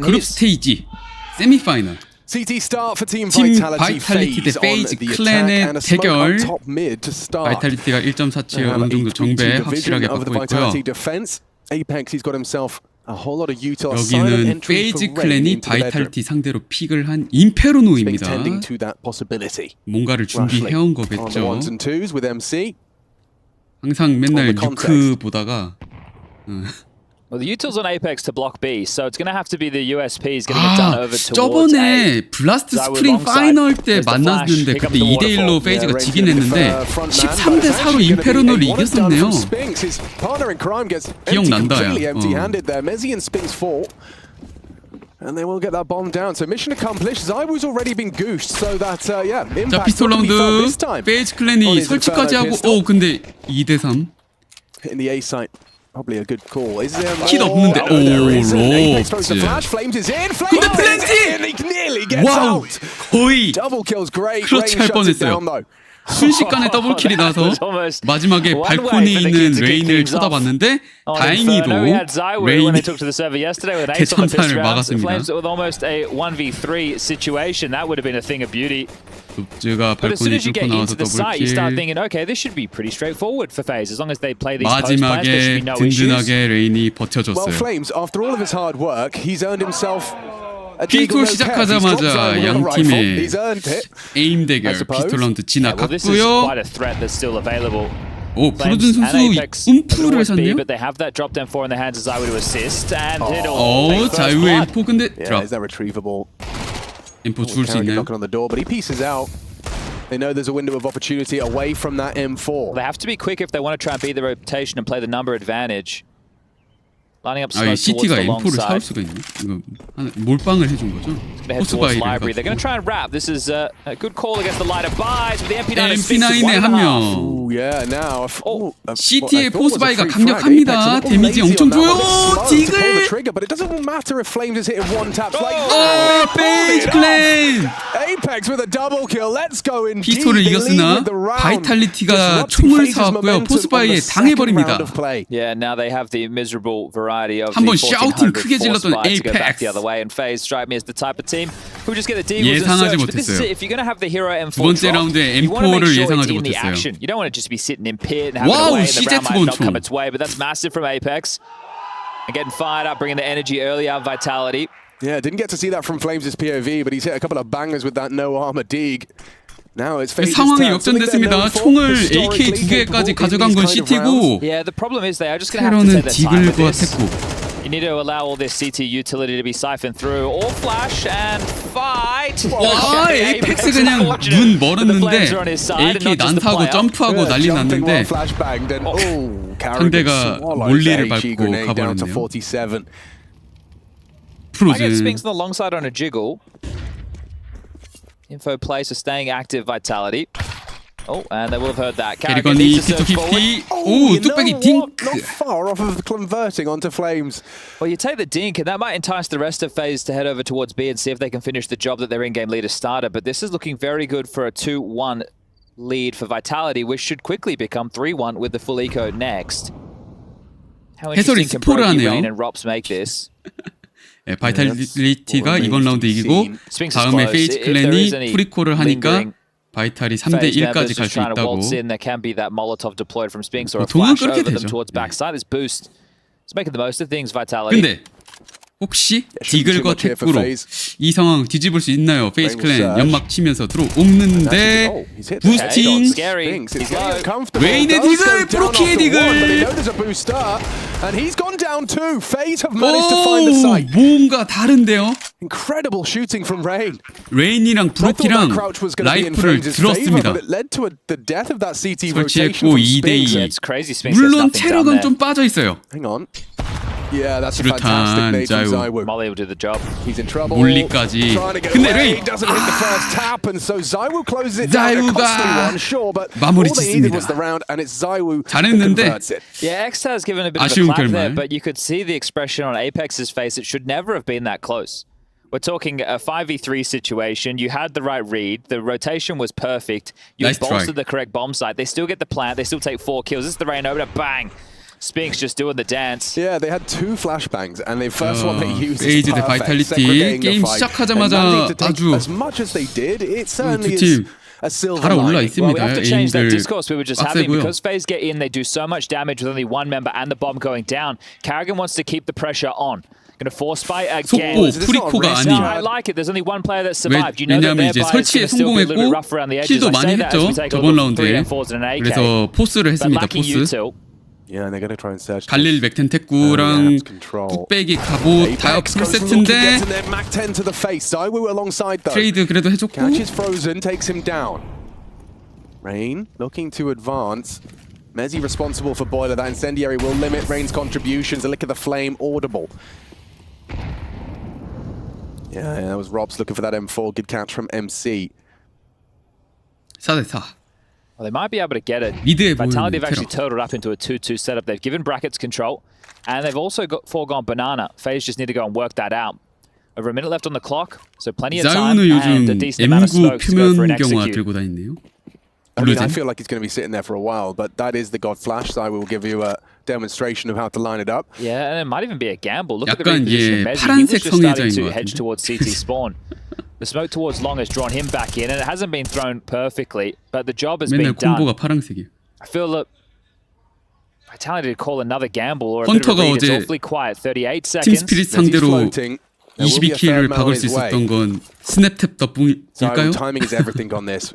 그룹스테이지 세미파이널 CT start for Team 팀 Vitality 바이탈리티 대 FaZe 페이지 클랜의 대결. 바이탈리티가 1.4치의 어느 정도 정배 확실하게 받고 있고요. Apex, he's got himself a whole lot of util. 여기는 페이지 클랜이 바이탈리티 상대로 픽을 한 인페르노입니다. 뭔가를 준비해온 거겠죠. 항상 맨날 뉴크 보다가 Well, the util's on Apex to block B, so it's going to have to be the USPs getting it done over towards A. 저번에 블라스트 스프링 파이널 때 만났는데 그때 2대1로 페이지가 지긴 했는데 13대4로 인페르노를 이겼었네요. 기억난다 야. And they will get that bomb down. So mission accomplished. Zywoo's already been goosed. So that yeah, 자 피스톨 라운드 페이지 클랜이 설치까지 하고 근데 2대3 in the A site. Probably a good call. Is there 킷 없는데 롭즈. 근데 플랜지! 와우 거의 클러치 할 뻔했어요. 순식간에 더블킬이 나서 마지막에 발코니에 있는 레인을 쳐다봤는데 다행히도 레인이 대참사를 막았습니다. 롭즈가 발코니 뚫고 나와서 더블킬. 마지막에 든든하게 레인이 버텨줬어요. 피스톨 시작하자마자 양 팀의 에임 대결 피스톨 라운드 지나갔고요. 오 프로준 선수 음프를 샀네요. 자유의 M4 근데 드랍. M4 죽을 수 있나요? They know there's a window of opportunity away from that M4. They have to be quick if they want to try and beat the rotation and play the number advantage. Lining up smoke towards the long M4를 사올 side. 수가 있네. 이거 몰빵을 해준 거죠. Library. They're going to try and wrap. This is a good call against the lighter buys with the MP9 MP9의 한 명. CT의 포스바이가 강력합니다. 데미지 엄청 줘요. 디글. 페이지 클랜. 피스톨을 이겼으나 바이탈리티가 총을 사왔고요. 포스바이에 당해버립니다. Yeah, now they have the miserable variety of 한번 샤우팅 크게 질렀던 에이펙스. 예상하지 못했어요. 두 번째 라운드에 M4를 예상하지 못했어요. 와우, CZ 권총. But that's massive from Apex. And getting fired up, bringing the energy early out of Vitality. Yeah, didn't get to see that from Flames' POV, but he's hit a couple of bangers with that no armor dig. Now it's 상황이 역전됐습니다. 총을 AK 2개까지 가져간 건 CT고 테러는 디글과 테코. You need to allow all this CT utility to be siphoned through. All flash and fight. 와, 에이펙스 그냥 눈 멀었는데 AK 난타하고 점프하고 난리 났는데 상대가 몰리를 밟고 가버렸네요. 프로즌. Spinks on the long side on a jiggle. Info plays for staying active Vitality. Oh, and they will have heard that. 캐리건이 50-50. 오, 뚝배기 딩크. Not far off of converting onto Flames. Well, you take the dink, and that might entice the rest of FaZe to head over towards B and see if they can finish the job that their in-game leader started. But this is looking very good for a 2-1 lead for Vitality, which should quickly become 3-1 with the full eco next. How interesting can Rain and Rops make this? 네, 바이탈리티가 이번 라운드 이기고 다음에 페이지 클랜이 프리콜을 하니까 바이탈이 3대1까지 갈 수 있다고. 보통은 그렇게 되죠. 근데 혹시 디글과 테크로 이 상황 뒤집을 수 있나요? 페이지 클랜 연막 치면서 들어오는데 부스팅 웨인의 디글, 브로키의 디글. 오, 뭔가 다른데요? 레인이랑 브로키랑 라이프를 들었습니다. 설치했고 2대2. 물론 체력은 좀 빠져있어요. Yeah, that's a fantastic nade from Zayu. Molly will do the job. He's in trouble. 몰리까지. 근데 레인 doesn't hit the first tap, and so Zayu closes it down. A costly one, sure, but 마무리 all they needed 짓습니다. was the round, and it's Zayu that 잘했는데 converts it. Yeah, X has given a bit of a clap there, but you could see the expression on Apex's face. It should never have been that close. We're talking a 5v3 situation. You had the right read. The rotation was perfect. You bolstered the correct bomb site. They still get the plant. They still take 4 kills. This is the rain over to bang. Spinks just doing the dance. Yeah, they had two flashbangs, and the first one they used is FaZe 대 perfect, 바이탈리티 segregating the 게임 fight. 시작하자마자 And managing to take 아주 as much as they did, it certainly 두 is 팀 a silver 달아올라 lining. Well, we 있습니다. have to change that 에임들 discourse we were just having 빡세고요. because FaZe get in, they do so much damage with only one member and the bomb going down. Karrigan wants to keep the pressure on. Going to force fight again. 속보 프리코가 No, 아닌 I like it. There's only one player that survived. You know that 왜냐면 their 이제 buy is 설치에 going to still be a little bit 성공했고 rough around the edges. 킬도 I say 많이 that as we 했죠. take a 저번 look at 라운드에 3M4s and an AK. 그래서 포스를 But 했습니다. lacking 포스 util. Yeah, and they're going to try and search. 갈릴 맥텐테쿠랑 뚝배기 갑옷 다 풀세트인데 Mac 10 to the face. Zywoo alongside though. 트레이드 그래도 해줬고 Catches Frozen, takes him down. Rain looking to advance. Mezzi responsible for Boiler. That incendiary will limit Rain's contributions. A lick of the flame audible. Yeah, that was Robs looking for that M4. Good catch from MC. 4대4 Well, they might be able to get it. 미드에 Vitality 보이는 have actually 테러. totaled up into a 2-2 setup. They've given Brackets control, and they've also got foregone Banana. FaZe just need to go and work that out. Over a minute left on the clock, so plenty of time 자유는 and a 요즘 decent amount of M9 smokes to go for an 표면경화 execute. 들고 다니네요. I mean, I 블루젠 feel like he's going to be sitting there for a while, but that is the God Flash. Zywoo will give you a demonstration of how to line it up. Yeah, and it might even be a gamble. Look at the 약간 reposition of 예, Mezzi. He was 파란색 just starting 성애자인 to 것 hedge 같은데. towards CT spawn. The smoke towards long has drawn him back in, and it hasn't been thrown perfectly, but the job has 맨날 been done. 콤보가 파란색이에요. I feel that Vitality to call another gamble or a bit of a 헌터가 read. It's 어제 awfully quiet. 38 팀 seconds. 스피릿 Mezzi's 상대로 floating. There will be a fair 22킬을 amount 박을 on 수 his way. 있었던 건 스냅탭 덕분일까요? Zywoo timing is everything on this.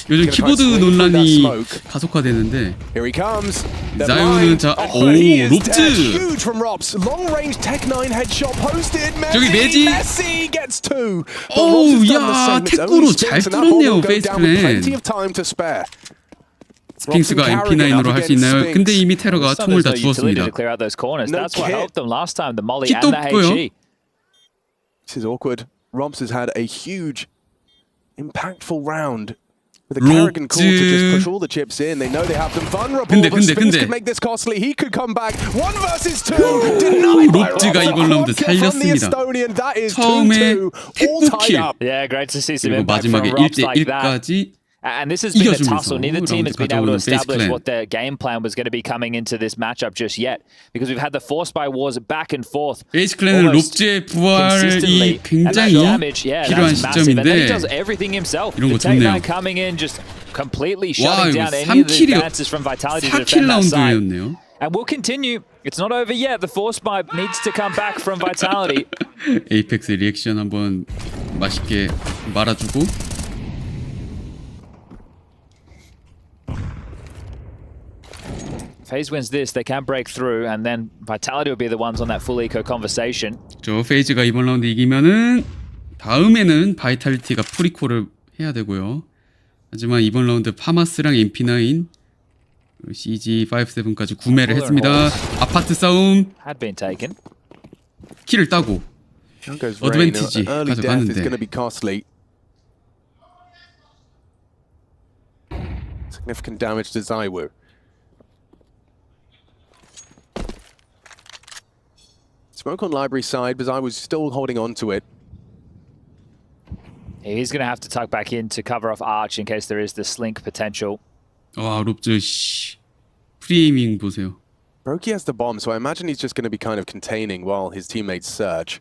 요즘 키보드 논란이 가속화되는데 Here he comes. 자유는 자, 오, 롭즈! Huge from Robs. Long range Tech 9 headshot posted. 저기 매지. Messi gets two. 오우, 야, 태꾸로 잘 뚫었네요, 페이스 클랜. Plenty of time to spare. 스핑스가 MP9으로 할 수 있나요? 근데 이미 테러가 총을 다 There's no utility 주었습니다. to clear out those corners. No That's what kit. helped them last time. The molly kit도 and the 없고요. HE. This is awkward. Robs has had a huge, impactful round. With a 롭즈. Karrigan call to just push all the chips in. They know they have them vulnerable. 근데, but 근데, Spinks 근데. could make this costly. He could come back. 1 versus 2. Denied by 롭즈가 Robs. 이번 라운드 Quad kill from the 살렸습니다. Estonian. That is 처음에 2-2. All tied 태꾸킬. up. Yeah, great to see some 그리고 impact from 마지막에 Robs like that. 1대1까지 And this has been a 이겨주면서 tussle. Neither team has been able to 라운드 가져오는 establish FaZe what their game plan was going to be coming into this matchup just yet. Because we've had the force by wars back and forth. 페이스 클랜은 almost 롭즈의 부활이 consistently. And that 굉장히 damage, yeah, 필요한 that's massive. And then he 시점인데 does everything himself. 이런 The 거 Tech 좋네요. 9 coming in, just completely 와, shutting 이거 down any of the 3킬이 advances from Vitality to 4킬 defend that side. 라운드였네요. And we'll continue. It's not over yet. The force buy needs to come back from Vitality. 에이펙스 리액션 한번 맛있게 말아주고 FaZe wins this, they can break through, and then Vitality will be the ones on that full eco conversation. 저 페이즈가 이번 라운드 이기면은 다음에는 바이탈리티가 프리콜을 해야 되고요. 하지만 이번 라운드 파마스랑 MP9 CG57까지 구매를 했습니다. 아파트 싸움 Had been taken. 키를 따고 Down goes Rain. 어드밴티지 Early death is going to 가져가는데 be costly. Significant damage to Zywoo. Smoke on library side, but Zywoo's still holding on to it. He's going to have to tuck back in to cover off Arch in case there is the slink potential. 와 롭즈 씨 프리에이밍 보세요. Brokey has the bomb, so I imagine he's just going to be kind of containing while his teammates surge.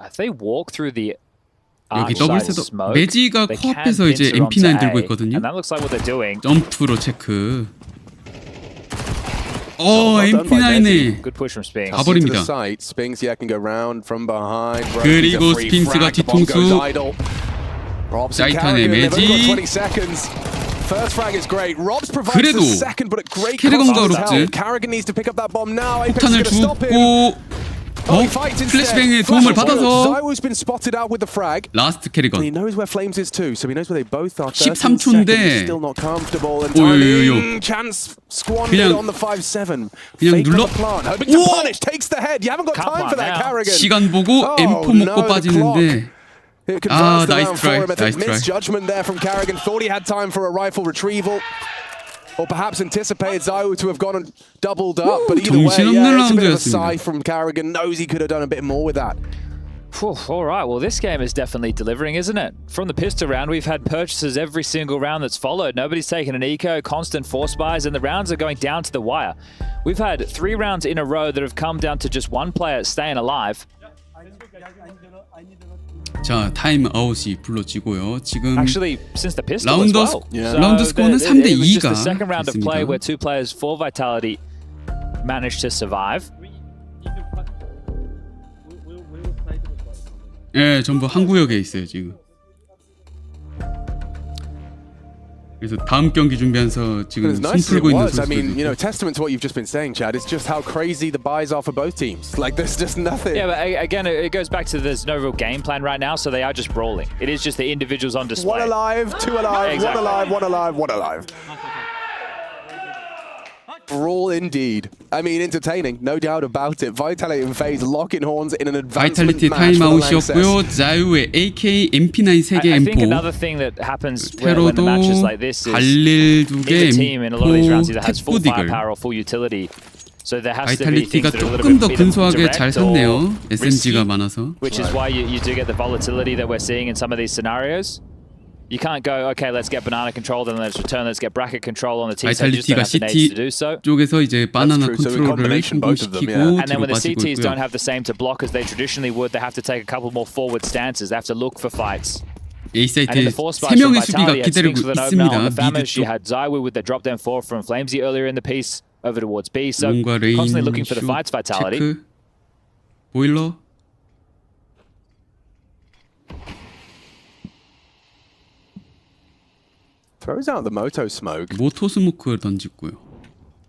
If they walk through the 여기 Arch side 더블셋도 smoke, 매지가 they can 코앞에서 이제 pincer onto MP9 들고 A, 있거든요. and that looks like what they're doing. 점프로 체크. Well done by MP9에 Good push from Spinks. 가버- To the 가버립니다. site, Spinks yeah can go round from behind. 그리고 Brokey's a free 스핑스가 frag, the bomb 뒤통수. goes idle. Robs and 짜이탄의 Karrigan, they've only got 매지. 20 seconds. First frag is great. Robs provides 그래도 the second, but at great 캐리건과 cost to 롭즈. help. Karrigan needs to pick up that bomb now. Apex is 폭탄을 going to stop him. 주고 Oh, he fights instead. 플래시뱅의 Flash 도움을 of bullets. 받아서 Zywoo's been spotted out with the frag. 라스트 And he 캐리건. knows where Flames is too, so he knows where they both are. 13 13 초인데. seconds, still not comfortable. And 오요요요. timing, chance squandered 그냥- on the 5-7. 그냥 Fake 눌러- on the plant, hoping to 오! punish, takes the head. You haven't got Can't time for that, plant now. Karrigan. 시간 보고 Oh, M4 no, 먹고 the 빠지는데 It could Ah, last the nice round try, for him. I think nice try. misjudgment there from Karrigan. Thought he had time for a rifle retrieval. Or perhaps anticipated Zywoo to have gone and doubled up. But either way, 정신없는 yeah, it's a bit of a 라운드였습니다. sigh from Karrigan. Knows he could have done a bit more with that. All right, well, this game is definitely delivering, isn't it? From the pistol round, we've had purchases every single round that's followed. Nobody's taken an eco, constant force buys, and the rounds are going down to the wire. We've had 3 rounds in a row that have come down to just one player staying alive. 자, 타임 아웃이 불러지고요. 지금 Actually, since the pistol as well. 라운드 스코어는 3대 It was just 2가 the second round of play 됐습니다. where 2 players for Vitality managed to survive. 예, 전부 한 구역에 있어요 지금. 그래서 다음 경기 준비하면서 지금 As 손 nice as it 풀고 있는 was, I mean, 선수들. testament to what you've just been saying, Chad, is just how crazy the buys are for both teams. Like, there's just nothing. Yeah, but again, it goes back to there's no real game plan right now, so they are just brawling. It is just the individuals on display. 1 alive, 2 alive, Exactly. 1 alive, 1 alive, 1 alive. Brawl indeed. I mean, entertaining, no doubt about it. Vitality and FaZe locking horns in an advancement 바이탈리티 match for the 타임아웃이었고요. 자유의 AK, MP9 3개 I think M4, another thing that happens when the 테러도 matches like this is 갈릴 2개 neither team in a lot of these rounds M4, either has full 탭구디글. firepower or full utility. So there has to be 바이탈리티가 things that are a little 조금 더 bit either 근소하게 잘 direct or 샀네요. SMG가 risky, 많아서. which is why you do get the volatility that we're seeing in some of these scenarios. You can't go, okay, let's get banana control, then let's return, let's get bracket control on the T side. You just don't 바이탈리티가 have the nades to CT do so. 쪽에서 이제 바나나 true. So in 컨트롤을 combination, both of them, 성공시키고 yeah. And then 뒤로 when the 빠지고 CTs 있고요. don't have the same to block as they traditionally would, they have to take a couple more forward stances. They have to look for fights. A And in 사이트에 the force buys from 3명의 수비가 Vitality, had 기다리고 Spinks with an open on 있습니다. the Famish. 미드 You 쪽 had Zywoo with the drop down 4 from FaZe earlier in the piece over towards B. So 뭔가 레인 constantly looking for the 슛 fights, Vitality. 체크 보일러 Throws out the Moto smoke. 모토 스모크를 던지고요.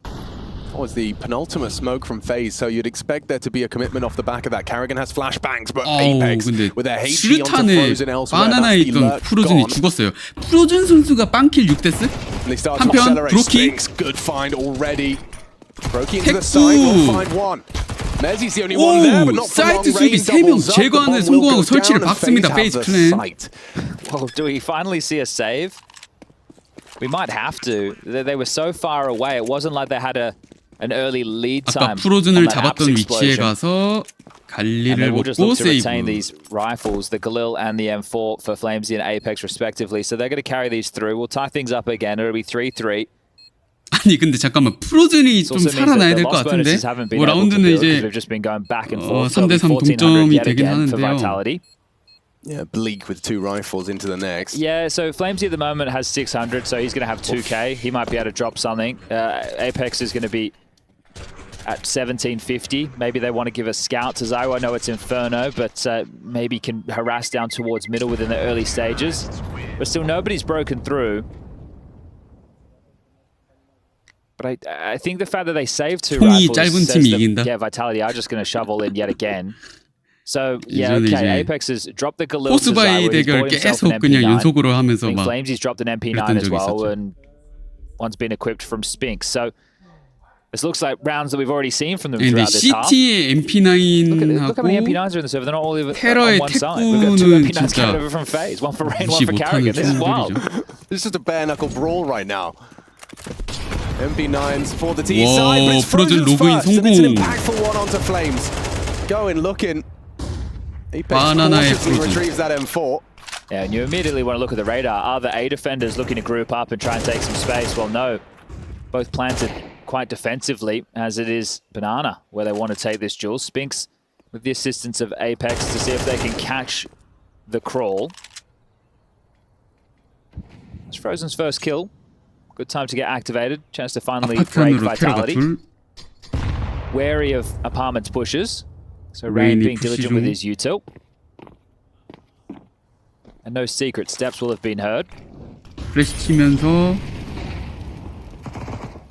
That was the penultimate smoke from FaZe, so you'd expect there to be a commitment off the back of that. Karrigan has flashbangs, but Apex 근데 with their HE onto 수류탄에 Frozen elsewhere. 바나나에 That's the 있던 lurk 프로즌이 gone. 죽었어요. 프로즌 선수가 빵킬 6데스? They start to 한편 accelerate. 브로키 Spinks, good find already. Brokey into the 텍구. side, will find one. Mezzi's the only one there, but 오! not for long. 사이트 수비 Rain 3명 doubles up. The 제거하는 bomb will 성공하고 go 설치를 down, and 박습니다. FaZe FaZe have the 클랜. site. Well, do we finally see a save? We might have to. They were so far away. It wasn't like they had an early lead 아까 time. 프로즌을 on that 잡았던 Apps 위치에 explosion. 가서 And they 갈리를 will just 먹고 look to retain 세이브. these rifles, the Galil and the M4 for Flamesy and Apex respectively. So they're going to carry these through. We'll tie things up again. It'll be 3-3. 아니 근데 잠깐만 프로즌이 좀 Also means that 살아나야 the 될 것 lost 같은데 bonuses haven't been 뭐 able to 라운드는 build because 이제 we've just been going back and forth. So 3대 3 it'll be 1400 동점이 yet 되긴 again for 하는데요. Vitality. Yeah, Bleak with 2 rifles into the next. Yeah, so Flamesy at the moment has 600, so he's going to have 2k. He might be able to drop something. Apex is going to be at 1750. Maybe they want to give a scout to Zywoo. I know it's Inferno, but maybe can harass down towards middle within the early stages. But still, nobody's broken through. But I think the fact that they saved 2 총이 rifles 짧은 says 팀이 that, 이긴다. yeah, Vitality are just going to shovel in yet again. So, yeah, 이제는 okay, 이제 Apex has dropped the Galil to 포스바이 Zywoo. He's 대결 bought himself 계속 an 그냥 MP9. 연속으로 I 하면서 think 막 Flamesy's dropped an MP9 그랬던 as 적이 well, 있었죠. and one's been equipped from Spinks. So this looks like rounds that we've already seen from them 근데 throughout this half. CT의 Look how many MP9하고 MP9s are in the server. They're not all on 테러의 one side. We've got 2 텍구는 MP9s 진짜 coming over from FaZe. One for Rain, 무시 one for 못하는 Karrigan. This is wild. 총들이죠. It's just a bare knuckle brawl right now. MP9s for the T Whoa, side, but it's 프로즌 Frozen's 로그인 first, and it's an 성공. impactful one onto Flames. Going, looking. Apex 바나나의 cautiously 프로즌. retrieves that M4. Yeah, and you immediately want to look at the radar. Are the A defenders looking to group up and try and take some space? Well, no. Both planted quite defensively, as it is Banana, where they want to take this duel. Spinks with the assistance of Apex to see if they can catch the crawl. It's Frozen's first kill. Good time to get activated. Chance to finally break 아파트안으로 테러가 Vitality. 둘. Wary of apartments pushes. So Rain Rain이 being 푸시 diligent with 중. his util. And no secret steps will have been heard. 플래시 치면서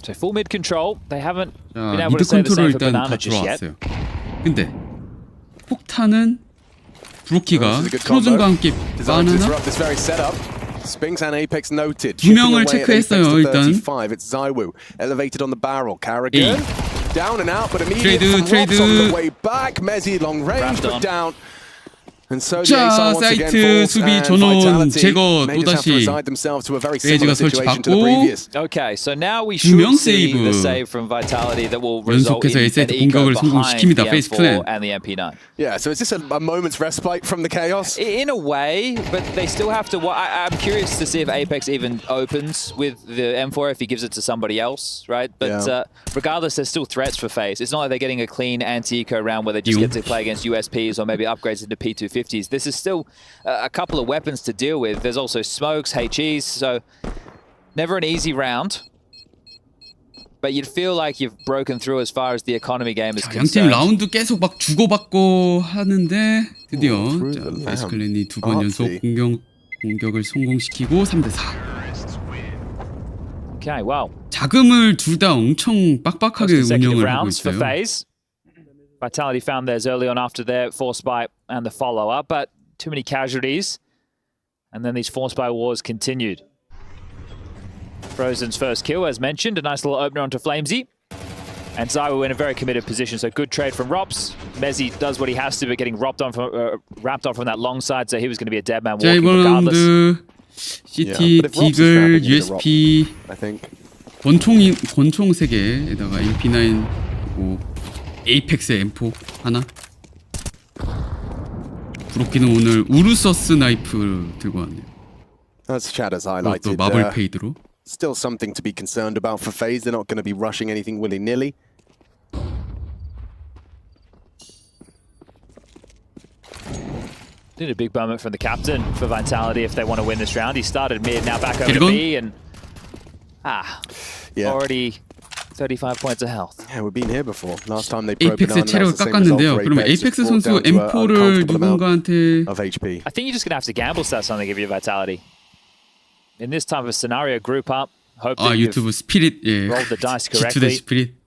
So full mid control. They haven't 자, been able 미드 to say the 컨트롤 same for 일단 다 Banana just yet. 들어왔어요. 근데 폭탄은 브로키가 This is a good 프로즌과 combo. 함께 Designed to 바나나 disrupt this very setup. Spinks and Apex noted. 두 명을 Chipping away at 체크했어요, Apex to 일단. 35. It's Zywoo elevated on the barrel. Karrigan down and out, but immediate 트레이드, from Robs on 트레이드. the way back. Mezzi long range, Wrapped but on. down. And so the 자, Ace once again 사이트 falls, 수비 and 전원 Vitality 제거 may just have to 또다시 resign themselves to a very FaZe가 similar situation to the 설치받고 previous. Okay, so now we 두 명 should see the 세이브. save from Vitality that will result 연속해서 in an A-사이트 eco 공격을 behind 성공시킵니다. the FaZe M4 클랜. and the MP9. Yeah, so is this a moment's respite from the chaos? In a way, but they still have to. I'm curious to see if Apex even opens with the M4 if he gives it to somebody else, right? But regardless, there's still threats for FaZe. It's not like they're getting a clean anti-eco round where they just get to play against USPs or maybe upgrades into P250s. This is still a couple of weapons to deal with. There's also smokes, HEs, so never an easy round. But you'd feel like you've broken through as far as the economy game is 양팀 concerned. 라운드 계속 막 주고받고 하는데 드디어 자, FaZe 클랜이 두 번 연속 공격을 성공시키고 3대4. Okay, well. 자금을 둘 다 엄청 빡빡하게 운영을 하고 rounds for 있어요. FaZe. Vitality found theirs early on after their force buy and the follow-up, but too many casualties. And then these force buy wars continued. Frozen's first kill, as mentioned, a nice little opener onto Flamesy. And Zywo in a very committed position, so good trade from Rops. Mezzy does what he has to, but getting wrapped on from that long side, so he was going to be a dead man 자, walking 이번 regardless. 라운드 CT, 디글, USP 권총 3개에다가 MP9 그리고 에이펙스 M4 하나. 브로키는 오늘 우르서스 나이프를 들고 왔네요. As Chad has 또 highlighted, 마블 페이드로. still something to be concerned about for FaZe. They're not going to be rushing anything willy-nilly. Did a big moment from the captain for Vitality if they want to win this round. He started mid, now back over to B, and already 35 points of health. Yeah, we've been here before. Last time they probed 에이펙스 체력을 깎았는데요. 그러면 에이펙스 선수 M4를 누군가한테 of HP. I think you're just going to have to gamble stats on they give you Vitality. In this type of scenario, group up, hope that 유튜브 스피릿 rolled the dice G2대 correctly. 스피릿.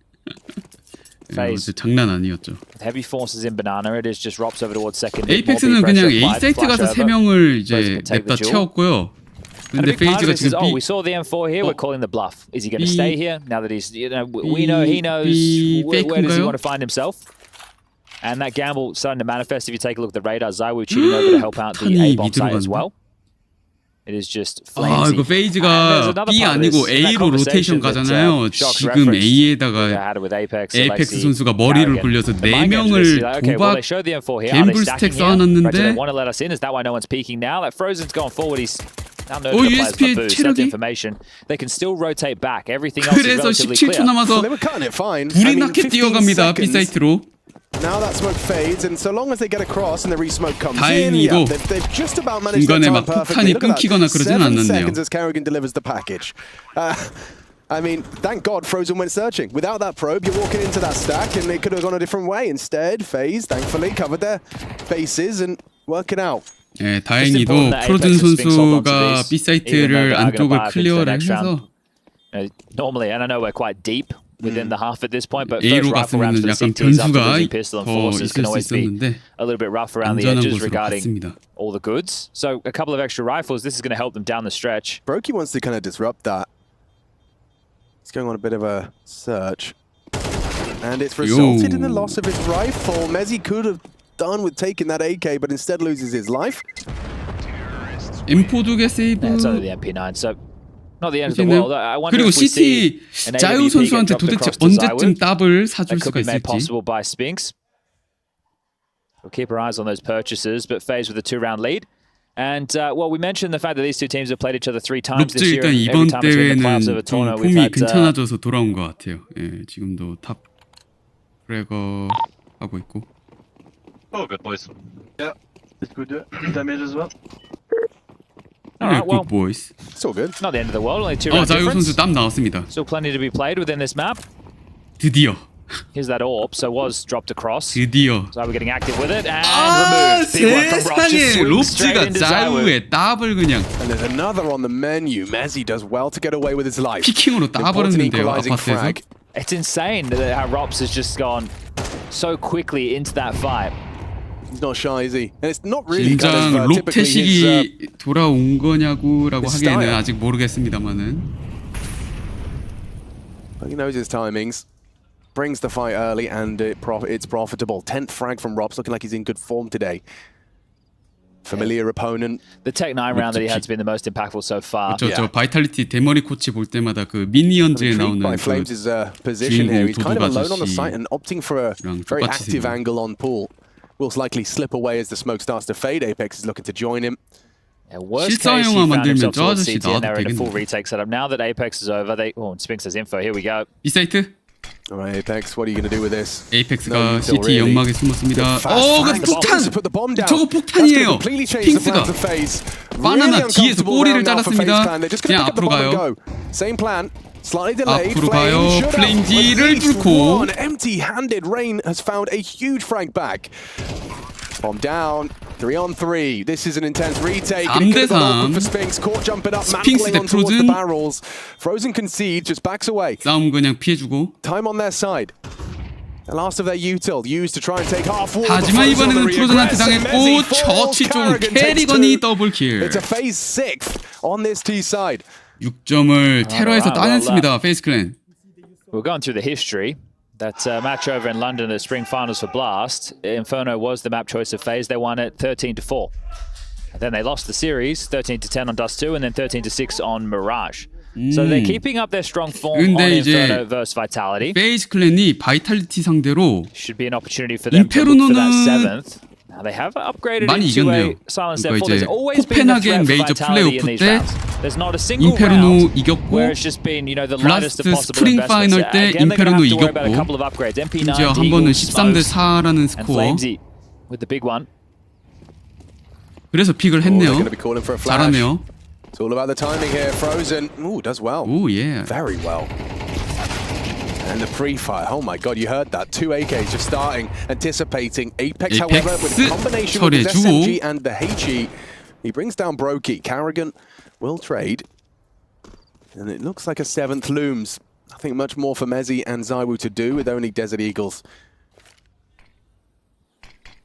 장난 아니었죠. With heavy forces in banana, it is just Rops over towards second. 에이펙스는 그냥 A 사이트 가서 3명을 이제 냅다 채웠고요. 근데 페이지가 지금 we saw the M4 here. We're calling the bluff. Is he going to stay here now that he's? We know he knows where does he want to find himself. And that gamble starting to manifest. If you take a look at the radar, Zywo cheating over to help out the A bomb site as well. It is just flaming. 이거 페이지가 B 아니고 A로 로테이션 가잖아요. 지금 A에다가 에이펙스 선수가 머리를 굴려서 4명을 도박 갬블 스택 쌓아놨는데 USP의 체력이 그래서 17초 남아서 불이 나게 뛰어갑니다. B 사이트로. Now that smoke fades, and so long as they get across and the resmoke comes 다행히도 they've just about managed their 중간에 time 막 perfectly. 폭탄이 끊기거나 그러진 7 않았네요. seconds as Kerrigan delivers the package. I mean, thank God Frozen went searching. Without that probe, you're walking into that stack, and it could have gone a different way. Instead, FaZe thankfully covered their bases and work it out. 예, 다행히도 프로즌 선수가 B 사이트를 안쪽을 클리어를 해서 normally, and I know we're quite deep within the half at this point, but A로 first rifle rounds 갔으면 for the 약간 CTs after 변수가 losing pistol and 더 forces can 있을 수 always be 있었는데 a little bit rough around the 안전한 edges 곳으로 regarding 갔습니다. all the goods. So a couple of extra rifles, this is going to help them down the stretch. Brokey wants to kind of disrupt that. He's going on a bit of a search. And it's resulted in the loss of his rifle. Mezzy could have done with taking that AK, but instead loses his life. M4 2개 세이브. It's only the MP9, so not the end of the world. I wonder 그리고 if we see CT 자유 선수한테 도대체 언제쯤 답을 사줄 that could 수가 be made 있을지. possible by Spinks. We'll keep our eyes on those purchases, but FaZe with a 2-round lead. And well, we mentioned the fact that these two teams have played each other 3 times this 롭즈 year. 일단 Every 이번 time it's been the playoffs of a 대회는 좀 tournament, we've 폼이 had 괜찮아져서 돌아온 것 같아요. 예, 지금도 탑 프레거 하고 있고. Oh, good boys. Yeah, it's good damage as well. Alright, well, 굿 보이스. It's all good. not the end of the world. Only 2 round 자유 선수 difference. 땀 나왔습니다. Still plenty to be played within this map. 드디어. Here's that AWP, so was dropped across. 드디어. So we're getting active with it and removed. Big one from Roch. Just 세상에 swings straight 롭즈가 into Zywo. 자유에 답을 그냥 And there's another on the menu. Mezzy does well to get away with his life. 피킹으로 Important 따버렸는데요. equalizing 아파트에서. frag. It's insane that how Rops has just gone so quickly into that fight. He's not shy, is he? And it's not really kind 진정 of typically his. 롭태식이 돌아온 거냐고라고 his 하기에는 style. 아직 모르겠습니다만은. He knows his timings. Brings the fight early, and it's profitable. 10th frag from Rops, looking like he's in good form today. familiar opponent. The Tech 9 round that he had's been the most impactful so far. 저 바이탈리티 대머리 코치 볼 때마다 그 미니언즈에 나오는 By 그 Flames' position here. He's kind of 도둑 alone on the 아저씨. site and opting for a very 똑같이 active 생긴. angle on Pool. Will likely slip away as the smoke starts to fade. Apex is looking to join him. Yeah, worst 실사 case, he 영화 found 만들면 himself 저 towards 아저씨 CT and they're in a 나와도 full 되겠네. retake setup. Now that Apex is over, Spinks has info. Here we go. 이 사이트 All right, Apex, what are you going to do with this? 에이펙스가 CT 연막에 숨었습니다. 그 폭탄! 저거 저거 폭탄이에요. 핑스가 바나나 뒤에서 꼬리를 잘랐습니다. 그냥 앞으로 가요. 앞으로 가요. 플레임지를 뚫고 Empty-handed Rain has found a huge frag back. Bomb down. 3-on-3. This is an intense retake. 3대3. For Spinks, caught jumping up, Spinks mantling 대 on towards the Frozen. barrels. Frozen concedes, just backs away. 싸움 그냥 피해주고. Time on their side. The last of their util used to try and take half wall. 하지만 이번에는 프로즌한테 당했고 저치 쪽 캐리건이 더블킬. It's a FaZe 6th on this T side. 6점을 테러에서 따냈습니다. 페이스 클랜. We're going through the history. That match over in London, the spring finals for Blast, Inferno was the map choice of FaZe. They won it 13-4. And then they lost the series 13-10 on Dust 2 and then 13-6 on Mirage. So they're keeping up their strong form on 근데 Inferno versus Vitality. 페이즈 클랜이 바이탈리티 상대로 Should be an opportunity for them to look for that 인페르노는 7th. Now they have upgraded 많이 into a 이겼네요. silent 그러니까 step 4. 이제 There's always been a 코펜하겐 threat for 메이저 Vitality in 플레이오프 these 때 rounds. There's not a single 인페르노 round 이겼고 where it's just been, you know, the lightest of 블라스트 possible 스프링 investments. 파이널 때 Again, they're going to 인페르노 have to worry about a 이겼고 couple of upgrades. MP9, 심지어 한 번은 Deagle, 13대 Smokes, 4라는 and 스코어. Flamesy with the big one. 그래서 픽을 They're 했네요. going to be calling for a flash. 잘하네요. It's all about the timing here. Frozen, does well. 오 예. Very well. And the pre-fire, oh my god, you heard that. 2 AKs just starting, anticipating. Apex, however, with a combination of his SMG and the HE, he brings down Brokey. Carrigan will trade. And it looks like a 7th looms. Nothing much more for Mezzi and Zywoo to do with only Desert Eagles.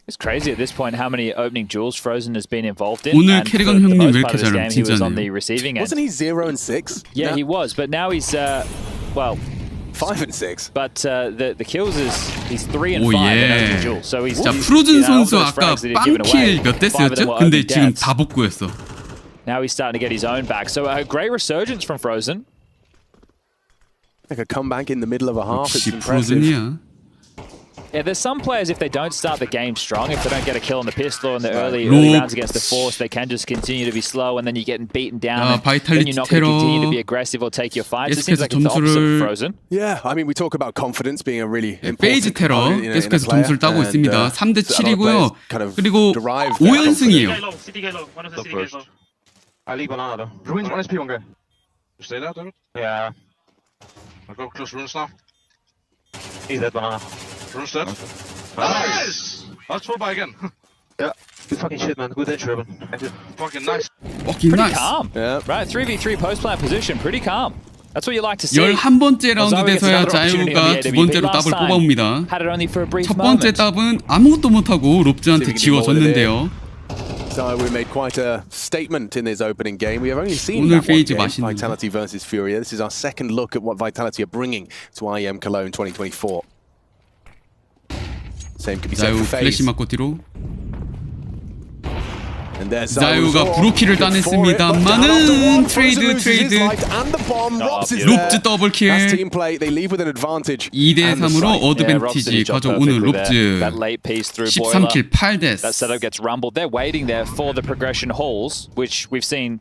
It's crazy at this point how many opening duels Frozen has been involved in. 오늘 And 캐리건 for the 형님 most 왜 part 이렇게 of this game, 잘해요? he was on 진짜네요. the receiving end. Wasn't he 0-6? Yeah, he was, but now he's, well, 5-6. but the kills is he's 3-5 오 in 예. opening duels. So he's 자 you 프로즌 know, all 선수 those 아까 frags that he'd given away, 빵킬 몇 5 of them 대스였죠? were 근데 open 지금 deaths. 다 복구했어. Now he's starting to get his own back. So a great resurgence from Frozen. Like a comeback in the middle of a half. It's 역시 impressive. 프로즌이야. Yeah, there's some players, if they don't start the game strong, if they don't get a kill on the pistol in the early rounds against the Force, they can just continue to be slow, and then you're getting beaten down. And then you're not going to continue to be aggressive or take your fights. It seems like it's the opposite of Frozen. Yeah, I mean, we talk about confidence being a really 페이즈 important 테러 component in a 계속해서 player, 점수를 따고 and, 있습니다. 3대 so a lot of 7이고요. players kind of 그리고 derive their 5연승이에요. City low. One of the city first. low. I leave banana though. Ruins 1 SP, 1 guy. You stay there, David? Yeah. I'll go close runes now. He's dead banana. Runes dead. Nice! Let's throw by again. Yeah. Good fucking shit, man. Good edge, Ruben. Fucking nice. Fucking Pretty nice. calm. Yeah. Right, 3v3 post-plant position, pretty calm. That's what you like to see. 11번째 라운드 돼서야 자유가 두 번째로 더블 뽑아옵니다. Had it only for a brief 첫 번째 moment. 더블은 아무것도 못하고 롭즈한테 지워졌는데요. Zywoo made quite a statement in his opening game. We have only seen 오늘 that one 페이지 game, 맛있는데. Vitality versus Furia. This is our second look at what Vitality are bringing to IEM Cologne 2024. Same could be said 자유 for 플래시 FaZe. 맞고 뒤로. And there's 자유가 브로키를 따냈습니다만은 트레이드. 롭즈 더블킬. That's team play. They leave with an advantage. 2대 3으로 Yeah, Rob's did 어드밴티지 his job 가져오는 perfectly there. That 롭즈. late piece through Boiler. 13킬 8데스. That setup gets rumbled. They're waiting there for the progression halls, which we've seen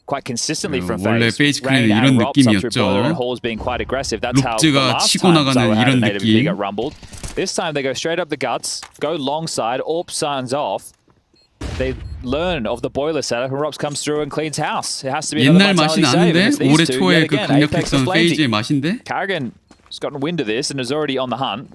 quite consistently from 원래 FaZe. 페이지 클랜은 Rain 이런 and Rops up through 느낌이었죠. Boiler and halls being quite aggressive. That's how the 롭즈가 last 치고 time 나가는 Zoe had 이런 a native B 느낌. got rumbled. This time they go straight up the guts, go long side, AWP signs off. They learn of the Boiler setup and Rops comes through and cleans house. It has to be another 옛날 맛이 Vitality save. And 나는데 it's these 올해 two, 초에 yet 그 again, Apex and 강력했던 페이지의 Flamesy. 맛인데. Carrigan has gotten wind of this and is already on the hunt.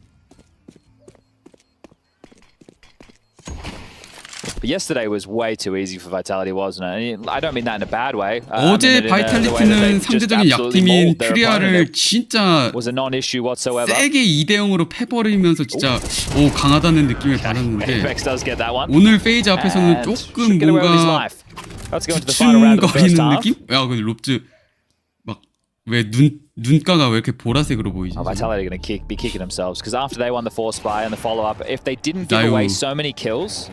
But yesterday was way too easy for Vitality, wasn't it? I don't mean that in a bad way. 어제 바이탈리티는 상대적인 약팀인 퓨리아를 진짜 was a non-issue whatsoever. 세게 2대 0으로 패버리면서 진짜 오 강하다는 느낌을 받았는데 Apex does get that one. 오늘 페이지 앞에서는 And 조금 should get away with his 뭔가 life. Let's go into the final round of the first 춤거리는 half. 느낌? 야 근데 롭즈 막 왜 눈가가 왜 이렇게 보라색으로 보이지? Vitality are going to be kicking themselves because after they won the 4 spy and the follow-up, if they didn't give 나요. away so many kills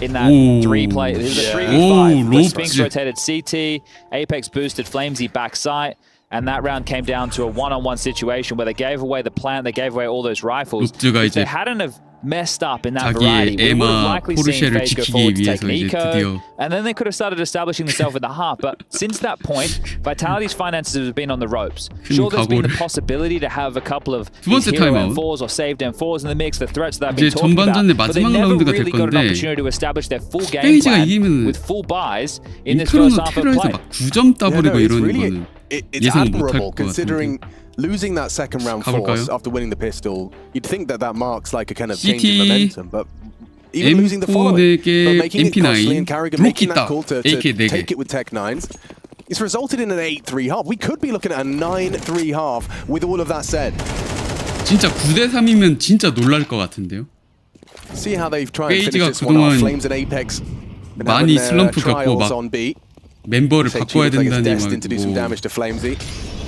in that 오. 3-play, it was a 3v5. 오, where Spinks 롭지. rotated CT, Apex boosted Flamesy backside, and that round came down to a one-on-one situation where they gave away the plant, they gave away all those rifles. 롭즈가 If they 이제 hadn't have messed up in that variety, 자기의 we would have 에마 likely seen 포르쉐를 FaZe go 지키기 forward to take 위해서 an 이제 eco, 드디어 and then they could have started establishing themselves in the heart. But since that point, Vitality's finances have been on the ropes. Sure, there's been the possibility to have a couple of 두 번째 hero 타임아웃. M4s or saved M4s in the mix, the threats that I've 이제 been talking about. 전반전의 But they 마지막 never 라운드가 될 really got an 건데 opportunity to establish their full game 페이지가 plan 이기면 with full buys in this first 인트로는 half of 테러에서 play. 막 9점 따버리고 it's 이러는 really 거는 it's 예상 못할 admirable 것 considering 같은데. losing that second round 가볼까요? force after winning the pistol. You'd think that marks like a kind of change CT, in momentum, but even losing the following, but M4 making it MP9, costly and Carrigan making that 브로키다, call to AK 4개. take it with Tech 9s. It's resulted in an 8-3 half. We could be looking at a 9-3 half with all of that said. 진짜 9대3이면 진짜 놀랄 것 같은데요. See how they've tried to finish 페이지가 this one off. 그동안 Flames and Apex 많이 슬럼프 겪고 막 on B. 멤버를 바꿔야 Like it's 된다니 destined to do some 뭐 damage to Flamesy.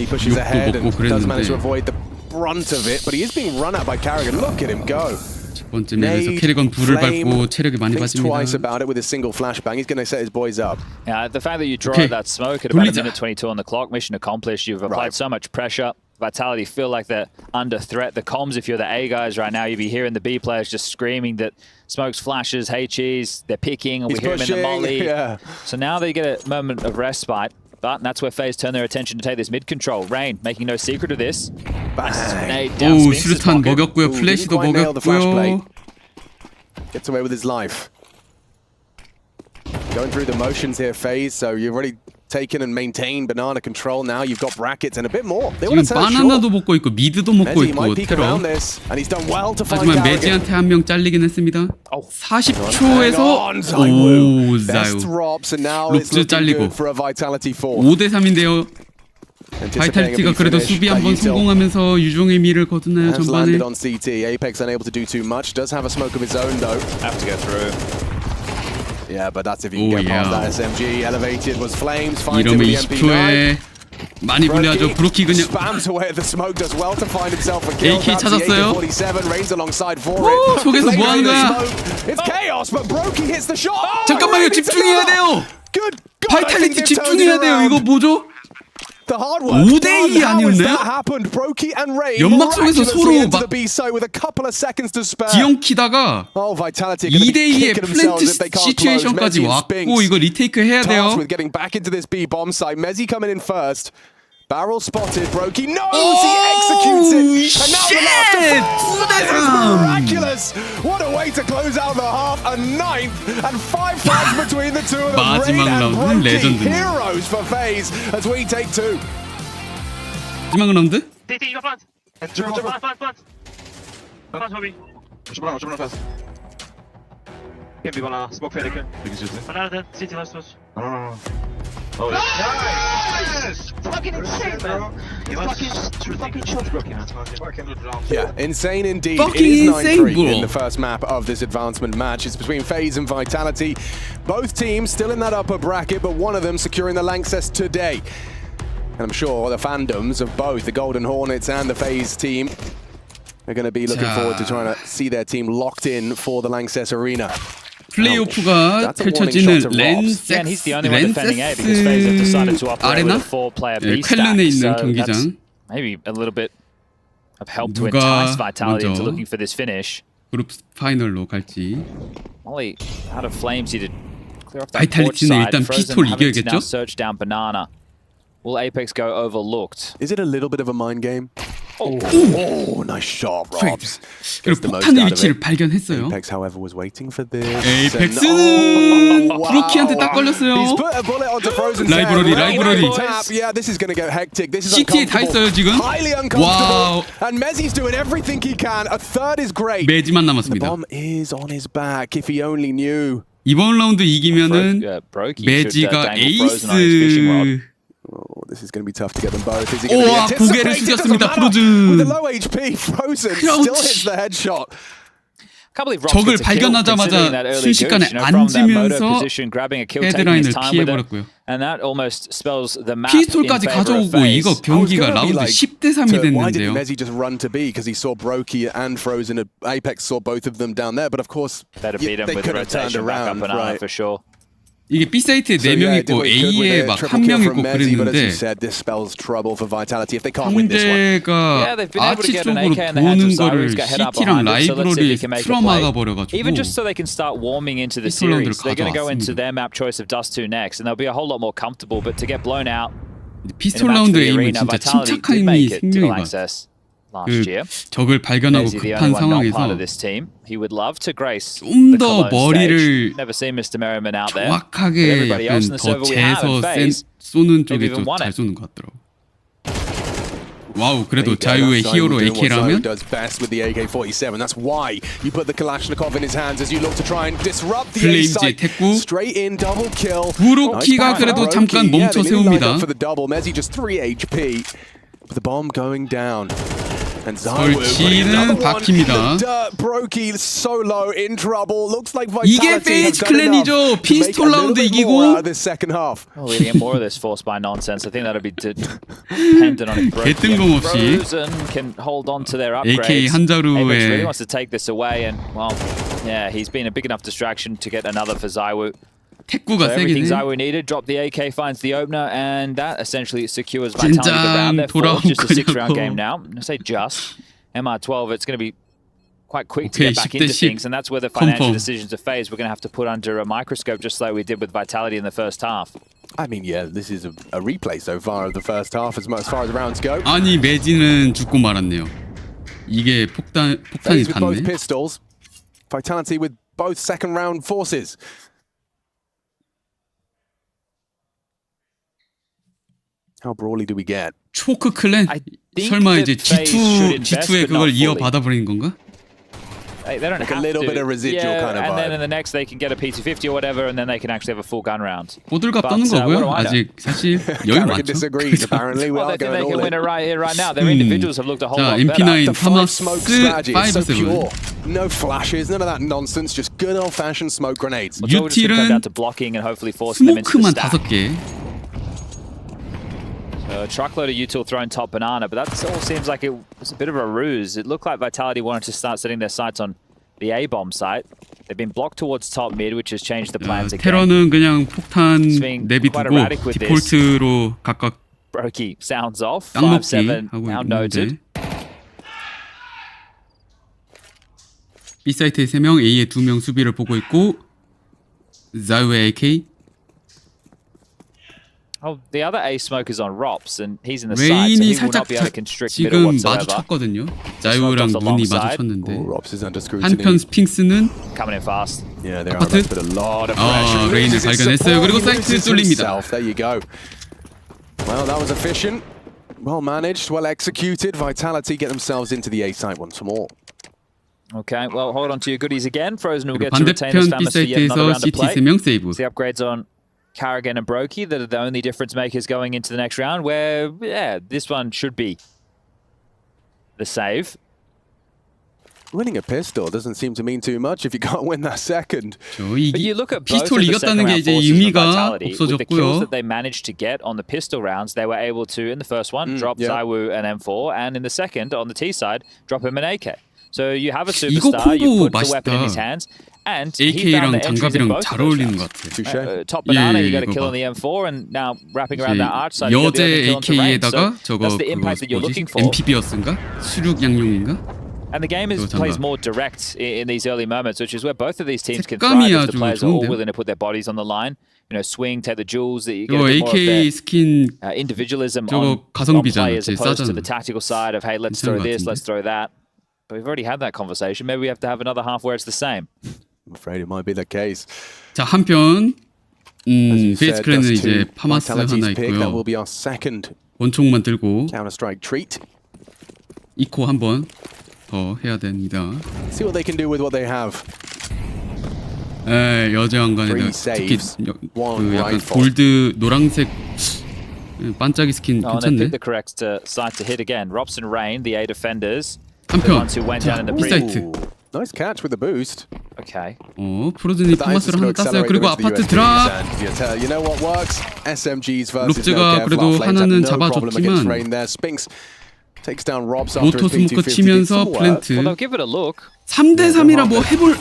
He pushes 욕도 ahead and 먹고 does manage to 그랬는데. avoid the brunt of it, but he is being run at by Carrigan. Look at him go. 첫 번째 맵에서 캐리건 불을 밟고 체력이 많이 thinks twice 빠집니다. about it with a single flashbang. He's going to set his boys up. Yeah, the fact that you draw Okay. that smoke at about a 돌리자. minute 22 on the clock, mission accomplished. You've applied Right. so much pressure. Vitality feel like they're under threat. The comms, if you're the A guys right now, you'd be hearing the B players just screaming that smokes flashes, hey cheese, they're picking, and we He's hear them in the pushing, molly. yeah. So now they get a moment of respite. But that's where FaZe turn their attention to take this mid control. Rain making no secret of this. Nade down 오 Spinks' 수류탄 pocket. 먹였고요. Ooh, 플래시도 didn't quite nail the flash play. 먹였고요. Gets away with his life. Going through the motions here, FaZe. So you've already taken and maintained banana control. Now you've got brackets and a bit more. They want 지금 to sell it 바나나도 short. 먹고 있고 미드도 먹고 Mezzi might 있고 peek 테러. around this, and he's done well to find 하지만 Carrigan. 매지한테 한 명 잘리긴 했습니다. Oh. 40초에서 Hang on, Zaiwu. 오 Best 자유. drops, and now it's 롭즈 looking 잘리고. good for a Vitality 4. 5대3인데요. Anticipating a 바이탈리티가 big 그래도 finish 수비 by 한번 Util. 성공하면서 유종의 미를 거두나요 Has 전반에. landed on CT. Apex unable to do too much. Does have a smoke of his own though. Have to go through. Yeah, but that's if you Oh, can get past yeah. that SMG. Elevated was Flames. Finds him 이러면 with the MP9. 20초에 많이 불리하죠. 브로키 그냥 spams away at the smoke. Does well to find himself a kill. AK Grabs the 찾았어요. AK-47. Reigns alongside for 오, it. 속에서 뭐 하는 Flames in the 거야? smoke. It's chaos, but Brokey hits the shot. Oh, 잠깐만요. Reigns 집중해야 another. 돼요. Good God, I think 바이탈리티 they've turned it 집중해야 돼요. around. 이거 뭐죠? The hard work 5대2 done. How has 아니었나요? that happened? Brokey and Reign 연막 속에서 miraculously 서로 into 막 the B site with a couple of seconds to spare. 기영 키다가 Oh, Vitality are going to be 2대2의 kicking 플랜트 themselves if they can't close. 시츄에이션까지 Mezzi and 왔고 Spinks 이거 리테이크 해야 tasked 돼요. with getting back into this B bomb site. Mezzi coming in first. Barrel spotted. Brokey knows he executes it. And now the last to fall. That is miraculous. What a way to close out the half. A ninth and 5 frags between the two of them. Rain 마지막 and 라운드는 Brokey, 레전드네요. heroes for FaZe as we take 2. 마지막 라운드? TT, you got plant. Plant. Plant, Hobby. Banana fast. Can be banana. Smoke fair, can. Banana dead. CT last was. No. Oh, yeah. Nice! Fucking insane, man. Fucking shot broken. Yeah, insane indeed. Fucking it is insane, 9-3 bro. in the first map of this advancement match. It's between FaZe and Vitality. Both teams still in that upper bracket, but one of them securing the Lanxess today. And I'm sure the fandoms of both the Golden Hornets and the FaZe team are going to be looking forward to trying to see their team locked in for the Lanxess arena. 플레이오프가 That's a warning 펼쳐지는 shot to Robs. Yeah, and he's the only one defending A because FaZe have decided to operate with 아레나? a 4-player 예, B stack. 쾰른에 있는 So that's 경기장. maybe a little bit of help to 누가 entice Vitality into 먼저 looking for this finish. 그룹 파이널로 갈지. Molly out of Flames here to clear off that porch 바이탈리티는 side. 일단 Frozen 피스톨 having to 이겨야겠죠? now search down Banana. Will Apex go overlooked? Is it a little bit of a mind game? Oh, nice shot, Robs. 그리고 the most 폭탄의 out of 위치를 it. 발견했어요. Apex, however, was waiting for this. 에이펙스는 and- 브로키한테 딱 He's 걸렸어요. put a bullet onto Frozen 라이브러리, Sam. 라이브러리. Tap. Yeah, this is going to get hectic. This is CT에 다 uncomfortable. 있어요, 지금. Highly uncomfortable. 와우. And Mezzi's doing everything he can. A third is great. 매지만 The 남았습니다. bomb is on his back. If he only knew. 이번 라운드 이기면은 Brokey should 매지가 dangle Frozen on his fishing rod. 에이스. Oh, this is going to be tough to get them both. Is he going to 우와, be 고개를 anticipated? 숙였습니다, Doesn't matter. 프로즌. With the low HP, Frozen still hits the headshot. Can't believe Rob 적을 gets a kill, 발견하자마자 considering that early 순식간에 gooch, from that moto 앉으면서 position, grabbing a kill, taking his 헤드라인을 time with it. 피해버렸고요. And that almost spells the map 피스톨까지 in favor of 가져오고 FaZe. 이거 경기가 라운드 10대 3이 Why didn't 됐는데요. Mezzi just run to B? Because he saw Brokey and Frozen at Apex, saw both of them down there. But of course, Better beat him they with could have turned rotation back up around, and right? for sure. 이게 B 사이트에 So, 4명 yeah, 있고 did what he could with A에 a 막 triple 1명 kill 있고 from Mezzi, but as you 그랬는데 said, this spells trouble for Vitality if they can't win this one. 상대가 Yeah, they've been able to 아치 get an 쪽으로 AK in the hands of 도는 Zyro, 거를 who's got head up CT랑 behind it, so let's see if he 라이브러리에 can make a 틀어막아 play. 버려가지고 Even just so they can start warming into the 피스톨 라운드를 series, they're going to go into 가져왔습니다. their map choice of Dust 2 next, and they'll be a whole lot more comfortable. But to get blown out 피스톨 in a match 라운드 for the 에임은 arena, 진짜 Vitality 침착함이 did make it to 생명인 것 같아요. access last 그 year. 적을 발견하고 Mezzi, the 급한 only one not part 상황에서 of this team. He would love to grace 좀 the 더 Cologne 머리를 stage. Never seen Mr. Merriman out there. 정확하게 everybody 약간 else in the 더 server we have 재서 in FaZe, 쏘는 they've 쪽에 even 좀 won 잘 it. 쏘는 것 같더라고. 와우, 그래도 There you 자유의 go. That's 히어로 Zayu doing what Zayu AK라면 does best with the AK-47. That's why you put the Kalashnikov in his hands as you look to try and disrupt the A 플레임즈의 site. 태꾸. Straight in, double kill. 브로키가 그래도 잠깐 멈춰 Yeah, they nearly lined 세웁니다. up for the double. Mezzi just 3 HP. But the bomb going down. And Zayu putting 설치는 another one in 박힙니다. the dirt. Brokey solo in trouble. Looks like 이게 Vitality have FaZe done enough 클랜이죠. to make a 피스톨 little 라운드 bit 이기고. more out of this second half. Oh, we're going to get more of this forced by nonsense. I think that'll be dependent on if 개뜬금없이 Frozen can hold on to their upgrades. AK Apex 한자루에 really wants to take this away, and well, yeah, he's been a big enough distraction to get another for Zywu. 태꾸가 So everything 세긴 해. Zywu needed, drop the AK, finds the opener, and that essentially secures Vitality the round. They're 돌아온 just a 6-round 거냐고. game now. I say just. MR12, it's going to be quite quick to Okay, get back 10대 into 10. things, and that's where the financial Confirm. decisions of FaZe we're going to have to put under a microscope, just like we did with Vitality in the first half. I mean, yeah, this is a replay so far of the first half as far as rounds go. 아니 매지는 죽고 말았네요. 이게 폭탄이 FaZe with both 갔네. pistols. Vitality with both second round forces. How brawly do we get? 초크 클랜? I think 설마 that 이제 FaZe should invest, G2에 but 그걸 not 이어 fully. 받아버리는 건가? They don't Like a have little to. bit of residual yeah, kind of and then vibe. in the next they can get a P250 or whatever, and then they can actually have a full gun round. 호들갑 But, 떠는 what do 거고요. I know? 아직 사실 여유 Carrigan 많죠. disagrees, apparently. We Well, are they think going they can all win in. it right here, right now. Their individuals have looked a whole 자, lot better. MP9 The five smoke 파마스 strategy is so 5-7. pure. No flashes, none of that nonsense, just good old-fashioned smoke grenades. Well, it's all just gonna come down 유틸은 to blocking and hopefully forcing them into the 스모크만 stack. 5개. A truckload of util thrown top banana, but that all seems like it was a bit of a ruse. It looked like Vitality wanted to start setting their sights on the A-bomb site. They've been blocked towards top mid, which has changed the plans again. 테러는 그냥 폭탄 being 내비두고 quite erratic with this. 디폴트로 각각 Brokey sounds off. 땅먹기 5-7 하고 now noted. 있는데 B 사이트에 3명, A에 2명 수비를 보고 있고 자유의 AK Oh, the other A smoke is on Rops, and he's in the side, so 레인이 he will 살짝 not be able to constrict middle 지금 whatsoever. 마주쳤거든요. 자유랑 Smoked off the 눈이 long side. 마주쳤는데 Oh, Rops is under scrutiny. 한편 스핑스는 Coming in fast. Yeah, they're 아파트? about to put a lot of 아, pressure. 레인을 Loses his 발견했어요. support, 그리고 he 사이트 loses 뚫립니다. himself. There you go. Well, that was efficient. Well managed, well executed. Vitality get themselves into the A site once more. Okay, well, hold on to your goodies again. Frozen will get to retain 반대편 his B famous for yet 사이트에서 another round of CT play. 3명 세이브. The upgrades on Carrigan and Brokey that are the only difference makers going into the next round, where, yeah, this one should be the save. Winning a pistol doesn't seem to mean too much if you can't win that second. But you look at both 피스톨 of the 이겼다는 second 게 round 이제 forces of 의미가 Vitality, with the kills 없어졌고요. that they managed to get on the pistol rounds, they were able to, in the first one, drop yeah. Zywu and M4, and in the second, on the T side, drop him an AK. So you have a 이거 superstar, you 콤보 put the weapon in his 맛있다. hands, and he found AK랑 the entries in 장갑이랑 both 잘 of those 어울리는 rounds. 것 같아요. Touche. Top banana, 예, you got a 이거 kill 봐. on the M4, and now wrapping around that arch side, you got the 여제 other kill onto range. So AK에다가 저거 that's the 그거 impact that you're 뭐지? looking for. MPB였는가? 수륙 양용인가? And the game is, 저거 plays 장갑. more direct in these early moments, which is where both of these teams can 색감이 thrive if the 아주 players are all 좋은데요? willing to put their bodies on the line. You know, swing, take the jewels, that you get 이거 a bit more of AK their 스킨 individualism 저거 on 가성비잖아. play as 제일 opposed to 싸잖아. the tactical side of, hey, let's 괜찮은 throw 것 this, 같은데? let's throw that. But we've already had that conversation. Maybe we have to have another half where it's the same. I'm afraid it might be the case. 자 한편 As you 페이스 said, 클랜은 Dust 이제 2, 파마스 Vitality's 하나 pick. That will 있고요. be our second 원총만 들고 Counter-Strike treat. 이코 한번 더 해야 됩니다. See what they can do with what they have. 여제 왕관에다 Three 특히 saves, 그 one 약간 rifle. 골드 노란색 반짝이 스킨 Oh, and they 괜찮네. picked the correct side to hit again. Robson, Rain, the A defenders, the 한편 ones who went down in the B pre. 사이트 Ooh, nice catch with the boost. Okay. 프로즌이 파마스를 하나 땄어요. 그리고 아파트 드랍. 롭즈가 그래도 하나는 잡아줬지만 로토 스모크 치면서 플랜트. Well, they'll give it a look. 3대3이라 뭐 해볼.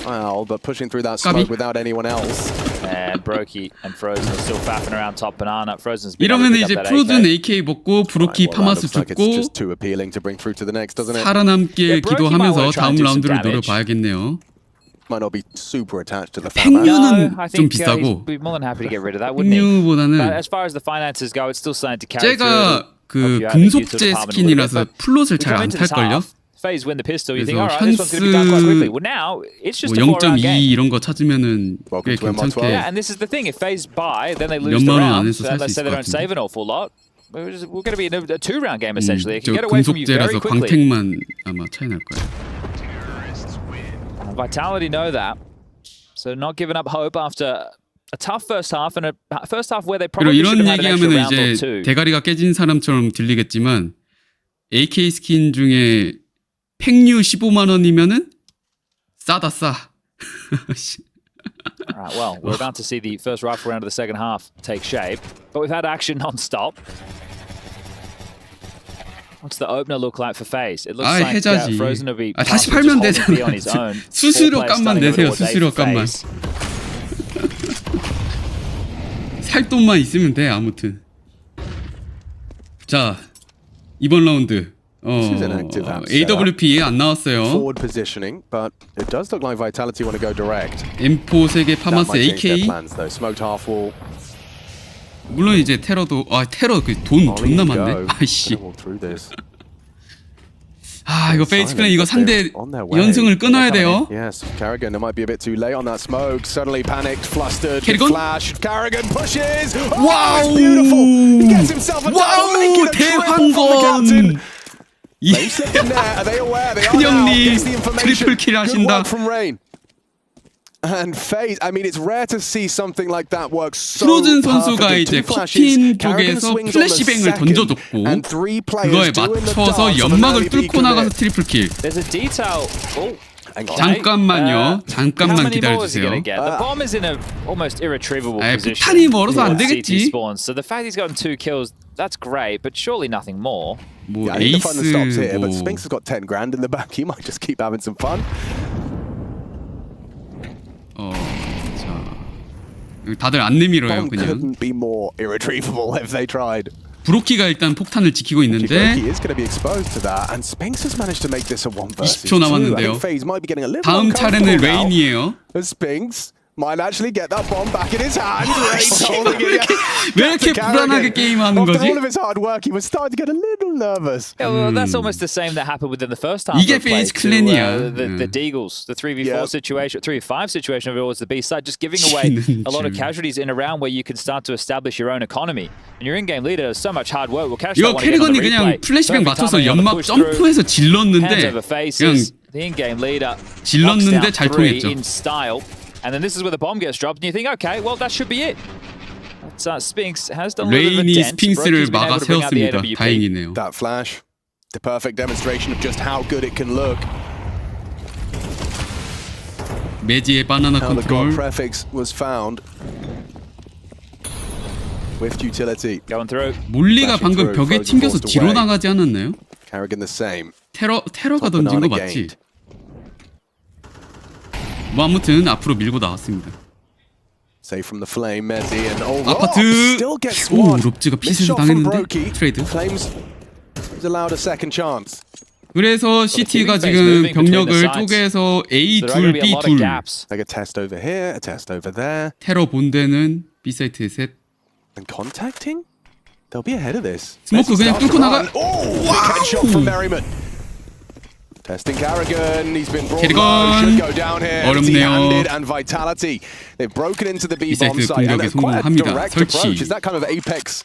And Brokey and Frozen are still faffing around top banana. Frozen's been 이러면 able to 이제 pick up that 프로즌 AK. AK 먹고 브로키 파마스 죽고 살아남길 기도하면서 다음 라운드를 노려봐야겠네요. 팽류는 I 좀 think 비싸고 he'd be more than happy to get rid of that, wouldn't he? But 팽류보다는 as far as the finances go, it's still starting to carry 제가 through. 그 금속제 스킨이라서 플롯을 잘 안 탈걸요? FaZe win the pistol. You think, 그래서 all right, this one's going to be done quite quickly. 현스 Well, now it's just 뭐 a 4-round 0.2 game. 이런 거 찾으면은 꽤 괜찮게 Yeah, and this is the thing. If FaZe buy, then they lose the 몇만 원 round. 안에서 살 수 Let's say 있을 they 것 don't save 같은데. an awful lot. We're going to be in a 2-round game essentially. They 저 can get away from you very 금속제라서 quickly. 광택만 아마 차이 날 거예요. Vitality know that, so not giving up hope after a tough first half and a first half where they 그리고 probably should 이런 have had an extra 얘기하면 round or 이제 two. 대가리가 깨진 사람처럼 들리겠지만 AK 스킨 중에 팽류 15만 원이면은 싸다 싸. Alright, well, we're about to see the first rifle round of the second half take shape, but we've had action non-stop. What's the opener look like for FaZe? It looks like 해자지. Frozen will be 다시 possibly 팔면 just holding B on 되잖아. his own. 수수료 All players 값만 starting 내세요. over towards A 수수료 for 값만. FaZe. 살 돈만 있으면 돼. 아무튼. 자, 이번 라운드 AWP 안 나왔어요. Forward positioning, but it does look like Vitality want to go direct. M4 3개 파마스 That might change their AK. plans, though. Smoked half wall. 물론 이제 테러도 테러 그 돈 존나 많네. 아이씨. Walk through this. 이거 페이스 클랜 이거 상대 연승을 끊어야 돼요. Yes, Carrigan, it might be a bit too late on that smoke. Suddenly panicked, flustered. Kerrigan? Flash. Carrigan pushes. Oh, 와우. it's beautiful. He gets himself a double, making a triple from the captain. 대환건. They slipped in there. Are they aware? They are now. 큰형님 Gets the information. 트리플 킬 Good 하신다. work from Rain. And FaZe, I mean, it's rare to see something like that work so 프로즌 선수가 perfectly. 이제 Two flashes, 커튼 Carrigan 쪽에서 swings on the 플래시뱅을 second, 던져줬고 and three 그거에 players doing the 맞춰서 dance on an 연막을 early 뚫고 beacon 나가서 there. 트리플 킬. There's a detail. Oh. 잠깐만요. How 잠깐만 many more is he 기다려주세요. gonna get? The bomb is in a almost irretrievable 아이, position. 폭탄이 멀어서 안 towards 되겠지. CT spawns. So the fact he's gotten 2 kills, that's great, but surely nothing more. 뭐 I think the fun stops 에이스 here, but 뭐 Spinks has got 10 grand in the back. He might just keep having some fun. 자, 다들 안 내밀어요 Bomb 그냥. couldn't be more irretrievable if they tried. 브로키가 일단 폭탄을 지키고 있는데 Brokey is going to be exposed to that, and Spinks has managed to make this a 1 versus 2. 20초 남았는데요. I think FaZe might be getting a little 다음 차례는 uncomfortable now. 레인이에요. As Spinks might actually get that bomb back in his hand. Rain's holding it. 왜 이렇게 불안하게 게임하는 After 거지? all of his hard work, he was starting to get a little nervous. Yeah, well, that's almost the same that happened within the first half. 이게 of play FaZe to, 클랜이야. the Deagles, the 3v4 Yeah. situation, 3v5 situation of it was the B side, just giving away a lot of casualties in a round where you can start to establish your own economy. And your in-game leader does so much hard work. We'll catch 이거 that one again on 캐리건이 the 그냥 replay. 플래시뱅 Perfect 맞춰서 timing on the 연막 push through. 점프해서 Hands 질렀는데 over 그냥 faces. The in-game leader 질렀는데 knocks 잘 down 3 통했죠. in style. And then this is where the bomb gets dropped, and you think, okay, well, that should be it. Spinks has done a little bit of a 레인이 dent. 스핑스를 Brokey's been 막아 able to bring out the 세웠습니다. AWP. 다행이네요. That flash, the perfect demonstration of just how good it can look. 매지의 바나나 How the god 컨트롤. prefix was found. With utility. Going through. 몰리가 방금 through, 벽에 Frozen 튕겨서 forced 뒤로 away. 나가지 않았나요? Carrigan the same. 테러가 던진 거 맞지? 뭐 아무튼 앞으로 밀고 나왔습니다. Save from the flame, Mezzi, and 아파트. still gets 오, one. 롭즈가 Missed 피스를 shot from 당했는데 Brokey. 트레이드. Flames is allowed a second chance. 그래서 CT가 지금 병력을 쪼개서 A 둘, B 둘. Like a test over here, a test over there, 테러 본대는 B 사이트에 셋. and contacting. They'll be ahead of this. 스모크 Messi 그냥 starts to 뚫고 나가. run. Oh, big headshot from Merriman. Testing Carrigan. He's been brought Kerrigan. low. Should go down here. 어렵네요. Empty-handed and Vitality. They've broken into the B bomb 사이트 site and 공격에 it's quite a 성공합니다. direct 설치. approach. Is that kind of Apex,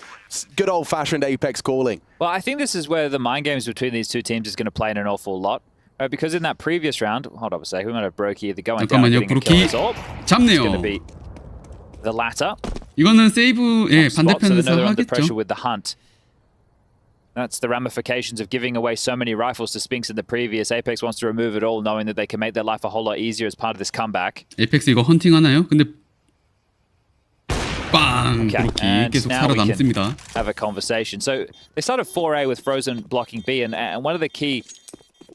good old-fashioned Apex calling? Well, I think this is where the mind games between these two teams is going to play in an awful lot. Because in that previous round, hold up a sec, we might have Brokey either going down 잠깐만요, and getting a kill 브로키 result. It's 잡네요. going to be the latter. 이거는 세이브 예 Spot, so they 반대편에서 know they're under pressure 하겠죠. with the hunt. That's the ramifications of giving away so many rifles to Spinks in the previous. Apex wants to remove it all, knowing that they can make their life a whole lot easier as part of this comeback. 에이펙스 이거 헌팅 하나요? 근데 빵! 그렇게 and 계속 now we can 살아남습니다. have a conversation. So they started 4A with Frozen blocking B, and one of the key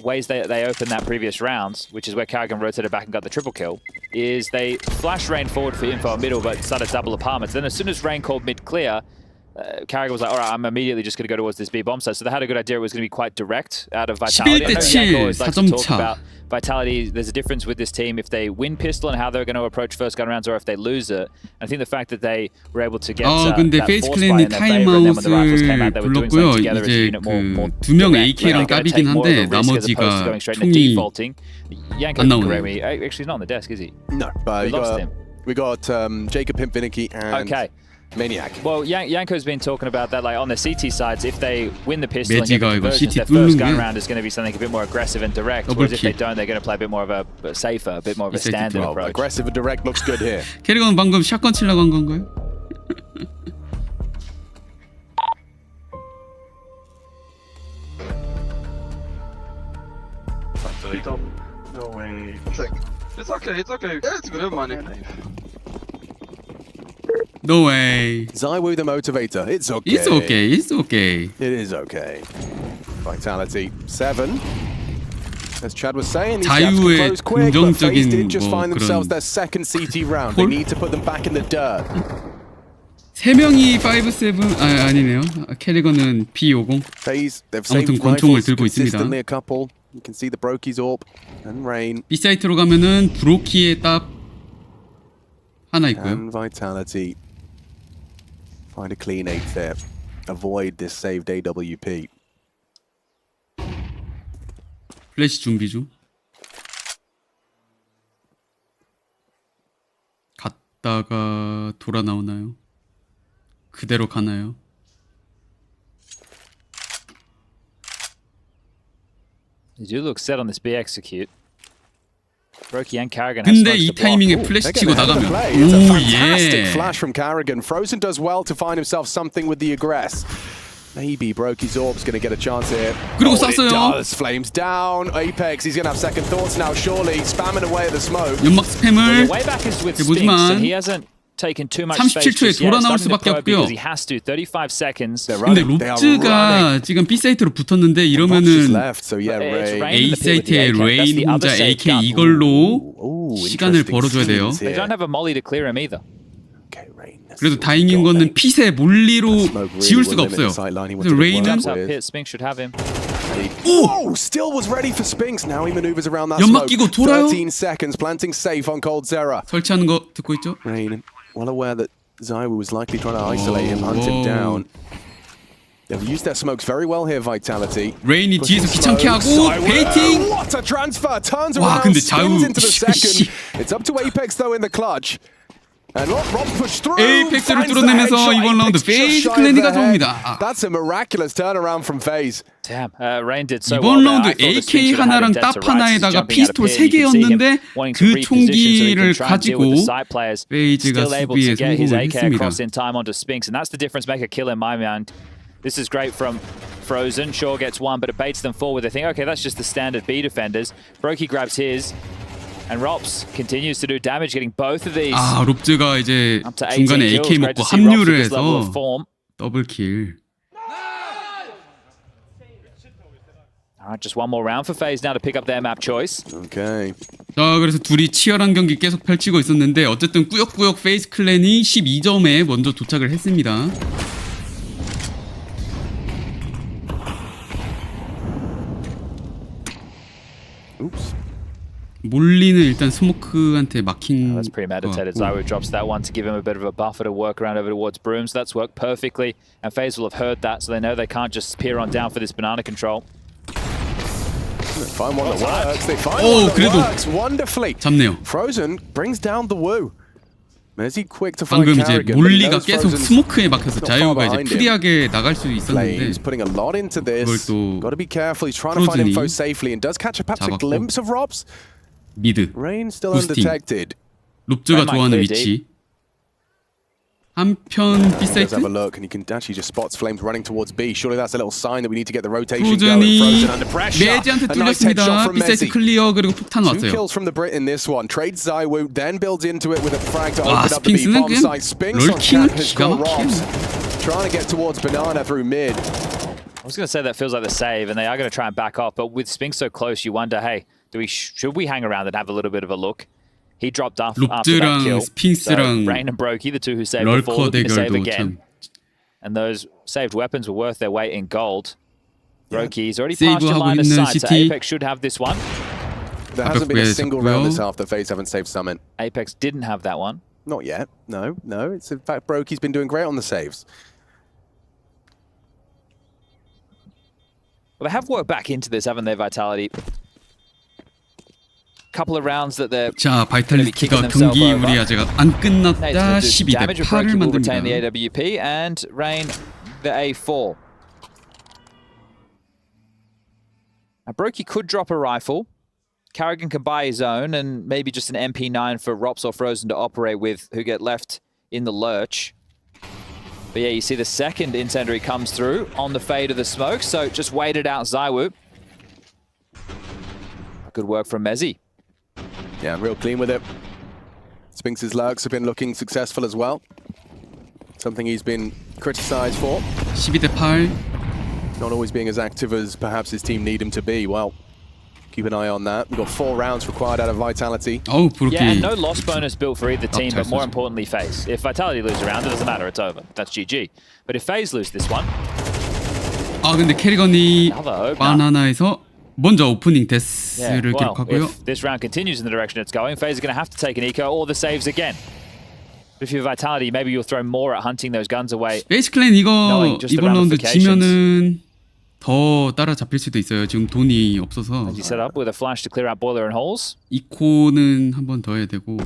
ways they opened that previous rounds, which is where Karrigan rotated back and got the triple kill, is they flashed Rain forward for info middle, but started double apartments. Then as soon as Rain called mid clear, Karrigan was like, all right, I'm immediately just going to go towards this B bomb site. So they had a good idea it was going to be quite direct out of Vitality. 11대 7, I know Yanko always likes to 4점 talk 차. about Vitality. There's a difference with this team if they win pistol and how they're going to approach first gun rounds, or if they lose it. And I think the fact that they were able to get 근데 that 페이스 force buy 클랜이 in their favor, and then when the rifles came out, 타임아웃을 they were doing 불렀고요. something together as a 이제 unit more 그 두 명 direct. AK랑 They're gonna 까비긴 take more of 한데 a risk as opposed to 나머지가 going straight into 총이 defaulting. Yanko, 안 can 나오네요. correct me. Actually, he's not on the desk, is he? No, but We lost him. we got Jacob Pimpinicky and Okay. Maniac. Well, Yanko's been talking about that, like on the CT sides, if they win the pistol and get 매지가 the 이거 conversions, CT their first gun 뚫는 게 round is going to be something a bit more aggressive and direct. 더블 Whereas if they 킬. don't, they're going to play a bit more of a safer, a bit more of a 이 세트 standard Well, approach. aggressive and direct looks good here. 캐리건 방금 샷건 치려고 한 건가요? No way. It's okay. It's okay. It's good money. No way. Zywoo the motivator. It's okay. It's okay. It's okay. It is okay. Vitality 7. As Chad was saying, these gaps can 자유의 close quick, but FaZe 긍정적인 did just 뭐 find themselves 그런 their second CT round. They 콜? need to put them back in the dirt. 세 명이 5-7 아니네요. 캐리건은 P50. FaZe, they've 아무튼 saved 권총을 rifles 들고 있습니다. consistently a couple. You can see the Brokey's AWP and Rain B 사이트로 가면은 브로키의 딱 하나 있고요. and Vitality. Find a clean 8 there. Avoid this saved AWP. 플래시 준비 중. 갔다가 돌아 나오나요? 그대로 가나요? They do look set on this B execute. Brokey and Karrigan have 근데 smokes 이 to block. 타이밍에 Ooh, 플래시 they're 치고 getting ahead of the 나가면 play. It's a 오 fantastic 예. flash from Karrigan. Frozen does well to find himself something with the aggress. Maybe Brokey's AWP's going to get a chance here. 그리고 and it 쐈어요. does. Flames down. Apex, he's going to have second thoughts now, surely. Spamming away at the smoke. 연막 스팸을 Way back is with 해보지만 Spinks, and he hasn't taken too much 37초에 space just yet. 돌아 나올 Starting to 수밖에 probe 없고요. because he has to. 35 seconds. They're 근데 running. They are 롭즈가 running. 지금 B 사이트로 붙었는데 Just 이러면은 left, so yeah, It's Ray. Rain. A in the pit with the 사이트에 AK. That's 레인 the 혼자 other safe AK gun. 이걸로 Ooh, 시간을 interesting 벌어줘야 돼요. scenes They here. don't have a molly to clear him either. Okay, Rain. 그래도 다행인 거는 핏의 몰리로 지울 수가 없어요. 그래서 레인은 Jumps up pit. Spinks should have him. Oh, still was ready for Spinks. Now he maneuvers around that 연막 smoke. 끼고 돌아요. 13 seconds, planting safe on Cold Zera. 설치하는 거 듣고 있죠? Rain, well aware that Zywoo was likely trying to isolate him, hunt him whoa. down. They've used their smokes very well here, Vitality. 레인이 뒤에서 Pushing 귀찮게 하고 smokes. 베이팅! What a transfer! Turns 와, around, 근데 spins 자유- into the second. It's up to Apex though in the clutch. And Rob pushed through. 에이펙스를 finds the 뚫어내면서 headshot. 이번 라운드 Apex just FaZe shy of 클랜이 their head. 가져옵니다. That's a miraculous turnaround from FaZe. Damn, Rain did so 이번 well 라운드 there. I thought the AK Spinks would have had 하나랑 him dead 딱 to rights. He's 하나에다가 jumping out of 피스톨 pit. You can see him 3개였는데 wanting 그 to reposition so he 총기를 can try and deal with 가지고 the side players. 페이지가 Still able to 수비에 get his 성공을 AK 했습니다. across in time onto Spinks, and that's the difference maker kill in my mind. This is great from Frozen. Shaw gets one, but it baits them forward. They think, okay, that's just the standard B defenders. Brokey grabs his, and Rops continues to do damage, getting both of these 아 롭즈가 이제 up to 18 중간에 kills. AK Great 먹고 to see Rops with 합류를 this level of 해서 form. 더블킬. All right, just one more round for FaZe now to pick up their map choice. Okay. 자 그래서 둘이 치열한 경기 계속 펼치고 있었는데 어쨌든 꾸역꾸역 페이스 클랜이 12점에 먼저 도착을 했습니다. Oops. 몰리는 일단 스모크한테 막힌 That's premeditated. 것 같고. Zywoo drops that one to give him a bit of a buffer to work around over towards Brooms. That's worked perfectly, and FaZe will have heard that, so they know they can't just peer on down for this banana control. Find one that works. They find Oh, one that 그래도 works wonderfully. 잡네요. Frozen brings down the woo. Is he quick to find 방금 이제 Karrigan? But he 몰리가 knows 계속 Frozen's 스모크에 막혀서 not far 자유가 이제 behind him. 프리하게 나갈 수 있었는데 Flames putting a lot into 그걸 this. 또 Got to be careful. He's trying to find 프로즌이 info safely and does catch perhaps a 잡았고. glimpse of Robs. 미드 Rain still 부스팅. undetected. 롭즈가 Don't mind 좋아하는 clear 위치 한편 B Let's have a 사이트 look, and you can actually just spots Flames running towards B. Surely that's a little sign that we need to get the rotation going. 프로즌이 Frozen under pressure. 메지한테 A nice headshot 뚫렸습니다. from B 사이트 Mezzi. 클리어 그리고 폭탄 2 왔어요. kills from the Brit in this one. Trades Zywoo, then builds into it with a frag to 와, open up the B 스핑스는 bomb 그냥 site. Spinks on 롤킹을 Cat has 기가 got 막히네. Robs. Trying to get towards Banana through mid. I was going to say that feels like the save, and they are going to try and back off. But with Spinks so close, you wonder, hey, should we hang around and have a little bit of a look? He dropped off after that kill. 롭즈랑 스핑스랑 So Rain and Brokey, the two who saved 럴커 before, looking to save 대결도 again. 참 And those saved weapons were worth their weight in gold. Brokey's already 세이브 passed your 하고 line of 있는 sight, so CT. Apex should have this one. There hasn't been a single 잡혔고요. round this half that FaZe haven't saved Summit. Apex didn't have that one. Not yet. No. It's in fact Brokey's been doing great on the saves. Well, they have worked back into this, haven't they, Vitality? Couple of rounds that they're 자, 바이탈리티가 kicking 경기 themselves 우리 over. 아직 안 끝났다. Nate's gonna do some 12대 damage. 8을 Brokey will retain the 만듭니다. AWP and Rain the A4. Now, Brokey could drop a rifle. Carrigan can buy his own and maybe just an MP9 for Rops or Frozen to operate with, who get left in the lurch. But yeah, you see the second incendiary comes through on the fade of the smoke, so just wait it out, Zywoo. Good work from Mezzi. Yeah, real clean with it. Spinks' lurks have been looking successful as well. Something he's been criticised for. 12대 8. Not always being as active as perhaps his team need him to be. Well, keep an eye on that. We've got 4 rounds required out of Vitality. 어우, 브로키. Yeah, and no loss bonus built for either team, but more 잘 importantly, FaZe. If Vitality lose a round, it doesn't matter, it's over. That's GG. But if FaZe lose this one, 아, 근데 캐리건이 another opener. 바나나에서 먼저 오프닝 Yeah, 데스를 well, 기록하고요. if this round continues in the direction it's going, FaZe are going to have to take an eco or the saves again. But if you're Vitality, maybe you'll throw more at hunting those guns away. 베이스 클랜 이거 knowing just the 이번 라운드 ramifications. 지면은 더 따라잡힐 수도 있어요. 지금 돈이 없어서. As you set up with a flash to clear out boiler and holes. 이코는 한 번 더 해야 되고.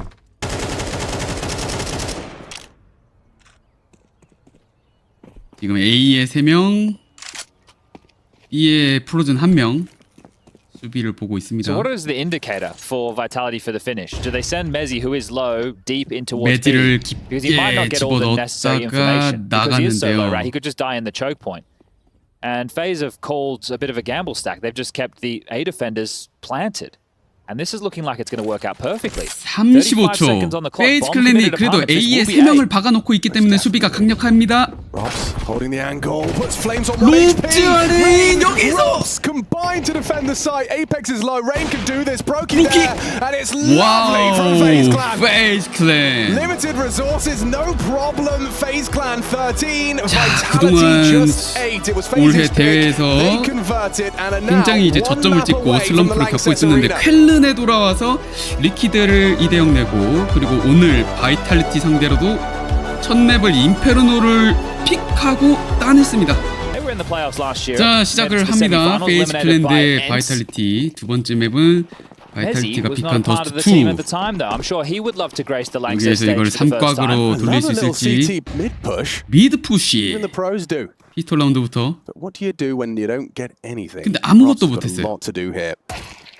지금 A에 3명, B에 프로즌 1명 수비를 보고 있습니다. So what is the indicator for Vitality for the finish? Do they send Mezzi, who is low, deep in towards B? 메지를 Because he might not 깊게 get all the necessary information. Because he is so low, right? He 나갔는데요. could just die in the choke point. And FaZe have called a bit of a gamble stack. They've just kept the A defenders planted. And this is looking like it's going to work out perfectly. 35초. 페이즈 클랜이 그래도 A에 3명을 박아놓고 있기 때문에 수비가 강력합니다. Robs holding the angle, puts Flames on 1 HP. 롭즈아린 여기서 Robs combined to defend the site. Apex is low. Rain can do this. Brokey there, and it's lovely from FaZe 와우, Clan. 페이즈 클랜. Limited resources, no problem. FaZe Clan 13, 자, Vitality 그동안 just 8. It was 올해 FaZe's pick. 대회에서 They converted and are now 굉장히 이제 one 저점을 map 찍고 away from the 슬럼프를 겪고 Lanxess 있었는데 Arena. 쾰른에 돌아와서 리퀴드를 2대0 내고 그리고 오늘 바이탈리티 상대로도 첫 맵을 인페르노를 픽하고 따냈습니다. They were in the playoffs last year. 자, 시작을 합니다. 페이즈 클랜 대 바이탈리티. 두 번째 맵은 Mezzi 바이탈리티가 was 픽한 not part of the team at the 더스트2. time, though. I'm sure he would love to grace the Lanxess 여기에서 stage 이걸 for the first time. 삼각으로 돌릴 수 Another little 있을지. CT mid push. 미드 Even 푸시. the pros do. 피스톨 라운드부터. But what do you do when you don't get anything? 근데 아무것도 Rob's got 못했어요. a lot to do here.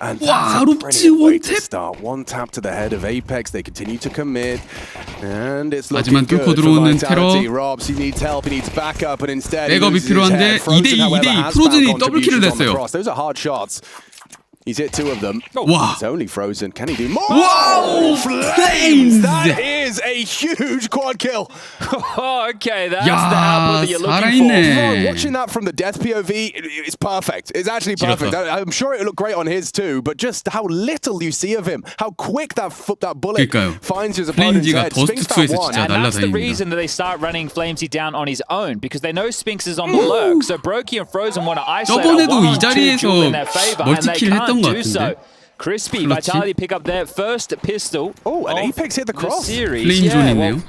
And 와, that's a 롭즈 brilliant way to 원탭. start. One tap to the head of Apex. They continue to commit. And it's looking 하지만 good 뚫고 for 들어오는 Vitality. 테러. Robs, he needs help. He needs backup. And instead, he 백업이 loses his 필요한데 head. Frozen, 2대2, however, 2대2 has 프로즌이 found 더블킬을 contributions on the 냈어요. cross. Those are hard shots. He's hit 2 of them. 와. It's only Frozen. Can he do more? 와우, Flames! 플레임즈. That is a huge quad kill. Oh, okay, that's 야, the output that you're looking 살아있네. for. Watching that from the death POV, it's perfect. It's actually perfect. 지렸다. I'm sure it would look great on his too, but just how little you see of him, how quick that bullet 그러니까요. finds his opponent's 플레임지가 head. Spinks found 더스트2에서 one. 진짜 And that's the 날라다닙니다. reason that they start running Flamesy down on his own, because they know Spinks is on the lurk. So Brokey and Frozen want to isolate a 저번에도 이 1-on-2 자리에서 duel in their favor, and they 멀티킬 했던 can't 것 do so. 같은데. Crispy, 그렇지. Vitality pick up their first pistol. Oh, and of Apex hit the cross. series. 플레임 Yeah, 존이네요. well,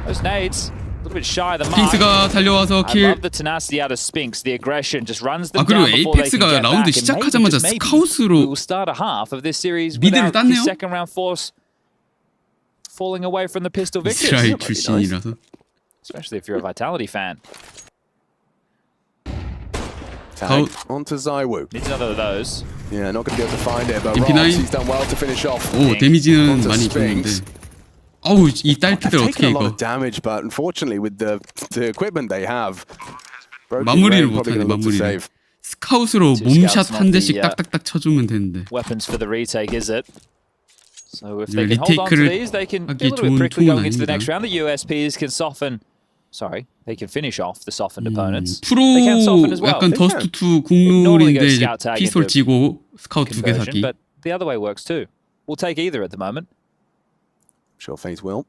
those nades, a little bit shy of the mark. 핑스가 달려와서 I 킬. love the tenacity out of Spinks, the aggression, just runs them 아, 그리고 down before they can 에이펙스가 get 라운드 back. And maybe, 시작하자마자 just maybe, 스카웃으로 we will start a half of this series 미드를 without 땄네요. his second round force falling away from the pistol victors. 이스라엘 출신이라서. Especially if you're a Vitality fan. Tag onto Zywoo. Needs another of those. Yeah, not going to be able to find it, but MP9. Robs, he's done well to finish off. 오, 데미지는 onto 많이 Spinks. 줬는데. 어우 이 딸피들 They've 어떻게 taken a lot 이거 of damage, but unfortunately with the equipment they have, 마무리를 probably 못하네 gonna look to 마무리를. save. 스카웃으로 Two 몸샷 scouts, 한 not 대씩 the, 딱딱딱 쳐주면 되는데. Weapons for the retake, is it? So if 네, they can hold on to 리테이크를 these, they can be a 하기 little bit 좋은 prickly 툴은 going into the 아닙니다. next round. The USPs can soften. Sorry, they can finish off the softened opponents. 프로 They can soften as well. 약간 더스트 2 normally 국룰인데 go 이제 scout tag 피솔 into 찌고 스카웃 2개 Conversion, 사기. but the other way works too. We'll take either at the moment. Sure, FaZe will.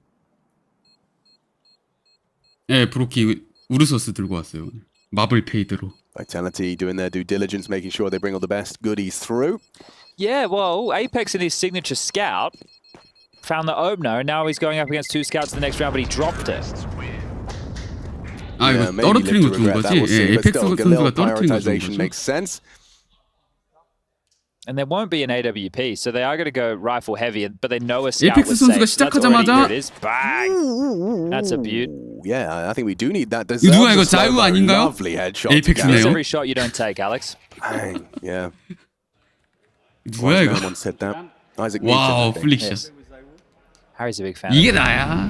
예, 브로키 우르소스 들고 왔어요. 오늘. 마블 페이드로. Vitality doing their due diligence, making sure they bring all the best goodies through. Yeah, well, Apex in his signature scout found the opener, and now he's going up against two scouts in the next round, but he dropped it. 아 이거 maybe 떨어뜨린 live 거 to 좋은 regret 거지? that, we'll see. 예, But 에펙스 still, a 선수가 little 떨어뜨린 거 좋은 prioritization 거죠? makes sense. And there won't be an AWP, so they are going to go rifle heavy, but they know a scout 에펙스 was 선수가 safe. So that's already 시작하자마자 good. It is. Bang! That's a beaut. Yeah, I think we do need that. 이거 누가 이거 Deserves a 자유 slow-mo. 아닌가요? Lovely headshot. 에이펙스네요. It's every shot you don't take, Alex. Bang, yeah. 누구야 이거? No one said that. Isaac 와우 Newton, I think. 플릭샷. Yes. Harry's a big fan. 이게 나야.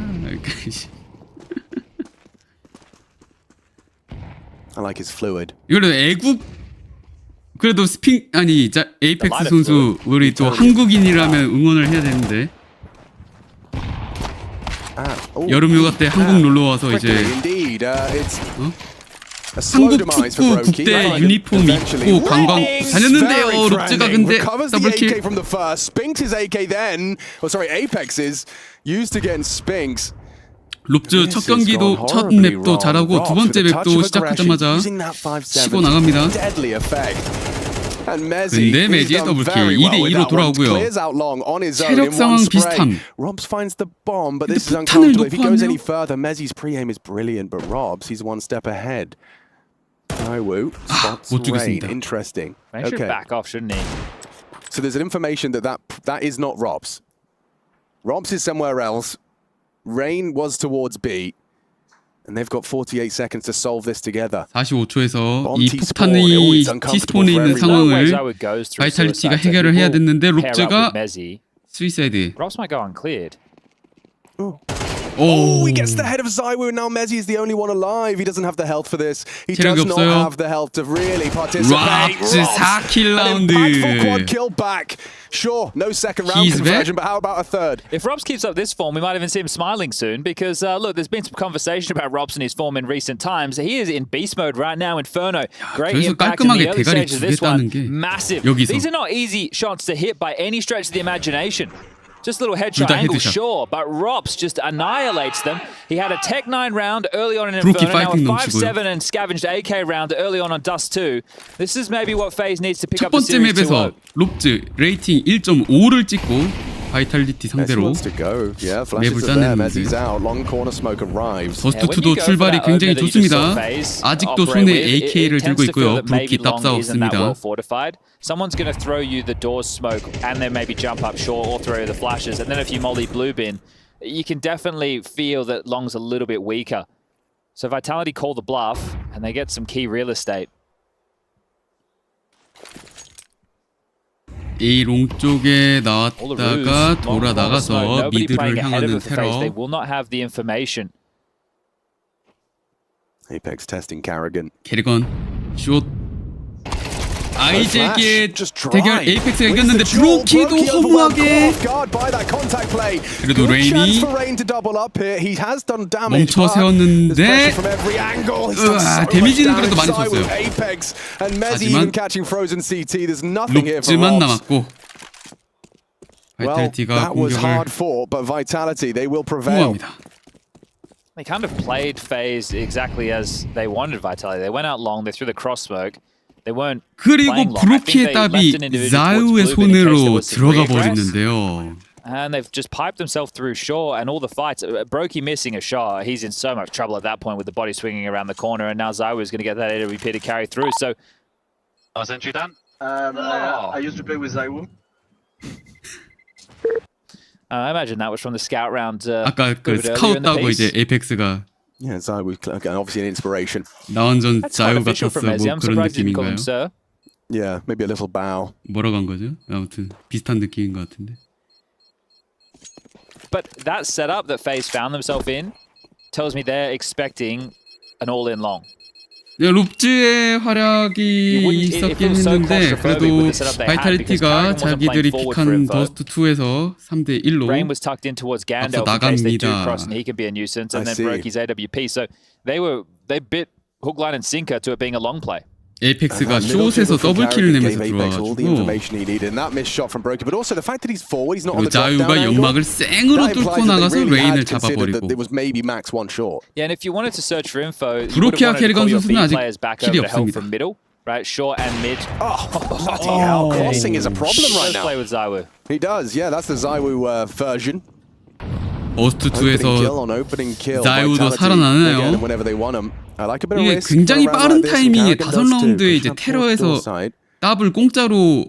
I like his fluid. 이거는 애국 그래도 스핑 아니 에이펙스 The 선수 우리 또 한국인이라면 응원을 해야 되는데 Oh, 여름 휴가 때 한국 놀러 와서 prickly 이제 indeed. It's a slow 한국 demise for 축구 Brokey. 국대 유니폼 입고 관광 다녔는데요. 롭즈가 근데 Recovers the AK 더블킬. from the first. Spinks his AK then. Oh, sorry, Apex is used against Spinks. 롭즈 첫 경기도 첫 맵도 잘하고 두 번째 맵도 시작하자마자 치고 나갑니다. Deadly effect. And 근데 매지의 더블킬 2대2로 돌아오고요. 체력 상황 비슷함. Robs finds the bomb, but 근데 this is 폭탄을 uncomfortable. If he goes 놓고 any 왔네요. further, Mezzi's pre-aim is brilliant, but Robs, he's one step ahead. Woo spots 못 Rain. 죽였습니다. Interesting. They should Okay. back off, shouldn't he? So there's an information that is not Robs. Robs is somewhere else. Rain was towards B. And they've got 48 seconds to solve this together. 45초에서 이 T-spawn. 폭탄이 Oh, it's uncomfortable T스폰에 for 있는 everyone. 상황을 Zawu goes through 바이탈리티가 suicide, so 해결을 he 해야 will 됐는데 pair up 롭즈가 with Mezzi. 스위사이드. Robs might go uncleared. Oh, he gets the head of Zywoo. Now Mezzi is the only one alive. He doesn't have the health for this. He 체력이 does not 없어요. have the health to really participate. 롭즈 4킬 An 라운드. impactful quad kill back. Sure, no second round He's conversion, back. but how about a third? If Robs keeps up this form, we might even see him smiling soon because, look, there's been some conversation about Robs and his form in recent times. He is in beast mode right now, Inferno. Great 그래서 impact in the 깔끔하게 early 대가리 stages of this one. 주겠다는 게 Massive. 여기서. These are not easy shots to hit by any stretch of the imagination. Just a little headshot 둘 다 angle, 헤드샷. sure, but Robs just annihilates them. He had a Tech 9 round early on in 브로키 Inferno, now a 파이팅 넘치고요. 5-7 and scavenged AK round early on Dust 2. This is maybe what FaZe needs to pick 첫 up the 번째 series 2-0. 맵에서 롭즈 레이팅 1.5를 찍고 바이탈리티 Messi 상대로 wants to go. Yeah, 맵을 flashes are there. 짜냈는데. Mezzi's out. Long corner smoke arrives. 더스트2도 출발이 굉장히 좋습니다. 아직도 손에 AK를 들고 있고요. 브로키 답사 없습니다. Someone's going to throw you the doors smoke and then maybe jump up short or throw you the flashes. And then if you molly blue bin, you can definitely feel that Long's a little bit weaker. So Vitality call the bluff and they get some key real estate. A 롱 쪽에 All the ruse, 나왔다가 long 돌아 corner smoke. 나가서 Nobody playing 미드를 ahead of 향하는 it for FaZe. They 테러. will not have the information. Apex testing Carrigan. 캐리건 슛. 아이제기의 Just 대결 drive. 에이펙스가 Wins 이겼는데 the duel. 브로키도 Brokey overwhelmed, 허무하게 caught off guard by that contact play. 그래도 Good chance 레인이 for Rain to double up here. He has done damage. 멈춰 but 세웠는데 there's pressure from every angle. He's done so much 데미지는 그래도 damage. 많이 Zywoo, 줬어요. Apex and Mezzi 하지만 even catching frozen CT. There's nothing here for 롭즈만 Robs. 남았고 Well, 바이탈리티가 that was 공격을 hard fought, but Vitality, they will prevail. 통합니다. They kind of played FaZe exactly as they wanted Vitality. They went out long, they threw the cross smoke. They weren't 그리고 playing long. I think 브로키의 they 답이 left an individual 자우의 towards blue bin in case there 손으로 was some 들어가 regress. 버리는데요. And they've just piped themselves through shore and all the fights. Brokey missing a shot. He's in so much trouble at that point with the body swinging around the corner. And now Zawu is going to get that AWP to carry through. So Entry done. I used to play with Zywoo. I imagine that was from the scout round. 아까 그 a bit earlier 스카웃 in the 따고 piece. 이제 에이펙스가 Yeah, Zywoo, again, obviously an inspiration. 나완전 That's quite 자유 official 같았어 from Mezzi. 뭐 I'm 그런 surprised you didn't call 느낌인가요? him sir. Yeah, maybe a little bow. 뭐라고 한 거죠? 아무튼 비슷한 느낌인 것 같은데. But that setup that FaZe found themselves in tells me they're expecting an all-in long. 네, 롭즈의 활약이 있었긴 했는데 그래도 바이탈리티가 자기들이 픽한 더스트2에서 3대1로 Rain was tucked in towards Gandalf in case they do cross and he can be a nuisance, and then Broky's AWP. So they bit hook, line, and sinker to it being a long play. 에이펙스가 숏에서 더블킬을 내면서 들어와가지고 그리고 자유가 연막을 생으로 뚫고 나가서 레인을 잡아버리고 Yeah, and if you wanted to search for info, 브로키아 캐리건 선수는 아직 킬이 없습니다. Right, short and mid. Crossing is a problem right now. Play with Zywoo. He does, yeah. That's the Zywoo version. 버스트2에서 자유도 살아나나요? 이게 굉장히 빠른 타이밍에 5라운드에 이제 테러에서 더블 공짜로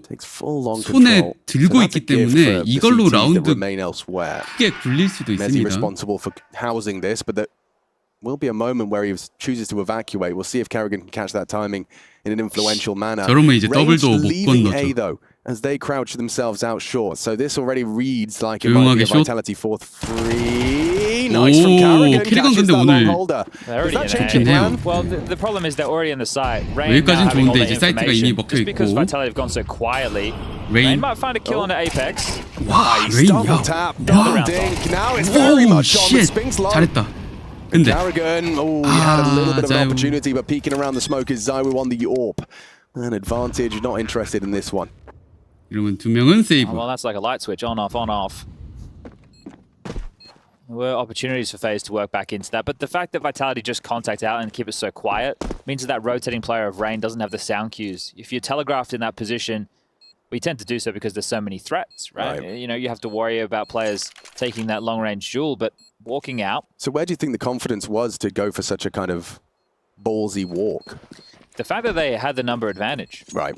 손에 들고 있기 때문에 이걸로 라운드 크게 굴릴 수도 있습니다. Will be a moment where he chooses to evacuate. We'll see if Carrigan can catch that timing in an influential manner. 저러면 이제 더블도 못 A 건너죠. though, as they crouch themselves out short. So this already reads like it might be a Vitality 4-3. Nice from Carrigan. 캐리건 근데 오늘 좋긴 해요. Well, the problem is they're already in the site. 여기까지는 좋은데 이제 사이트가 이미 먹혀 Just because 있고. Vitality have gone so quietly. Rain might find a kill on the Apex. 와, 레인이야. Double tap, double dink. Now it's very 오, much on 쉣. with Spinks low. 잘했다. 근데 Carrigan, he had a little bit of an 자유. opportunity, but peeking around the smoke is Zywoo on the AWP. An advantage, not interested in this one. 이러면 두 명은 세이브. Well, that's like a light switch, on, off, on, off. There were opportunities for FaZe to work back into that, but the fact that Vitality just contact out and keep it so quiet means that rotating player of Rain doesn't have the sound cues. If you're telegraphed in that position, we tend to do so because there's so many threats, right? You know, you have to worry about players taking that long-range duel, but walking out. So where do you think the confidence was to go for such a kind of ballsy walk? The fact that they had the number advantage. Right.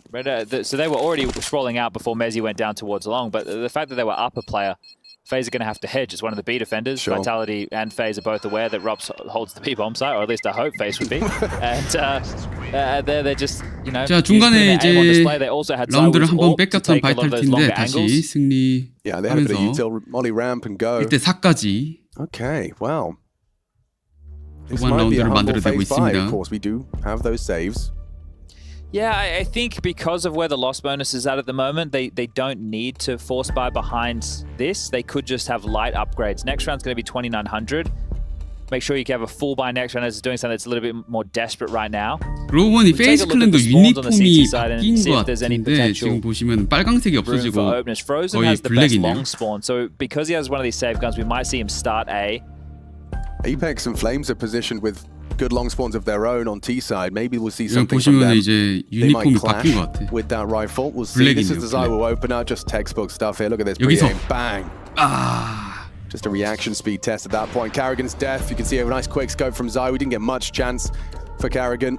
So they were already sprawling out before Mezzi went down towards long, but the fact that they were up a player, FaZe are going to have to hedge as one of the B defenders. Sure. Vitality and FaZe are both aware that Rops holds the B bomb site, or at least I hope FaZe would be. And they're just, you know, 자, 중간에 using their aim on 이제 display. They also had 라운드를 Zywoo's 한번 ult to 뺏겼던 take a lot of those 바이탈리티인데 longer 다시 angles. Yeah, they had a bit of 승리하면서 util, molly ramp and go. 1대 4까지 Okay, well. This 후반 might be a 라운드를 humble 만들어내고 phase 5. 있습니다. Of course, we do have those saves. Yeah, I think because of where the loss bonus is at the moment, they don't need to force buy behind this. They could just have light upgrades. Next round's going to be 2,900. Make sure you can have a full buy next round as it's doing something that's a little bit more desperate right now. 그러고 보니 페이스 클랜도 유니폼이 바뀐 see 것 if there's any 같은데 지금 보시면 빨강색이 room 없어지고 for openers. Frozen 거의 has the best 블랙이네요. long spawn, so because he has one of these save guns, we might see him start A. Apex and Flames are positioned with good long spawns of their own on T side. Maybe we'll see 여기 something from 보시면 them. 이제 They might 유니폼이 clash 바뀐 것 같아. with that rifle. We'll see. This is the 블랙이네요, Zywoo opener, just textbook stuff here. Look at this 여기서. pre-aim. Bang. Just a reaction speed test at that point. Carrigan's death. You can see a nice quick scope from Zywoo. Didn't get much chance for Carrigan.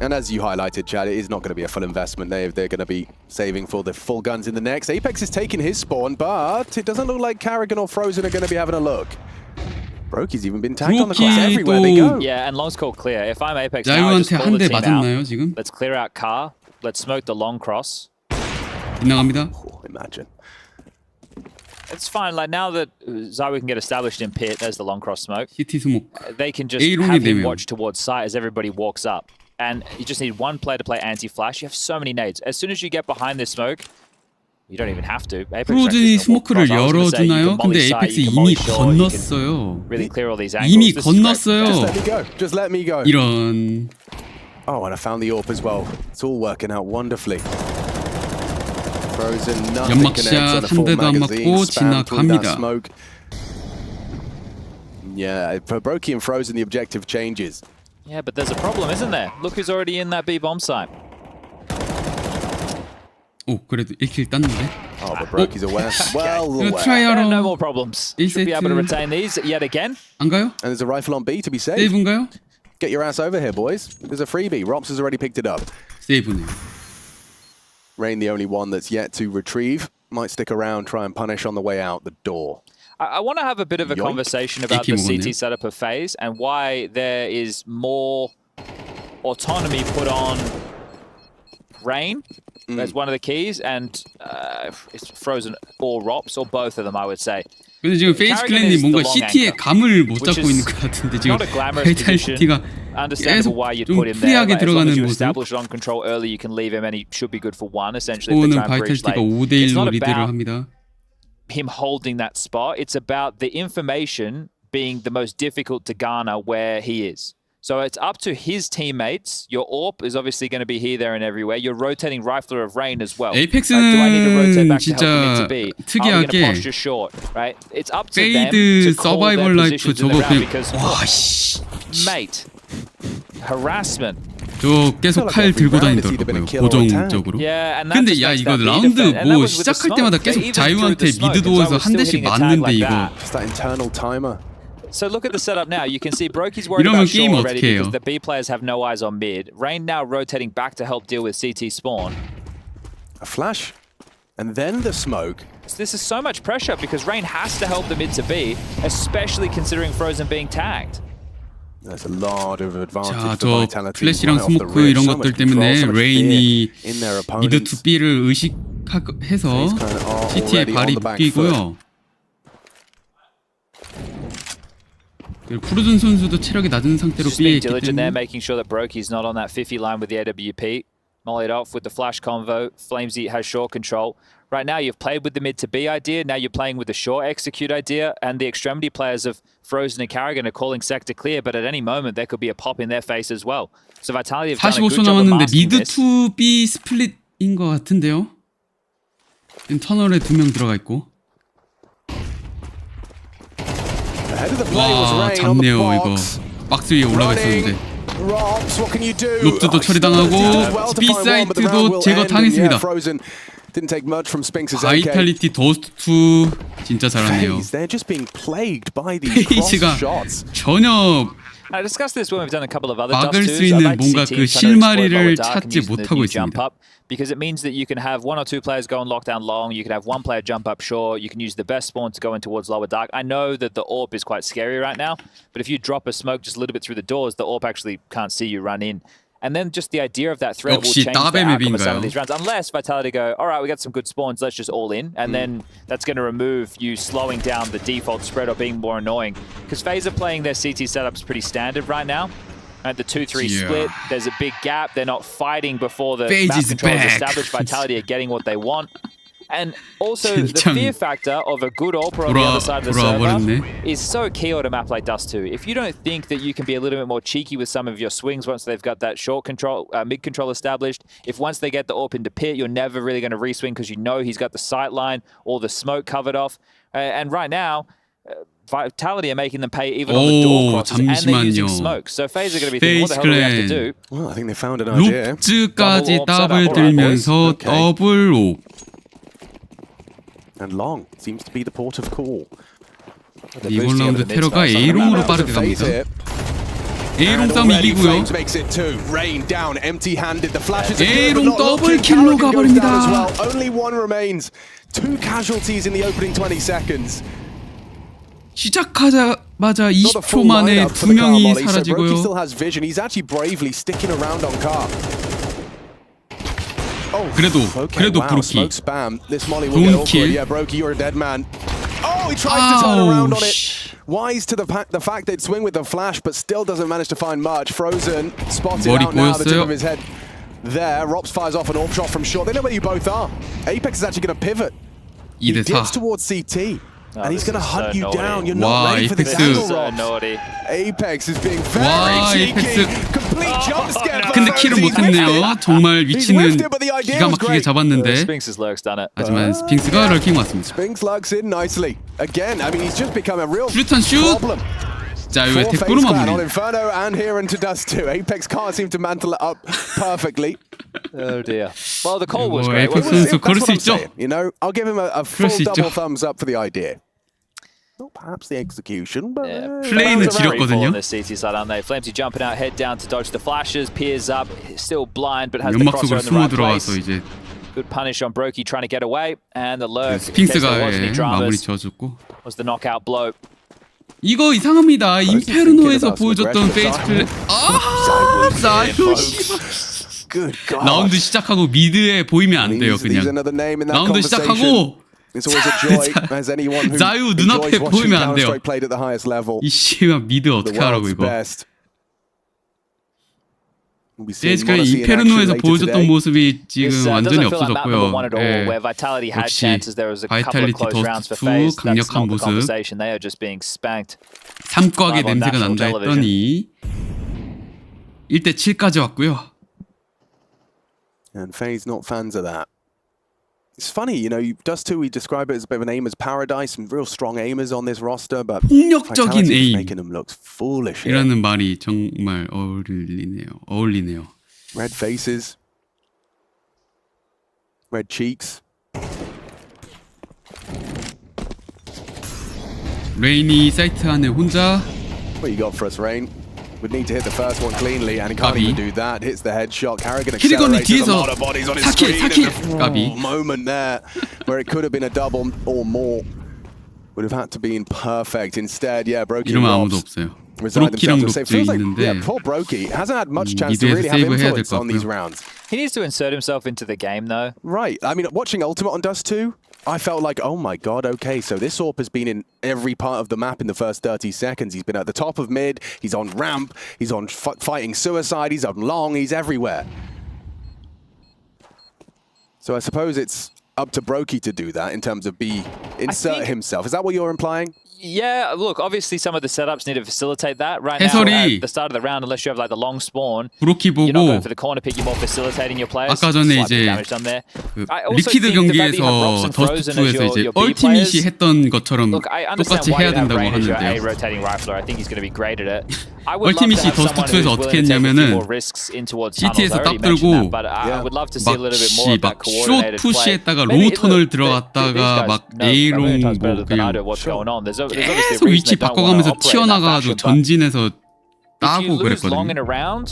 And as you highlighted, Chad, it is not going to be a full investment. They're going to be saving for the full guns in the next. Apex is taking his spawn, but it doesn't look like Carrigan or Frozen are going to be having a look. Broky's even been tagged on the cross everywhere they go. Yeah, and long's called clear. If I'm Apex now, I just 자유한테 pull 한 the 대 team 맞았나요 out. 지금? Let's clear out car. Let's smoke the long cross. 빗나갑니다. Oh, imagine. It's fine. Like now that Zywoo can get established in pit as the long cross smoke, CT 스모크. they can just Aron이 have him 되면. watch towards sight as everybody walks up. And you just need one player to play anti-flash. You have so many nades. As soon as you get behind this smoke, you don't even have to. 프로즌이 스모크를 열어주나요? 근데 에이펙스 이미 건넜어요. Really clear all these 이미 angles. This is great. 건넜어요. Just let me go. Just let me go. 이런 Oh, and I found the AWP as well. It's all working out wonderfully. Frozen, nothing connects on a 연막샷 한 full 대도 안 magazine. 맞고 Spam through that 지나갑니다. smoke. Yeah, for Brokey and Frozen, the objective changes. Yeah, but there's a problem, isn't there? Look who's already in that B bomb site. 오 그래도 1킬 땄는데. Oh, but Brokey's aware. Well 이거 aware. 트라이하러 No more problems. Should be able to retain these yet again. 안 가요? And there's a rifle on B to be saved. 세이브인가요? Get your ass over here, boys. There's a freebie. Rops has already picked it up. 세이브네요. Rain, the only one that's yet to retrieve. Might stick around, try and punish on the way out the door. I want to have a bit of a Yoink. conversation about the CT setup of FaZe and why there is more autonomy put on Rain as one of the keys, and it's Frozen or Rops, or both of them, I would say. 근데 지금 페이스 클랜이 뭔가 CT의 감을 못 잡고 있는 것 같은데 지금 바이탈리티가 계속 좀 프리하게 들어가는 모습. 오는 바이탈리티가 5대1로 리드를 합니다. Him holding that spot. It's about the information being the most difficult to garner where he is. So it's up to his teammates. Your AWP is obviously going to be here, there, and everywhere. You're rotating Rifler of Rain as well. 에이펙스는 진짜 특이하게 페이드 서바이벌 라이프 저거 그냥 와씨 mate harassment. 저 계속 칼 들고 다니더라고요 고정적으로. 근데 야 이거 라운드 뭐 시작할 때마다 계속 자유한테 미드 도어에서 한 대씩 맞는데 이거 So look at the setup now. You can see Brokey's worried about short already because the B players have no eyes on mid. Rain now rotating back to help deal with CT spawn. A flash, and then the smoke. So this is so much pressure because Rain has to help the mid to B, especially considering Frozen being tagged. There's a lot of advantage 자, for 저 Vitality. 플래시랑 스모크 이런 것들 때문에 레인이 미드 2B를 의식해서 CT에 발이 묶이고요. 프로즌 선수도 체력이 낮은 상태로 B에 있기 때문에 making sure that Brokey's not on that 50 line with the AWP. Mollied off with the flash convo. Flamesy has short control. Right now you've played with the mid to B idea. Now you're playing with the short execute idea. And the extremity players of Frozen and Karrigan are calling sector clear. But at any moment there could be a pop in their face as well. So Vitality have done a good 45초 job of 남았는데 masking 미드 this. 2B 스플릿인 것 같은데요. 터널에 2명 들어가 있고. 와 잡네요 이거. 박스 위에 올라가 있었는데. 롭즈도 처리당하고 B 사이트도 제거당했습니다. 바이탈리티 더스트2 진짜 잘하네요. 페이지가 전혀 I discussed this when we've done a couple of other 막을 Dust 2s. 수 있는 뭔가 그 실마리를 찾지 못하고 있습니다. Because it means that you can have one or two players go and lock down long, you can have one player jump up short, you can use the best spawn to go in towards lower dark. I know that the AWP is quite scary right now, but if you drop a smoke just a little bit through the doors, the AWP actually can't see you run in. And then just the idea of that threat will change the outcome of some of these rounds. Unless Vitality go, all right, we got some good spawns, let's just all in. And then that's going to remove you slowing down the default spread or being more annoying. Because FaZe are playing their CT setups pretty standard right now. At the 2-3 split, there's a big gap. They're not fighting before the map control is established. Vitality are getting what they want. And also, the fear factor of a good AWPer on the other side of the server is so key on a map like Dust 2. If you don't think that you can be a little bit more cheeky with some of your swings once they've got that short control, mid control established, if once they get the AWP into pit, you're never really going to reswing because you know he's got the sight line or the smoke covered off. And right now, Vitality are making them pay even on the door crosses and they're using smoke. So FaZe are going to be thinking, what the hell do we have to do? Well, I think they found an idea. 롭즈까지 더블 들면서 더블 옵. And long seems to be the port of call. 이번 라운드 테러가 A롱으로 빠르게 갑니다. A롱 싸움 이기고요. A롱 더블 킬로 가버립니다. Only one remains. Two casualties in the opening 20 seconds. 시작하자마자 20초 만에 2명이 사라지고요. 그래도 브로키 좋은 킬. Oh, he tries to turn around on it. Wise to the fact they'd swing with the flash, but still doesn't manage to find much. Frozen spotted out now the tip of his head. There, Rops fires off an AWP shot from short. They know where you both are. Apex is actually going to pivot. He gets towards CT. And he's going to hunt you down. You're not ready for this angle, Rops. Apex is being very cheeky. Complete jump scare. 근데 킬을 못했네요. 정말 위치는 기가 막히게 잡았는데 하지만 스핑스가 럴킹 왔습니다. Sphinx lurks in nicely. Again, I mean, he's just become a real 수류탄 슛! 자유의 택도로 마무리. On Inferno and here into Dust 2. Apex can't seem to mantle it up perfectly. Oh dear. Well, the call was great. 에이펙스 선수 그럴 수 있죠. You know, I'll give him a full double thumbs up for the idea. Not perhaps the execution, but 플레이는 지렸거든요. Flamesy jumping out, head down to dodge the flashes, peers up, still blind, but has the 연막 crosser 속으로 in the 숨어 right 들어와서 place. 이제 Good punish on Brokey trying to get away, and the lurk. 스핑스가 마무리 지어줬고. Was the knockout blow. 이거 이상합니다. 인페르노에서 보여줬던 페이스 플레이. 아, 사이로 씨발. 라운드 시작하고 미드에 보이면 안 돼요. 그냥 라운드 시작하고 It's always a joy as anyone who 자유 enjoys 눈앞에 watching 보이면 안 돼요. Counter-Strike played at the highest level. 이 씨발 미드 The 어떻게 하라고 world's 이거. best. We'll be seeing 스테이지가 Modesty in action 이페르노에서 later 보여줬던 today. 모습이 지금 This 완전히 doesn't feel like map number 없어졌고요. one at all, 예. where Vitality had 역시 chances. There was a couple of 바이탈리티 close rounds for 더스트2 FaZe. That's 강력한 not the 모습. conversation. They are just being spanked. 삼각의 live on 냄새가 national 난다 television. 했더니 1대 7까지 왔고요. And FaZe not fans of that. It's funny, you know, Dust2, we describe it as a bit of an aimers paradise, and real strong aimers on this roster, but 폭력적인 Vitality's 에임 making them look foolish here. 이라는 말이 정말 어울리네요. Red faces, red cheeks. 레인이 사이트 안에 혼자 What you got for us, Rain? Would need to hit the first one cleanly, and he can't 까비. even do that. Hits the headshot. Carrigan 키리건이 accelerates. There's a 뒤에서 lot of bodies on his 사킬 screen. 사킬 까비. Moment there where it could have been a double or more. Would have had to be in perfect. Instead, yeah, Brokey 이러면 and 아무도 Robs 없어요. reside 브로키랑 themselves to 롭즈 save. Feels like, 있는데 yeah, poor Brokey hasn't had much chance to 미드에서 really have 세이브 해야 될 influence 것 on these 같고요. rounds. He needs to insert himself into the game, though. Right. I mean, watching Ultimate on Dust2, I felt like, oh my god, okay, so this AWP has been in every part of the map in the first 30 seconds. He's been at the top of mid, he's on ramp, he's on fighting suicide, he's on long, he's everywhere. So I suppose it's up to Brokey to do that in terms of insert himself. Is that what you're implying? Yeah, look, obviously some of the setups need to facilitate that. Right now, 해설이 at the start of the round, unless you have like the long spawn, 브로키 you're not going 보고 for the corner pick, you're more facilitating your players. 아까 전에 Slight bit 이제 damage done there. 그 I also 리퀴드 think the fact that you have 경기에서 Robson Frozen as 더스트2에서 이제 your B 얼티밋이 players. 했던 것처럼 Look, I understand 똑같이 why 해야 you have 된다고 Rain as your A 하는데요. rotating rifler. I think he's going to be great at it. I would love to 얼티밋이 have someone 더스트2에서 who's 어떻게 willing to take a few 했냐면은 more risks in towards tunnels. I CT에서 already 딱 mentioned 들고 that, but I would love to see a little bit more of that 막 coordinated 숏 play. 푸시했다가 Maybe, 로우 터널 look, 들어갔다가 these guys 막 know a million A롱 times better 뭐 than I 그냥 do what's going on. There's obviously a 계속 reason 위치 they don't want to 바꿔가면서 operate in that 튀어나가가지고 fashion, but 전진해서 if you 따고 lose long in 그랬거든요. a round,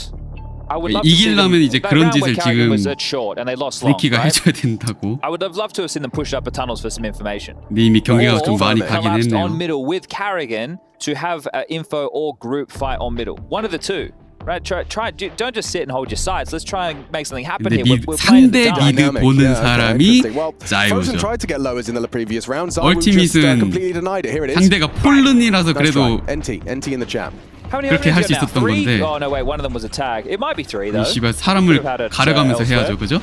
I would love to see them. 이기려면 이제 That 그런 round where 짓을 Carrigan 지금 was at short and they lost long, 브로키가 right? 해줘야 된다고. I would have loved to have seen them push up the tunnels for some information. 근데 이미 경기가 좀 많이 Or 가긴 collapsed 했네요. on middle with Carrigan to have an info or group fight on middle. One of the two. Right? Don't just sit and hold your sides. Let's try and make something happen 근데 here. We're playing the 상대 dark. 미드 보는 사람이 Well, Frozen 자유죠. tried to get lowers in the previous round. Zayu just 얼티밋은 completely denied it. Here it is. 상대가 폴른이라서 That's 그래도 right. NT in the chat. How many 그렇게 할 수 enemies 있었던 are now? Three? 건데. Oh no, wait. One of them was a tag. It might be three 이 though. 씨발 사람을 Could have had it, 가려가면서 elsewhere. 해야죠, 그죠?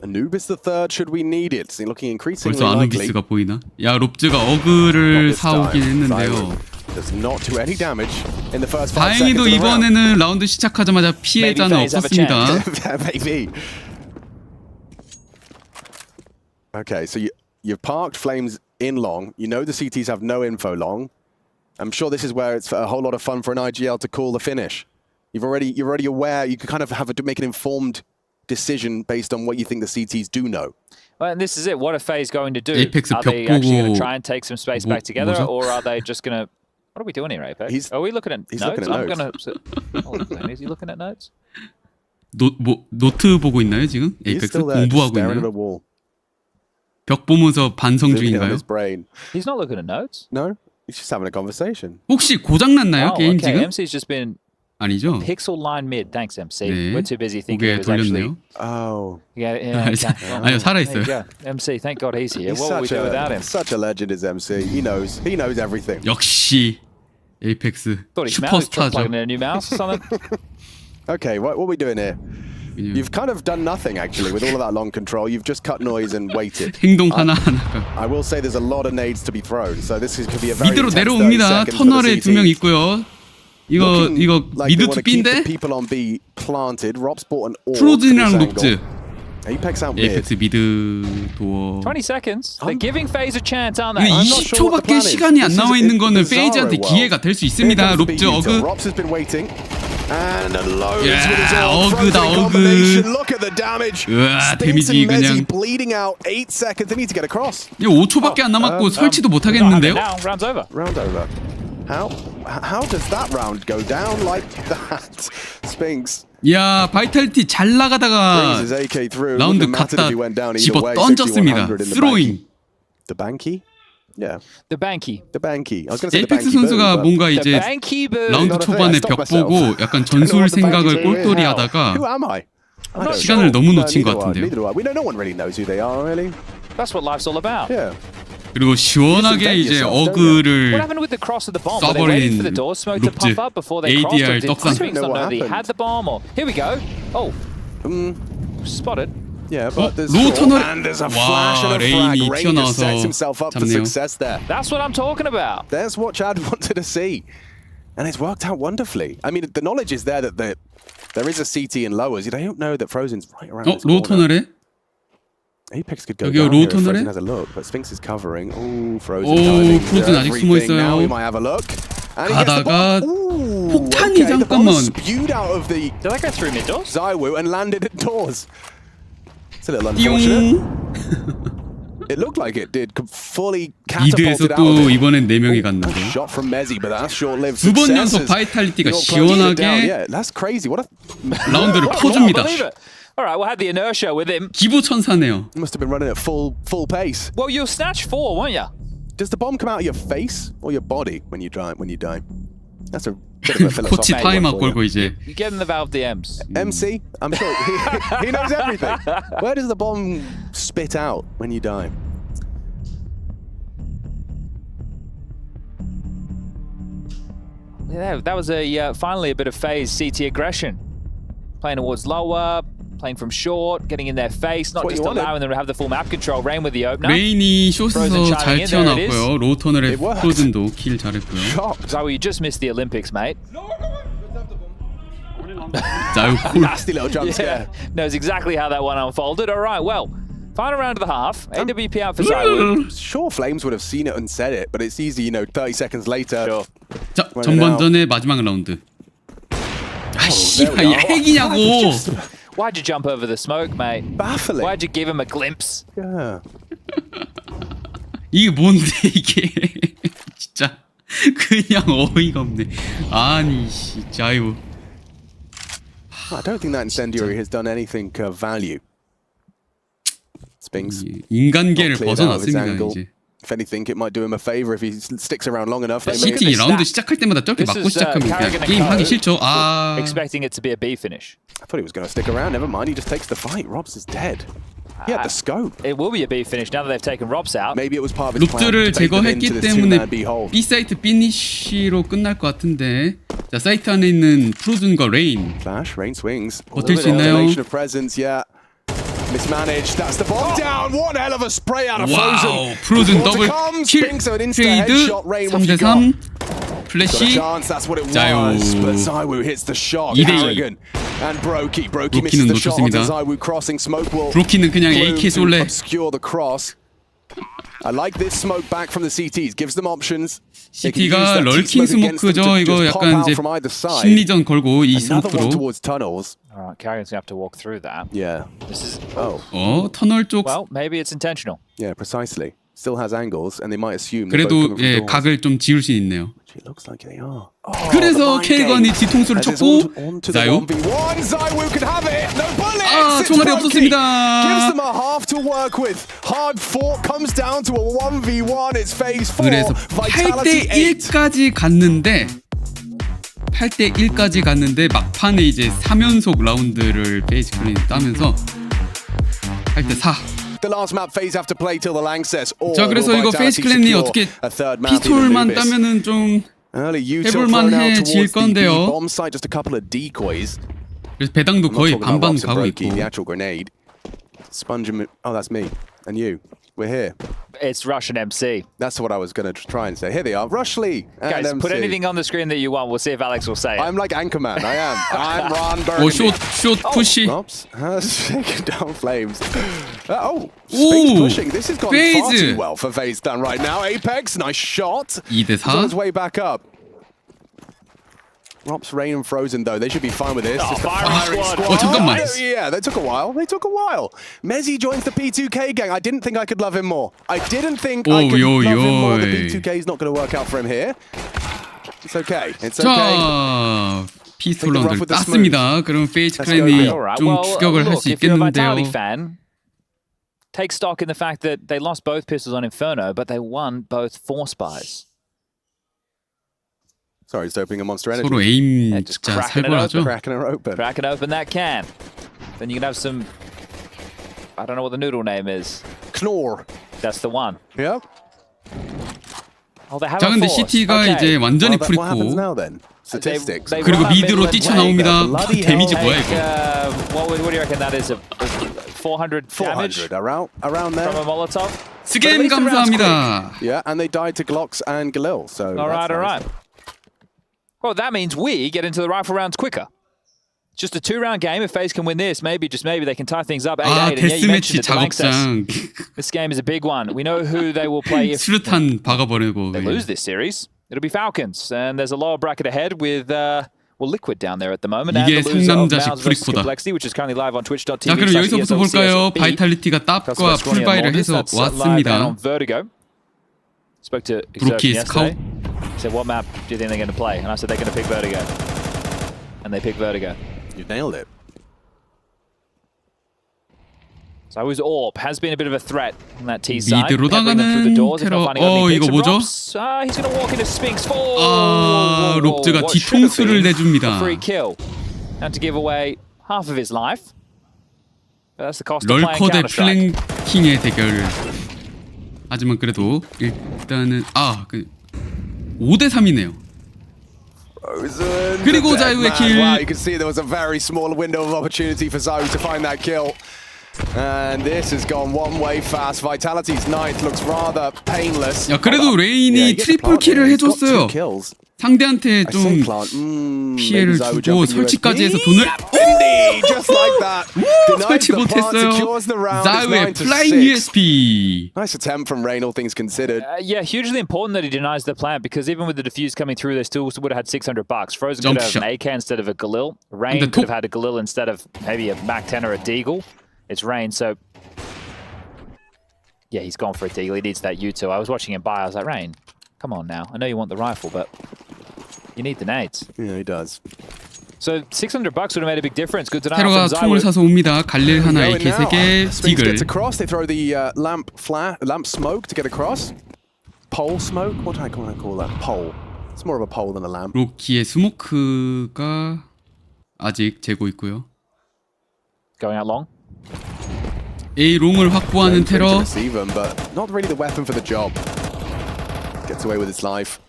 Anubis the third, should we need it? Looking increasingly 벌써 likely. 아누비스가 보이나? 야 롭즈가 어그를 사오긴 했는데요. Does not do any damage in the first 5 seconds 다행히도 of the round. 이번에는 라운드 시작하자마자 피해자는 Maybe FaZe have a 없었습니다. Maybe. Okay, so you've parked Flames in long. You know the CTs have no info long. I'm sure this is where it's a whole lot of fun for an IGL to call the finish. You're already aware. You can kind of have to make an informed decision based on what you think the CTs do know. Well, and this is it. What are FaZe going to do? Apex Are they 벽 actually going 보고 to try and take some space back together, 뭐죠? or are they just going to? What are we doing here, Apex? Are we looking at he's notes? looking at I'm notes. going to. Is he looking at notes? 노트 보고 있나요 지금? He's 에이펙스 still there, just 공부하고 staring at a 있나요? wall. 벽 보면서 반성 Sitting on 중인가요? his brain. He's not looking at notes. No, he's just having a conversation. 혹시 고장 났나요 Oh, 게임 okay. 지금? MC's just been 아니죠? pixel line mid. Thanks, MC. 네. We're too busy thinking it 고개 was actually. 돌렸네요. Oh, Yeah. Okay. Well, 아니요 살아 there you 있어요. go. MC, thank God he's here. he's What would we do without him? such a legend as MC. He knows everything. 역시 에이펙스 Thought his mouse was 슈퍼스타죠. plugging in a new mouse or something. Okay, what are we doing here? You've kind of done nothing actually with all of that long control. You've just cut noise and waited. 행동 하나하나가 I will say there's a lot of nades to be thrown, so this could be a very 미드로 intense 30 내려옵니다. seconds for the 터널에 두 명 CT. 있고요. 이거 Looking like they 미드 want to keep the 투비인데 people on B planted. Rob's bought an orb. 프로즌이랑 롭즈. Apex out mid. 에이펙스 미드 도어. 20 seconds. They're giving FaZe a chance, aren't they? 이게 I'm not sure what the 20초밖에 plan is. 시간이 안 This 나와 is 있는 a 거는 bizarro 페이지한테 world. 기회가 될 수 Here 있습니다. comes the 롭즈 big user. 어그. Robs has been waiting. And loads Yeah, with his orb. 어그다, Frozen 어그. combination. Look at the damage. 으아, Spinks 데미지 and Mezzi 그냥. bleeding out. 8 seconds. They need to get across. 이거 5초밖에 안 남았고 설치도 못 하겠는데요? Now, round's over. Round over. How does that round go down like that? Spinks 야, 바이탈리티 잘 나가다가 brings his AK through. 라운드 Wouldn't have mattered if 갖다 he went down either 집어 way. 던졌습니다. 6100 in the 스로잉. The banky? Yeah, The banky. the banky. I was going to say the 에이펙스 banky 선수가 boom, but 뭔가 The 이제 banky boo. 라운드 Not a thing. 초반에 I stopped 벽 보고 myself. 약간 I don't know 전술 what the 생각을 banky's doing. 꼴똘히 Who 하다가 am I? 시간을 너무 놓친 것 같은데요. Neither do I. We know no one really knows who they are, really. That's what life's all about. Yeah. 그리고 시원하게 이제 What 어그를 happened with the cross of the bomb? Were they waiting for the door smoke to 룩즈, puff up before they crossed? Or ADR did 떡상. Springs not know that he had the bomb? Or here we go. Oh, spotted. Yeah, but there's 로우 터널. and there's a flash and a 레인이 frag. Rain just 튀어나와서 sets himself up for 잡네요. success there. That's what I'm talking about. There's what Chad wanted to see. And it's worked out wonderfully. I mean, the knowledge is there that there is a CT in lowers. You don't know that Frozen's right around this 로우 corner. 터널에? Apex could go 여기요, down 로우 here if 터널에? Frozen has a look, but Sphinx is covering. Oh, Frozen 오, diving into 프로즌 아직 숨어 everything. Now we 있어요. might have a look. And he gets the 가다가 bomb. Ooh, 폭탄이 okay, the bomb 잠깐만. spewed out of the Did that go through mid doors? Zywoo and landed at doors. It's a little unfortunate. 띠용. It looked like it did fully catapulted 미드에서 out of 또 it. 이번엔 4명이 A 갔는데 shot from Mezzi, but that's short-lived 두 번 success. 연속 바이탈리티가 You're closing it down. 시원하게 Yeah, that's crazy. What a 라운드를 I 퍼줍니다. believe it. All right, we'll have the inertia with him. 기부천사네요. You must have been running at full pace. Well, you'll snatch 4, won't you? Does the bomb come out of your face or your body when you die? That's a bit of a 코치 philosophical 타임아웃 one for 걸고 you. 이제 You get in the Valve DMs. MC, I'm sure he knows everything. Where does the bomb spit out when you die? Yeah, that was finally a bit of FaZe CT aggression. Playing towards lower, playing from short, getting in their face, not what just you wanted. allowing them to have the full map control. Rain with the opener. 레인이 숏에서 잘 chiming in, there it 튀어나왔고요. 로우 터널에 It worked. 프로즌도 킬 잘했고요. Shocked. So you just missed the Olympics, mate. 자유 콜. Nasty little jump scare. Knows exactly how that one unfolded. All right, well, final round of the half. AWP out for Zywoo. Sure, Flames would have seen it and said it, but it's easy, 30 seconds later. Sure. 자, 전반전의 마지막 라운드. 아 씨발 there we 얘 are. 핵이냐고. Why'd you jump over the smoke, mate? Baffling. Why'd you give him a glimpse? Yeah. 이게 뭔데 이게. 진짜 그냥 어이가 없네. 아니 씨 자유. I don't think that incendiary has done anything of value. Sphinx. 인간계를 Not cleared out of his 벗어났습니다 angle. 이제. If anything, it might do him a favor if he sticks around long enough. They Look may at CT this 라운드 stat. 시작할 때마다 저렇게 This 맞고 is, 시작하면 Carrigan 그냥 and 게임 하기 Co. 싫죠. 아 Expecting it to be a B finish. I thought he was going to stick around. Never mind. He just takes the fight. Robs is dead. He had the scope. It will be a B finish now that they've taken Robs out. Maybe it was part of his plan 룩들을 to take them into 제거했기 this 때문에 two-man B hole. B 사이트 피니쉬로 끝날 것 같은데. 자 사이트 안에 있는 프로즌과 레인. Flash, Rain swings. 버틸 수 있나요? Alternation of presence, yeah. Mismanaged. That's the bomb down. One hell of a spray out of 와우 Frozen. 프로즌 더블 킬 Sphinx, an insta 트레이드 headshot. Rain, what have you 3대3 got? Got a 플래시 chance, that's what it was. 자유. But Zywoo hits the shot. 2대2. Harrigan and Brokey. Brokey misses 브로키는 the shot onto 놓쳤습니다. Zywoo crossing. Smoke will 브로키는 그냥 bloom AK to 쏠래. obscure the cross. I like this smoke back from the CTs. Gives them options. They can use CT가 that 럴킹 smoke against them 스모크죠. to 이거 just pop 약간 out 이제 from either side. 심리전 걸고 이 Another one 스모크로 towards tunnels. All right, Carrigan's going to have to walk through that. Yeah. This is... 터널 쪽 Well, maybe it's intentional. Yeah, precisely. Still has angles, and they might assume they're both 그래도 coming from 예, doors. 각을 좀 지울 수 있네요. Which it looks like they are. 그래서 캐리건이 뒤통수를 As it's 쳤고 onto the 자유 1v1, Zywoo can have it. No bullets. 아, It's 총알이 Brokey. 없었습니다. Gives them a half to work with. Hard fought comes down to a 1v1. It's phase 4. 그래서 Vitality 8. 8대1까지 갔는데 8대1까지 갔는데 막판에 이제 3연속 라운드를 페이지 클린이 따면서 8대4 The last map phase have to play till the Lang says. Or 자 그래서 will 이거 페이지 Vitality 클랜이 secure 어떻게 a third map in 피스톨만 Anubis? 따면은 좀 Early util 해볼만 thrown out 해질 towards the 건데요. bomb site. Just a couple of decoys. 그래서 배당도 I'm not 거의 talking about 반반 Robs and 가고 Brokey, 있고 the actual grenade. Sponge and oh, that's me and you. We're here. It's Russian MC. That's what I was going to try and say. Here they are, Rushley and Guys, MC. put anything on the screen that you want. We'll see if Alex will say it. I'm like Anchorman. I am. I'm Ron 오 Burgundy. 숏 푸시 Robs has taken down Flames. Sphinx Ooh, pushing. This has gone far FaZe. too well for FaZe done right now. Apex, nice shot. 2대4 He's on his way back up. Robs, Rain and Frozen though, they should be fine with this. Oh, Just a firing squad. 어, 잠깐만. Yeah, they took a while. Mezzi joins the P2K gang. I didn't think I could love him more. I didn't think I could Oy, oy, love him more. The oy. P2K is not going to work out for him here. It's okay. It's okay. 자 피스톨 Take the rough 라운드를 with the 땄습니다. 그럼 페이지 Let's 클랜이 go. All right. 좀 Well, 추격을 할 look, 수 if you're a Vitality 있겠는데요. fan, take stock in the fact that they lost both pistols on Inferno, but they won both Force buys. Sorry, just opening a Monster Energy. 서로 에임 Yeah, just 진짜 cracking it 살벌하죠. Cracking her open. Cracking open that can. then you can have some... I don't know what the noodle name is. Knorr. That's the one. Yeah. Oh, they have 자 a 근데 force. CT가 Okay. 이제 완전히 Well, what happens 풀있고 now then? Statistics. They 그리고 run that 미드로 middle and 뛰쳐나옵니다. Bloody 데미지 hell. 뭐야 take, 이거. what do you reckon that is? A 400 damage 400 around there. from a Molotov? 스겜 감사합니다. Yeah, and they died to Glocks and Galil. So All right, that's all nice. right. Well, that means we get into the rifle rounds quicker. It's just a 2-round game. If FaZe can win this, maybe, just maybe, they can tie things up 8-8. 아 And yeah, you mentioned 데스매치 it, the bank says 작업장 this game is a big one. We know who they will play if 수류탄 박아버리고 they lose this series. It'll be Falcons. And there's a lower bracket ahead with... Liquid down there at the moment. 이게 And the loser of 상남자식 Mouse versus 프리코다. Complexity, which is currently live on twitch.tv. 자 그럼 여기서부터 볼까요? 바이탈리티가 탑과 풀바이를 해서 왔습니다. Spoke to 브로키 yesterday. 스카웃. He said, what map do you think they're going to play? And I said, they're going to pick Vertigo. And they picked Vertigo. You nailed it. So his AWP has been a bit of a threat on that T side. 미드로 나가는 테러. 이거 뭐죠? He's going to walk into Sphinx. 아, 롭즈가 뒤통수를 내줍니다. Free kill. And to give away half of his life. But that's the cost of playing 럴커 대 Counter-Strike. 플랭킹의 대결. 하지만 그래도 일단은 그 5대 3이네요. 그리고 자유의 킬. Wow, you can see there was a very small window of opportunity for Zayu to find that kill. And this has gone one way fast. Vitality's ninth looks rather painless. 야 그래도 레인이 트리플 킬을 해줬어요. 상대한테 좀 피해를 주고 설치까지 해서 돈을 just like that. 설치 못했어요. 자유의 플라잉 USP. Nice attempt from Rain, all things considered. Yeah, hugely important that he denies the plant because even with the defuse coming through, they still would have had $600. Frozen could have an AK instead of a Galil. Rain could have had a Galil instead of maybe a Mac-10 or a Deagle. It's Rain, so yeah, he's gone for a Deagle. He needs that U2. I was watching him buy. I was like, Rain, come on now. I know you want the rifle, but you need the nades. Yeah, he does. So $600 would have made a big difference. Good to know. 테러가 총을 사서 옵니다. 갈릴 하나, AK 3개, Sphinx 디글. gets across. They throw the lamp smoke to get across. Pole smoke? What do I call that? Pole. It's more of a pole than a lamp. 로키의 스모크가 아직 재고 있고요. Going out long. A 롱을 확보하는 테러. Receive him, but not really the weapon for the job. Gets away with its life.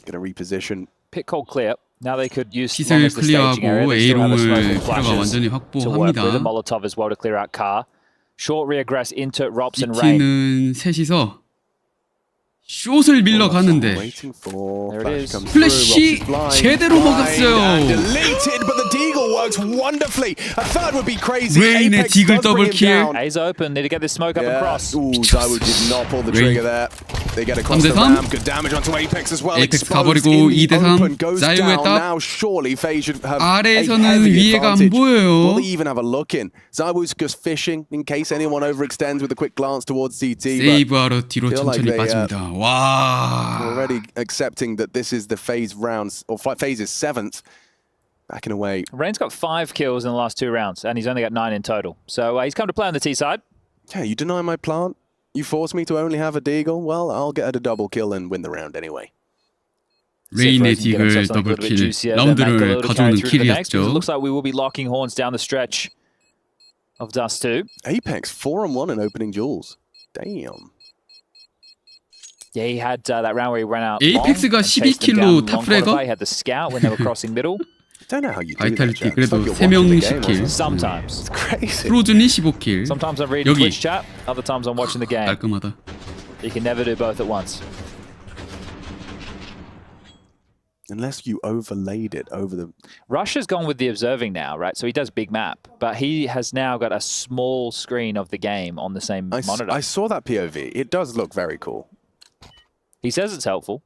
Gonna reposition. Pit cold clear. Now they could use 시설 the staging area. 클리어하고 They A still have a 롱을 smoking 테러가 flashes 완전히 to work with. A 확보합니다. Molotov as well to clear out car. Short reaggress into Rops and Rain. BT는 셋이서 숏을 밀러 가는데 Waiting for There it is. 플래시 제대로 먹었어요. Deleted, but the deagle works wonderfully. A third would be crazy. 레인의 Apex 디글 does bring 더블 him 킬. down. A's open. Need to get this smoke up and cross. Ooh, Zayu did not pull the trigger there. They get across the 3대3. ramp. Good damage onto Apex as well. Apex Exposed 가버리고 in the 2대3. open, goes 자유의 down. 탑. Now surely FaZe should have a 아래에서는 heavy 위에가 안 advantage. 보여요. Will they even have a look in? Zayu's just fishing in case anyone overextends with a quick glance towards CT. but 세이브하러 뒤로 feel like 천천히 they, 빠집니다. 와. already accepting that this is the FaZe rounds, or FaZe's 7th. Backing away. Rain's got 5 kills in the last 2 rounds, and he's only got 9 in total. So he's come to play on the T side. Yeah, you deny my plant? You force me to only have a deagle? Well, I'll get a double kill and win the round anyway. 레인의 디글 더블킬 라운드를 가져오는 It 킬이었죠. looks like we will be locking horns down the stretch of Dust 2. Apex 4-on-1 in opening duels. Damn. Yeah, he had that round where he ran out. 에이펙스가 12킬로 탑프레거? He had the scout when they were crossing middle. Don't know how you do that. 바이탈리티 Jack. It's 그래도 like you're 3명 watching the game, 10킬. Sometimes. It's crazy. 프로즌이 15킬. Sometimes I'm reading 여기. Twitch chat. Other times I'm watching the game. 깔끔하다. You can never do both at once. Unless you overlaid it over the... Rush has gone with the observing now, right? So he does big map, but he has now got a small screen of the game on the same monitor. I saw that POV. It does look very cool. He says it's helpful.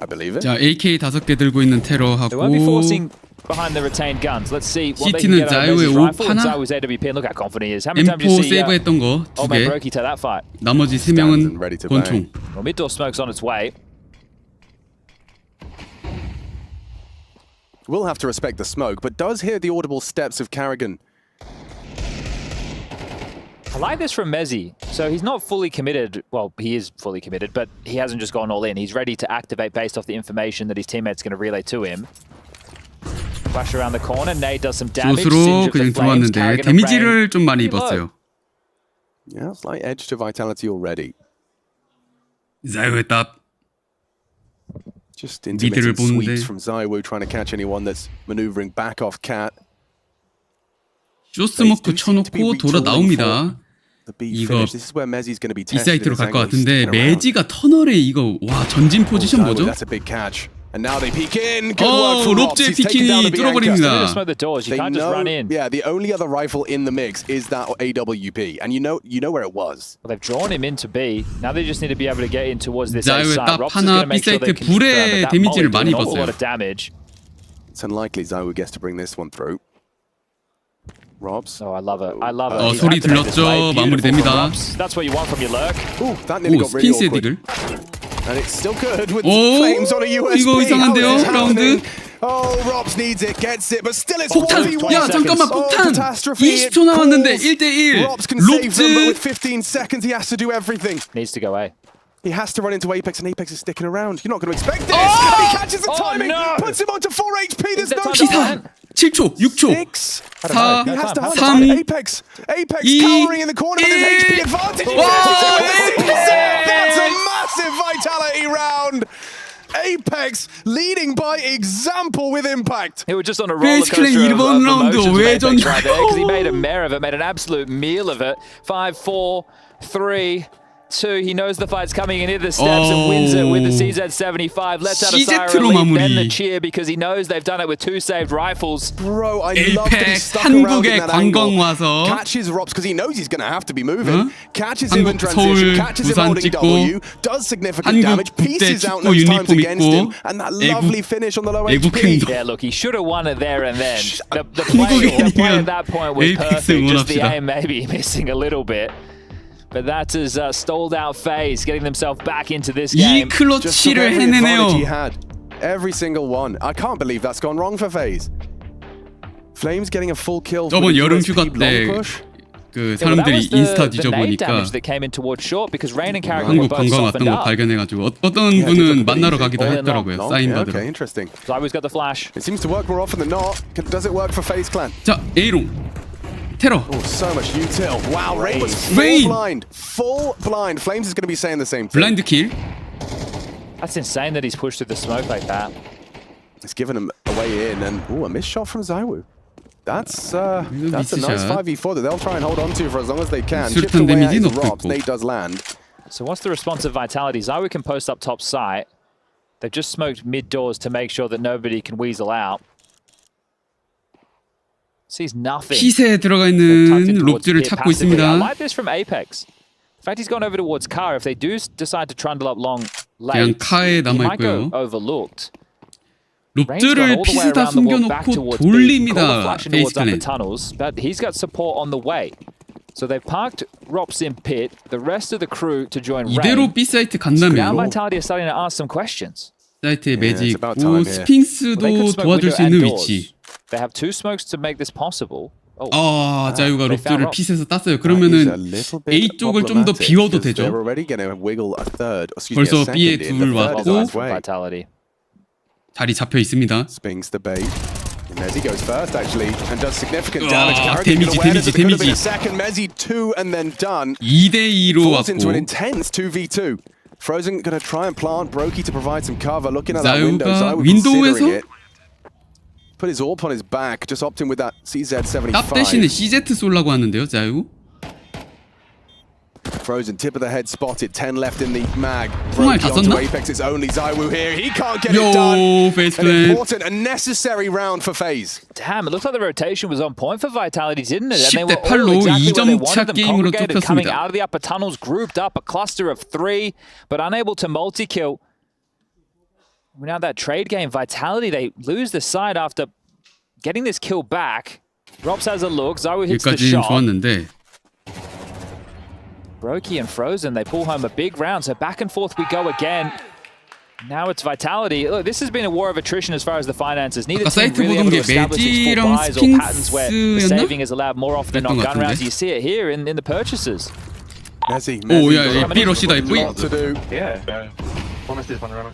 I believe it. 자, AK 5개 들고 있는 They won't be 테러하고 forcing behind the retained guns. Let's see what they can CT는 get out of 자유의 Mez's rifle and 하나? Za유's AWP. And look how confident he is. How many times do M4 you see 세이브했던 거 old man 2개. Brokey take that fight? 나머지 Stands 3명은 and ready to 권총. Well, mid-door smoke's on its way. We'll have to respect the smoke, but does hear the audible steps of Carrigan. I like this from Mezzy. So he's not fully committed. Well, he is fully committed, but he hasn't just gone all in. He's ready to activate based off the information that his teammate's going to relay to him. Flash around the corner. Nade does some damage. 숏으로 그냥 들어왔는데 데미지를 좀 많이 입었어요. Yeah, slight edge to Vitality already. 자유의 탑. Just 미드를 intermittent 보는데 sweeps from Zywoo trying to catch anyone that's maneuvering back off Cat. 쇼스모크 쳐놓고 돌아 나옵니다. 이거 This is where Mezzi's going to be B tested. 사이트로 갈 것 같은데 매지가 터널에 이거 와 전진 포지션 뭐죠? That's a big catch. And now they peek in. Good work from Robs. 롭제 He's taken down 피킹이 the anchor. 뚫어버립니다. Smoke the doors. You They can't just know, run in. yeah, the only other rifle in the mix is that AWP, and you know where it was. Well, they've drawn him into B. Now they just need to be able to get in towards this A 자유의 side. 탑 Robs is 하나 going to make sure B they 사이트 can confirm, 불에 but that 데미지를 Molly 많이 doing an awful lot 입었어요. of damage. It's unlikely Zywoo gets to bring this one through. Robs. Oh, I love it. I love it. 어, He's 소리 activated this way. 들렸죠? Beautiful 마무리됩니다. from Robs. That's what you want from your lurk. Ooh, that nearly 오 got really 스핀스 awkward. 디글. And it's still good with 오, flames on a USB. 이거 이상한데요, How is this happening? 라운드? Oh, Robs needs it, gets it, but still it's 폭탄! 1v1. 야 잠깐만 Oh, 폭탄! catastrophe. 20초 남았는데 It 1대1 Robs can save them, but with 롭즈 15 seconds he has to do everything. Needs to go A. He has to run into Apex, and Apex is sticking around. You're not going to expect this. He catches the Oh, timing, no. puts him onto 4 HP. There's Is no that time. time? 피사 7초 6초 6. 4 He has to hunt 3 down Apex. Apex 2 cowering in the corner with his HP advantage. He Whoa, finishes it with Apex! 6%. That's a massive Vitality round. Apex leading by example with impact. He was just on a roller FaZe coaster 클랜 of 일본 라운드 emotions with Apex right there because he 외전. made a mare of it, made an absolute meal of it. 5, 4, 3, 2. He knows the fight's coming and hit the steps and wins it with the CZ75. Lets out a siren CZ로 leap, then 마무리. the cheer because he knows they've done it with 2 saved rifles. Bro, I love that he's 에이펙 stuck around in 한국에 that 관광 angle. 와서 Catches Robs because he knows he's going to have to be moving. 어? Catches him in 한국, transition. 서울, Catches him 부산 holding 찍고 W. Does significant 한국 damage. 국대 Pieces out 축구 those times 유니폼 against him. 입고 And that lovely finish on the low 애국 HP. 행동. Yeah, look, he should have won it there and then. The 한국에 play 아니면 at that point was 에이펙스 perfect. Just the 응원합시다. aim maybe missing a little bit. But that is stalled out FaZe, getting themselves back into this 이 game. Just took 클러치를 every advantage he 해내네요. had. Every single one. I can't believe that's gone wrong for FaZe. Flames getting a full kill. 저번 with a 여름 USP 휴가 long 때 push. 그 Yeah, well, that 사람들이 was 인스타 the nade 뒤져보니까 damage that came in towards short because Rain and Carrigan were 한국 both 관광 softened 왔던 거 up. 발견해가지고 어떤 Yeah, 분은 it took a bit 만나러 easy. 가기도 All in 했더라고요. Long, 사인 yeah, 받으러. okay, interesting. Zywo's got the flash. It seems to work more often than not. Does it work for FaZe Clan? 자 A롱 테러 Oh, so much util. Wow, Rain was full Rain. blind. Full blind. Flames is going to be saying the same thing. 블라인드 킬. That's insane that he's pushed through the smoke like that. It's given him a way in, and a missed shot from Zywoo. That's a nice shot. 5v4 that they'll try and hold on to for as long as they can. 수류탄 Chipped away at 데미지 his 넣고 Robs. 있고. Nate does land. So what's the response of Vitality? Zywoo can post up top site. They've just smoked mid doors to make sure that nobody can weasel out. Sees nothing. 핏에 들어가 They've tucked 있는 in towards 롭즈를 Pier 찾고 passively. I 있습니다. like this from Apex. In fact, he's gone over towards Car. If they do decide to trundle up long 그냥 late, 카에 he might go 남아있고요. overlooked. 롭즈를 핏에다 숨겨놓고 돌립니다. 페이스 the 클랜. tunnels, but he's got support on the way. So they've parked Rops in pit, the rest of the crew to join 이대로 Rain. B 사이트 Now 간다면 Vitality are starting to ask some questions. 사이트에 매지 it's about 있고 time, yeah. Well, they could 스핑스도 smoke 도와줄 window 수 있는 and 위치. doors. They have 2 smokes to make this possible. Oh, 아 자유가 they found 롭즈를 Rops. 핏에서 땄어요. That is a 그러면 little bit A 쪽을 좀 더 problematic, 비워도 because they're 되죠. already going to wiggle a third. Excuse me, 벌써 a second B에 in. 둘 The third is 왔고. on its from way. Vitality. 자리 잡혀 있습니다. Spings the bait. And Mezzi goes first, actually, and does significant damage. 아, Carrigan 데미지, awareness 데미지, that could have been 데미지. a second. Mezzi 2 and then done. 2대2로 Falls into an 왔고 intense 2v2. Frozen going to try and plant Brokey to provide some cover. Looking at that window, 자유가 Zywoo 윈도우에서 considering it. Put his AWP on his back, just opting with that CZ75. 탑 대신에 CZ 쏠라고 하는데요. 자유. Frozen, tip of the head spotted, 10 left in the mag. 총알 Brokey 다 onto 썼나? Apex, it's only Zywoo here. He can't get Yo, it done. FaZe An Clan. important and necessary round for FaZe. Damn, it looks like the rotation was on point for Vitality, didn't it? And they 10대 were all 8로 exactly where they 2점 차 wanted them, 게임으로 congregated, coming 좁혔습니다. out of the upper tunnels, grouped up, a cluster of 3, but unable to multi-kill. Now that trade game, Vitality, they lose the side after getting this kill back. Rops has a look, Zywoo hits the 여기까지는 shot. 좋았는데 Brokey and Frozen, they pull home a big round, so back and forth we go again. Now it's Vitality. Look, this has been a war of attrition as far as the finances. Neither 아까 team 사이트 really 보던 able to 게 establish these full 매지랑 buys or patterns where the 스핑스였나? saving is allowed more often than not. 그랬던 것 Gun rounds, 같은데. you see it here in the purchases. Mezzi, 오, 야, got 야, B 러시다. a lot to do. Yeah. One is this one, remember?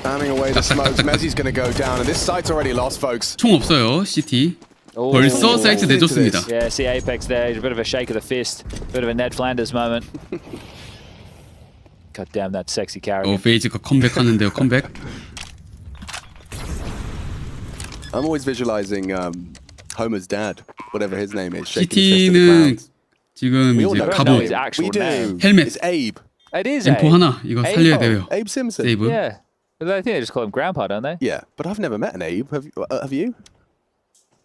Spamming away the smokes. Mezzi's going to go down, and this site's already lost, folks. 총 없어요. CT. 벌써 사이트 내줬습니다. Yeah, see Apex there. A bit of a shake of the fist. Bit of a Ned Flanders moment. God damn that sexy carry. 페이즈가 컴백하는데요. 컴백. I'm always visualizing Homer's dad, whatever his name is, shaking his fist at the CT는 clouds. 지금 We all 이제 know 갑옷, his actual We do. name. 헬멧, It's Abe. It is M4 Abe. 하나 이거 살려야 돼요. Abe Simpson. 세이브. Yeah. But I think they just call him Grandpa, don't they? Yeah, but I've never met an Abe. Have you?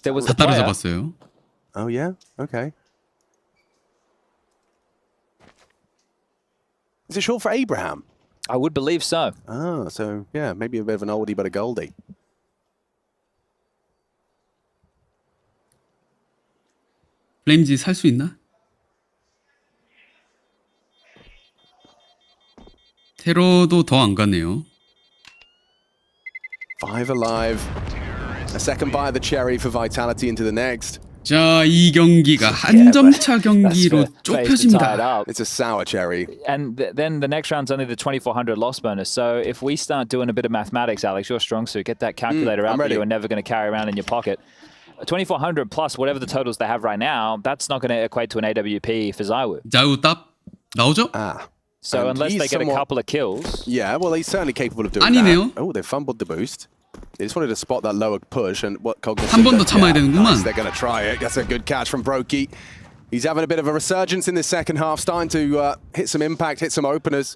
There was 다 a player. 따라잡았어요. Oh yeah. Okay. Is it short for Abraham? I would believe so. Oh, so yeah, maybe a bit of an oldie but a goldie. 플레임즈 살 수 있나? 테러도 더 안 갔네요. 5 alive. A second bite of the cherry for Vitality into the next. 자, 이 경기가 한 점차 경기로 좁혀집니다. It's a sour cherry. And then the next round's only the 2400 loss bonus. So if we start doing a bit of mathematics, Alex, your strong suit, get that calculator out that you are never going to carry around in your pocket. 2400 plus whatever the totals they have right now, that's not going to equate to an AWP for ZywOo. 자우 답 나오죠? Ah. So And unless he's they get a somewhat- couple of kills, Yeah, well, he's certainly capable of doing 아니네요. that. Oh, they fumbled the boost. They just wanted to spot that lower push and what Cognitive 한 번 더 does. 참아야 Yeah, 되는구만. nice, they're going to try it. That's a good catch from Brokey. He's having a bit of a resurgence in this second half, starting to hit some impact, hit some openers.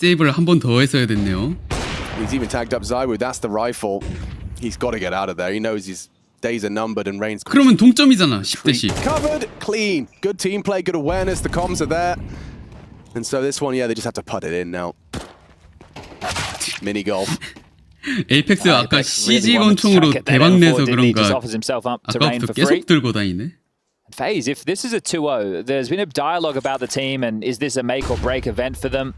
세이브를 한 번 더 했어야 됐네요. He's even tagged up ZywOo. That's the rifle. He's got to get out of there. He knows his days are numbered and Reigns 그러면 동점이잖아. 10대 10. covered, clean. Good team play, good awareness. The comms are there. And so this one, yeah, they just have to put it in now. Mini golf. 에이펙스 아까 Apex really CG wanted to 권총으로 track it. They 대박 don't 내서 afford it. He just 그런가 offers himself up to Reign 아까부터 for free. 계속 들고 다니네. FaZe, if this is a 2-0, there's been a dialogue about the team and is this a make or break event for them?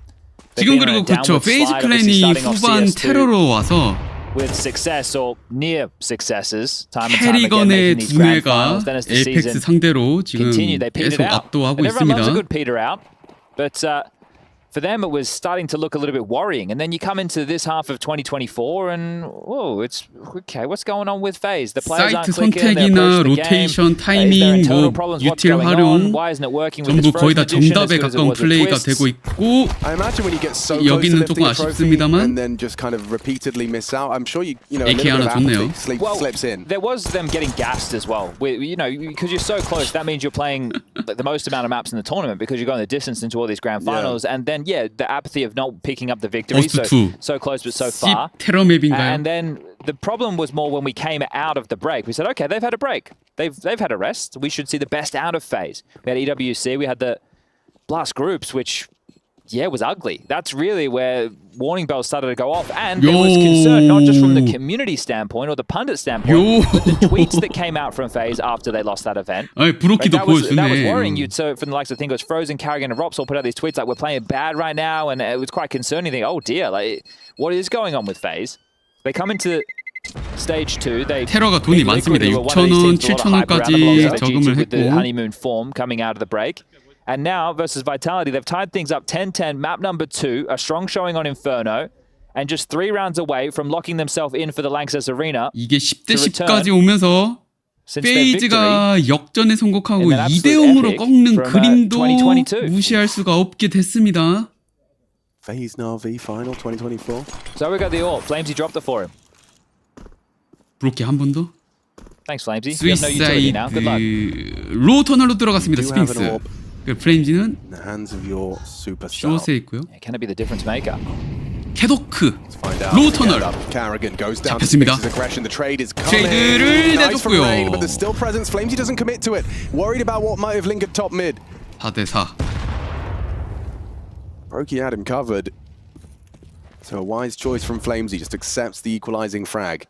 They've 지금 been on a 그리고 그쵸. downward 페이지 slide, obviously 클랜이 starting off 후반 CS2 테러로 와서 with success or near successes time and time again 캐리건의 making these grand 두뇌가 finals. Then as the 에이펙스 season 상대로 지금 continued, they petered 계속 out. 압도하고 And everyone loves a 있습니다. good peter out, but for them it was starting to look a little bit worrying. And then you come into this half of 2024 and whoa, it's okay. What's going on with FaZe? The players aren't 사이트 clicking. They're 선택이나 approaching the game. 로테이션, Is there 타이밍, internal 뭐 problems? What's 유틸 going 활용 on? Why isn't it working with 전부 this 거의 다 Frozen edition as 정답에 good as it 가까운 was with 플레이가 Twists? 되고 있고 I imagine when you get so close to 여기는 lifting 조금 a trophy 아쉽습니다만 and then just kind of repeatedly miss out, I'm sure you know, a AK little bit 하나 of 좋네요. apathy Well, slips in. there was them getting gassed as well. You know, because you're so close, that means you're playing the most amount of maps in the tournament because you're going the distance into all these grand finals. And then, yeah, the apathy of not picking up the victory. So close but so far. 테러 맵인가요? And then the problem was more when we came out of the break. We said, okay, they've had a break. They've had a rest. We should see the best out of FaZe. We had EWC. We had the Blast Groups, which, yeah, was ugly. That's really where warning bells started to go off. And there was concern, not just from the community standpoint or the pundit standpoint, but the tweets that came out from FaZe after they lost that event. 아이, 브로키도 That was 보여주네. worrying you. So from the likes of Thingos, Frozen, Carrigan, and Rops all put out these tweets like, we're playing bad right now. And it was quite concerning. Think, oh dear, like, what is going on with FaZe? They come into stage 2. They 테러가 돈이 많습니다. 6,000원, 7,000원까지 저금을 with the 했고 honeymoon form coming out of the break. And now versus Vitality, they've tied things up 10-10, map number 2, a strong showing on Inferno, and just 3 rounds away from locking themselves in for the Lanxess Arena. 이게 10대 10까지 오면서 Since their victory 페이지가 역전에 성공하고 in that 2대 absolute 0으로 epic 꺾는 from, 그림도 2022. 무시할 수가 없게 됐습니다. FaZe Na'Vi final 2024. So we got the AWP. Flamesy dropped it for him. 브로키 한 번 더. Thanks, Flamesy. You have no utility now. Good luck. 스위사이드 로 터널로 들어갔습니다. Do have an 스핑스. orb. 그 프레임지는 In the hands of your superstar. 쇼스에 있고요. Yeah, can it be the difference maker? 캐도크 Find out. 로 터널 Carrigan goes down to 잡혔습니다. Sphinx's aggression. The trade is coming. 트레이드를 Nice from 내줬고요. Rain, but there's still presence. Flamesy doesn't commit to it. Worried about what might have lingered top mid. 4대 4. Brokey had him covered. So a wise choice from Flamesy. Just accepts the equalizing frag.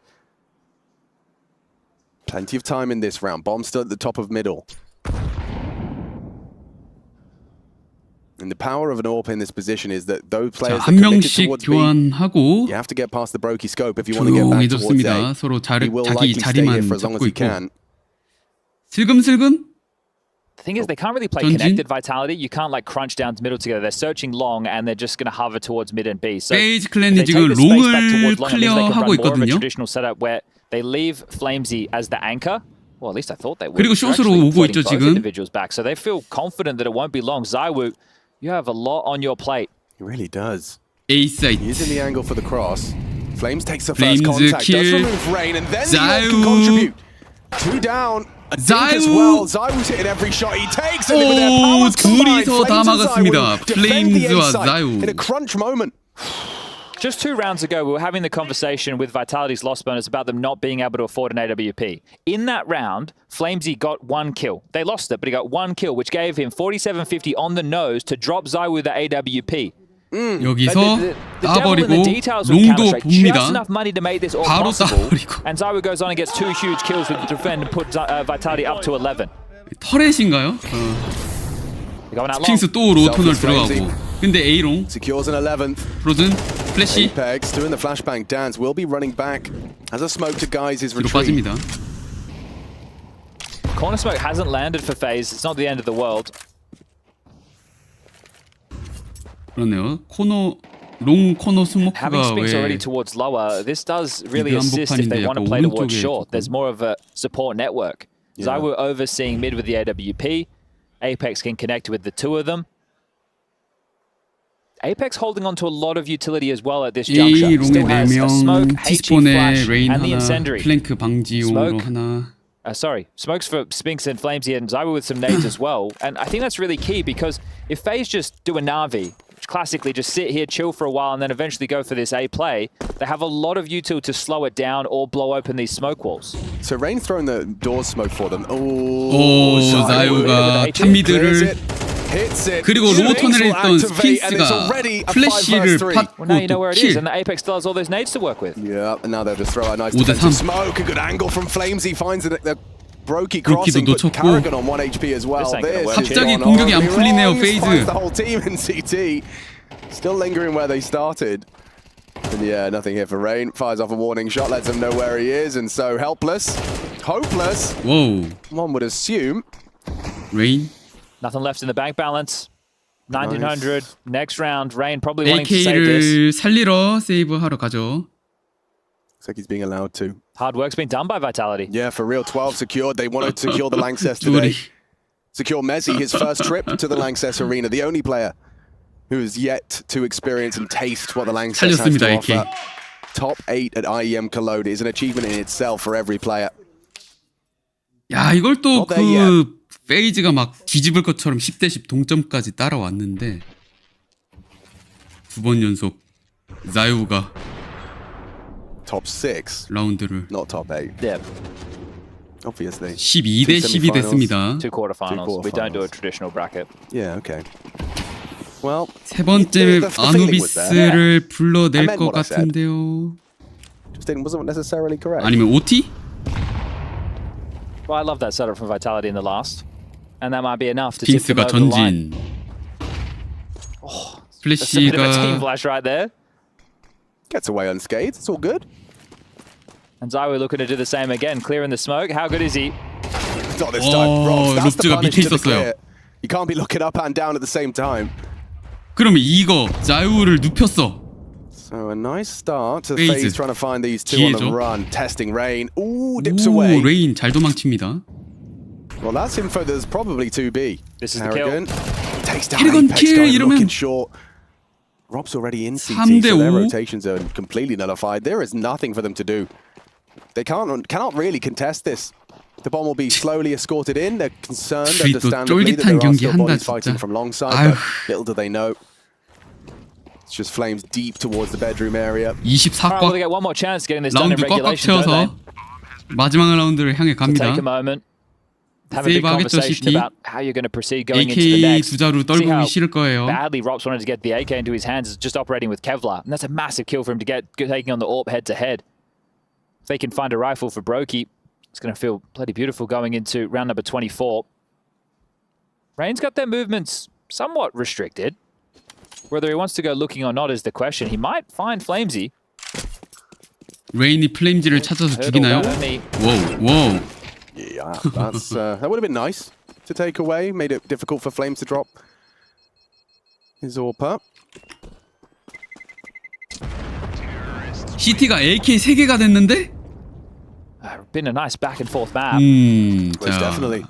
Plenty of time in this round. Bomb still at the top of middle. And the power of an AWP in this position is that those 자, players 한 that committed 명씩 towards B, 교환하고 you have to get past the Brokey scope if you want to get back towards 조용해졌습니다. A. 서로 He will 자기 likely stay here 자리만 for as long as 잡고 he 있고 can. 슬금슬금 The thing is, they can't really play 전진? connected Vitality. You can't like crunch down to middle together. They're searching long, and they're just going to hover towards mid and B. So 페이지 if 클랜이 they take 지금 the space back 롱을 towards long, it means they can 클리어하고 run more of a 있거든요. traditional setup where they leave FaZe as the anchor. Well, at least I thought they would. 그리고 They're 숏으로 actually 오고 floating 있죠, both 지금. individuals back, so they feel confident that it won't be long. ZywOo, you have a lot on your plate. He really does. A 사이트. Using the angle for the cross. Flames takes the Flames first contact. kill. Does remove Rain, and then the ZywOo. can contribute. 2 down. I think as ZywOo. well. ZywOo's hitting every shot he takes. And with their powers combined, 둘이서 다 Flames and 막았습니다. ZywOo defend the A Flames와 site ZywOo. in a crunch moment. Just 2 rounds ago, we were having the conversation with Vitality's loss bonus about them not being able to afford an AWP. In that round, FaZe got 1 kill. They lost it, but he got 1 kill, which gave him 47.50 on the nose to drop ZywOo the AWP. 여기서 The devil in 따버리고 the details with 롱도 Counter-Strike. Just 봅니다. enough money to make this all 바로 possible. 따버리고. And ZywOo goes on and gets 2 huge kills with the defend and put Vitality up to 11. 터렛인가요? They're going out long. 스팅스 또 로터널 Self-is 들어가고. 근데 A롱, Secures an 11th. 프로즌, 플래시 Apex doing the flashbang dance. Will be running back as a smoke to guise his 뒤로 retreat. 빠집니다. Corner smoke hasn't landed for FaZe. It's not the end of the world. 그렇네요. 롱 코너 Having 스모크가 Spinks already 왜 towards lower, this does really 이그 assist if they 한복판인데 want to 약간 play towards 오른쪽에 short. 조금. There's more of a support network. ZywOo overseeing mid with the AWP. Apex can connect with the 2 of them. Apex holding on to a lot of utility as well at this juncture. A롱에 Still has a smoke, 4명, HE T스폰에 flash, 레인 and the 하나, incendiary. 플랭크 방지용으로 Smoke. 하나. Sorry, smokes for Spinks and Flamesy and ZywOo with some nades as well. And I think that's really key because if FaZe just do a Na'Vi, which classically just sit here, chill for a while, and then eventually go for this A play, they have a lot of util to slow it down or blow open these smoke walls. So Rain's throwing the door smoke for them. 오, ZywOo 자유가 clears it, 탑미드를 hits it. 그리고 Spinks 로터널 will 했던 activate, and it's 스킨스가 already a 5 플래시를 versus 3. Well, now 팠고 you know 또 where it is, 킬. and the Apex still has all those nades to work with. Yeah, and now they'll just throw out a nice 5대3. defensive smoke. A good angle from Flames. He finds it. Brokey crossing, but 놓쳤고. Karrigan on 1 HP as well. This ain't gonna work. is 갑자기 gone 공격이 안 horribly 풀리네요, wrong. FaZe. Finds the whole team in CT. Still lingering where they started. And yeah, nothing here for Rain. Fires off a warning shot, lets them know where he is, and so helpless, hopeless. 와우, One would assume. 레인. Nothing left in the bank balance. 1900, next round. Rain probably wanting to save this. AK를 살리러 세이브 하러 가죠. Looks like he's being allowed to. Hard work's been done by Vitality. Yeah, for real. 12 secured. They wanted to secure the Lanxess today. Secure Messi, his first trip to the Lanxess arena. The only player who has yet to experience and taste what the Lanxess has 살렸습니다, to AK. offer. Top 8 at IEM Cologne is an achievement in itself for every player. 야, 이걸 또 Not there yet. 그 페이지가 막 뒤집을 것처럼 10대 10 동점까지 따라왔는데 2번 연속 자유가 Top 6, 라운드를 not top 8, Yeah, obviously. 12대 10이 됐습니다. 2 quarterfinals. We don't do a quarterfinals. traditional bracket. Yeah, okay. Well, 세 번째 the feeling was there. 아누비스를 불러낼 I meant 것 what I said. 같은데요. just wasn't necessarily correct. 아니면 OT? Well, I love that setup from Vitality in the last. And that might be enough to tip them 킹스가 over the line. 전진. That's a bit of a team 플래시가 flash right there. Gets away unscathed. It's all good. And ZywOo looking to do the same again, clearing the smoke. How good is he? Not this time. 어, Robs, that's the 룩즈가 punish 밑에 to the 있었어요. clear. You can't be looking up and down at the same time. 그러면 이거 자유를 눕혔어. So a nice start to FaZe. FaZe trying to find these two on the 기회죠. run. Testing Rain. Ooh, dips 오, away. 레인 잘 도망칩니다. Well, that's info there's probably 2B. This is the kill. Harrigan takes down Harrigan Apex, kill, going 이러면 looking short. Rob's already in CT, 3대 so their 5. rotations are completely nullified. There is nothing for them to do. They cannot really contest this. The bomb will be slowly escorted in. They're concerned, 둘이 또 understandably, that 쫄깃한 there are 경기 still 한다, bodies fighting 진짜. from long side, 아휴. but little do they know. It's just Flames deep towards the bedroom area. All right, well, they 24꽉 get one more chance getting this done in 라운드 꽉꽉 regulation, don't 채워서 they? 마지막 라운드를 향해 So take a 갑니다. moment. Have a big 세이브 하겠죠, conversation CT. about how you're going to proceed going into the AK next. 두 자루 See how 떨구기 싫을 거예요. badly Rops wanted to get the AK into his hands is just operating with Kevlar. And that's a massive kill for him to get taking on the AWP head to head. If they can find a rifle for Brokey, it's going to feel bloody beautiful going into round number 24. Rain's got their movements somewhat restricted. Whether he wants to go looking or not is the question. He might find Flamesy. 레인이 플레임지를 찾아서 Hurdle 죽이나요? that only 와우, 와우. Yeah, that would have been nice to take away. Made it difficult for Flames to drop his AWP. CT가 AK 3개가 됐는데? Been a nice back and forth map. Most definitely.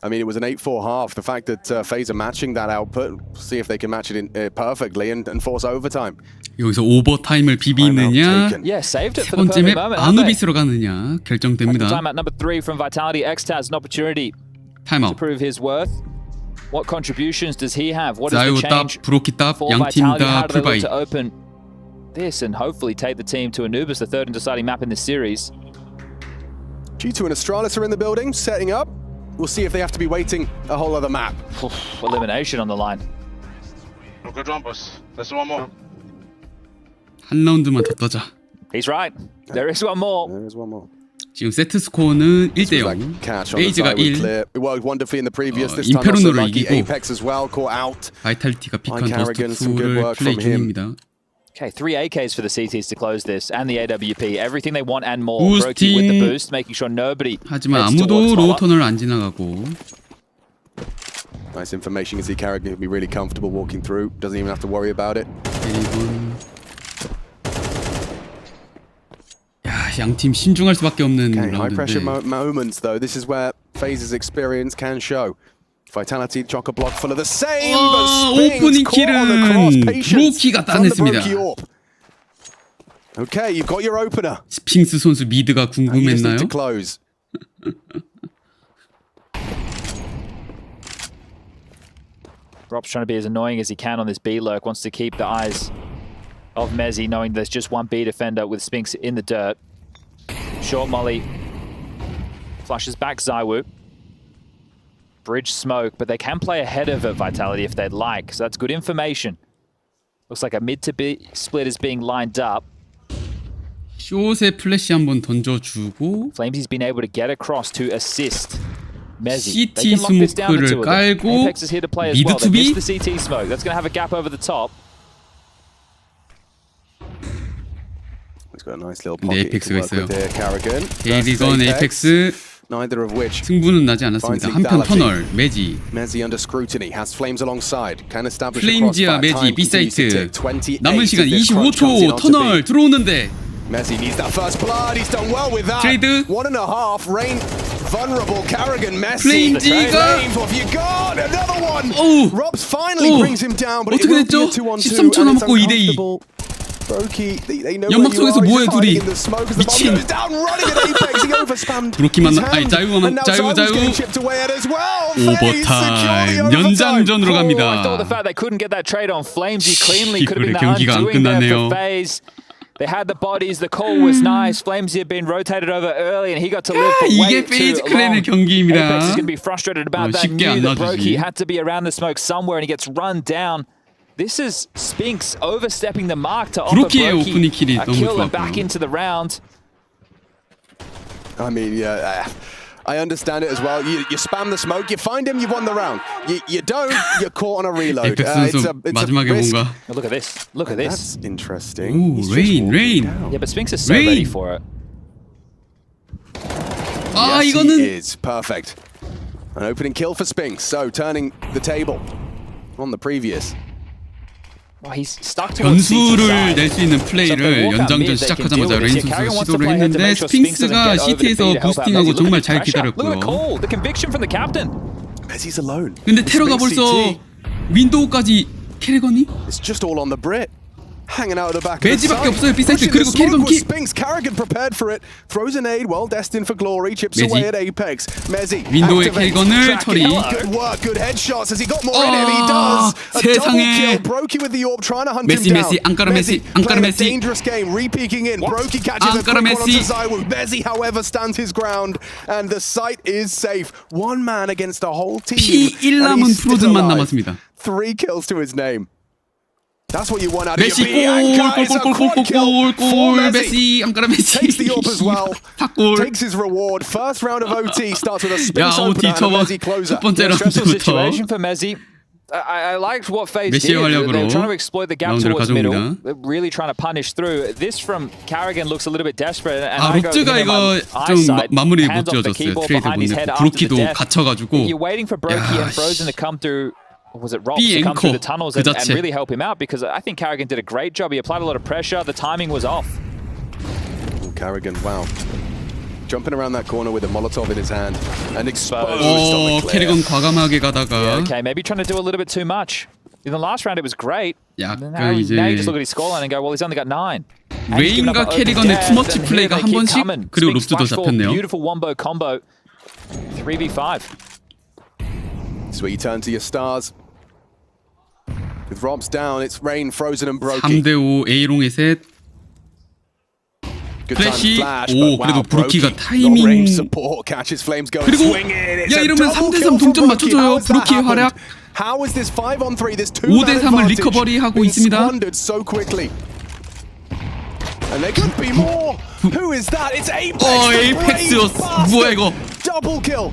I mean, it was an 8-4 half. The fact that FaZe are matching that output, see if they can match it in, perfectly and force overtime. 여기서 오버타임을 비비느냐? Yeah, saved it 세 for the 번째 perfect 맵 moment. 아누비스로 가느냐 결정됩니다. Time at number 3 from Vitality. Xtaz has an opportunity to 타임아웃. prove his worth. What contributions does he have? What is 자유 the 답, change 브로키 답, for 양 팀 Vitality? How 다 do they look 풀바이. to open this and hopefully take the team to Anubis, the third and deciding map in this series? G2 and Astralis are in the building, setting up. We'll see if they have to be waiting a whole other map. Elimination on the line. Good run, boss. There's one more. 한 라운드만 더 떠자. He's right. There is one more. There's one more. 지금 세트 스코어는 1대 0. Like catch on the 페이지가 side was 1. clear. It worked wonderfully in the previous. This time also 인페르노를 lucky. 이기고 Apex as well caught out. 바이탈리티가 픽한 Carrigan, 더스트 some good 2를 work 플레이 from him. 중입니다. Okay, 3 AKs for the CTs to close this, and the AWP. Everything they want and more. Boosting. Brokey with the boost, making sure nobody 하지만 heads towards 아무도 로우 follow-up. 터널 안 지나가고 Nice information. You can see Carrigan can be really comfortable walking through. Doesn't even have to worry about it. 그리고 양팀 신중할 수밖에 없는 Okay, high pressure 라운드인데 moments though. This is where FaZe's experience can show. Vitality chock-a-block full of the same, but 오프닝 Spinks caught on the cross. 킬은 Patience 브로키가 from the 따냈습니다. Brokey AWP. Okay, you've got your opener. 스핑스 선수 미드가 You just need 궁금했나요? to close. Rob's trying to be as annoying as he can on this B lurk. Wants to keep the eyes of Mezzi, knowing there's just one B defender with Spinks in the dirt. Short molly. Flushes back Zywoo. Bridge smoke, but they can play ahead of it, Vitality, if they'd like. So that's good information. Looks like a mid to B split is being lined up. 숏에 플래시 한번 던져주고 Flamesy's been able to get across to assist Mezzi. CT They can lock this down, the two 스모크를 of them. 깔고 Apex is here to play as 미드 well. They 투비. missed the CT smoke. That's going to have a gap over the top. He's got a nice little 근데 pocket. 에이펙스가 있어요. Carrigan. 게리건 에이펙스 Neither of which. 승부는 나지 않았습니다. 한편 터널 매지 Mezzi under scrutiny, has Flames alongside, can establish a 플레임즈와 crossfire. 매지 Time continues to B사이트 tick. 28 남은 시간 as this crunch comes in 25초 onto 터널 B. 들어오는데 Mezzi needs that first blood. He's done well with that. 트레이드 1.5. Rain vulnerable. Carrigan, Messi. 플레임즈가 Flames, what have you got? Another one. 오우 Robs finally 오우 brings him down, but it 어떻게 will be 됐죠? a 2-on-2. 13초 and it's 남았고 2대2 uncomfortable. Brokey, they know 연막 where you 속에서 are. 뭐해, He's hiding 둘이? in the smoke as the bomb 미친. goes down, running at Apex. He overspammed 브로키 his 만나- 아니, hand. 자유 And now 자유, Zywoo's 자유. getting chipped away at as well. FaZe secure the 오버타임 overtime. 연장전으로 I thought the 갑니다. fact they couldn't get that trade on Flamesy cleanly could have been the 경기가 안 undoing there 끝났네요. for FaZe. They had the bodies, the call was nice. Flamesy had been rotated over early and he got to live for way 이게 too 페이지 long. 클랜의 경기입니다. Apex is going to be frustrated about that. 쉽게 안 Knew that 놔주지. Brokey had to be around the smoke somewhere and he gets run down. This is Spinks overstepping the mark to offer 브로키의 오프닝 Brokey 킬이 a 너무 kill and back 좋았고요. into the round. I mean, yeah, I understand it as well. You spam the smoke, you find him, you've won the round. You don't, you're caught on a reload. 에이펙스 선수 it's a 마지막에 risk. 뭔가 Look at this. Look at this. That's interesting. 오 He's just 레인 walking 레인 down. Yeah, but Spinks is so Rain. ready for it. 아 Yes, he 이거는 is perfect. An opening kill for Spinks, so turning the table on the previous. Well, he's stuck towards 변수를 낼 수 있는 So if they 플레이를 walk out 연장전 mid, they can deal 시작하자마자 with this. 레인 Yeah, Carrigan 선수가 wants to 시도를 play ahead to 했는데 make sure Spinks doesn't 스핑스가 get over to B CT에서 to help out 부스팅하고 Mezzi. 정말 Look at 잘 the pressure. Look at the 기다렸고요. call, the conviction from the captain. Mezzi's alone. 근데 테러가 Spinks 벌써 CT. 윈도우까지 캐리건이 It's just all on the Brit. Hanging out at the back of the 매지밖에 side. 없어요, B 사이트. Pushing the 그리고 smoke 캐리건 was 킥. Spinks. Carrigan prepared for it. Throws an aid, well destined for glory. Chips 매지. away at Apex. Mezzi 윈도우의 activates, 캐리건을 tracking. 처리. Good work, good headshots. Has he got more in him? He does. A 세상에. double kill. Brokey with the orb, trying to hunt 메시, him down. 메시, 앙까라 메시, 앙까라 playing a 메시. dangerous game, re-peeking in. Brokey catches a 앙까라 quick one 메시. onto Zywoo. Mezzi, however, stands his ground, and the site is safe. One man against a whole team. P1 and 남은 he's still 프로즌만 alive. 남았습니다. 3 kills to his name. That's what you want out of 메시 your B anchor. It's a quad kill for 골 Mezzi. 메시 앙까라 메시 Takes the AWP as well. 탁골 Takes his reward. First round of OT starts with a 야 Spinks OT opener and a 저거 Mezzi closer. 첫 번째 Stressful 라운드부터 situation for Mezzi. I liked what FaZe 메시의 did. They 활약으로 were trying to exploit the gap 라운드를 towards middle. 가져옵니다. They're really trying to punish through. This from Carrigan looks a little bit desperate. And 아, 롭즈가 이거 좀 마무리 못 지어줬어요. 트레이드 못 냈고 브루키도 갇혀가지고 You're waiting for Brokey and Frozen to come through. Or was it Rob B to come through the 앵커 tunnels 그 and 자체. really help him out? Because I think Carrigan did a great job. He applied a lot of pressure. The timing was off. Carrigan, wow. Jumping around that corner with a Molotov in his hand and exposed 오, on the clear. 캐리건 과감하게 가다가 Okay, maybe trying to do a little bit too much. In the last round, it was great. Now, 약간 now you just 이제 look at his scoreline and go, well, he's only got 9. And he's given 레인과 up an 캐리건의 open 투머치 death, and 플레이가 here 한 they keep 번씩 coming. 그리고 Big 롭즈도 splash for 잡혔네요. Beautiful wombo combo. 3v5. It's where you turn to your stars. With Robs down, it's Rain, Frozen and Brokey. 3대5 A롱의 셋. Good time 플래시. flash, 오, but 그래도 wow, 브루키가 Brokey, 타이밍. long-range support catches Flames going 그리고 swinging. It's 야, a 이러면 double 3대3 kill for 동점 Brokey. 맞춰줘요. How has that 브루키의 happened? 활약. How is this 5-on-3? This 5대3을 리커버리 하고 being 있습니다. squandered so quickly. And there could be more. Who is that? It's Apex. the 에이펙스였어. brave 뭐야 이거? Double kill.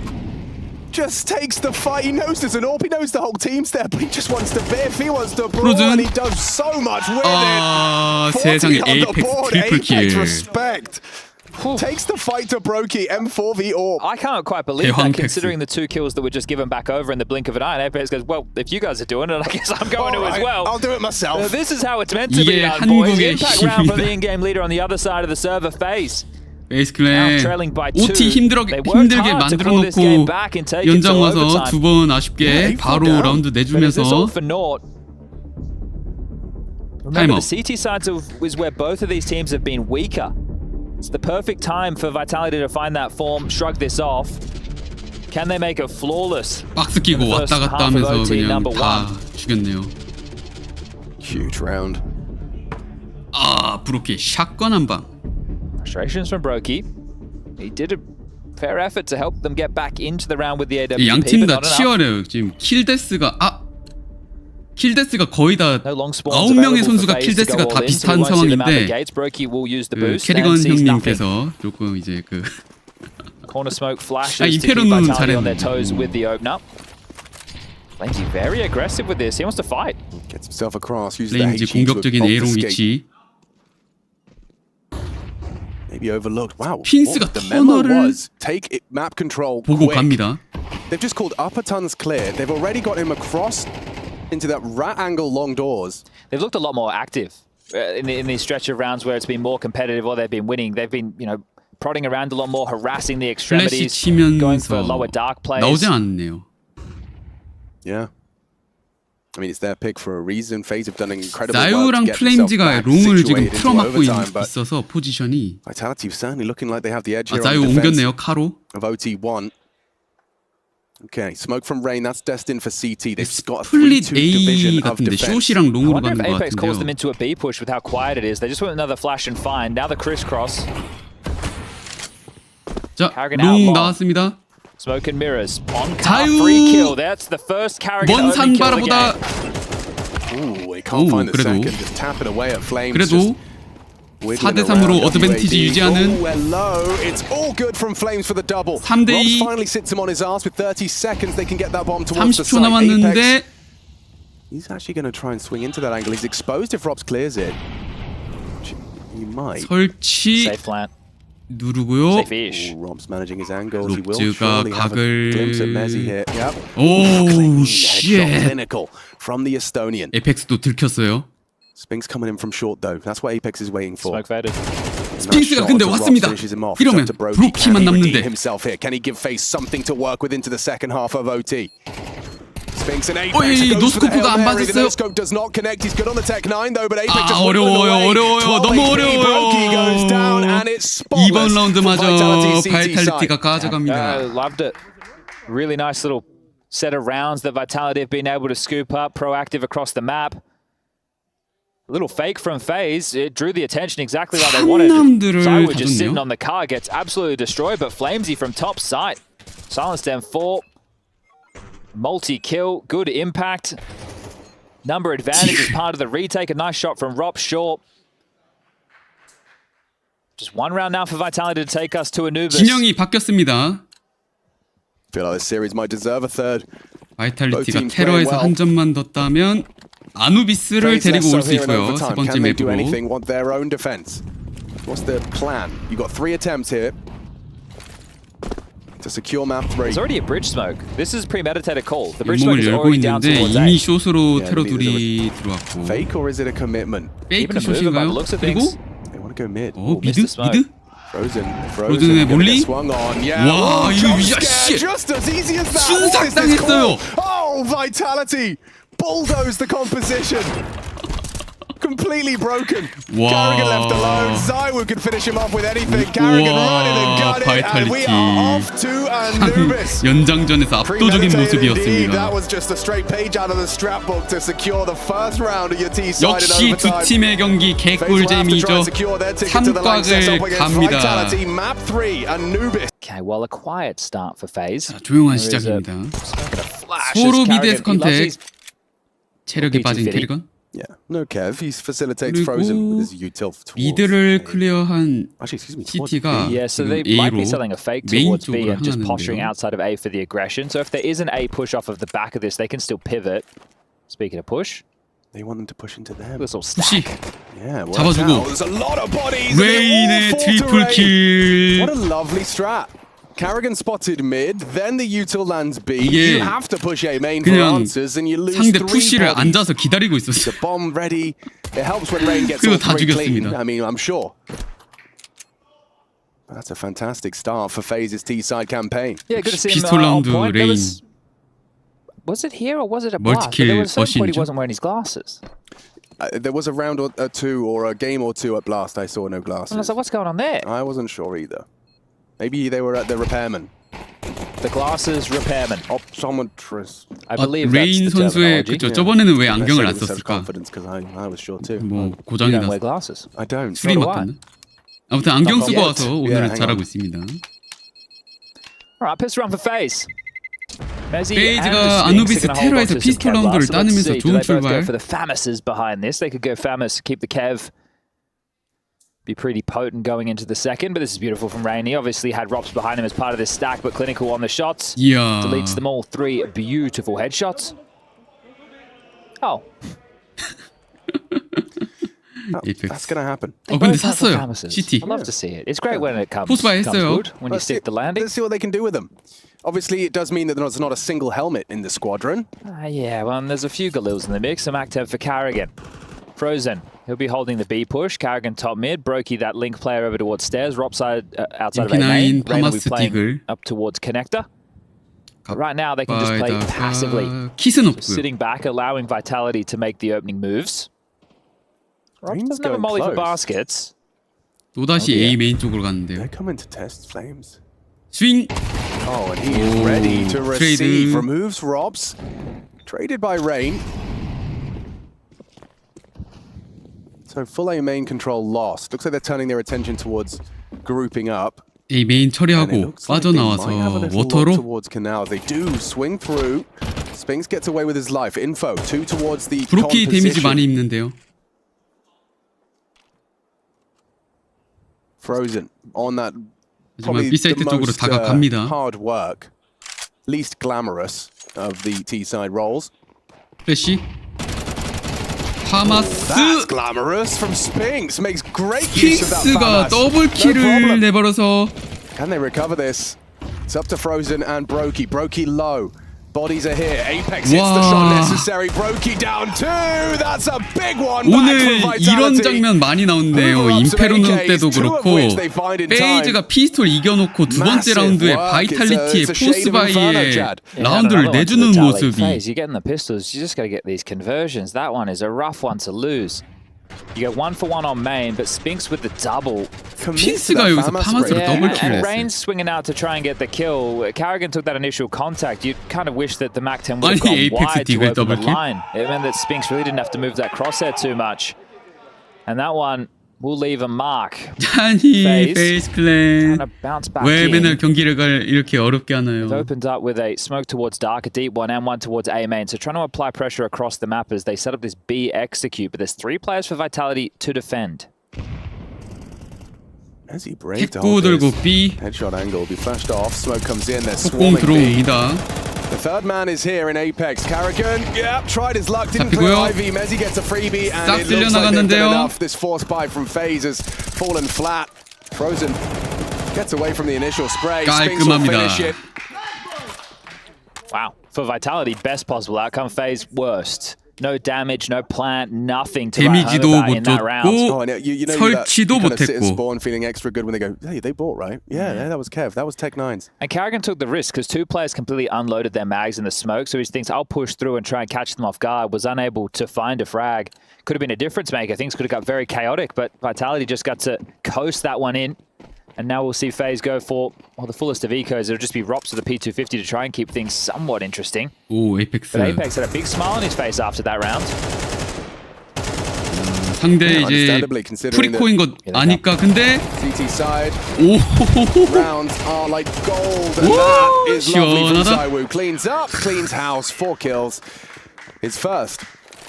Just takes the fight. He knows there's an AWP. He knows the whole team's there, but he just wants to biff. He wants to brawl, Frozen. and he does so much with 아, it. 40 세상에 on the 에이펙스 board. 트리플 Apex 킬. respect. Takes the fight to Brokey. M4v AWP. I can't quite believe 대황 that, 팩스. considering the 2 kills that were just given back over in the blink of an eye. And Apex goes, well, if you guys are doing it, I guess I'm going to as Alright, well. I'll do it myself. This is how it's meant to be 이게 done, boys. 한국의 Impact round from 힘이다. the in-game leader on the other side of the server, FaZe. 베이스 Now 클랜 trailing by 2. OT They worked 힘들게 hard to 만들어 pull this game 놓고 back and take it to 연장 와서 overtime. 두 번 아쉽게 바로 라운드 But is this all 내주면서 for naught? Remember, 타임아웃. the CT side is where both of these teams have been weaker. It's the perfect time for Vitality to find that form, shrug this off. Can they make a flawless? 박스 끼고 왔다 갔다 하면서 그냥 다 죽였네요. Huge round. 아, 브루키 샷건 한 방. Frustrations from Brokey. He did a fair effort to help them get back into the round with the AWP. 양 팀 다 but not enough. 치열해요. 지금 킬데스가 거의 다 No long spawns 9명의 available 선수가 for FaZe to 킬데스가 go 다 all in, so we 비슷한 won't see them out the 상황인데 gates. Brokey will use the 그 boost and 캐리건 sees nothing. 형님께서 조금 이제 그 Corner smoke flashes 아, to keep 임페로는 Vitality on their 잘했네. toes with the opener. FaZe very aggressive with this. He wants to fight. Gets himself across. Uses the 레인지 HE to 공격적인 A롱 obfuscate. 위치. Maybe overlooked. Wow. 핀스가 What the memo 터널을 was take it, map control 보고 quick. 갑니다. They've just called upper tunnels clear. They've already got him across into that rat angle long doors. They've looked a lot more active in these stretch of rounds where it's been more competitive or they've been winning. They've been, prodding around a lot more, harassing the 플래시 extremities, going for 치면서 lower dark plays. 나오지 않네요. Yeah. I mean, it's their pick for a reason. FaZe have done incredible work to 자유랑 get themselves 플레임즈가 back 롱을 지금 situated into 틀어막고 overtime, but 있어서 포지션이 Vitality certainly looking like they have the edge 아, here 자유 on the defense 옮겼네요. 카로. of OT1. Okay, smoke from Rain. That's destined for CT. They've got a 스플릿 3-2 A division of 같은데 defense. 쇼시랑 I 롱으로 wonder if 가는 것 Apex calls them 같은데요. into a B push with how quiet it is. They just want another flash and find. Now the crisscross. 자, Carrigan 롱 outlaw. 나왔습니다. Smoke and mirrors. On car, 자유! free kill. That's the first Carrigan 먼 opening kill of the 산바라보다 game. Ooh, he can't 오, find the 그래도. second. Just tap it away at Flames. 그래도 4대3으로 어드밴티지 유지하는 hello. It's all good from Flames for the double. 3대2. Robs finally sits him on his ass with 30 seconds. They can get that bomb towards the 30초 site. 남았는데 Apex, he's actually going to try and swing into that angle. He's exposed if Robs clears it. He might. 설치 Safe plant. 누르고요. Safe-ish. Ooh, Robs managing his angles. He will 롭즈가 surely have a 각을 glimpse at Mezzi here. Yep. 오, Headshot 쉣. clinical from the Estonian. 에펙스도 들켰어요. Spinks coming in from short though. That's what Apex is waiting for. Smoke faded. 스핑스가 근데 왔습니다. 이러면 브루키만 남는데. himself here. Can he give FaZe something to work with into the second half of OT? Spinks and Apex 어이, goes for the 노스코프가 Hail 안 Mary. The 맞았어요. no-scope does not connect. He's good on the Tech 9 though, but Apex 아, just whittling away. 어려워요. 12 너무 HP. Brokey goes down 어려워요. and it's spotless 이번 for 라운드마저 Vitality CT 바이탈리티가 side. 가져갑니다. Loved it. Really nice little set of rounds that Vitality have been able to scoop up, proactive across the map. A little fake from FaZe. It drew the attention exactly like they wanted. 한남들을 Cywood just sitting 가졌네요. on the car, gets absolutely destroyed, but Flamesy from top sight. Silenced M4. Multi-kill, good impact. Number advantage is part of the retake. A nice shot from Rop short. Just one round now for Vitality to take us to Anubis. 진영이 바뀌었습니다. Feel like this series might deserve a third. 바이탈리티가 테러에서 한 점만 더 따면 아누비스를 데리고 올 수 있고요. 세 번째 맵으로. What's the plan? You got 3 attempts here to secure map 3. There's already a bridge smoke. This is premeditated call. The bridge 연목을 smoke is 열고 already down 있는데 towards 이미 A. 숏으로 테러 둘이 들어왔고. Fake or is it a commitment? 페이크 숏인가요? 그리고 They want to go mid. 미드? 미드? Frozen의 몰리? Yeah. 와, 이거 씨. Just as easy as that. 순삭당했어요. Oh, Vitality bulldoze the composition. Completely broken. Wow. Carrigan left alone. Zywoo could finish him off with anything. Carrigan running and gunning, and we are off to Anubis. 연장전에서 압도적인 모습이었습니다. That was just a straight page out of the strap book to secure the first round of your T side in 역시 두 overtime. 팀의 경기 개꿀잼이죠. 삼각을 갑니다. Vitality map 3 Anubis. Okay, well, a quiet start for FaZe. 조용한 시작입니다. 서로 미드에서 컨택. 체력이 빠진 캐리건. Yeah, no Kev. He facilitates Frozen with his util towards 미드를 클리어한 towards CT가 Yeah, so they 지금 might be A로 selling a fake 메인 towards B 쪽으로 and just posturing 향하는데요. outside of A for the aggression. So if there is an A push off of the back of this, they can still pivot. Speaking of push, They want them to push into them. this will 푸시 stack. Yeah, 잡아주고 there's a lot of bodies. 레인의 트리플 What 킬. a lovely strat. Carrigan spotted mid, then the util lands B. 이게 You have to push A main for 그냥 answers, and you lose 상대 3 푸시를 bodies. 앉아서 기다리고 있었어요. The bomb ready. It helps when Rain gets 그리고 all 다 3 clean. 죽였습니다. I mean, I'm sure. That's a fantastic start for FaZe's T-side campaign. Yeah, good to see him 피스톨 on 라운드 point. There 레인. Was it here or was it a blast? But 멀티킬 there was some point he 머신이죠. wasn't wearing his glasses. There was a round or two or a game or two at Blast. I saw no glasses. And I was like, what's going on there? I wasn't sure either. Maybe they were at the repairman. The glasses repairman. Optometrist. I believe that's 레인 the 선수의 terminology. 그쵸, 저번에는 왜 I 안경을 안 said it with such 썼을까? confidence because I was sure too. 뭐 You 고장이 don't wear 났어. glasses. I don't. 술이 So do 맡았나? 아무튼 안경 쓰고 와서 오늘은 hang 잘하고 on. 있습니다. All right, pistol round for FaZe. 페이지가 아누비스 테러에서 피스톨 라운드를 따내면서 좋은 출발. For the Famuses behind this, they could go Famus, keep the Kev. Be pretty potent going into the second, but this is beautiful from Rain. He obviously had Rops behind him as part of this stack, but Clinical on the shots. 이야. Deletes them all. 3 beautiful headshots. Oh. That's gonna happen. 근데 Both have the 샀어요. Famuses. CT. I love to see it. It's great when it comes 포스바 했어요. good, when you stick the landing. Let's see what they can do with them. Obviously, it does mean that there's not a single helmet in the squadron. Yeah, well, and there's a few Galils in the mix. Some active for Carrigan. Frozen. He'll be holding the B push. Carrigan top mid. Brokey, that link player over towards stairs. Rop side outside of A main. Rain will be playing up towards connector. But right now, they can just play passively. 킷은 없고요. Sitting back, allowing Vitality to make the opening moves. Rop Rain's doesn't have a going molly for close. baskets. 또다시 어디야? A 메인 쪽으로 갔는데요. They're coming to test Flames. 스윙. Oh, and he is ready to receive. 트레이드. Removes Robs. Traded by Rain. So full A main control lost. Looks like they're turning their attention towards grouping up. A 메인 And it 처리하고 looks like they might have a 빠져나와서 little look 워터로 towards canals. They do swing through. Spinks gets away with his life. Info 2 towards the 브로키 데미지 composition. 많이 입는데요. Frozen on that. 하지만 Probably B the 사이트 쪽으로 most 다가갑니다. hard work, least glamorous of the T side roles. 플래시. 파마스. That's glamorous from Spinks. Makes great use of that. 킹스가 Famas. 더블 No 킬을 problem. 내버려서 Can they recover this? It's up to Frozen and Brokey. Brokey low. Bodies are here. Apex hits the shot 와. necessary. Brokey down 2. That's a big one. 오늘 Back from 이런 Vitality. 장면 많이 나오는데요. 임페로노 때도 그렇고 페이지가 피스톨 이겨놓고 두 번째 라운드에 바이탈리티의 포스바이에 라운드를 내주는 모습이 You're getting the pistols. You just got to get these conversions. That one is a rough one to lose. You get 1 for 1 on main, but Spinks with the double. 핀스가 여기서 파마스로 더블 킬을 and 했어요. Rain's swinging out to try and get the kill. Carrigan took that initial contact. You kind of wish that the MAC-10 would have 아니, gone 에이펙스 wide to 디글 open 더블 the 킬? line. It meant that Spinks really didn't have to move that crosshair too much. And that one will leave a mark. 아니 페이스 클랜 Trying to bounce back 왜 in. 맨날 경기를 이렇게 어렵게 하나요? They've opened up with a smoke towards dark, a deep one, and one towards A main. So trying to apply pressure across the map as they set up this B execute. But there's 3 players for Vitality to defend. As he braved to 택구 hold 들고 this B headshot angle will be flashed off. Smoke comes in. They're 속공 swarming B. 들어옵니다. The third man is here in Apex. Karrigan, yeah, tried his luck, didn't clear Ivy. Mezzi gets a freebie, and it looks like they've done enough. This force buy from FaZe has fallen flat. Frozen gets away from the initial spray. Spinks will finish it. Wow. For Vitality, best possible outcome. FaZe, worst. No damage, no plant, nothing to write home about in that round. 설치도 you sit and 못했고. spawn feeling extra good when they go, hey, they bought, right? Yeah, that was Kev. That was Tech9's. And Karrigan took the risk because two players completely unloaded their mags in the smoke. So he thinks, I'll push through and try and catch them off guard. Was unable to find a frag. Could have been a difference maker. Things could have got very chaotic, but Vitality just got to coast that one in. And now we'll see FaZe go for the fullest of ecos. It'll just be Rops with the P250 to try and keep things somewhat interesting. 오, 에이펙스. But Apex had a big smile on his face after that round. 상대 이제 프리코인 것 아니까 근데 CT side. 오. Rounds are like gold, and that is lovely from 시원하다. ZywOo. Cleans up, cleans house, 4 kills. His first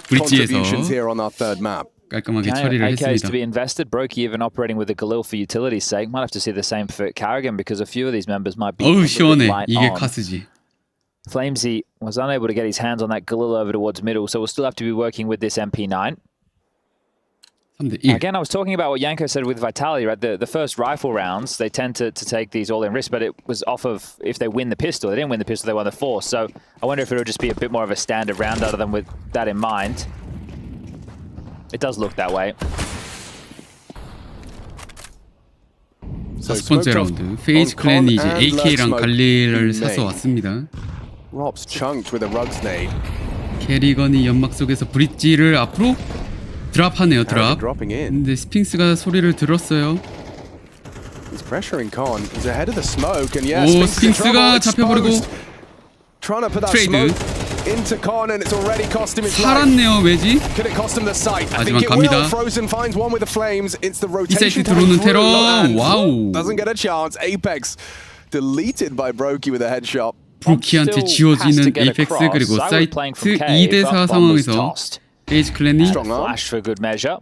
브릿지에서 contributions here on our third map. 깔끔하게 처리를 AK is to 했습니다. be invested. Brokey even operating with a Galil for utility's sake. Might have to see the same for Karrigan because a few of these members might be 어우 a little bit 시원해. light 이게 on. 카스지. Flamesy was unable to get his hands on that Galil over towards middle, so we'll still have to be working with this MP9. 3대1. Again, I was talking about what Yanko said with Vitality, right? The first rifle rounds, they tend to take these all-in risks, but it was off of if they win the pistol. They didn't win the pistol, they won the force. So I wonder if it'll just be a bit more of a standard round out of them with that in mind. It does look that way. 다섯 번째 라운드. 페이즈 클랜이 이제 AK랑 갈릴을 사서 왔습니다. Rops chunked with a rugs nade. 캐리건이 연막 속에서 브릿지를 앞으로 드랍하네요. 드랍. 근데 스핑스가 소리를 들었어요. He's pressuring Con. He's ahead of the smoke, and yeah, 오, 스핑스가 스핑스가 잡혀버리고 trying to put that 트레이드. smoke into Con, and it's already cost him his life. 살았네요. 왜지? Could it cost him the sight? I 하지만 think it will. 갑니다. Frozen finds one with the flames. It's the 이 rotation 사이트 들어오는 coming through, 테러. and 와우. doesn't get a chance. Apex deleted by Brokey with a headshot. 브로키한테 지워지는 에이펙스 그리고 사이트 2대4 상황에서 페이즈 클랜이 Flash for good measure.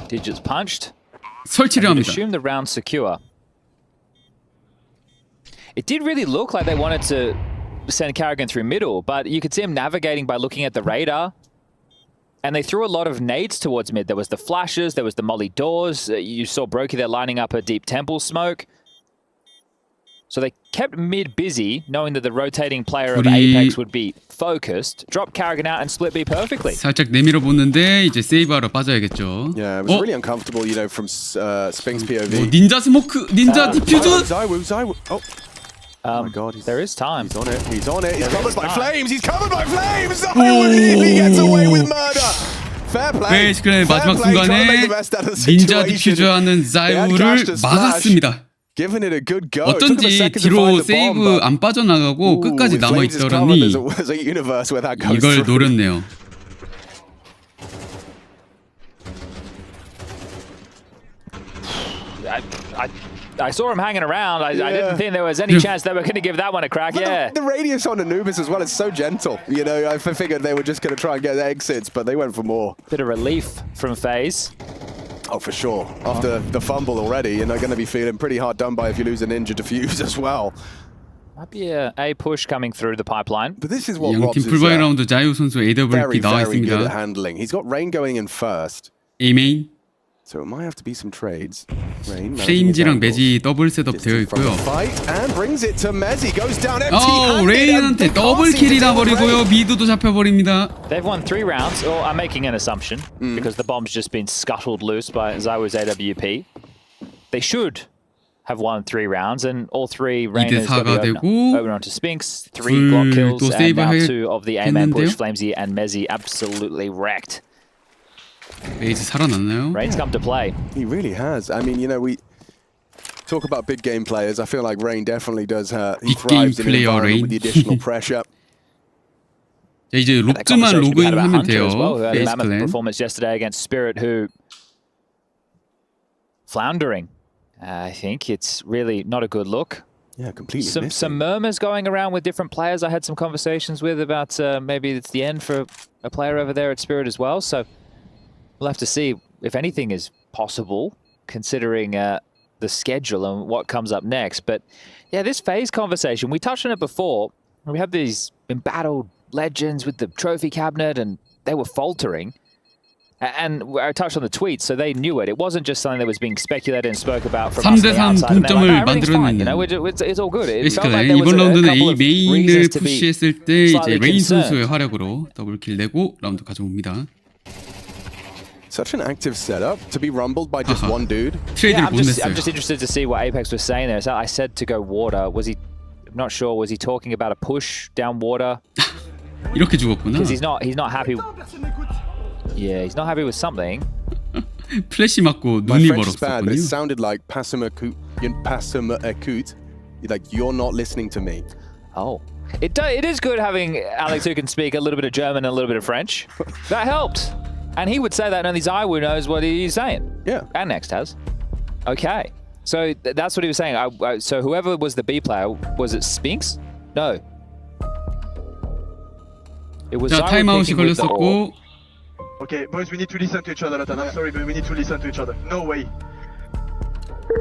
Digits punched. 설치를 You'd 합니다. assume the round secure. It did really look like they wanted to send Karrigan through middle, but you could see him navigating by looking at the radar. And they threw a lot of nades towards mid. There was the flashes, there was the molly doors. You saw Brokey there lining up a deep temple smoke. So they kept mid busy, knowing that the rotating player of Apex would be focused. Drop Karrigan out and split B perfectly. 살짝 내밀어 보는데 이제 세이브하러 빠져야겠죠. Yeah, it was really uncomfortable, you know, from Spinks POV. 닌자 스모크, 닌자 디퓨저. ZywOo. Oh my God, there is time. He's on it. He's on it. He's covered by flames. He's covered by flames. ZywOo really gets away with murder. Fair play. 페이즈 클랜의 마지막 순간에 닌자 디퓨저하는 자이우를 막았습니다. Giving it a good go. 어쩐지 뒤로 세이브 안 빠져나가고 끝까지 남아있더라니 이걸 노렸네요. I saw him hanging around. I didn't think there was any chance they were going to give that one a crack. But the radius on Anubis as well is so gentle. You know, I figured they were just going to try and get the exits, but they went for more. Bit of relief from FaZe. Oh, for sure. After the fumble already, you're going to be feeling pretty hard done by if you lose a ninja defuse as well. Might be a push coming through the pipeline. But this is what 양팀 Robs is 풀바이 라운드 자유 선수 very, AWP 나와 very good at 있습니다. handling. He's got Rain going in first. A메인, So it might have to be some trades. Rain 프레임지랑 매지 더블 셋업 되어 있고요. Fight and brings it to Mezzi. Goes down empty. 레인한테 더블 킬이 나버리고요. 미드도 잡혀버립니다. They've won 3 rounds, or I'm making an assumption, because the bomb's just been scuttled loose by ZywOo's AWP. They should have won 3 rounds, and all 3 Rainers got the opener onto Spinks, 3 Glock kills, and now 2 of the A-man push. Flamesy and Mezzi absolutely wrecked. 페이즈 살아났나요? Rain's come to play. He really has. I mean, you know, we talk about big game players. I feel like Rain definitely does. He thrives in an environment with the additional pressure. 자, 이제 롭즈만 로그인하면 돼요. Who had a 페이즈 mammoth 클랜. performance yesterday against Spirit, who floundering. I think it's really not a good look. Yeah, completely. Some murmurs going around with different players. I had some conversations with about maybe it's the end for a player over there at Spirit as well. So we'll have to see if anything is possible, considering the schedule and what comes up next. But yeah, this FaZe conversation, we touched on it before. We have these embattled legends with the trophy cabinet, and they were faltering. And I touched on the tweets, so they knew it. It wasn't just something that was being speculated and spoke about from us on the 3대3 outside. And they're 동점을 like, everything's fine, you 만들어내는 know, it's all good. It felt like 베이스클랜. there was 이번 a 라운드는 couple A of 메인을 reasons to be 푸시했을 때 이제 slightly 레인 concerned. 선수의 활약으로 더블킬 내고 라운드 가져옵니다. Such an active setup to be rumbled by just one dude. 트레이드를 Yeah, 못 냈어요. I'm just interested to see what Apex was saying there. So I said to go water. Was he? I'm not sure. Was he talking about a push down water? 이렇게 죽었구나. Because he's not happy. Yeah, he's not happy with something. 플래시 맞고 My 눈이 French is bad, but it 멀었었거든요. sounded like passima écoute. Like you're not listening to me. Oh, it is good having Alex who can speak a little bit of German and a little bit of French. That helped, and he would say that, and only Zaiwu knows what he's saying. Yeah. And Next has. Okay, so that's what he was saying. So whoever was the B player, was it Spinks? No. It was 자, Zaiwu 타임아웃이 picking with the 걸렸었고 Okay, boys, we need to listen to each other. Latan. I'm sorry, but we need to listen to each other. No way.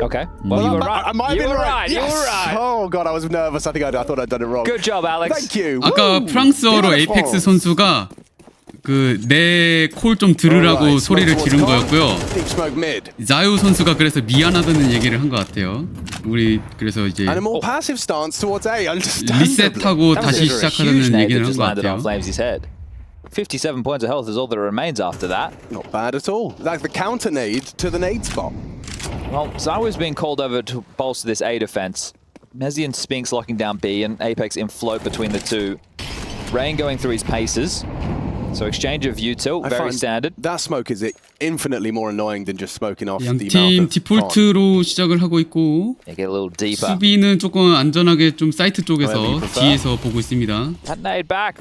Okay. Well, you were right. I might have You been were right. right. You Yes. were right. Oh god, I was nervous. I think I thought I'd done it wrong. Good job, Alex. Thank you. 아까 Woo! 프랑스어로 Beautiful. 에이펙스 선수가 그 내 콜 좀 들으라고 Alright, 소리를 smoke 지른 towards 거였고요. con. Deep smoke mid. 자유 선수가 그래서 미안하다는 얘기를 한 것 같아요. 우리 그래서 이제 And a more passive stance towards A. Understandably. 리셋하고 That was 다시 a huge 시작하자는 nade 얘기를 that 한 just 것 landed on 같아요. Flames' head. 57 points of health is all that remains after that. Not bad at all. Like the counter nade to the nade spot. Well, Zaiwu's being called over to bolster this A defense. Mezzi and Spinks locking down B, and Apex in float between the two. Rain going through his paces. So exchange of util, I very find standard. That smoke is infinitely more annoying than just smoking off the mouth 양팀 of con. 디폴트로 시작을 하고 있고 Yeah, get a little deeper. 수비는 조금 안전하게 좀 사이트 쪽에서 Whatever you prefer. 뒤에서 보고 있습니다. That nade back.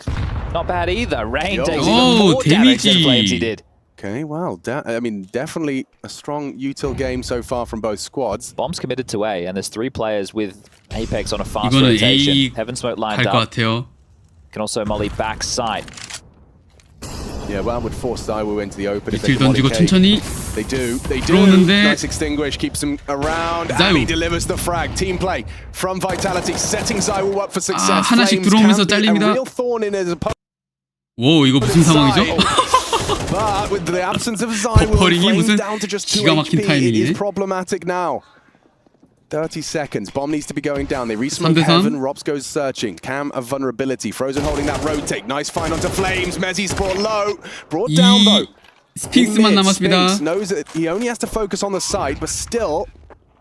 Not bad either. Rain Yo. takes even Oh, more damage than 데미지. Flames he did. Okay, well, I mean, definitely a strong util game so far from both squads. Bomb's committed to A, and there's 3 players with Apex on a fast 이거는 rotation. A Heaven Smoke 갈 lined 것 up. 같아요. Can also molly backside. Yeah, well, that would force Zaiwu into the open. If 딜 they 던지고 commodicate. 천천히 They do. 들어오는데 Nice extinguish, keeps him around. Zaiwu. And he delivers the frag. Team play from Vitality, setting Zaiwu up for success. 아, 하나씩 Flames 들어오면서 can be 잘립니다. a real thorn in his opponent's 오 이거 무슨 상황이죠? side. But with the absence of Zaiwu, 버퍼링이 Flames 무슨 down to just 2 기가 막힌 HP. It 타이밍이네. is problematic now. 30 seconds. Bomb needs to be going down. They resmoke 3대3. Heaven. Robs goes searching. Cam of vulnerability. Frozen holding that rotate. Nice find onto Flames. Mezzi's brought low. Brought down though. 스핑스만 Mid, 남았습니다. Spinks knows that he only has to focus on the side, but still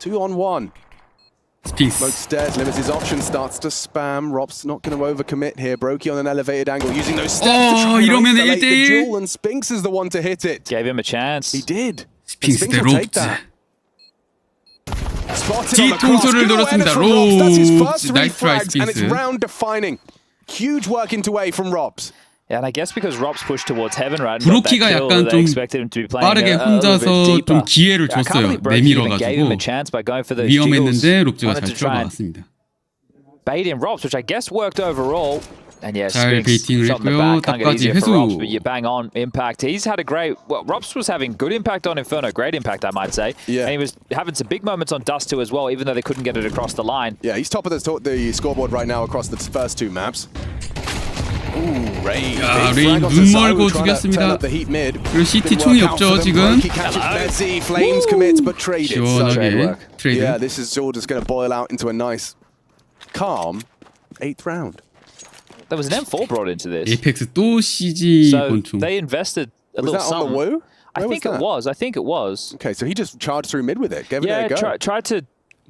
2-on-1. Smoke 스핑스 stairs, limits his options, starts to spam. Rob's not going to overcommit here. Brokey on an elevated angle, using those steps to try and 이러면 isolate the 1대1. duel, and Spinks is the one to hit it. Gave him a chance. He did. And 스핑스 Spinks 대 will take 롭즈. that. Spotted on the 뒤통수를 cross. Good 노렸습니다. awareness from Robs. That's his 롭즈. first 3 나이스 트라이 frags, and it's 스핑스. round defining. Huge work into A from Robs. Yeah, and I guess because Rob's pushed towards Heaven right and got that 브로키가 kill, 약간 they 좀 expected him to be playing 빠르게 a little bit 혼자서 deeper. 좀 기회를 I can't 줬어요. believe Brokey even gave him 내밀어가지고 a chance by going for those jiggles. 위험했는데 롭즈가 Wanted 잘 to try and 들어갔습니다. bait in Robs, which I guess worked overall. And yeah, 잘 Spinks 베이팅을 shot in the 했고요. back. Can't get 딱까지 easier for 회수. Robs, but you bang on impact. He's had a great. Well, Robs was having good impact on Inferno, great impact, I might say. Yeah. And he was having some big moments on Dust too as well, even though they couldn't get it across the line. Yeah, he's top of the scoreboard right now across the first 2 maps. Ooh, Ray. 야, Big 레인 frag onto 눈 Zaiwu, 멀고 trying to turn 죽였습니다. up the heat mid. 그리고 CT Didn't 총이 work out 없죠, for them. 지금. Brokey catches Mezzi, Flames commits, but traded. 시원하게 트레이드. Yeah, this is all just going to boil out into a nice, calm 8th round. There was an M4 brought into this. 에이펙스 또 CG So 권총. they invested a Was little that on the something. woo? I Where think was it that? was. I think it was. Okay, so he just charged through mid with it. Gave Yeah, it a go. tried to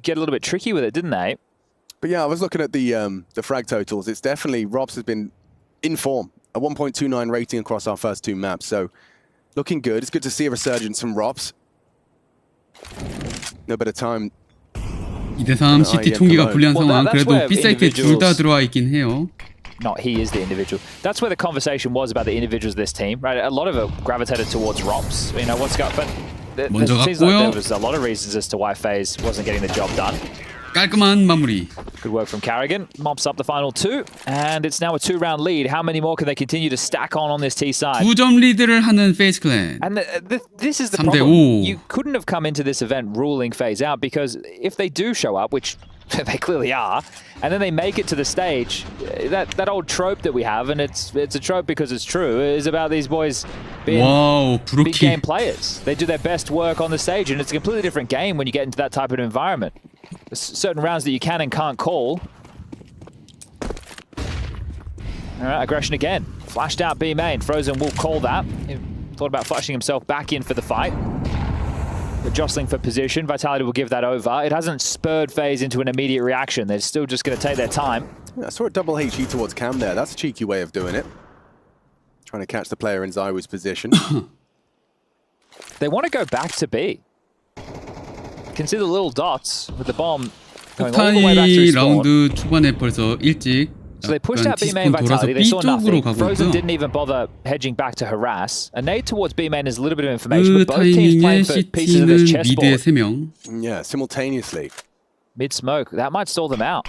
get a little bit tricky with it, didn't they? But yeah, I was looking at the frag totals. It's definitely, Robs has been in form. A 1.29 rating across our first 2 maps. So looking good. It's good to see a resurgence from Robs. No better time. 2대3 CT 총기가 불리한 Well, 상황. that's 그래도 where B 사이트에 둘 다 individuals- 들어와 있긴 해요. Not he is the individual. That's where the conversation was about the individuals of this team, right? A lot of it gravitated towards Robs. You know, what's got, but it 먼저 seems like 갔고요. there was a lot of reasons as to why FaZe wasn't getting the job done. 깔끔한 마무리. Good work from Carrigan. Mops up the final 2, and it's now a 2-round lead. How many more can they continue to stack on this T side? 9점 리드를 하는 페이스 클랜. And this is the 3대 problem. 5. You couldn't have come into this event ruling FaZe out, because if they do show up, which They clearly are. And then they make it to the stage. That old trope that we have, and it's a trope because it's true, is about these boys being big game players. They do their best work on the stage, and it's a completely different game when you get into that type of environment. There's certain rounds that you can and can't call. All right, aggression again. Flashed out B main. Frozen will call that. He thought about flashing himself back in for the fight. But jostling for position, Vitality will give that over. It hasn't spurred FaZe into an immediate reaction. They're still just going to take their time. Yeah, I saw a double HE towards Cam there. That's a cheeky way of doing it. Trying to catch the player in Zywoo's position. They want to go back to B. Consider the little dots with the bomb going all the way back to spawn. 라운드 초반에 벌써 일찍 So they pushed out B main Vitality, they saw nothing. Frozen didn't even bother hedging back to harass. A nade towards B main is a little bit of information, but both teams playing for pieces of this chessboard. Yeah, simultaneously. Mid-smoke, that might stall them out.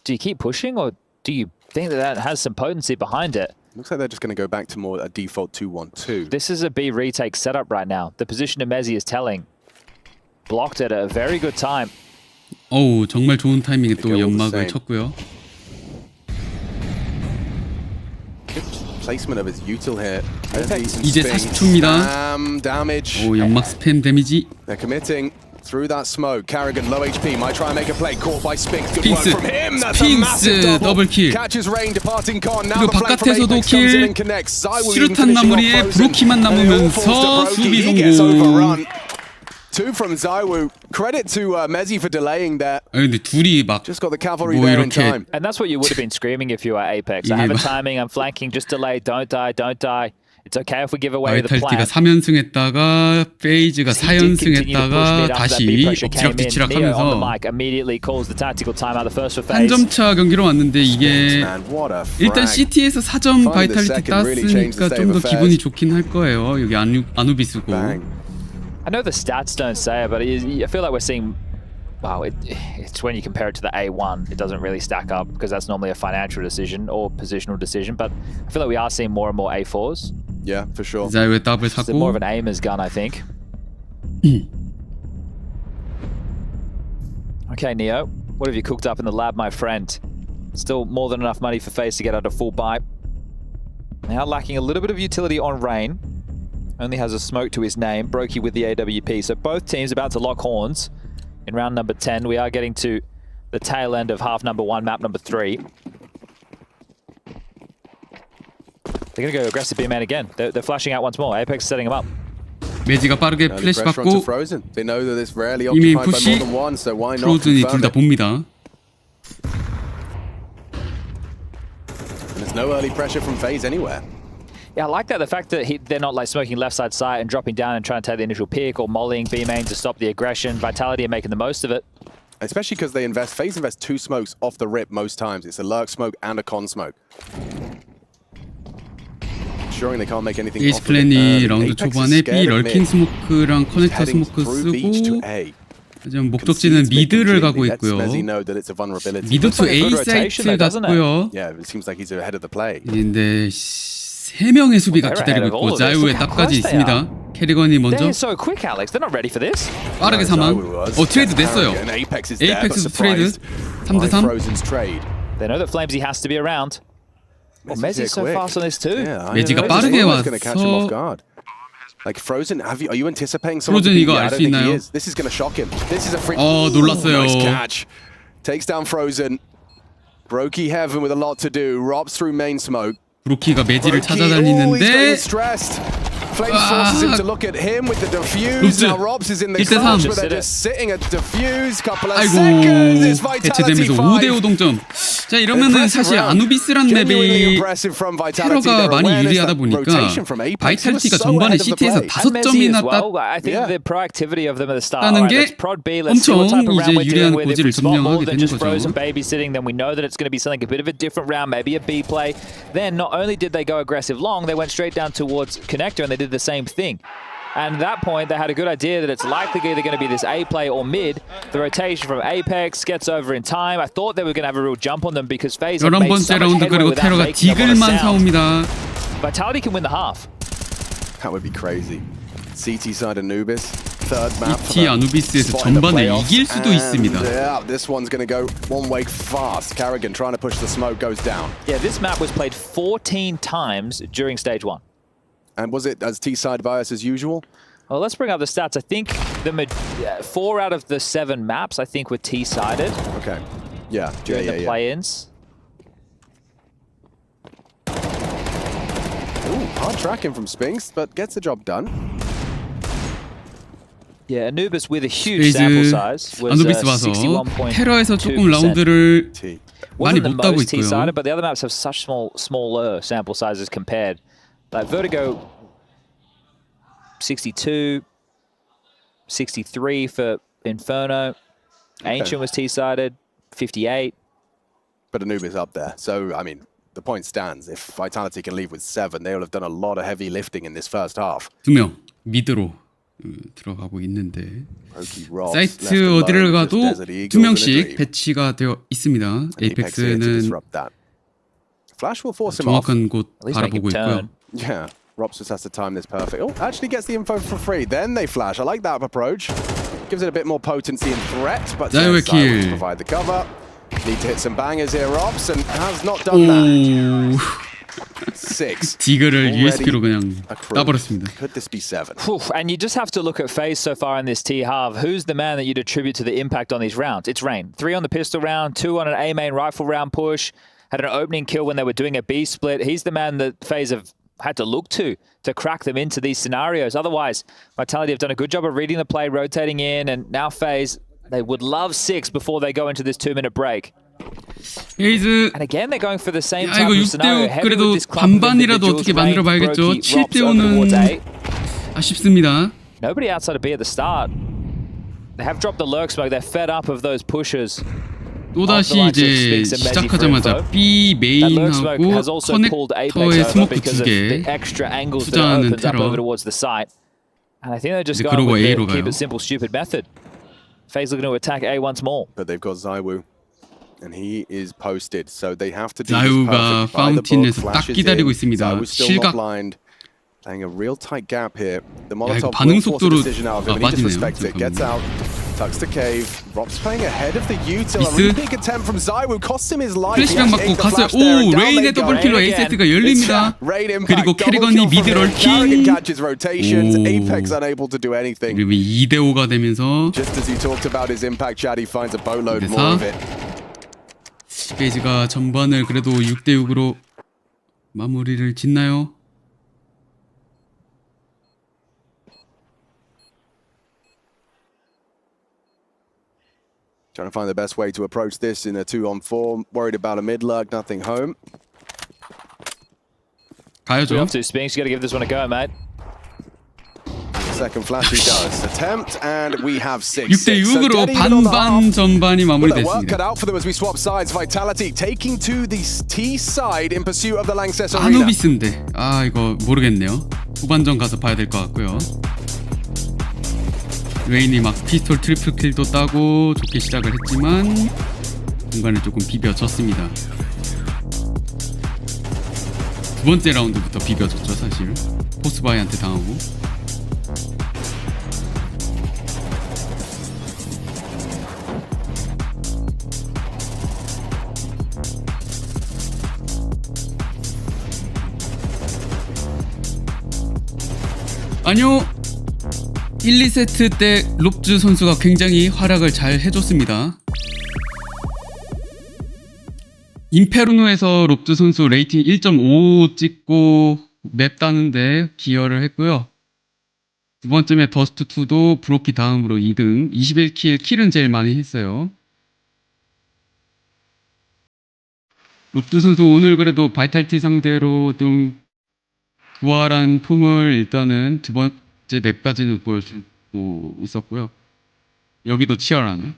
Do you keep pushing, or do you think that has some potency behind it? Looks like they're just going to go back to more a default 2-1-2. This is a B retake setup right now. The position of Mezzi is telling. Blocked at a very good time. 어우, 정말 좋은 타이밍에 또 연막을 쳤고요. Placement of his util here. 이제 40초입니다. Damage. 오, 연막 스팸 데미지. They're committing through that smoke. Carrigan low HP might try and make a play. Caught by Spinks. Good work from him. That's a massive double. Catches rain departing con. Now the flank from Apex comes in and connects. 수류탄 나무리에 브로키만 남으면서 수비 성공. Two from Zywoo. Credit to Mezzi for delaying that. 근데 둘이 막 Just got the cavalry there in time. And that's what you would have been screaming if you were Apex. I have a timing, I'm flanking, just delay, don't die, don't die. It's okay if we give away the plan. 바이탈리티가 3연승했다가 페이즈가 4연승했다가 다시 엎치락뒤치락하면서 immediately calls the tactical timeout, the first for FaZe. 한 점 차 경기로 왔는데 이게 일단 CT에서 4점 바이탈리티 땄으니까 좀 더 기분이 좋긴 할 거예요. 여기 아누비스고. I know the stats don't say it, but I feel like we're seeing. Wow, it's when you compare it to the A1, it doesn't really stack up because that's normally a financial decision or positional decision. But I feel like we are seeing more and more A4s. Yeah, for sure. 자유의 더블 It's more of an aimer's gun, I think. Okay, Neo, what have you cooked up in the lab, my friend? Still more than enough money for FaZe to get out a full buy. Now lacking a little bit of utility on Rain. Only has a smoke to his name. Brokey with the AWP. So both teams about to lock horns in round number 10. We are getting to the tail end of half number 1, map number 3. They're going to go aggressive B-man again. They're flashing out once more. Apex is setting them up. 매지가 빠르게 플래시 받고 They know that it's rarely 이미 occupied by 푸시 more than one, so why not 프로즌이 confirm 둘 다 it? 봅니다. And there's no early pressure from FaZe anywhere. Yeah, I like that. The fact that they're not like smoking left side sight and dropping down and trying to take the initial pick or mollying B-main to stop the aggression. Vitality are making the most of it. Especially because FaZe invest 2 smokes off the rip most times. It's a lurk smoke and a con smoke. Ensuring they can't make anything 에이스 off of it. 플랜이 라운드 Apex is 초반에 B scared of 럴킹 mid. 스모크랑 커넥터 Heading 스모크 through beach to 쓰고 A. 지금 목적지는 미드를 가고 있고요. 미드 투 A 사이트 같고요. Yeah, it seems like he's ahead of the play. 근데 3명의 수비가 기다리고 있고 자유의 답까지 있습니다. 캐리건이 먼저 빠르게 사망. 트레이드 됐어요. 에이펙스도 트레이드 3대3. They know that Flamesy has to be around. Mezzi's so fast on this too. 매지가 빠르게 와서 Like Frozen, are you anticipating someone to beat me? I don't think he is. This is going to shock him. This is a free. 놀랐어요. Nice catch. Takes down Frozen. Brokey Heaven with a lot to do. Robs through main smoke. 브로키가 매지를 찾아다니는데 Flames forces him to look at him with the defuse. Now Robs is in the clutch, but they're just sitting at defuse. Couple of seconds. It's Vitality 5. 5대5 동점. 자 이러면은 사실 아누비스란 맵이 테러가 많이 유리하다 보니까 바이탈리티가 전반에 CT에서 5점이나 땄다는 게 엄청 이제 유리한 고지를 점령하게 되는 거죠. Then we know that it's going to be something a bit of a different round, maybe a B play. Then not only did they go aggressive long, they went straight down towards Connector and they did the same thing. And at that point, they had a good idea that it's likely either going to be this A play or mid. The rotation from Apex gets over in time. I thought they were going to have a real jump on them because FaZe have made so much headway without making up on the sound. Vitality can win the half. That would be crazy. CT side Anubis. third map for 티 the 아누비스에서 spot in the 전반을 playoffs. 이길 수도 있습니다. Yeah, this one's going to go one way fast. Carrigan trying to push the smoke goes down. Yeah, this map was played 14 times during stage 1. And was it as T-side bias as usual? Well, let's bring up the stats. I think 4 out of the 7 maps, I think, were T-sided Okay. Yeah. during the play-ins. Ooh, hard tracking from Spinks, but gets the job done. Yeah, Anubis with a huge sample FaZe size was 아누비스 와서 61.2%. 테러에서 조금 라운드를 T. 많이 Wasn't the 못 따고 most 있고요. T-sided, but the other maps have such smaller sample sizes compared. Like Vertigo, 62, 63 for Inferno. Ancient was T-sided, 58. But Anubis up there. So, I mean, the point stands. If Vitality can leave with 7, they will have done a lot of heavy lifting in this first half. 2명 미드로 들어가고 있는데 Roki Ross 사이트 left alone, 어디를 just 가도 Desert Eagles 2명씩 in a dream. 배치가 되어 있습니다. And Apex here to 에이펙스는 disrupt that. Flash will force him off. 정확한 곳 At least make him 바라보고 있고요. turn. Yeah, Rops just has to time this perfect. Oh, actually gets the info for free. Then they flash. I like that approach. Gives it a bit more potency and threat, but Zyway Silence to kill. provide the cover. Need to hit some bangers here, Rops, and has not done that. 오 6. 디그를 Already USP로 그냥 accrued. 따버렸습니다. Could this be 7? Whew, and you just have to look at FaZe so far in this T-half. Who's the man that you'd attribute to the impact on these rounds? It's Rain. 3 on the pistol round, 2 on an A-main rifle round push. Had an opening kill when they were doing a B split. He's the man that FaZe have had to look to crack them into these scenarios. Otherwise, Vitality have done a good job of reading the play, rotating in, and now FaZe, they would love 6 before they go into this 2-minute break. 페이즈 And again, they're going for the same 야, type 이거 of scenario. 6대5 Heavy 그래도 with this clump of 반반이라도 individuals. 어떻게 Rain, 만들어봐야겠죠. Brokey, Rops over 7대5는 towards A. 아쉽습니다. Nobody outside of B at the start. They have dropped the lurk smoke. They're fed up of those pushes. 또다시 이제 시작하자마자 B That lurk smoke 메인하고 has also pulled Apex 커넥터에 over 스모크 because of the 2개 extra angles that it 투자하는 opens up 테러. over towards the site. And I think they're just 이제 going 그러고 with A로 the keep 가요. it simple, stupid method. FaZe looking to attack A once more. But they've got Zywoo. And he is posted, so they have to do this 자유가 perfect. By the book, 파운틴에서 딱 Flash is 기다리고 in. 있습니다. Zywoo's still 실각. not blind. Playing a real tight gap here. The 야, 이거 Molotov 반응 will force a 속도로 decision out of him, and he just 빠지네요. respects it. Gets out, tucks the cave. Rob's playing ahead of the util. A 미스. re-peek attempt from Zywoo cost him his life. He 플래시병 actually 맞고 ate the 갔어요. flash there, 오 and down 레인의 they go. 더블킬로 A 세트가 열립니다. Raid impact, 그리고 double 캐리건이 kill from 미드 him. Carrigan 럴킹. catches rotations. 오. Apex unable to do anything. 그리고 2대5가 되면서 Just as you talked about his impact, Chad, he finds a boatload 그래서 more of it. 페이지가 전반을 그래도 6대6으로 마무리를 짓나요? Trying to find the best way to approach this in a 2-on-4. Worried about a mid-lurk, nothing home. Three 가야죠. off two Spinks. You got to give this one a go, mate. Second flash he does. Attempt, and we have 6. 6대6으로 반반 전반이 Well, the work cut 마무리됐습니다. out for them as we swap sides. Vitality taking to the T side in pursuit of the Lanxess Arena. 아누비스인데 아 이거 모르겠네요. 후반전 가서 봐야 될 것 같고요. 레인이 막 피스톨 트리플 킬도 따고 좋게 시작을 했지만 중간에 조금 비벼졌습니다. 두 번째 라운드부터 비벼졌죠 사실. 포스바이한테 당하고. 아니요. 1, 2세트 때 롭즈 선수가 굉장히 활약을 잘 해줬습니다. 인페르노에서 롭즈 선수 레이팅 1.5 찍고 맵 따는데 기여를 했고요. 두 번쯤에 더스트2도 브로키 다음으로 2등, 21킬, 킬은 제일 많이 했어요. 롭즈 선수 오늘 그래도 바이탈리티 상대로 좀 부활한 폼을 일단은 두 번째 맵까지는 보여주고 있었고요. 여기도 치열하네.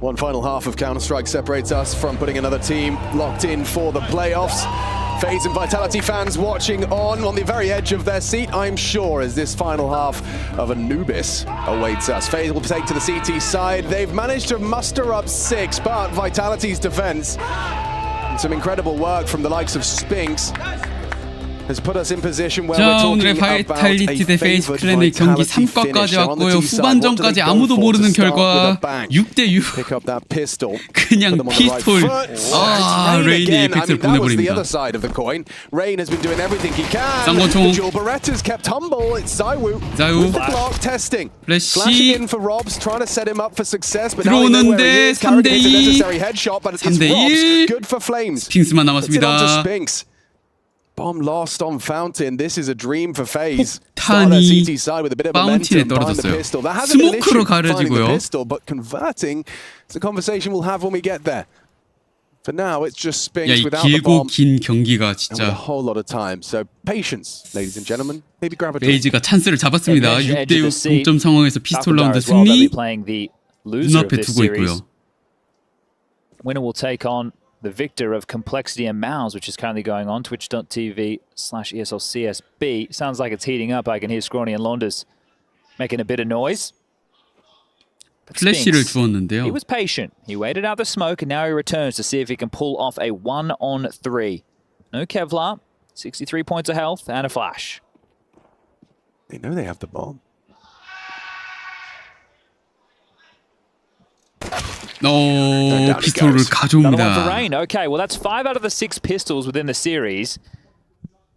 One final half of Counter-Strike separates us from putting another team locked in for the playoffs. FaZe and Vitality fans watching on the very edge of their seat, I'm sure, as this final half of Anubis awaits us. FaZe will take to the CT side. They've managed to muster up 6, but Vitality's defense and some incredible work from the likes of Spinks has put us in position where we're 자, talking 오늘의 about 바이탈리티 대 a 페이스 favored 클랜의 경기 Vitality 3과까지 finish. On the 왔고요. T side, what do 후반전까지 they go 아무도 for 모르는 to start with 결과 a bang? 6대6. Pick up that pistol. 그냥 Put them on the right 피스톨. foot. 아, Rain 레인이 again. I 에이펙스를 mean, that was the 보내버립니다. other side of the coin. Rain has been doing everything he can. 쌍권총. The dual Berettas kept humble. It's Zaiwu 자유. with the block testing. Flashing 플래시 in for Robs, trying to set him up for success. But now we know where 들어오는데 he is. Carried his 3대2. necessary headshot, but it's 3대1. Robs. Good for Flames. 핑스만 Puts it onto 남았습니다. Spinks. Bomb lost on Fountain. This is a dream for FaZe. 폭탄이 CT side with a bit of 파운틴에 momentum behind the 떨어졌어요. pistol. That hasn't been an issue 스모크로 finding the 가려지고요. pistol, but converting is a conversation we'll have when we get there. For now, it's just 야, Spinks 이 without the 길고 bomb 긴 경기가 and with a 진짜 whole lot of time. So patience, ladies and gentlemen. Maybe grab a drink. 페이지가 찬스를 잡았습니다. Edge of 6대6 the seat. 동점 상황에서 피스톨 라운드 as well, they'll 승리 be playing the loser of 눈앞에 this 두고 series. 있고요. Winner will take on the victor of Complexity and Mouse, which is currently going on twitch.tv/ESLCSB. Sounds like it's heating up. I can hear Scrawny and Launders making a bit of noise. But 플래시를 Spinks, 주었는데요. he was patient. He waited out the smoke and now he returns to see if he can pull off a 1-on-3. No Kevlar, 63 points of health and a flash. They know they have the bomb. 피스톨을 Another one for 가져옵니다. Rain. Okay, well that's 5 out of the 6 pistols within the series.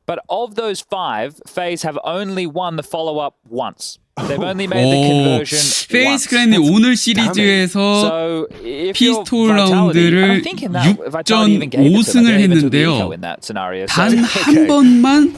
But of those 5, FaZe have only won the follow-up once. They've only made the conversion 페이스 once. 클랜이 오늘 시리즈에서 So if you're 피스톨 Vitality, 라운드를 and I think in that, Vitality even 6전 gave it to them. 5승을 They gave it to the 했는데요. Eco in that scenario. So 단 한 번만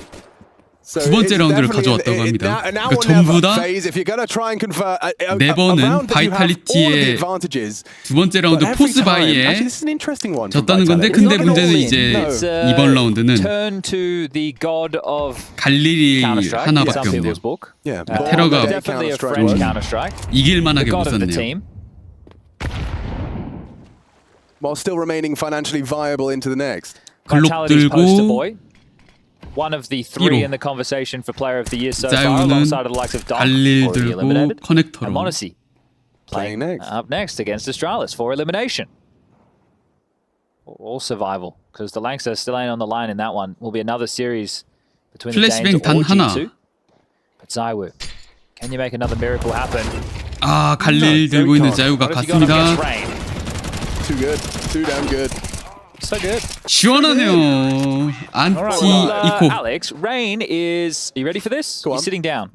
So 두 번째 it's 라운드를 definitely 가져왔다고 합니다. now 그러니까 or 전부 never 다 phase. If you're going to try and convert a 매번은 round that you have all of the 바이탈리티의 advantages, 두 번째 라운드 but every 포스 time, 바이에 actually, this is an interesting one from 졌다는 건데 Vitality. 근데 It's not 문제는 all 이제 in. No. It's, 이번 라운드는 turn to the god of 갈 일이 Counter-Strike in 하나밖에 some 없네요. people's book. Yeah, 테러가 Definitely a Counter-Strike French was. Counter-Strike. 이길 The 만하게 못 god of the 샀네요. team. While still remaining financially viable into the next. 글록 Vitality's poster 들고 boy. One of the 3 1호. in the conversation for player of the year so far, 자유는 alongside of the likes of Doc, 갈릴 already 들고 eliminated, 커넥터로 and Monacy Playing next. up next against Astralis for elimination. All survival, because the Lanks are still ain't on the line in that one. Will be another series between the Danes 플래시뱅 단 or 하나. G2. But Zaiwu, can you make another miracle happen? 아 갈릴 No, 들고 있는 very 자유가 What has he got up against 갔습니다. Rain? Too good. Too damn good. So good. 시원하네요. 안티 All right, well, 이코. Alex, Rain is. Are you ready for this? Go on. He's sitting down.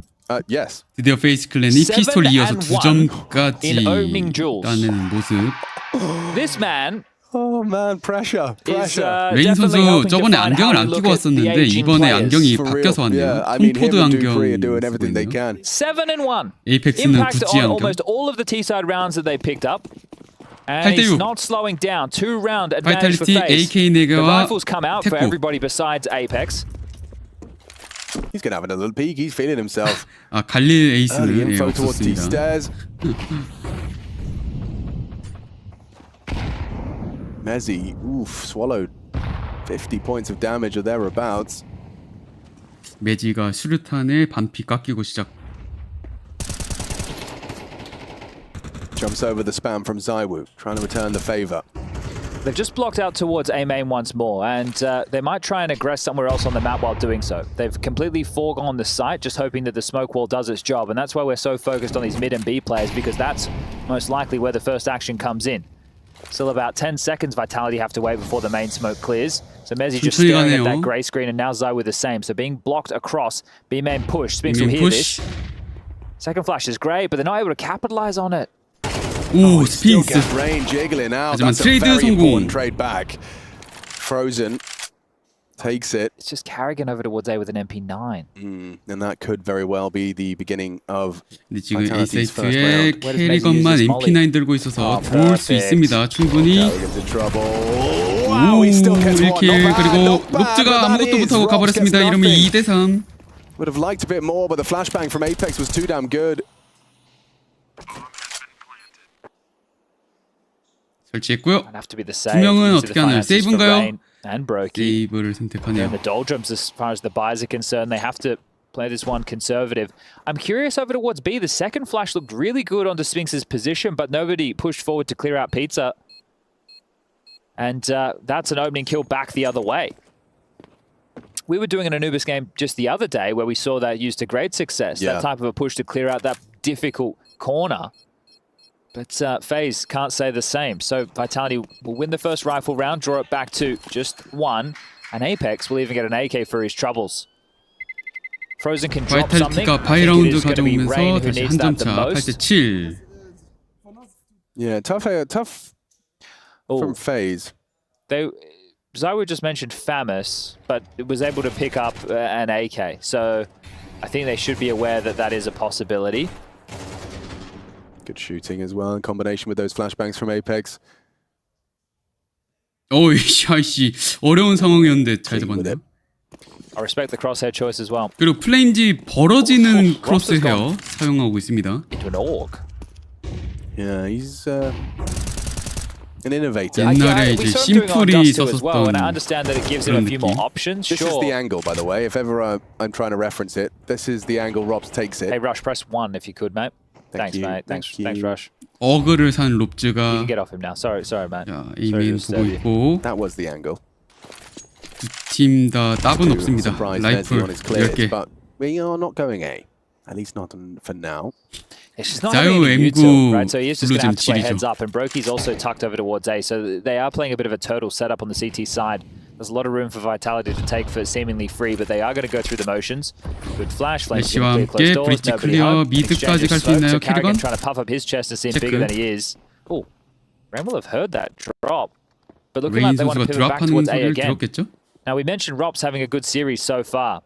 Yes. 드디어 페이스 클랜이 피스톨 이어서 7-1 2점까지 in opening duels. 따내는 모습. This man Oh man, pressure. 레인 선수 저번에 안경을 안 끼고 왔었는데 이번에 안경이 바뀌어서 왔네요. 톰포드 안경 쓰고 있네요. 7-1. 에이펙스는 Impact 구찌 on 안경. almost all of the T-side rounds that they picked up. And he's 8대6. not slowing down. 2-round advantage for 바이탈리티, FaZe. AK The 4개와 rifles come out for 태코. everybody besides Apex. He's gonna have another peek. He's feeling himself. 아 갈릴 Early 에이스는 info towards D 없었습니다. stairs. Mezzi, oof, swallowed 50 points of damage or thereabouts. 매지가 수류탄에 반피 깎이고 시작. Jumps over the spam from Zywoo, trying to return the favor. They've just blocked out towards A main once more, and they might try and aggress somewhere else on the map while doing so. They've completely foregone the site, just hoping that the smoke wall does its job, and that's why we're so focused on these mid and B players, because that's most likely where the first action comes in. Still about 10 seconds Vitality have to wait before the main smoke clears. So Mezzi just staring at that grey screen, and now Zywoo with the same. So being blocked across, B main push. Spinks will hear this. Second flash is great, but they're not able to capitalize on it. 오 Still 스핑스. get range jiggling out. 하지만 That's a 트레이드 very 성공. important trade back. Frozen takes it. It's just Carrigan over towards A with an MP9. And that could very well be the beginning of 근데 지금 Vitality's first 에이세이트의 round. 캐리건만 MP9 들고 있어서 들어올 수 있습니다. 충분히. Carrigan's in trouble. Wow, he still gets one. 1킬 Not bad, 그리고 not bad, 룩즈가 but that 아무것도 is. 못하고 Robs 가버렸습니다. gets 이러면 nothing. 2대3. Would have liked a bit more, but the flashbang from Apex was too damn good. 설치했고요. Might have to be the save. 두 명은 You see 어떻게 the 하나요? finances for 세이브인가요? Rain and Brokey. 세이브를 선택하네요. And the doldrums, as far as the buys are concerned, they have to play this one conservative. I'm curious over towards B. The second flash looked really good onto Spinks's position, but nobody pushed forward to clear out Pizza. And that's an opening kill back the other way. We were doing an Anubis game just the other day where we saw that used to great success. Yeah. That type of a push to clear out that difficult corner. But FaZe can't say the same. So Vitality will win the first rifle round, draw it back to just one, and Apex will even get an AK for his troubles. Frozen can drop something. 바이탈리티가 I think it 바이라운드 is going to be 가져오면서 Rain who 다시 needs 한 that 점 the 차 most. 8대7. Yeah, tough from FaZe. Zywoo just mentioned Famous, but it was able to pick up an AK. So I think they should be aware that that is a possibility. Good shooting as well in combination with those flashbangs from Apex. 오이 샤이씨 어려운 상황이었는데 잘 잡았네요. I respect the crosshair choice as well. 그리고 플레임지 벌어지는 크로스헤어 사용하고 있습니다. Into an org. Yeah, he's an innovator. 옛날에 이제 심플이 썼었던 and I understand that it gives him a few more options. This is Sure. the angle, by the way. If ever I'm trying to reference it, this is the angle Robs takes it. Hey, Rush, press 1 if you could, mate. Thanks, you. mate. Thanks, Rush. 어그를 산 You 롭즈가 can get off him now. Sorry, mate. 자 Sorry to 이메인 보고 disturb you. 있고 That was the angle. 두 팀 다 답은 없습니다. Surprise 라이플 on his clears, 10개. but we are not going A. At least not for now. It's just not Zayu having any M9 util, right? So he's just going to have to play 블루잼 heads 지리죠. up, and Brokey's also tucked over towards A. So they are playing a bit of a turtle setup on the CT side. There's a lot of room for Vitality to take for seemingly free, but they are going to go through the motions. Good flash, Flames 애쉬와 going to clear 함께 closed doors, 브릿지 nobody 클리어 home. 미드까지 Exchange 갈 of 수 smoke, 있나요, so Carrigan 캐리건? trying to puff up his chest and seem 체크. bigger than he is. Oh, Ren will have heard that drop. But looking 레인 like they want to 선수가 pivot back 드랍하는 towards A 소리를 again. 들었겠죠? Now, we mentioned Rops having a good series so far.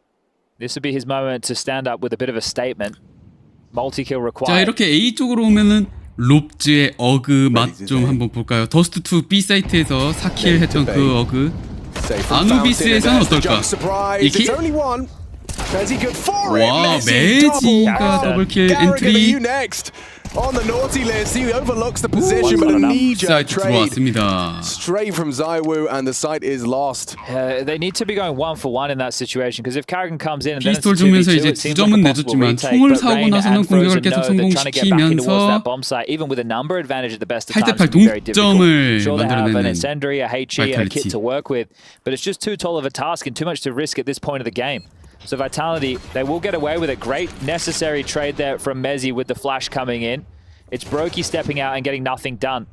This would be his moment to stand up with a bit of a statement. Multi-kill 자 required. 이렇게 A 쪽으로 오면은 롭즈의 어그 맛 좀 한번 볼까요? 더스트2 B 사이트에서 4킬 했던 그 어그. 아누비스에서는 어떨까? 2킬? 와 매지가 더블킬 엔트리. On the naughty list, he overlooks the position, but a knee-jerk 사이트 trade 들어왔습니다. straight from Zywoo, and the site is lost. They need to be going 1-for-1 in that situation, because if Carrigan comes in and then it's 피스톨 2v2, 주면서 이제 it 두 seems like 점은 a possible 내줬지만 retake. 총을 But 사고 Rain 나서는 and 공격을 Frozen 계속 know that trying to get back into towards that 성공시키면서 bomb site, even with a number advantage at the best of 8대8 times, would be very difficult. 동점을 Sure, they have an 만들어내는 incendiary, a HE, and a kit 바이탈리티. to work with, but it's just too tall of a task and too much to risk at this point of the game. So Vitality, they will get away with it. Great necessary trade there from Mezzi with the flash coming in. It's Brokey stepping out and getting nothing done.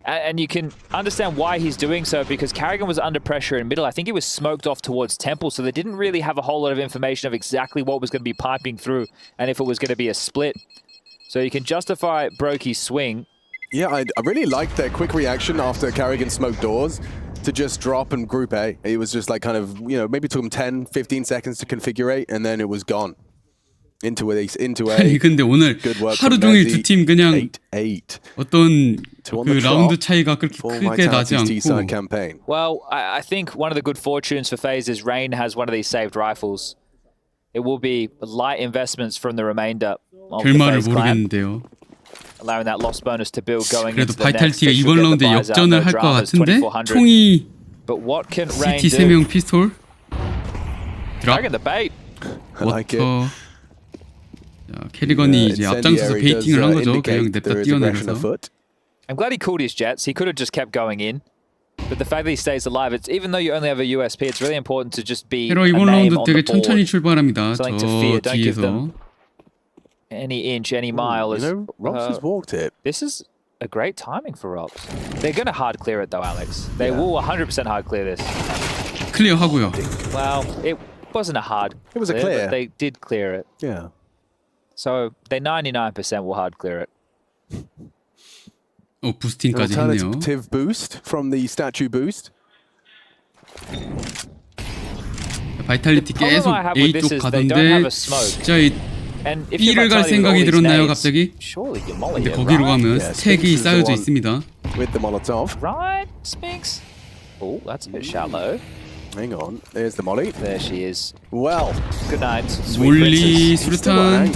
And you can understand why he's doing so, because Carrigan was under pressure in middle. I think he was smoked off towards Temple, so they didn't really have a whole lot of information of exactly what was going to be piping through and if it was going to be a split. So you can justify Brokey's swing. Yeah, I really liked their quick reaction after Carrigan smoked doors to just drop and group A. It was just like kind of, you know, maybe took them 10, 15 seconds to configure and then it was gone. Into A. 아니 근데 오늘 하루 종일 두 팀 그냥 8. 어떤 그 라운드 차이가 그렇게 크게 나지 않고. Well, I think one of the good fortunes for FaZe is Rain has one of these saved rifles. It will be light investments from the remainder of the 결말을 FaZe clan, 모르겠는데요. allowing that lost bonus to build going 그래도 into the next. 바이탈리티가 이번 라운드에 역전을 할 것 같은데 총이 But what can Rain CT do? 3명 피스톨 드랍 Dragging the bait. 워터. 자, 캐리건이 이제 앞장서서 베이팅을 한 거죠. 그냥 냅다 뛰어내려서. I'm glad he called his jets. He could have just kept going in. But the fact that he stays alive, it's even though you only have a USP, it's really important to just be a 캐러 이번 name 라운드 on 되게 the board. 천천히 출발합니다. 저 Something to fear. Don't give 뒤에서. them any inch, any mile. You know, Robs has walked it. This is a great timing for Robs. They're going to hard clear it though, Alex. They will 100% hard clear this. 클리어 하고요. Well, it wasn't a hard It was a clear. but they did clear it. Yeah. So they 99% will hard clear it. 부스팅까지 했네요. Alternative boost from the statue boost. 바이탈리티 계속 A 쪽 가던데 진짜 이 And if B를 갈 생각이 들었나요 갑자기? 근데 거기로 가면 스택이 쌓여져 있습니다. With the Molotov. Right, Spinks. Oh, that's a bit shallow. Hang on, there's the molly. There she is. Well, Good night, sweet 몰리 princess. 수류탄.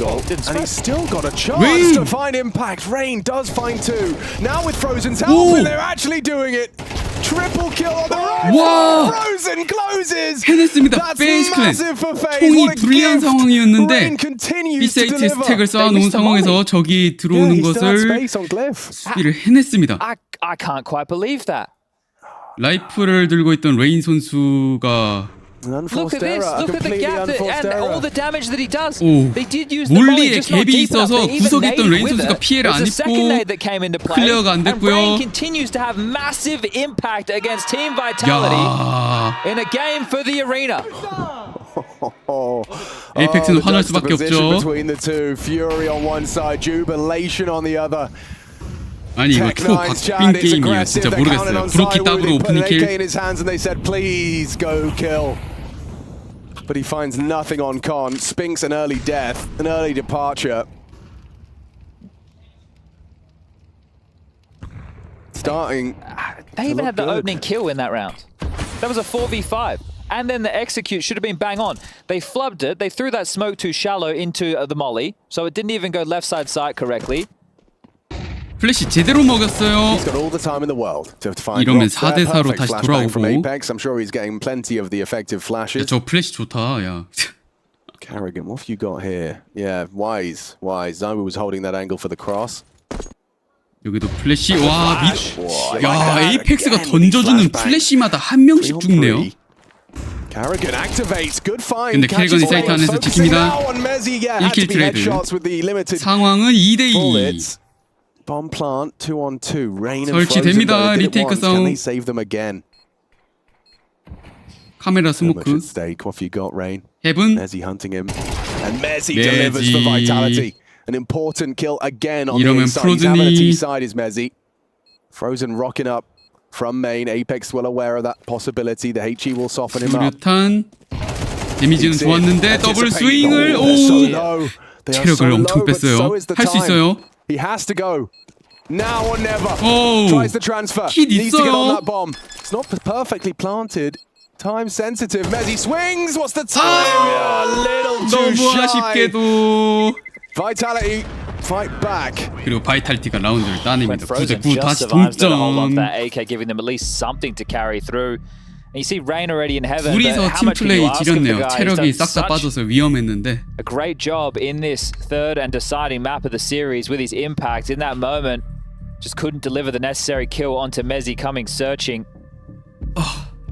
and he's still got a chance Rain! to find impact. Rain does find two. Now with Frozen's help, Ooh. and they're actually doing it. Triple kill on the right. Wow. Frozen closes. 해냈습니다. That's FaZe 클랜. massive for FaZe. 총이 What a 불리한 gift. 상황이었는데 Rain continues to B-사이트 deliver. 스택을 쌓아놓은 상황에서 적이 들어오는 he still had 것을 space on Glyph. 수비를 해냈습니다. I can't quite believe that. 라이플을 들고 있던 레인 선수가 An Look unforced at this. error. Look at the Completely gap unforced and all error. the damage that he does. 오, They did use the molly, 몰리에 just not 갭이 deep enough. 있어서 They even 구석에 있던 naded 레인 with 선수가 it. 피해를 안 There's a second 입고 nade that came into play. 클리어가 안 And 됐고요. Rain continues to have massive impact against Team Vitality 야, in a game for the arena. 에이펙스는 화날 the 수밖에 juxtaposition 없죠. between the two. Fury on one side, jubilation on the other. 아니 이거 초 박빙 게임이에요. 진짜 모르겠어요. 브로키 더블로 오프닝 킬. in his hands and they said, please go kill. But he finds nothing on Con. Spinks an early death, an early departure. Starting. They even look had the good. opening kill in that round. That was a 4v5. And then the execute should have been bang on. They flubbed it. They threw that smoke too shallow into the molly, so it didn't even go left side sight correctly. 플래시 제대로 먹였어요. He's got all the time in the world to find 이러면 Robs there. 4대4로 Perfect 다시 flashbang from 돌아오고. Apex. I'm sure he's getting plenty of the effective flashes. 저 플래시 좋다. 야. Carrigan, what have you got here? Yeah, Wise. Zymu was holding that angle for the cross. 여기도 플래시. 와, Wow, 야, 에이펙스가 던져주는 플래시마다 한 명씩 죽네요. Carrigan activates. Good find. 근데 캐리건이 사이트 안에서 지킵니다. 1킬 트레이드. 상황은 2대2. Bomb plant 2-on-2. Rain and 설치됩니다. Frozen 리테이크 once. Can they 싸움. save them again? 카메라 So much 스모크. at stake. What have you got, Rain? 헤븐. Mezzy hunting him. And Mezzy delivers for Vitality. An important kill again on the 이러면 inside. He's having a 프로즌이- T side is Mezzy. Frozen rocking up from main. Apex well aware of that possibility. The HE will soften him up. 수류탄. 데미지는 좋았는데 더블 스윙을. Oh, they're so 오. low. They are 체력을 so 엄청 low, but 뺐어요. so is the 할 수 time. 있어요. He has to go. Now or never. 오. Tries the transfer. 킷 Needs to get on 있어요. that bomb. It's not perfectly planted. Time sensitive. Mezzy swings. What's the time? 아, A little too 너무 shy. 아쉽게도. Vitality fight back. 그리고 바이탈리티가 라운드를 When 따냅니다. Frozen 9대9 just 다시 survives that hold off 동점. that AK, giving them at least something to carry through. And you see Rain already in heaven. 둘이서 But how much can you 팀플레이 ask of the 지렸네요. guy? He's 체력이 done 싹 다 such 빠져서 위험했는데. a great job in this third and deciding map of the series with his impact in that moment. Just couldn't deliver the necessary kill onto Mezzy coming searching.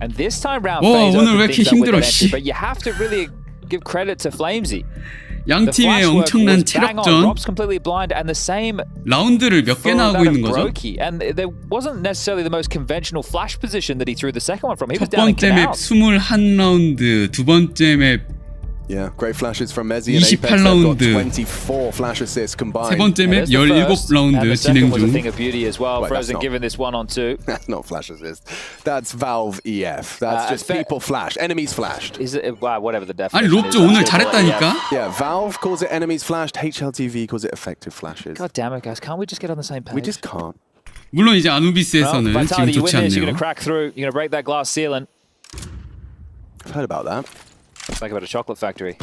And this time round, 와, FaZe 오늘 왜 opened 이렇게 things up with 힘들어, that entry, 씨. but you have to really give credit to Flamesy. 양 The 팀의 flash work 엄청난 was bang on. 체력전. Rob's completely blind, and the same 라운드를 몇 for 개나 하고 that of 있는 거죠? Brokey. And there wasn't necessarily the most conventional flash position that he threw the second one from. He was 첫 down in 번째 맵 canals. 21라운드, 두 번째 맵 Yeah, great flashes from Mezzi and 28 Apex. They've got 라운드. 24 flash assists 세 combined. 번째 맵 There's the first, and 17라운드 the second 진행 was a 중. thing of beauty as well. Wait, that's Frozen not- giving this 1-on-2. That's not flash assist. That's Valve EF. That's just people flashed. Enemies flashed. Is it whatever the 아니 definition 롭즈 is, 오늘 I should call it, 잘했다니까? Yeah, Valve calls it enemies flashed. HLTV calls it effective flashes. God damn it, guys! Can't we just get on the same page? We just can't. 물론 이제 Well, 아누비스에서는 지금 Vitality, you win 좋지 this, you're 않네요. gonna crack through. You're gonna break that glass ceiling. I've heard about that. It's like about a chocolate factory.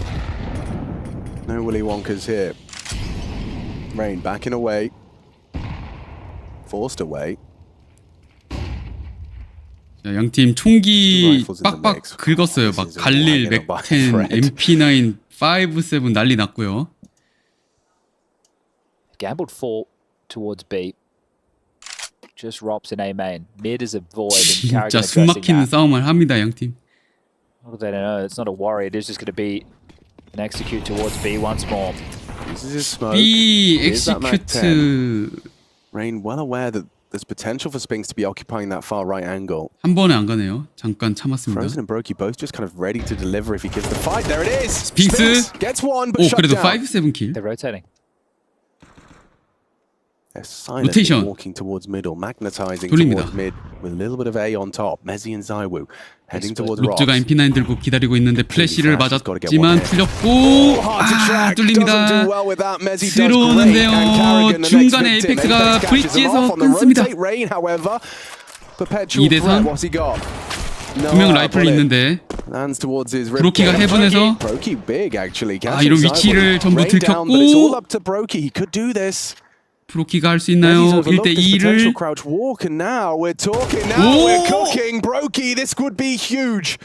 No Willy Wonkas here. Rain backing away. Forced away. 자, 양팀 총기 Rifles in the 빡빡 mix. 긁었어요. 막 This is 갈릴, hanging on by a 맥10, thread. MP9, 5.7 난리 났고요. Gambled 4 towards B. Just Rops in A main. Mid is a void. And 진짜 Carrigan 숨 addressing 막히는 that. 싸움을 합니다, 양팀. What do they know? It's not a worry. It is just going to be an execute towards B once more. Uses his smoke. B Here's that Mac 10. 엑시큐트 Rain well aware that there's potential for Spinks to be occupying that far right angle. 한 번에 안 가네요. 잠깐 참았습니다. Frozen and Brokey both just kind of ready to deliver if he gives the fight. There it is! Spinks. Gets one, but 오 shut 그래도 down. 5-7 킬. They're rotating. They're silently Rotation. walking towards middle, magnetizing 돌립니다. towards mid with a little bit of A on top. Mezzi and Zywoo heading towards 롭즈가 Ross. MP9 들고 기다리고 있는데 플래시를 Flash has gotta get 맞았지만 one hit. 틀렸고 Hard to 아 track. Doesn't 뚫립니다. do well with that. Mezzi does great. 들어오는데요. And Carrigan, the next 중간에 victim. 에이펙스가 Apex catches him 브릿지에서 off on the 끊습니다. rotate. Rain, however, perpetual 2대 3. threat. What's he got? No, 두 명 라이플이 bullet. 있는데 Lands towards his 브로키가 ribcage. 헤븐에서 Brokey big actually. 아, 이런 위치를 전부 Rain down, but it's 들켰고 all up to Brokey. He could do this. 브로키가 할 수 He's 있나요? overlooked this 1대2를 potential crouch walk, and now we're talking. Now 오! we're cooking. Brokey, this would be huge.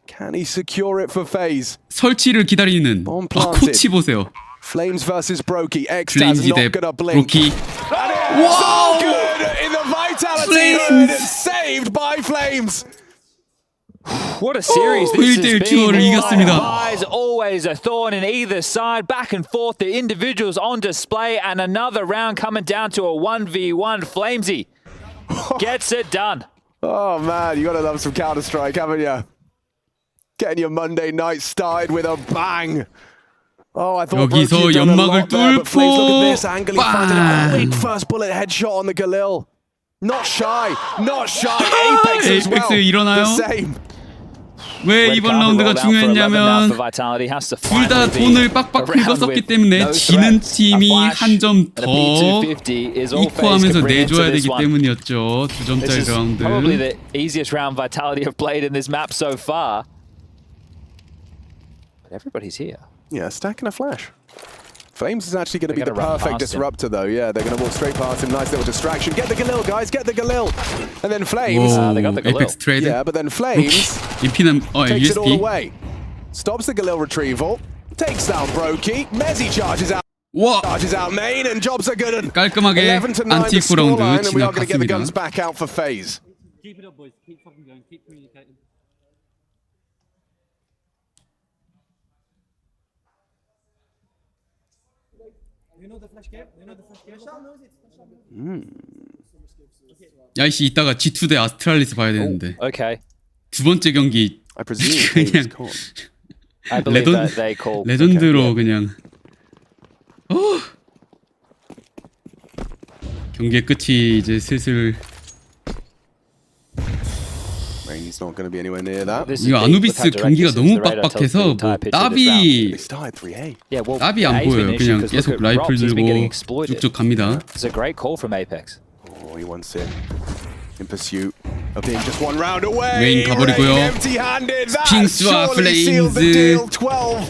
Can he secure it for FaZe? 설치를 기다리는 Bomb 아, planted. 코치 보세요. Flames versus Brokey. Xtaz 플레임즈 대 not gonna blink. 브로키. And it's so good in the Vitality Flames. hood. Saved by Flames. What a series 오, this 1대1 has been. 듀오를 이겼습니다. Eyes always a thorn in either side. Back and forth, the individuals on display, and another round coming down to a 1v1. Flamesy gets it done. Oh man, you gotta love some Counter-Strike, haven't you? Getting your Monday night started with a bang. Oh, I thought 여기서 Brokey had done a 연막을 lot there, but Flames, look at this 뚫고 angle. He found it. 빵! Quick first bullet headshot on the Galil. Not shy, not shy. Apex as well. 에이펙스 일어나요? The same. 왜 이번 라운드가 중요했냐면 둘 다 돈을 빡빡 긁었었기 때문에 지는 팀이 한 점 더 이코하면서 내줘야 되기 때문이었죠. 두 점짜리 라운드. Probably the easiest round Vitality have played in this map so far. But everybody's here. Yeah, stacking a flash. Flames is actually going to be the They're gonna run perfect past him. disruptor, though. Yeah, they're going to walk straight past him. Nice little distraction. Get the Galil, guys. Get the Galil. And then Flames. 오, they got the Galil. 에이펙스 트레이드. Yeah, but then Flames 인피는 takes it all USP. away. Stops the Galil retrieval. Takes down Brokey. Mezzi charges out. 와 Charges out main, and jobs are good. And 깔끔하게 11 to 9 the 안티코 라운드 scoreline, and we are going to get the 지나갔습니다. guns back out for FaZe. Keep it up, boys. Keep fucking going. Keep communicating. You know the flash game? You know the flash game? 야이씨 이따가 G2 대 아스트랄리스 봐야 되는데 Okay. 두 번째 경기 I presume FaZe 그냥 caught. I believe 레전- that they call. 레전드로 그냥 경기의 끝이 이제 슬슬 Rain's not going to be anywhere near that. This is 이거 big. 아누비스 Look how 경기가 direct this is. 너무 The radar tells the 빡빡해서 entire 뭐 pitch of this round. 답이 They started 3A. Yeah, well, 답이 안 A's been 보여요. an issue 그냥 'cause 계속 look at 라이플 Rops, he's been getting 들고 exploited. 쭉쭉 갑니다. It's a great call from Apex. Oh, he wants it. In pursuit of being just one round away. Rain 가버리고요. Rain empty-handed. That 스핑스와 surely sealed the 플레임즈. deal. 12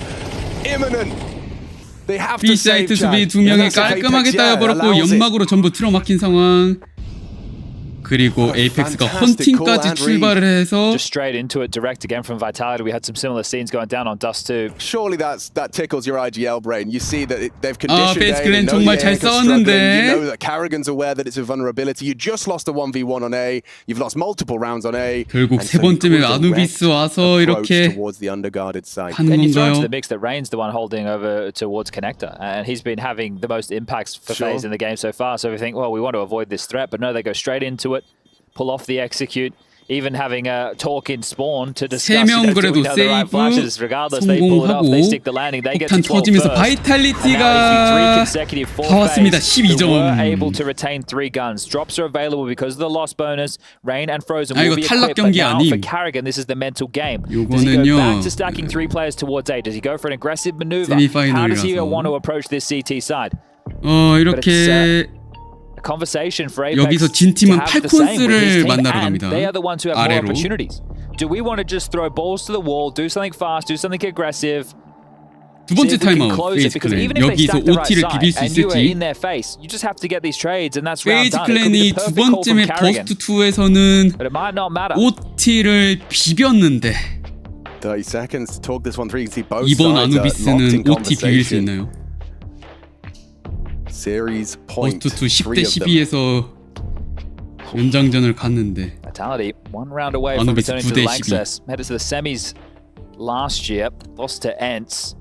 imminent. They have to save B사이트 수비 Chad. 두 명이 That's if 깔끔하게 Apex, yeah, 따여버렸고 allows it. 연막으로 전부 틀어막힌 상황. 그리고 에이펙스가 fantastic call 헌팅까지 and 출발을 해서 Just straight into it, direct again from Vitality. We had some similar scenes going down on Dust 2. Surely that tickles your IGL brain. You see that they've conditioned FaZe A. They 클랜 know 정말 the 잘 A is struggling. 싸웠는데. You know that Carrigan's aware that it's a vulnerability. You just lost a 1v1 on A. You've lost multiple rounds on A. 결국 And 세 so you 번째 맵 call 아누비스 direct 와서 approach 이렇게 towards the underguarded side. 하는 And you throw into 건가요? the mix that Rain's the one holding over towards Connector, and he's been having the most impacts for Sure. FaZe in the game so far. So we think, well, we want to avoid this threat, but no, they go straight into it, pull off the execute, even having a talk in spawn to discuss 세 명 do 그래도 we know the right 세이브 flashes. Regardless, they pull it off, they stick the landing, they get to 폭탄 12 터지면서 first. And now it's been three 바이탈리티가 consecutive for 다 왔습니다. FaZe, who were 12점. able to retain 3 guns. Drops are available because of the lost bonus. Rain and Frozen 아, will 이거 be 탈락 equipped, but 경기 now 아님. for Carrigan, this is the mental game. Does he go 요거는요. back to stacking 3 players towards A? Does he go for an aggressive maneuver? How does he 세미파이널이라서. want to approach this CT side? 이렇게 A conversation for Apex 여기서 진 to 팀은 have the same with his 팔콘스를 team, 만나러 and 갑니다. they are the ones who have more 아래로. opportunities. Do we want to just throw balls to the wall, do something fast, do something aggressive? 두 번째 See if we can 타임아웃 close it, 페이즈 because 클랜. even if they 여기서 stack the right OT를 side 비빌 수 and you are 있을지. in their face, you just have to get these trades and that's round 페이즈 done. It could be 클랜이 a 두 perfect call 번째 from 맵 Carrigan, 버스트 2에서는 but it might not matter. OT를 비볐는데 30 seconds to talk this one through. You can see both 이번 sides are locked 아누비스는 in OT 비빌 수 conversation. 있나요? Series point. 버스트 2 10대 3 of them. 12에서 연장전을 갔는데 Vitality, 1 round away from 아누비스 returning to the 9대 12. Lanxess. Headed to the semis last year, lost to Ents.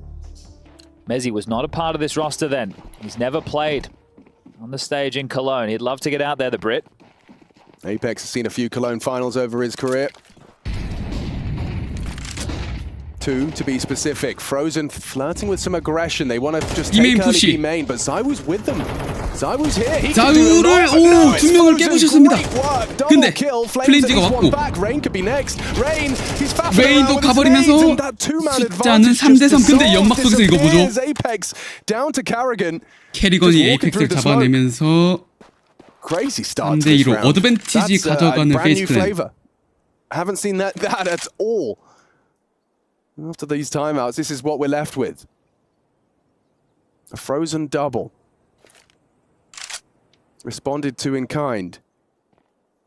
Mezzi was not a part of this roster then. He's never played on the stage in Cologne. He'd love to get out there, the Brit. Apex has seen a few Cologne finals over his career. 2 to be specific. Frozen flirting with some aggression. They want to just take 이메인 early 푸시. B main, but Zywoo's with them. Zywoo's here. He can do a 자유를 lot, but no, it's 두 명을 Frozen. 깨부셨습니다. Great work. Double 근데 kill. Flames 플레인지가 at least 왔고 one back. Rain could be next. Rain, he's faffing 레인도 around with his 가버리면서 nades, and that two-man 숫자는 advantage 3대 3. just 근데 연막 속에서 이거 보죠. disappears. Apex down to Carrigan. 캐리건이 Just walking through 에이펙스를 the smoke. 잡아내면서 Crazy start to 3대 this 2로 round. 어드밴티지 That's a 가져가는 brand 페이스 new 클랜. flavor. Haven't seen that at all. After these timeouts, this is what we're left with. A Frozen double. Responded to in kind.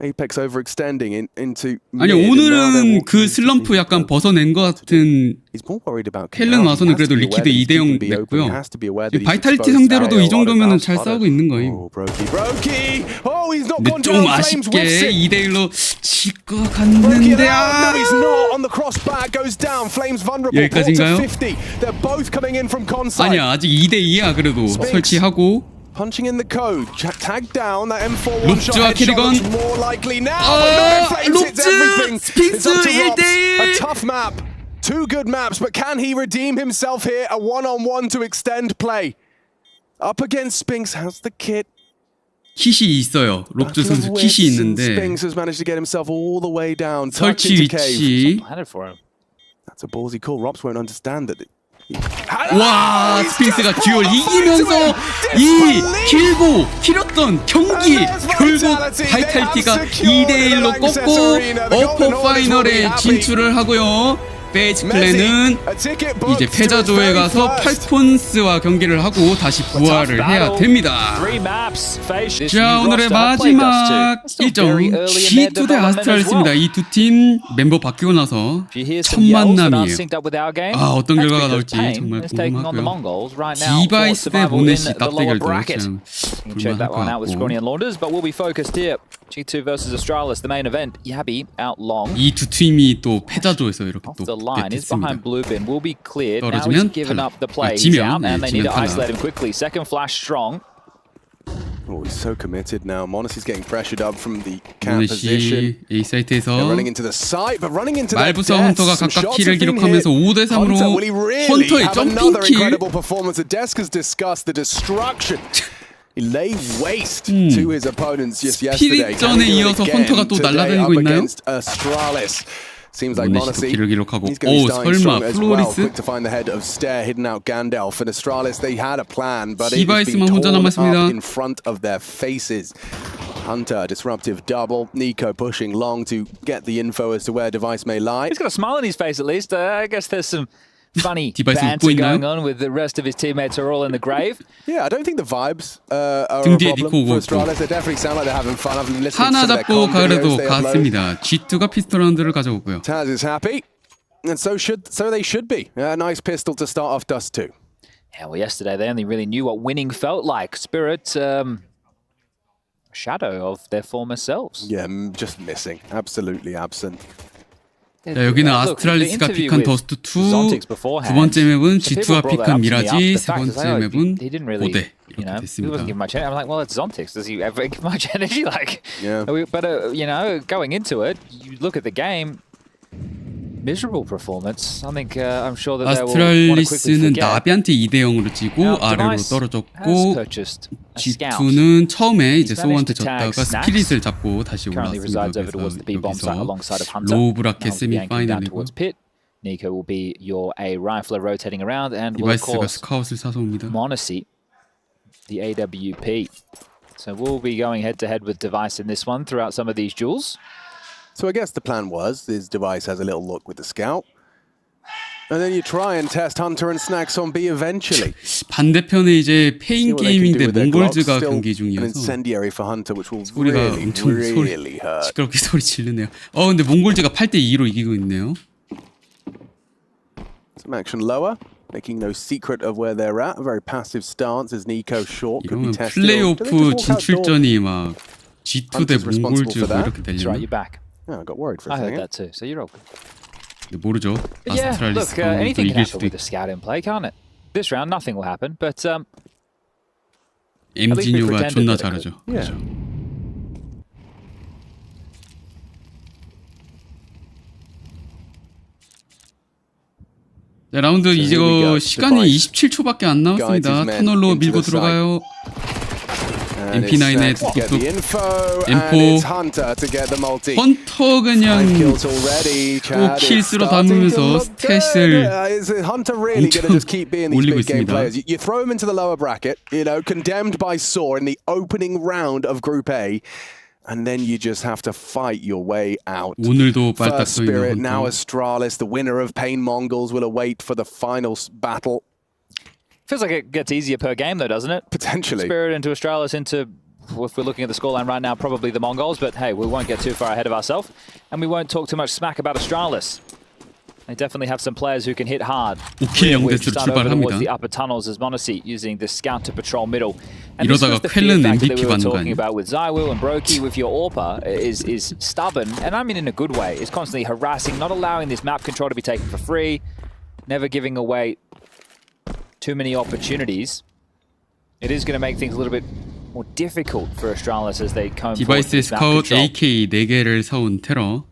Apex overextending into 아니 mid, and now they're 오늘은 walking 그 into 슬럼프 deep. 약간 벗어낸 것 같은 He's more worried about 켈른 Canal. 와서는 He has to 그래도 be aware 리퀴드 that he's 2대 0 keeping B open. 냈고요. He has to be aware that he's 바이탈리티 exposed 상대로도 to 이 정도면은 잘 Spotted. 싸우고 있는 거예요. Oh, Brokey. Oh, he's not 근데 gone 좀 down. Flames whips 아쉽게 it. 2대 1로 질 것 Brokey 같는데 no, he's not on the crossbar. Goes down. Flames vulnerable. 여기까지인가요? 50. They're both coming in from conside. 아니야 아직 2대 2야 그래도 설치하고 Punching in the code. Tagged down. That M4 one shot 롭즈와 headshot 캐리건. looks more likely now. But no, Flames hits 롭즈 everything. It's up to 스핑스 Rops. 1대1. A tough map. 2 good maps, but can he redeem himself here? A one-on-one to extend play. Up against Spinks. Has the kit. 킷이 있어요. 롭즈 선수 킷이 있는데 Spinks has managed to get himself all the way down. tucked 설치 into cave. 위치 Planted for him. That's a ballsy call. Rops won't understand that. 와 스핑스가 듀얼 이기면서 이 길었던 경기 결국 바이탈리티가 2대 1로 꺾고 어퍼 파이널에 진출을 하고요. 페이즈 클랜은 이제 패자조에 가서 팔콘스와 경기를 하고 다시 부활을 해야 됩니다. 자 오늘의 마지막 일정 G2 대 아스트랄리스입니다. 이 두 팀 멤버 바뀌고 나서 첫 만남이에요. 아 어떤 결과가 나올지 정말 궁금하고요. 디바이스 대 보넷이 딱 대결도 참 볼만할 것 같고 G2 versus Astralis, the main event. Yabi out long. 이 두 팀이 또 패자조에서 이렇게 Off 또 the line is 됐습니다. behind Bluebin. Will be cleared. Now he's 떨어지면 given 탈락. up the play. He's 지면, out, and they need 지면 to 탈락. isolate him quickly. Second flash strong. Oh, he's so committed now. Monas is getting pressured up from the camp 모넷이 position. A They're 사이트에서 running into the site, but running into that 말부서 헌터가 desk. 각각 Shots 킬을 have been 기록하면서 hit. 5대 3으로 Hunter, will he really 헌터의 have 점핑 another 킬. incredible performance? The desk has discussed the destruction. He laid waste to his opponents just yesterday. 스피릿전에 이어서 헌터가 또 날아다니고 있나요? Astralis. Seems like 모넷이 또 Monacy. 킬을 기록하고 He's going to be starting 설마 strong as well. 플로리스? Quick to find the head of Stair, hidden out Gandalf. And Astralis, they had a plan, but it was being 디바이스만 혼자 torn 남았습니다. up in front of their faces. Hunter, disruptive double. Nico pushing long to get the info as to where device may lie. He's got a smile on his face at least. I guess there's some funny 디바이스 웃고 banter 있나요? going on with the rest of his teammates are all in the grave. Yeah, I don't think the vibes are a 등 뒤에 problem 니코 오고 for 있고. Astralis. They definitely sound like they're having fun. I've been listening to 하나 some of their 잡고 com videos 가래도 they upload. 갔습니다. G2가 피스톨 라운드를 가져오고요. Taz is happy, and so they should be. A nice pistol to start off Dust 2. Yeah, well, yesterday they only really knew what winning felt like. Spirit, shadow of their former selves. Yeah, just missing. Absolutely absent. 자, 여기는 아스트랄리스가 픽한 더스트 2, 두 번째 맵은 G2가 픽한 미라지, 세 번째 맵은 고대. You know, 이렇게 he wasn't giving 됐습니다. much energy. I'm like, well, it's Zontix. Does he ever give much energy? Like, Yeah. but you know, going into it, you look at the game, miserable performance. I think I'm sure that they will want to quickly 아스트랄리스는 forget. 나비한테 2대0으로 지고 Now, 아래로 Device has 떨어졌고 purchased a scout. G2는 처음에 이제 He's 소한테 managed to tag 졌다가 Snacks. 스피릿을 잡고 다시 Currently 올라왔습니다. resides over towards the B bomb site 그래서 alongside of Hunter. 로우 브라켓 Now we'll be anchoring down 세미파이널이고 towards Pit. Nico will be your A rifler rotating around, and will of 디바이스가 course 스카웃을 사서 옵니다. Monacy, the AWP. So we'll be going head to head with Device in this one throughout some of these duels. So I guess the plan was his device has a little look with the scout. And then you try and test Hunter and Snacks on B eventually. 반대편에 이제 페인 See what they can do 게임인데 with their Glocks. 몽골즈가 Still 경기 an 중이어서 incendiary for Hunter, which will 소리가 really, 엄청 really hurt. 시끄럽게 소리 지르네요. 근데 몽골즈가 8대2로 이기고 있네요. Some action lower, making no secret of where they're at. A very passive stance as Nico short could be 이러면 tested. Or do they 플레이오프 just walk out door? 진출전이 막 G2 대 Hunter's responsible 몽골즈 for 뭐 that. 이렇게 That's right, 되려면 you're back. Oh, I got worried for a I heard second. that too. So you're all good. 근데 모르죠. But yeah, look, 아스트랄리스가 anything can 이길 happen 수도 with 있고 a scout in play, can't it? This round, nothing will happen. But 엠지뉴가 pretended 존나 that it 잘하죠. Yeah. 그렇죠. 자, 라운드 이제 here we go. 시간이 Device. 27초밖에 안 Guides 남았습니다. his men 터널로 into 밀고 the site. 들어가요. And it's MP9의 Snacks to get the 뚝뚝. info, and M4. it's Hunter to get the multi. 헌터 그냥 5 kills already. Chad 킬 is 쓸어 starting to 담으면서 look 스탯을 good. Is Hunter really going to just keep being these 올리고 big game 있습니다. players? You throw him into the lower bracket, you know, condemned by Saw in the opening round of Group A, and then you just have to fight your way out. 오늘도 빨딱 First 서 Spirit, 있는 now 헌터. Astralis, the winner of Pain Mongols, will await for the final battle. feels like it gets easier per game, though, doesn't it? Potentially. Spirit into Astralis into, if we're looking at the scoreline right now, probably the Mongols. But hey, we won't get too far ahead of ourselves, and we won't talk too much smack about Astralis. They definitely have some players who can hit hard. 5킬 Which 0대수로 start over towards the 출발합니다. upper tunnels as Monacy using the scout to patrol middle. And this 이러다가 was the fear 쾰른 factor that MVP we were 받는 거 talking 아니에요? about with Zywoo and Brokey with your AWPer is stubborn, and I mean in a good way. It's constantly harassing, not allowing this map control to be taken for free, never giving away too many opportunities. It is going to make things a little bit more difficult for Astralis as they come forward 디바이스의 to this map 스카웃 control. AK 4개를 사온 테러.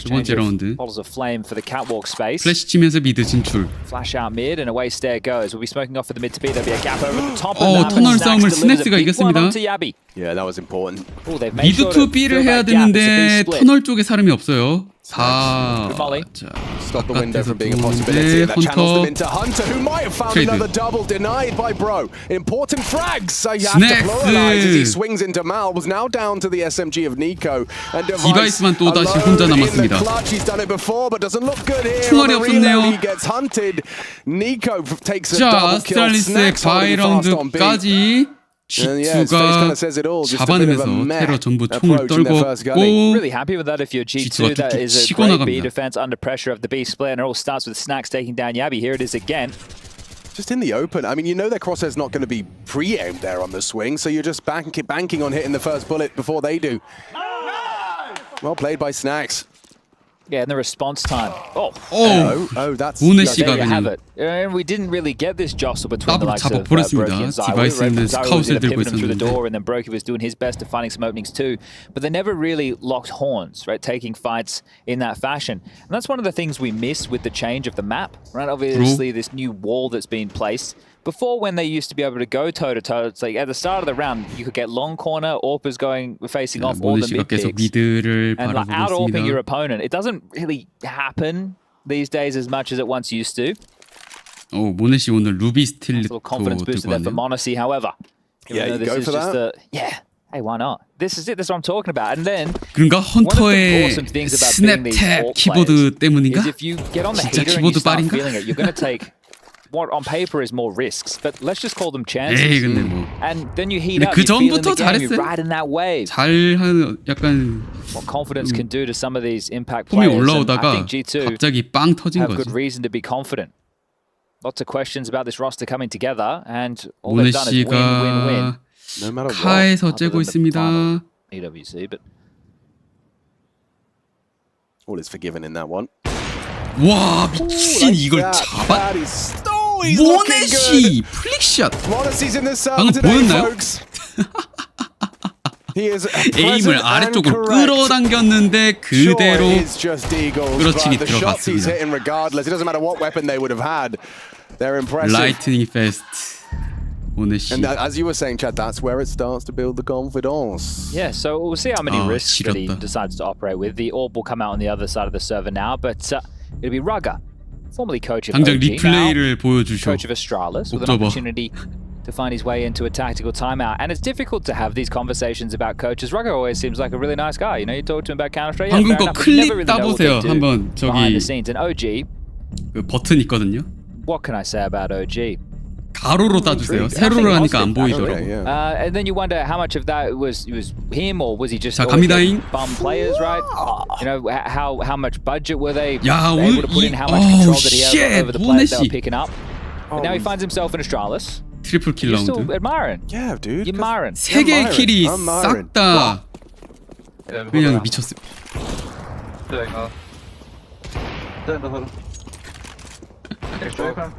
두 번째 Exchange of 라운드. bottles of flame for the catwalk space. 플래시 치면서 미드 진출. Flash out mid and away stair goes. We'll be smoking off for the mid to B. There'll be a gap over the top. 어, and 터널 Snacks 싸움을 delivers a 스낵스가 big one 이겼습니다. onto Yabby. Yeah, that was important. Oh, they've made 미드 sure 투 to B를 fill 해야 that gap. It's a B 되는데 split. 터널 쪽에 사람이 없어요. 다 Good molly. 자, Stop the window 바깥에서 from being a possibility. 보는데 And that channels them 헌터 into Hunter, who might have found 트레이드. another double denied by Bro. Important frags. So you have to Snacks. pluralize as he swings into Mal. Was now down to the SMG of Nico. And Device 디바이스만 또 다시 혼자 alone in 남았습니다. the clutch. He's done it before, but doesn't look good here. 총알이 On the reload, 없었네요. he gets hunted. Nico takes a 자, double kill. 아스트랄리스의 Snacks holding fast on B. 바이라운드까지 And yeah, his face kind G2가 of says it all. Just a bit of a 잡아내면서 meh 테러 전부 총을 approach in their first gunning. 떨궜고 Really happy with that if you're G2가 G2. That 툭툭 is a 치고 great B 나갑니다. defense under pressure of the B split. And it all starts with Snacks taking down Yabby. Here it is again. Just in the open. I mean, you know their crosshair's not going to be pre-aimed there on the swing, so you're just banking on hitting the first bullet before they do. Well played by Snacks. Yeah, and the response time. Oh, 오, That's... 오네 yeah, 씨가 there you have 그냥 it. And we didn't really get this jostle between the 따블 likes of 잡아버렸습니다. Brokey and Zywoo. 디바이스는 Zywoo was 스카웃을 들고 pivoting through the 있었는데 door, and then Brokey was doing his best at finding some openings too. But they never really locked horns, right? Taking fights in that fashion. And that's one of the things we miss with the change of the map, right? Obviously, this new wall that's been placed. Before, when they used to be able to go toe-to-toe, it's like at the start of the round, you could get long corner, AWPers going, facing off all 모네 the 씨가 mid 계속 picks. 미드를 And like 바라보고 out-AWPing your 있습니다. opponent. It doesn't really happen these days as much as it once used to. 모네 씨 오늘 루비 It's a little 스틸리토 confidence booster there 들고 for 왔네요. Monacy, however. Yeah, Even though you this go is for just that? yeah. Hey, why not? This is it. That's what I'm talking about. And then 그런가 one of the 헌터의 awesome things about being these 스냅탭 alt 키보드 players 때문인가? is if you get on the 진짜 heater and you 키보드 start 빨인가? feeling it, you're going to take what on paper is more risks, but let's just call them chances. 에이 근데 뭐 And then you heat 근데 up, 그 you feel in the 전부터 game, you're 잘했어요. riding that wave. 잘하는 약간 What confidence can do to some of these impact 폼이 players. And I 올라오다가 think G2 갑자기 빵 터진 have good 거지. reason to be confident. Lots of questions about this roster coming together, and all 모네 they've done is win, win, win. 씨가 No matter what. 카에서 Other 째고 than the 있습니다. final EWC, but All is forgiven in that one. 와 미친 이걸 잡아. 모네시 플릭샷. Monacy's in the server 방금 today, 보였나요? folks. He is 에임을 아래쪽으로 끌어당겼는데 그대로 끌어치기 the shots he's 들어갔습니다. hitting regardless. It doesn't matter what weapon they would have had. They're impressive. 라이트닝 페스트 모네시. And as you were saying, Chad, that's where it starts to build the confidence. Yeah, so we'll see how many risks that he 지렸다. decides to operate with. The orb will come out on the other side of the server now, but it'll be Rugger, formerly coach of 당장 OG, 리플레이를 now 보여주셔. coach of Astralis, with an 옥저버. opportunity to find his way into a tactical timeout. And it's difficult to have these conversations about coaches. Rugger always seems like a really nice guy. You know, you talk to him about Counter-Strike. 방금 fair 거 enough, but you never 클립 really know what they 따보세요. do 한번 behind 저기 the scenes. And OG, 그 버튼 있거든요. what can I say about OG? 가로로 따주세요. 세로로 하니까 안 보이더라고. Okay, yeah. And then you wonder how much of that was him, or was he just 자, always 갑니다잉. getting bum players, right? You know, how much budget were they 야, able 오늘 to put in? 이- How much oh, control did he have shit, over the players they were 모네시. picking up? But now he finds himself in Astralis. 트리플 킬 You're still 라운드. admiring. Yeah, dude. You're admiring. 세 개의 킬이 I'm admiring. 싹 다 Yeah, 그냥 미쳤어요.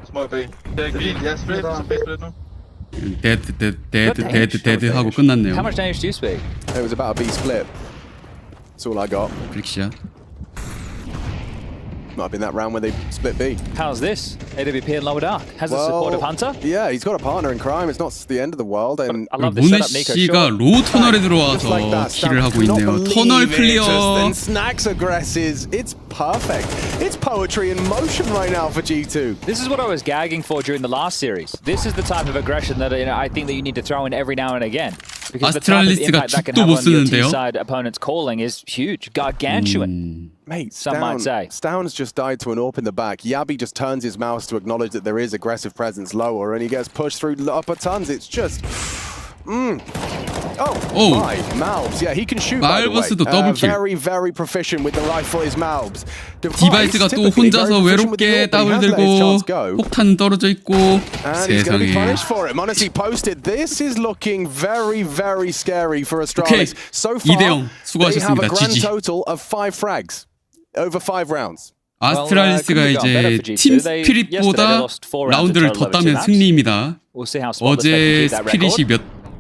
Smoke B. Yeah, split. Some B split now. 데드 하고 끝났네요. How much damage do you speak? It was about a B split. That's all I got. 브릭샷. Might have been that round where they split B. How's this? AWP and Lower Dark has the support of Hunter. Yeah, he's got a partner in crime. It's not the end of the world. And I love this setup, Nico. 모네시가 Sure. 로우 터널에 just like 들어와서 that, 킬을 하고 Not 있네요. believe 터널 it, 클리어. just then Snacks aggresses. It's perfect. It's poetry in motion right now for G2. This is what I was gagging for during the last series. This is the type of aggression that I think that you need to throw in every now and again. Because the type of 아스트랄리스가 impact that can 죽도 have 못 on your 쓰는데요. T-side opponent's calling is huge, gargantuan. Mate, Some might say. Stown's just died to an AWP in the back. Yabi just turns his mouse to acknowledge that there is aggressive presence lower, and he gets pushed through upper tons. It's just... Oh, my, Malbs. Yeah, he can shoot, by the way. 말버스도 더블 킬. Very, very proficient with the rifle is Malbs. 디바이스가 또 혼자서 외롭게 따블 들고 폭탄 떨어져 있고 And he's going to be 세상에. punished for it. Monacy posted. This is looking very, very scary for Astralis. 오케이. So far, 2대0 they have a 수고하셨습니다. grand GG. total of 5 frags over 5 rounds. 아스트랄리스가 이제 팀 스피릿보다 라운드를 더 따면 승리입니다. We'll see how spotless they can 어제 keep that record. 스피릿이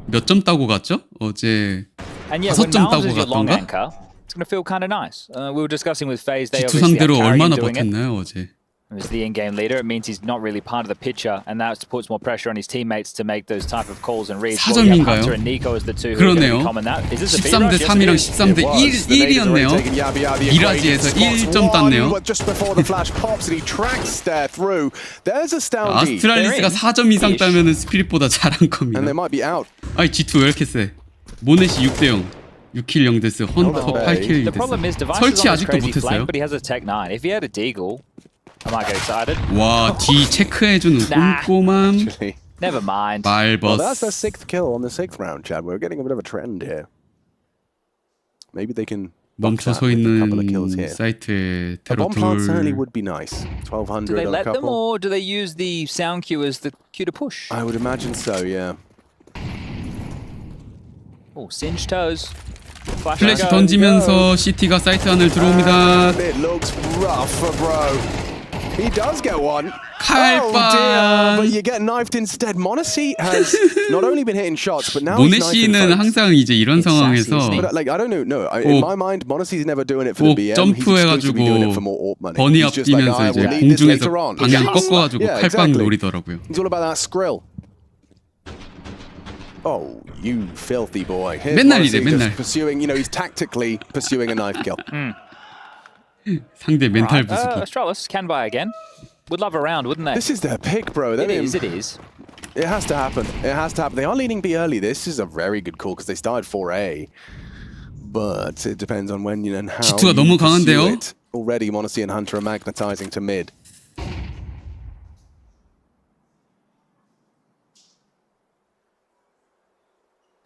몇 점 따고 갔죠? 어제 And yeah, when 5점 Malbs 따고 is your long 갔던가? anchor, it's going to feel kind of nice. We were discussing with FaZe, they G2 obviously have 상대로 Carrigan 얼마나 doing it. 버텼나요 어제? As the in-game leader, it means he's not really part of the picture, and that puts more pressure on his teammates to make those type of calls and reads. Well, you have 4점인가요? Hunter and Nico as the two who are going to 그러네요. be common that. Is this a B 13대 rush? 3이랑 Yes, it is. 13대 1이었네요. 미라지에서 1점 땄네요. Just before the flash pops and he tracks there through. There's a Stown lead. 아스트랄리스가 4점 이상 따면은 스피릿보다 잘한 겁니다. And they might be out. 아니 G2 왜 이렇게 세? 모네시 6대0 6킬 0데스 헌터 8킬 The problem is, 2데스 Device 설치 is on this 아직도 crazy 못했어요. flank, but he has a Tech 9. If he had a Deagle, I might get excited. 와, 뒤 체크해주는 Nah. 꼼꼼함 Actually. Never mind. Well, that's their 말버스 6th kill on the 6th round, Chad. We're getting a bit of a trend here. Maybe they can box 멈춰 that 서 with a couple of kills 있는 here. 사이트에 A 테러 bomb plant certainly 둘 would be nice. 1200 Do they on a let them, couple. or do they use the sound cue as the cue to push? I would imagine so, yeah. Oh, singed toes. Flash 플래시 go. 던지면서 CT가 사이트 안을 들어옵니다. And it looks rough for bro. He does get one. 칼빵. Oh dear, but you get knifed instead. Monacy has not only been hitting shots, but now he's knifing 모네시는 folks. 항상 이제 이런 It's sassy, 상황에서 isn't he? But like I don't know, no. In my mind, Monacy's never doing it for the 꼭 BM. He's exclusively doing it for 점프해가지고 more AWP money. 버니 He's just like, 앞뛰면서 I 이제 will need this 공중에서 later on. 방향 Yes. 꺾어가지고 Yeah, 칼빵 exactly. 노리더라고요. He's all about that skrill. Oh, you filthy boy. Here's 맨날 Monacy 이래, 맨날. just pursuing, he's tactically pursuing a knife kill. 상대 멘탈 Right. 부수기. Astralis can buy again. Would love a round, wouldn't they? This is their pick, bro. It is. It has to happen. It has to happen. They are leading B early. This is a very good call because they started 4A. But it depends on when and how G2가 you 너무 pursue 강한데요? it. Already, Monacy and Hunter are magnetizing to mid.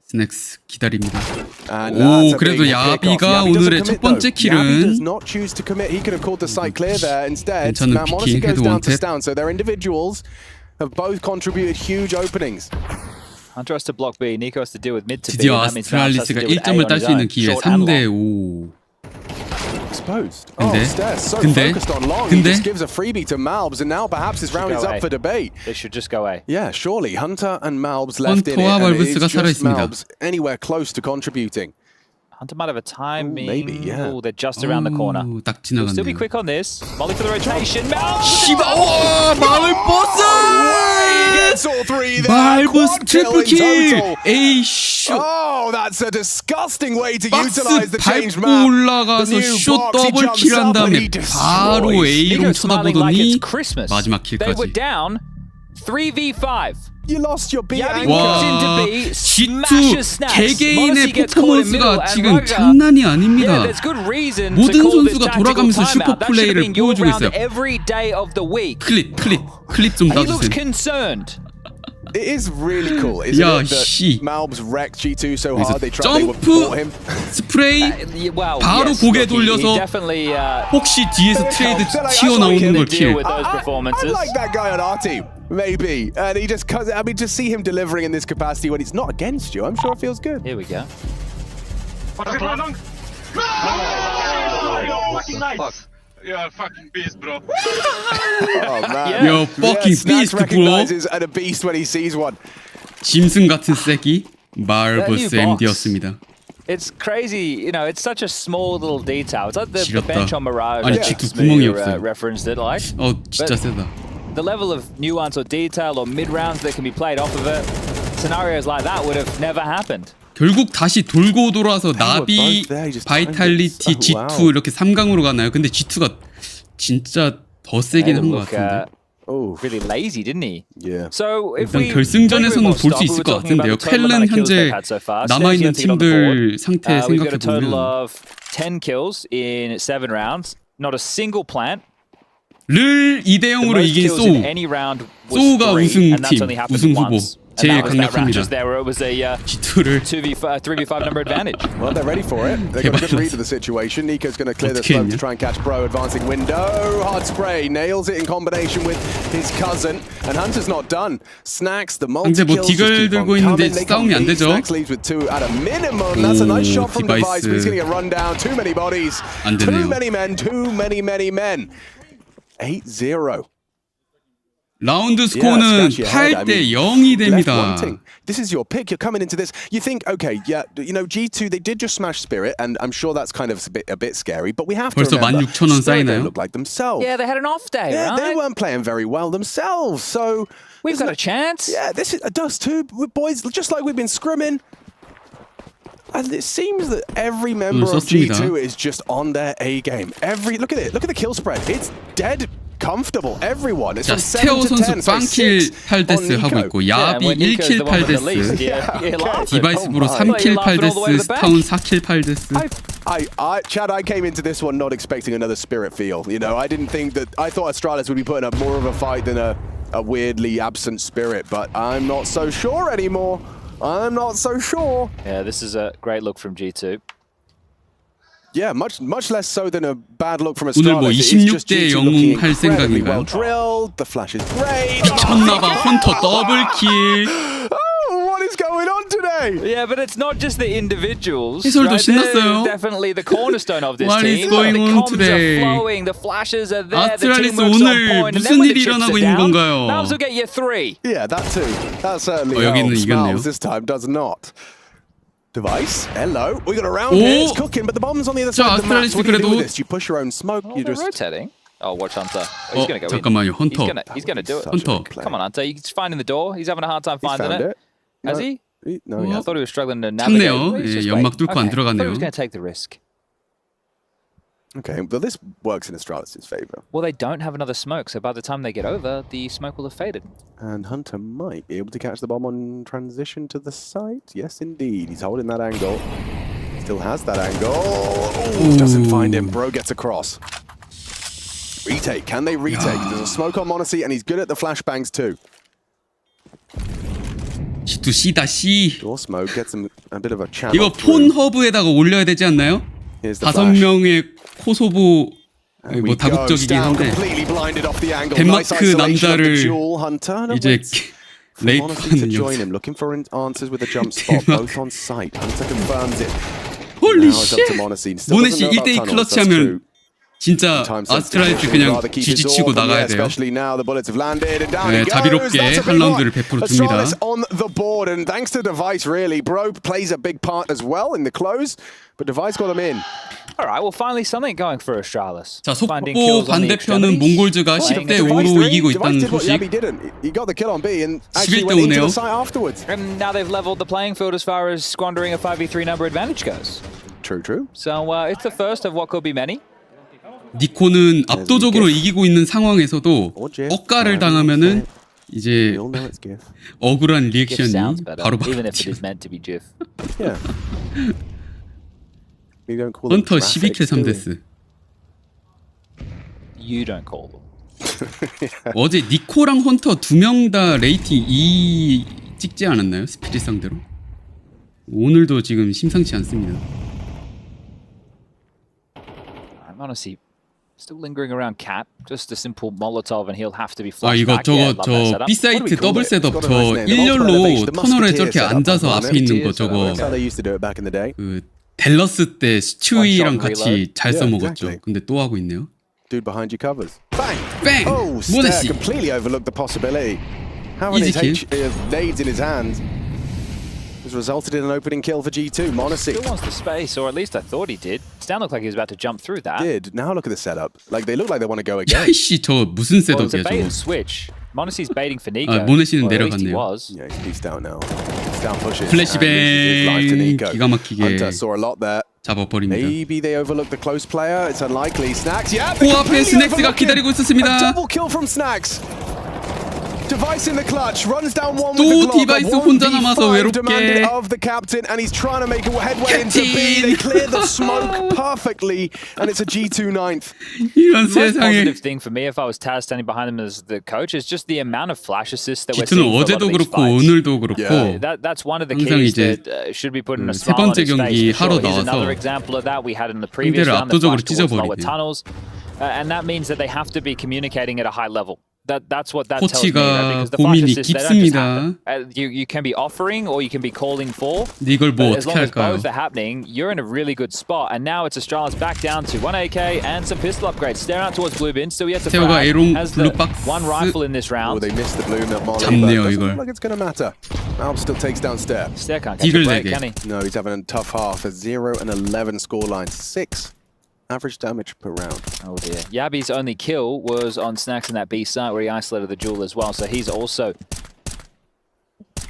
스낵스 기다립니다. And 오, that's a 그래도 big pick-off. 야비가 Yabi doesn't 오늘의 commit, 첫 번째 though. Yabi does 킬은 not choose to commit. He could have called the site clear there instead. 괜찮은 Now Monacy 피킹, goes 헤드 down to 원탭. Stown. So their individuals have both contributed huge openings. Hunter has to block B. Nico has to deal with mid to B. 드디어 and that means Malbs has to 아스트랄리스가 deal with A 1점을 on 딸 his 수 있는 own. 기회 Short and long. 3대 5. exposed. 근데, Stairs so 근데, focused on long. He 근데. just gives a freebie to Malbs, and now perhaps this round is up for debate. They should just go away. Yeah, surely Hunter and Malbs left in it, 헌터와 and it's 발브스가 just 살아있습니다. Malbs anywhere close to contributing. Hunter might have a timing. maybe, yeah. Ooh, they're just around the corner. 딱 We'll still be 지나갔네요. quick on this. Molly for the rotation. 씨발, 와, 마을 버스! Gets all three there. 말버스 Quad kill 트리플 in 킬! total. 에이 쇼! Oh, that's a disgusting way to 박스 utilize the changed 밟고 map. 올라가서 The new 쇼 box, he 더블 jumps 킬한 up and 다음에 he 바로 destroys. A롱 Nico's smiling like 쳐다보더니 it's Christmas. 마지막 They were 킬까지. down 3v5. You lost your B Yabi anchor. walks into 와, B, G2 smashes snaps. 개개인의 Monacy gets caught in middle, 퍼포먼스가 and 지금 Rugger, 장난이 yeah, 아닙니다. there's good reason to 모든 call this 선수가 tactical 돌아가면서 timeout. 슈퍼 That should have 플레이를 been your 보여주고 round 있어요. every day of the week. 클립 좀 He looks 놔주세요. concerned. It is really cool, isn't 야, it? 씨. That Malbs wrecked G2 so 여기서 hard they tried they would 점프 bought him. 스프레이 Well, 바로 yes, 고개 look, he 돌려서 definitely 혹시 뒤에서 트레이드 튀어나오는 걸 deal 킬. with those I performances. like that guy on our team, maybe. And he just, I mean, to see him delivering in this capacity when it's not against you, I'm sure it feels good. Here we go. Fucking nice. You are a fucking beast, bro. Oh man, Yo, fucking Snacks beast, bro. recognizes and a beast when he sees one. 짐승 같은 새끼 말버스 That new box. MD였습니다. It's crazy, you know, it's such a small little detail. It's like the 지렸다. bench on Mirage. 아니, that G2 Smear, 구멍이 없어요. referenced it like. 진짜 세다. The level of nuance or detail or mid rounds that can be played off of it, scenarios like that would have never happened. 결국 다시 돌고 돌아서 나비, both there, just 바이탈리티, timed it so G2 well. 이렇게 3강으로 가나요? 근데 G2가 진짜 더 세긴 한 것 같은데. Oh, Really lazy, didn't he? yeah. So if 일단 we 결승전에서는 볼 수 있을 것 같은데요. 켈은 현재 남아있는 팀들 상태 we've got a total 생각해보면 of 10 kills in 7 rounds. Not a single plant. 를 2대 The 0으로 most 이긴 kills in 소우. any round was 소우가 3, and that's 우승팀, only happened 우승 후보. once. And 제일 that was that round 강력합니다. just there where it was a G2를 3v5 number advantage. Well, they're ready for it. They've got a good 개발랐어. read of the situation. Nico's going to clear the 어떻게 smoke 했냐? to try and catch Bro. Advancing window. Hard spray. Nails it in combination with his cousin. And Hunter's not done. Snacks, the multi 상대 뭐 kills just 디글 keep on 들고 있는데 coming. They 싸움이 can't 안 beat. 되죠? Snacks leaves with 2 at a minimum. That's a nice shot from Device, but he's going to get run down. Too many bodies. 안 Too 되네요. many men. Too many men. 8-0. 라운드 스코어는 scratch your head. I 8대 mean, 0이 left 됩니다. wanting. This is your pick. You're coming into this. You think, okay, yeah, you know, G2, they did just smash Spirit, and I'm sure that's kind of a bit scary, but we have to 벌써 remember, 16,000원 Spirit don't 쌓이나요? look like themselves. Yeah, they had an off day, Yeah, right? they weren't playing very well themselves, so... We've got a chance. Yeah, this is us too, boys, just like we've been scrimming. And it seems that every member of 썼습니다. G2 is just on their A game. Look at it. Look at the kill spread. It's dead comfortable. Everyone. It's 자, from 7 스테오 to 10. 선수 So 빵킬 6 on 8데스 하고 Nico. 있고 Yeah, 야비 when Nico's 1킬 the one with the least, 8데스 you're laughing. 디바이스브로 Oh my. 3킬 You're laughing all the way to 8데스 the bank. 스타운 4킬 8데스 Chad, I came into this one not expecting another Spirit feel. You know, I didn't think that... I thought Astralis would be putting up more of a fight than a weirdly absent Spirit, but I'm not so sure anymore. I'm not so sure. Yeah, this is a great look from G2. Yeah, much less so than a bad look from 오늘 뭐 Astralis. It's just 26대 G2 0 looking 할 incredibly 생각인가요? well drilled. The flash is great. 쳤나봐 헌터 더블킬 Oh, what is going on today? Yeah, but it's not just the individuals. 해설도 right? They're 신났어요. definitely the cornerstone of this What team. is going the on comms today? are flowing, the flashes are there, the 아스트랄리스 teamwork's on 오늘 point, and 무슨 then when the 일이 chips 일어나고 are 있는 down, 건가요? Malbs will get you 3. Yeah, that too. That certainly 여기는 helps. 이겼네요. Malbs this time does not. Device, hello. We got a round 오! here. It's cooking, but the bomb's on the other side of the map. 아스트랄리스 What do you do 그래도- with this? You push your own smoke. Oh, You they're just... rotating. Oh, watch Hunter. Oh, he's going to go 잠깐만요 in. 헌터 He's going to do it. Such a Hunter. big play. Come on, Hunter. He's finding the door. He's having a hard time He's finding found it. it. Has he? No, he I hasn't. thought he was struggling to navigate. 참네요. Well, he's 예, just 연막 wait. 뚫고 안 Okay. I thought he 들어가네요. was going to take the risk. Okay, well, this works in Astralis' favor. Well, they don't have another smoke, so by the time they get over, the smoke will have faded. And Hunter might be able to catch the bomb on transition to the site. Yes, indeed. He's holding that angle. Still has that angle. Oh, doesn't find him. Bro gets across. Retake. Can they retake? There's a smoke on Monacy, and he's good at the flashbangs too. G2 C다 C Door smoke gets him a bit of a channel. 이거 폰 허브에다가 올려야 되지 않나요? Here's the 5명의 코소보 And 뭐 we go. 다국적이긴 Down 한데 completely blinded off the angle. 덴마크 Nice isolation of the 남자를 duel. Hunter and 이제 awaits for Monacy to 레이프하는 join 영상 him, looking for answers with a jump spot, 덴마크. both on site. Hunter confirms it. 홀리 Now it's up to 쉣 Monacy. Still 모네시 doesn't know 1대2 about tunnels, 클러치 that's 하면 true. 진짜 아스트랄리스 그냥 지지치고 나가야 돼요. 네, 자비롭게 한 라운드를 100% 줍니다. on the board, and thanks to Device, really, Bro plays a big part as well in the close, but Device got him in. All right, well, finally something going for Astralis. 자, 속보 반대편은 몽골즈가 10대 5로 이기고 있다는 소식. 11대 5네요. And now they've leveled the playing field as far as squandering a 5v3 number advantage goes. True. So it's the first of what could be many. 니코는 압도적으로 이기고 있는 상황에서도 억가를 당하면은 이제 억울한 리액션이 바로 even if it is 바뀌어요. meant to be GIF. 헌터 12킬 3데스. You don't call them. 어제 니코랑 헌터 두 명 다 레이팅 2 찍지 않았나요? 스피릿 상대로. 오늘도 지금 심상치 않습니다. I'm honestly still lingering around Cat. Just a simple Molotov and he'll have to be 아 flashed 이거 back. Yeah, love that 저 setup. B 사이트 더블 셋업 저 일렬로 터널에 저렇게 앉아서 앞에 있는 거 저거 그 댈러스 때 스튜이랑 같이 잘 써먹었죠. 근데 또 하고 있네요. Dude behind you covers. Bang! Bang! Oh, 모네시. Stare completely overlooked the possibility. Having his Easy nades in his hand has resulted in an opening kill for G2. Monacy Still wants the space, or at least I thought he did. Stan looked like he was about to jump through that. did. Now look at the setup. Like they look like they want to go again. 야이씨 저 무슨 Well, it's a 셋업이야 bait 저거. and switch. Monacy's baiting for Nico. 아, 모네시는 Or at least he 내려갔네요. was. Yeah, he's beast down now. He's down pushes. 플래시뱅 And this is live to Nico. 기가 막히게 Hunter saw a lot there. 잡아버립니다. Maybe they overlooked the close player. It's unlikely. Snacks, yeah. 코앞에 스낵스가 기다리고 A 있었습니다. double kill from Snacks. Device in the clutch, runs down one 또 with the Glock. 디바이스 혼자 남아서 외롭게. demanded of the captain, and he's trying to make a headway into B. They clear the smoke perfectly, and it's a G2 9th. 이런 The most 세상에. positive thing for me, if I was Taz standing behind him as the coach, is just the amount of flash assists that we're seeing G2는 for a lot 어제도 of these 그렇고 fights. 오늘도 그렇고 Yeah. That's one of the 항상 keys 이제 that should be put in a 세 smile on 번째 his 경기 face. 하러 Here's 나와서 another example of that we had in the previous 상대를 round. The 압도적으로 flash towards lower 찢어버리네요. tunnels, and that means that they have to be communicating at a high level. That's what that tells me, right? 코치가 Because the flash 고민이 assists, they don't just happen. 깊습니다. You can be offering or you can be calling for. 근데 이걸 뭐 But as 어떻게 long as 할까요? both are happening, you're in a really good spot. And now it's Astralis back down to 1 AK and some pistol upgrades. Staring out towards blue bin, still yet to 태호가 frag. 에롱 Has the 블루박스 one rifle in this Oh, round. they missed the blue molly, 잡네요, but doesn't 이걸. look like it's going to matter. Malb still takes down Stare. Stair can't catch a break, 디글레게. can he? No, he's having a tough half. A 0 and 11 scoreline. 6 average damage per round. Oh dear. Yabi's only kill was on Snacks in that B site where he isolated the jewel as well. So he's also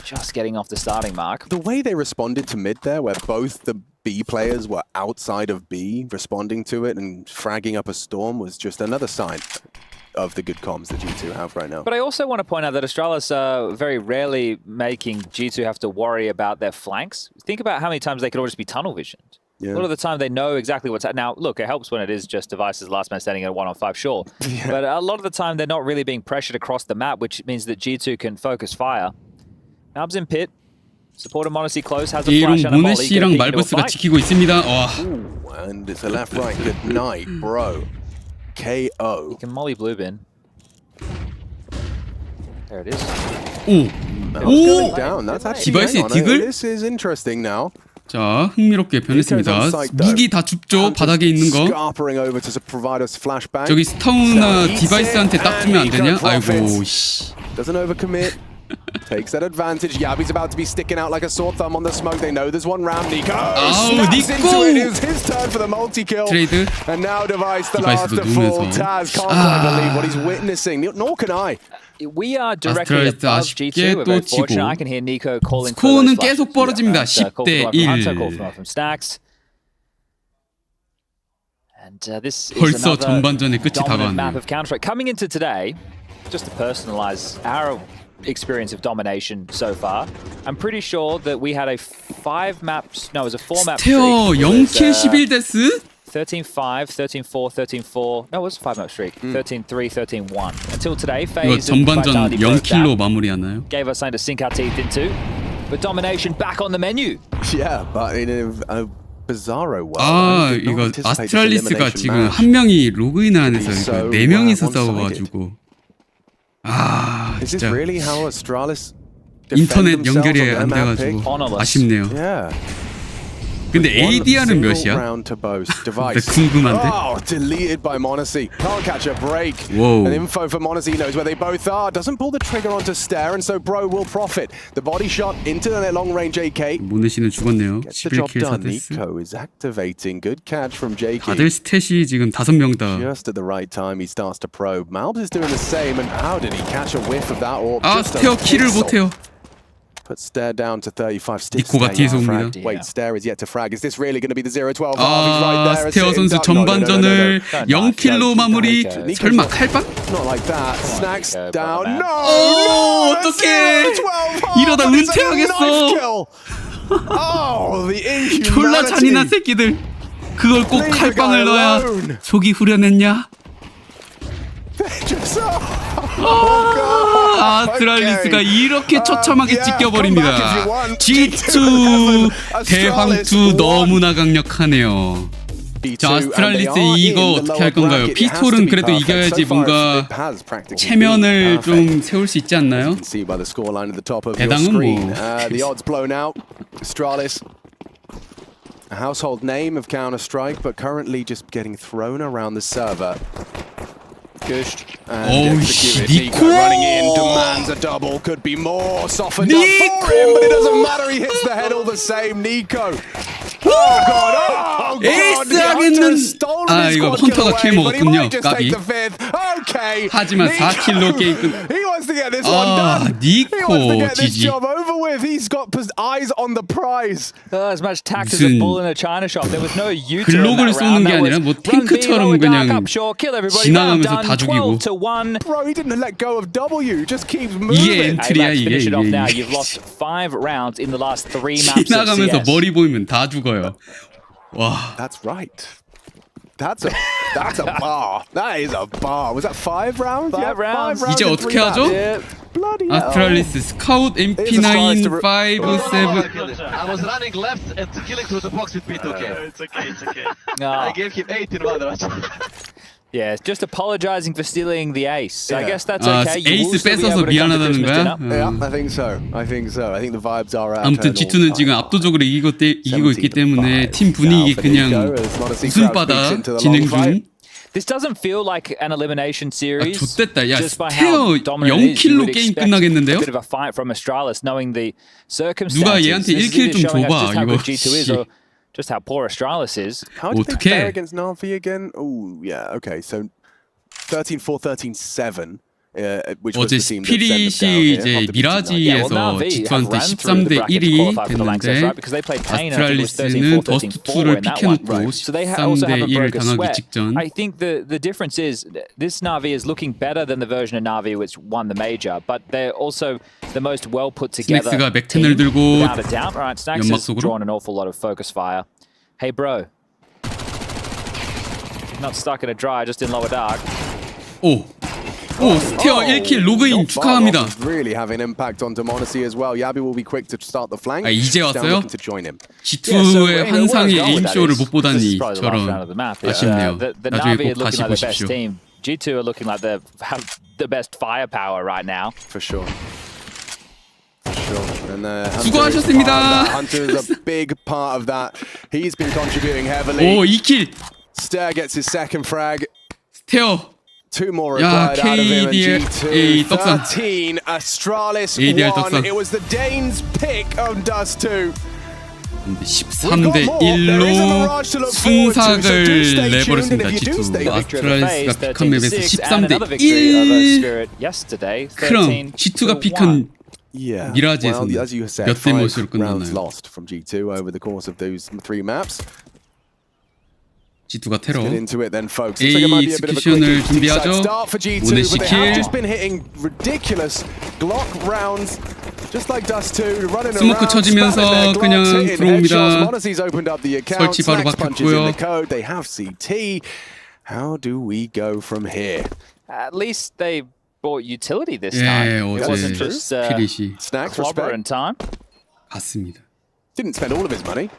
just getting off the starting mark. The way they responded to mid there, where both the B players were outside of B, responding to it and fragging up a storm, was just another sign of the good comms that G2 have right now. But I also want to point out that Astralis are very rarely making G2 have to worry about their flanks. Think about how many times they could all just be tunnel visioned. Yeah. A lot of the time they know exactly what's happening. Now, look, it helps when it is just Device's last man standing at a 1-on-5, sure. But a lot of the time they're not really being pressured across the map, which means that G2 can focus fire. Malb's in pit. Supporter Monacy close, has a 이롱 flash and a volley. 모네시랑 말버스가 지키고 있습니다. 와. Ooh, and it's a left-right good night, bro. KO. You can molly blue bin. There it is. 오. Mal's 오. going down. That's actually 디바이스의 hang on, 디글? This is interesting now. 자, 흥미롭게 변했습니다. 무기 다 줍죠. 바닥에 있는 거. Scarpering over to provide us flashbang. 저기 스타우나 디바이스한테 딱 주면 안 되냐? 아이고 씨. Doesn't overcommit. Takes that advantage. Yabi's about to be sticking out like a sore thumb on the smoke. They know there's one round. Nico snaps Nico! into it. It was his turn for the multi-kill. 트레이드. And now Device, the last 디바이스도 to fall. 누우면서. Taz can't quite believe what he's witnessing. Nor can I. We are directly 아스트랄리스 above 아쉽게 G2. We're very 또 fortunate. 지고. I can hear Nico calling for 스코어는 those flashes. 계속 벌어집니다. Call 10대 from Hunter, call 1. from Stacks. And this is 벌써 another 전반전의 끝이 dominant map 다가왔네요. of Counter-Strike. Coming into today, just to personalize our experience of domination so far, I'm pretty sure that we had a 4-map streak. 스테어 It 0킬 was, 11데스? 13-5, 13-4, 13-4. No, it was a 5-map streak. 13-3, 13-1. Until today, 이거 FaZe and 전반전 Vitality broke 0킬로 that. 마무리하나요? Gave us something to sink our teeth into. But domination back on the menu. Yeah, but in a bizarro way. 아, 이거 아스트랄리스가 지금 한 명이 로그인 안에서 네 명이서 싸워가지고 아 Is this 진짜 really how Astralis 인터넷 defend themselves 연결이 on 안 their map 돼가지고 pick? Honorless. 아쉽네요. Yeah. 근데 ADR은 몇이야? round to boast. 나 Device. 궁금한데. Oh, deleted by Monacy. Can't catch a break. Whoa. And info for Monacy knows where they both are. Doesn't pull the trigger onto Stare, and so Bro will profit. The body shot into their long-range AK. 모네시는 죽었네요. Gets the job 11킬 done. 4데스. Nico is activating. Good catch from JK. 다들 스탯이 지금 5명 다. Just at the right time, he starts to probe. Malbs is doing the same, and how did he catch a whiff of that orb? 아 Just a 스테어 킬을 pixel. 못해요. Put Stare down to 35. Still 니코가 staying 뒤에서 out. 옵니다. Wait, Stare is yet to frag. Is this really going to be the 0-12? He's right 아 there. 스테어 선수 전반전을 0킬로 마무리. 설마 칼빵? Not like that. Snacks down. man. No! 오 어떡해. 이러다 은퇴하겠어. Oh, the 졸라 잔인한 inhumanity. 새끼들. 그걸 꼭 칼빵을 넣어야 속이 후련했냐? Just so- 아스트랄리스가 이렇게 처참하게 찢겨버립니다. G2 대황투 너무나 강력하네요. 자 아스트랄리스 이거 어떻게 할 건가요? 피톨은 그래도 이겨야지 뭔가 체면을 좀 세울 수 있지 않나요? 배당은 뭐 The odds blown out. Astralis, a household name of Counter-Strike, but currently just getting thrown around the server. Oh, Nico running in, demands a double, could be more, softened up for him, but it doesn't matter, he hits the head all the same. Nico. Oh god, oh god. 에이스 하겠는. 아 이거 헌터가 킬 먹었군요. 까비. Okay. 하지만 4킬로 게임 끝. He wants to get this one 아 done. He wants to 니코 get this 지지. job over with. He's got eyes on the prize. As much tact as a 무슨 bull in a china shop. There was no U-turn 글록을 that 쏘는 round. 게 That 아니라 was 뭐 run B, 탱크처럼 lower dark, 그냥 up short, kill everybody. 지나가면서 Round 다 done, 죽이고. 12-1. Bro, he didn't let go of W. Just keeps moving. 이게 엔트리야 Hey, 이게 let's finish it off now. 이게. You've lost 5 rounds in the last 3 maps of 지나가면서 CS. 머리 보이면 다 죽어요. 와. That's right. That's a bar. That is a bar. Was that 5 rounds? Five rounds. 이제 in 어떻게 3 하죠? maps. Bloody hell. 아스트랄리스 스카웃 MP9 5 7 I was running left and killing through the box with P2K. It's okay, it's okay. I Ah, gave him 18 one. yeah, just apologizing for stealing the ace. I Yeah. guess that's 아, okay. You will 에이스 still be 뺏어서 able to come to 미안하다는 Christmas 거야? dinner. Yeah, I think so. I think so. I think the vibes are out. 아무튼 G2는 지금 압도적으로 이기고 있기 때문에 팀 분위기 그냥 웃음바다 진행 중. This doesn't feel like an elimination 아 series. 좋댔다. 야 Just by how 스테어 dominant it is, you 0킬로 would 게임 expect 끝나겠는데요? a bit of a fight from Astralis, knowing the circumstances. 누가 얘한테 This is 1킬 either 좀 showing us 줘봐, just how 이거. good G2 is, or just how poor Astralis is. How did they 어떡해? fare against Navi again? Oh, yeah. Okay, so 13-4, 13-7. Which was 어제 the team that sent them down 스피릿이 here 이제 after beating 미라지에서 Navi have G2한테 ran through the 13대 bracket to 1이 qualify for the Lanxess, 됐는데 right? Because they played Pain, I think it was 아스트랄리스는 13-4, 더스트2를 13-4 in that one. 픽해놓고 So they also 13대 haven't 1을 broke a 당하기 sweat. 직전. I think the difference is this Navi is looking better than the version of Navi which won the major, but they're also the most well put together 스낵스가 team, 맥텐을 들고 without a doubt. Right, Snacks 연막 has 속으로. drawn an awful lot of focus fire. Hey bro, not stuck in a dry, just in lower dark. 오 스테어 1킬 로그인 축하합니다. Really having impact on Demonacy as well. Yabi will be quick to start the flank. 아, 이제 Down 왔어요? looking to join him. G2의 환상의 where I was going with that 에임쇼를 is, 못 보다니 this is probably the last round of the 저런 map. 아쉽네요. The 나중에 Navi are 꼭 looking 다시 like the best 보십시오. team. G2 are looking like they have the best firepower right now. For sure. For sure. And 수고하셨습니다. Hunter is a big part of that. He's been contributing heavily. 오 2킬 Stare gets his second frag. 스테어 2 more 야, required out of him. And KDA G2 떡상. 13. Astralis ADR 1. 떡상. It was the Danes' pick of Dust2. 13대 1로 순삭을 내버렸습니다. G2 아스트랄리스가 픽한 맵에서 13대 1. 그럼 G2가 픽한 Yeah. 미라지에서는 well, as you said, 몇 대 5 몇으로 rounds 끝났나요? lost from G2 over the course of those 3 maps. G2가 테러. Get into it then, folks. A Looks like it might be a bit of a execution을 quick deep side 준비하죠. start for G2, 오늘 but they 시킬. have just been hitting ridiculous Glock rounds, just like Dust2, running 스모크 around, 쳐지면서 spamming their 그냥 Glocks, hitting 들어옵니다. headshots. Monacy's opened up the account. 설치 바로 Snacks punches in 바꿨고요. the code. They have CT. How do we go from here? At least they bought utility this 예, time. It 어제 wasn't just 스피릿이 Snacks, clobber in respect. time. 갔습니다. Didn't spend all of his money.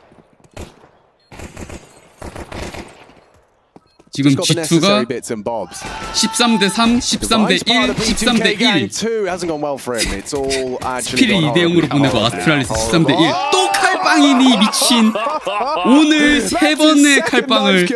지금 Just got the necessary G2가 bits and bobs. 13대 3, 13대 1, 13대 1. 2 hasn't gone well for him. It's all actually 스피를 gone 2대 0으로 보내고 아스트랄리스 13대 1. 또 칼빵이니 미친. 오늘 세 번의 칼빵을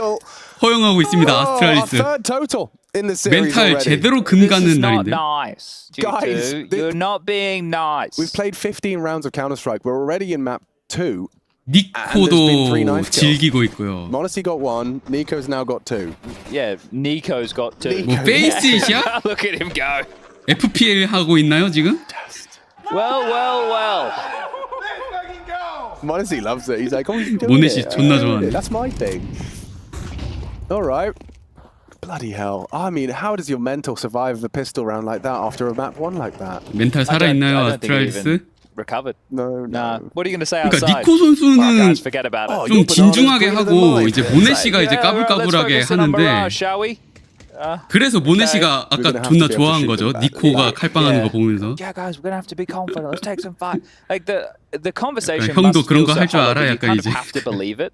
허용하고 있습니다. 아스트랄리스. Third total in the series 멘탈 already. 제대로 금 This is 가는 not 날인데. nice. Guys, G2, you're not being nice. We've played 15 rounds of Counter-Strike. We're already in map 2. 니코도 즐기고 있고요. Monacy got 1. Nico's now got 2. Yeah, Nico's got 2. 뭐 페이스잇이야? Look at him go. FPL 하고 있나요 지금? Well. Monacy loves it. He's like, oh, you can do 모네시 it. 존나 좋아하네. That's my thing. All right. Bloody hell. I mean, how does your mental survive the pistol round like that after a map 1 like that? 멘탈 살아있나요 I don't think he 아스트랄리스? even recovered. No. Nah. What are you going to say 그러니까 outside? 니코 선수는 Guys, forget about it. 좀 진중하게 하고 이제 모네시가 이제 Yeah, 까불까불하게 let's focus in on 하는데 Mirage, shall we? 그래서 모네시가 아까 존나 좋아한 거죠. 니코가 칼빵하는 거 보면서. Yeah, guys, we're gonna have to be confident. Let's take some fight. Like the conversation. 형도 must 그런 feel 거 할 so 줄 hollow, 알아, but you 약간 kind of 이제. have to believe it.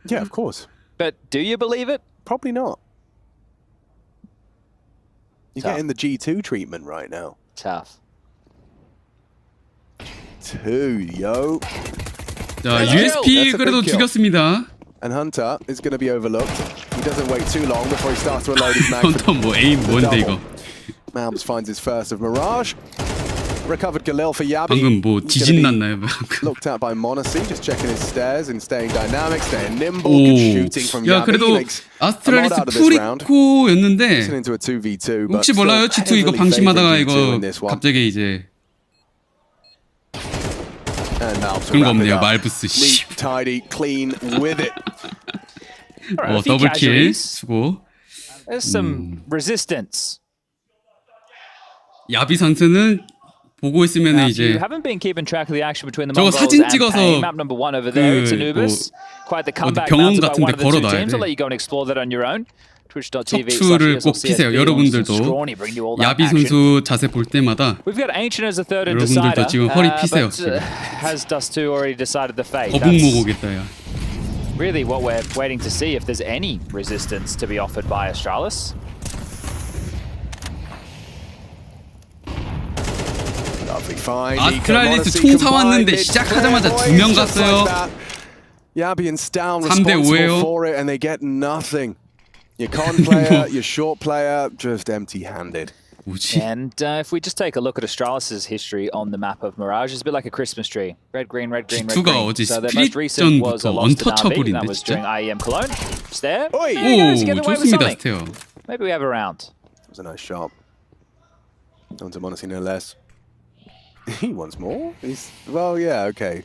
Yeah, of course. But do you believe it? Probably not. You're Tough. getting the G2 treatment right now. Tough. 2, yo. 자 That's USP a 그래도 big kill. 죽였습니다. And Hunter is going to be overlooked. He doesn't wait too long before he starts to reload his mag. 헌터 뭐 에임 뭔데 이거? Malbs finds his first of Mirage. Recovered Galil for Yabi. 방금 뭐 He's 지진 gonna be 났나요? Looked at by Monacy, just checking his stairs and staying dynamic, staying nimble. 오, Good shooting from 야 Yabi. He 그래도 makes a lot 아스트랄리스 out of this round. 프리코였는데 Getting into a 2v2, but 혹시 몰라요? still G2 이거 heavily 방심하다가 favouring G2 이거 in this one. 갑자기 이제 And Malbs 그런 거 will wrap it 없네요. up. 말부스 씨. Neat, tidy, clean with it. Alright, a few 더블킬 casualties. 수고. There's some resistance. 야비 선수는 보고 있으면 Now, if you 이제 haven't been keeping track of the action between the 저거 Mongols 사진 and 찍어서 Pain, map number 1 over there, it's 그 Anubis. Quite the comeback 병원 mounted by 같은 one 데 of the two 걸어놔야 teams. I'll 돼. let you go and explore that on your own. Twitch.tv 척추를 꼭 피세요. 여러분들도 야비 선수 자세 볼 때마다 We've got Ancient as a third and 여러분들도 decider. 지금 허리 피세요. But has Dust2 already decided the fate? 거북목 오겠다 야. Really what we're waiting to see if there's any resistance to be offered by Astralis. Lovely find. 아스트랄리스 총 사왔는데 시작하자마자 2명 갔어요. Yabi and Stown 3대 responsible 5예요. for it, and they get nothing. Your con player, your short player, just empty-handed. 뭐지? And if we just take a look at Astralis's history on the map of Mirage, it's a bit like a Christmas tree. Red, green, red, green, red, G2가 green. 어제 So their most recent was a 스피릿전부터 loss to Navi. That 언터처블인데 was during 진짜. IEM Cologne. It's there. Oi! Yeah, guys, 오 get away with 좋습니다 something. 스테어. Maybe we have a round. That was a nice shot. On to Monacy, no less. He wants more? Well, yeah, okay.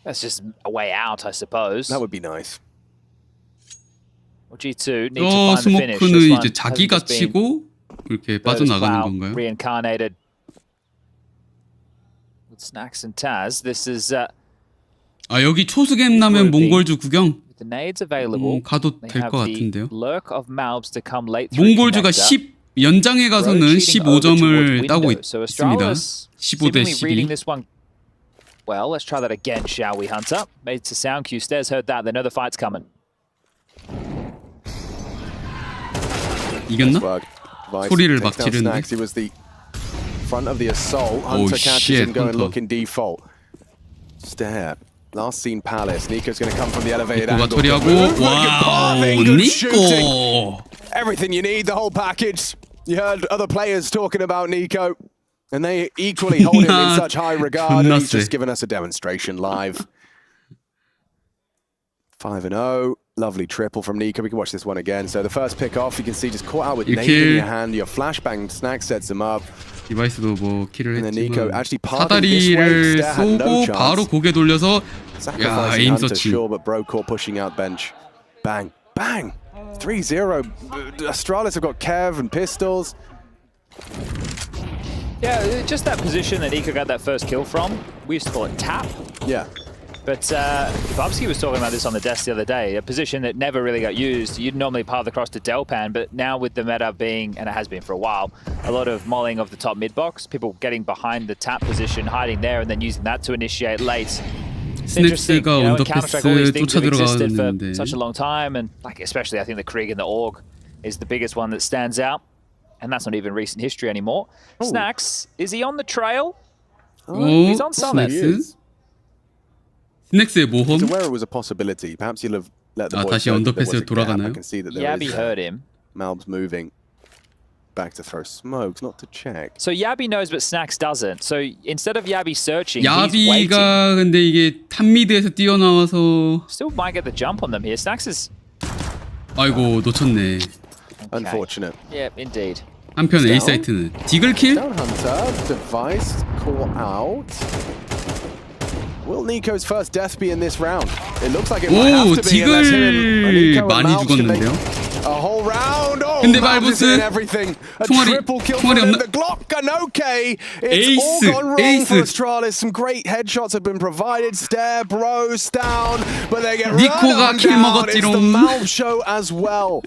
That's just a way out, I suppose. That would be nice. Well, G2 need to 저 find the finish. 스모크는 This one 이제 자기가 hasn't just been 치고 이렇게 빠져나가는 건가요? reincarnated with Snacks and Taz. This is 아 여기 초수겜 나면 몽골주 구경 with the nades available. 가도 They 될 have 것 the 같은데요. lurk of Malbs to come late through 몽골주가 connector. 10 연장에 가서는 15점을 따고 So 있습니다. Astralis 15대 seemingly reading 12. this one. Well, let's try that again, shall we, Hunter? Made to sound cue. Stairs heard that. They know the fight's coming. 이겼나? Work. Vice 소리를 takes 막 down 지르는데? Snacks. He was the front of the assault. Hunter catches shit, him going Hunter. looking default. Stare. Last seen Palace. Nico's going to come from the elevated 니코가 angle. 처리하고 Good 와우 passing, good shooting. 니코 Everything you need, the whole package. You heard other players talking about Nico, and they equally hold him in such high regard. And he's just given us a demonstration live. 5-0. Lovely triple from Nico. We can watch this one again. So the first pick off, you can see just caught out with nade in your hand. Your flashbang snack sets him up. 디바이스도 뭐 킬을 And then Nico 했지만 actually parting this way. 사다리를 Stare had no 쏘고 chance. 바로 고개 돌려서 야 Sacrificing 에임 Hunter, 서칭 sure, but Brocore pushing out bench. Bang, bang. 3-0. Astralis have got Kev and pistols. Yeah, just that position that Nico got that first kill from. We used to call it tap. Yeah. But Bubsky was talking about this on the desk the other day, a position that never really got used. You'd normally path across to Delpan, but now with the meta being, and it has been for a while, a lot of mulling of the top mid box, people getting behind the tap position, hiding there, and then using that to initiate late. interesting. 스냅스가 You know, in 언더패스 Counter-Strike, all these things 쫓아 have existed for 들어가는데 such a long time, and like especially I think the Krieg and the Org is the biggest one that stands out, and that's not even recent history anymore. Snacks, is he on the trail? He's on Summit. 스넥스? 스넥스의 모험? So where it was a possibility, perhaps you'll have let the 아, boys 다시 know that there was 언더패스로 a gap. I 돌아가나요? can see that there Yabby is heard him. Malb's moving back to throw smokes, not to check. So Yabby knows, but Snacks doesn't. So instead of Yabby searching, he's waiting. 야비가 근데 이게 탑미드에서 뛰어나와서 Still might get the jump on them here. Snacks is 아이고 놓쳤네. Unfortunate. yeah, indeed. 한편 A 사이트는 디글킬? Down Hunter, device call out. Will Nico's first death be in this round? It looks like it might 오 have to be unless him and Nico and 많이 Malbs can make 죽었는데요. a whole round. Oh, 근데 Malbs is 말부스 hitting everything. A triple kill for 총알이 him. 없나? The Glock and okay. It's all 에이스, gone wrong for 에이스. Astralis. Some great headshots have been provided. Stare, bros down, but they get 니코가 run 킬 down. It's the 먹었지롱. Malbs show as well.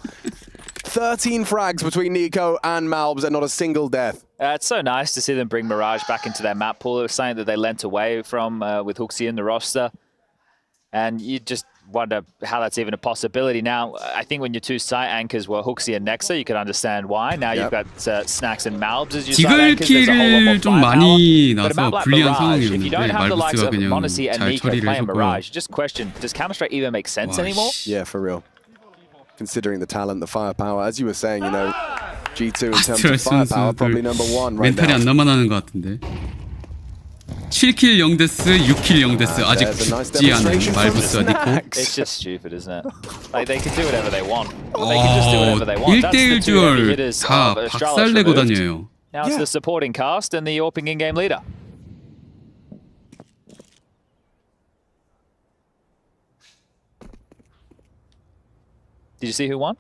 13 frags between Nico and Malbs and not a single death. It's so nice to see them bring Mirage back into their map pool. It was something that they lent away from with Hooksy in the roster. And you just wonder how that's even a possibility. Now, I think when your two site anchors were Hooksy and Nexa, you could understand why. Now you've got Snacks and Malbs as your site anchors. There's a whole lot more 디글킬을 좀 firepower. 많이 But a 나서 map like 불리한 Mirage, if you don't 상황이었는데 have the likes 말부스가 of 그냥 Monacy and 잘 Nico 처리를 playing 해줬고요. Mirage, just question, does Counter-Strike even make sense anymore? Yeah, for real. Considering the talent, the firepower, as you were saying, you know, G2 in terms of 아스트랄 firepower, probably number one right 멘탈이 now. 안 남아나는 것 같은데. 7킬 0데스, 6킬 0데스 아직 there's a nice 죽지 않은 demonstration from 말부스와 니코. Snacks. It's just stupid, isn't it? Like they can do whatever they want. They can just do whatever they want. That's 1대1 the two heavy 듀얼 hitters 다 of Astralis 박살내고 removed. 다녀요. Now it's the supporting cast and the AWPing in-game leader. Did you see who won?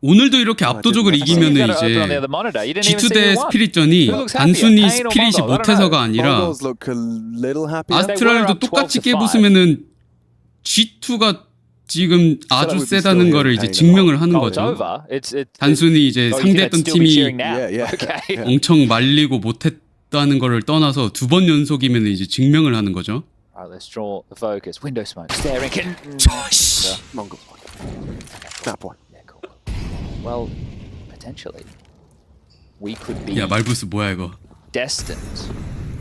오늘도 이렇게 압도적으로 didn't 이기면은 You gotta open on the 이제 other monitor. You didn't even G2 see 대 who won. 스피릿전이 Who looks happier, 단순히 Pain or 스피릿이 Mongols? I don't 못해서가 know. 아니라 Mongols look a little happier. 아스트랄도 똑같이 깨부수면은 G2가 지금 아주 세다는 거를 이제 증명을 하는 Oh, it's 거죠. over. It's 단순히 이제 oh, you think 상대했던 they'd still be 팀이 cheering now? Yeah, yeah. Okay. 엄청 말리고 못했다는 거를 떠나서 두 번 연속이면 이제 증명을 하는 거죠. Alright, let's draw the focus. Window smoke. Staring. Mongols. Snap one. Yeah, cool. Well, potentially, we could be 야 말부스 뭐야 이거. destined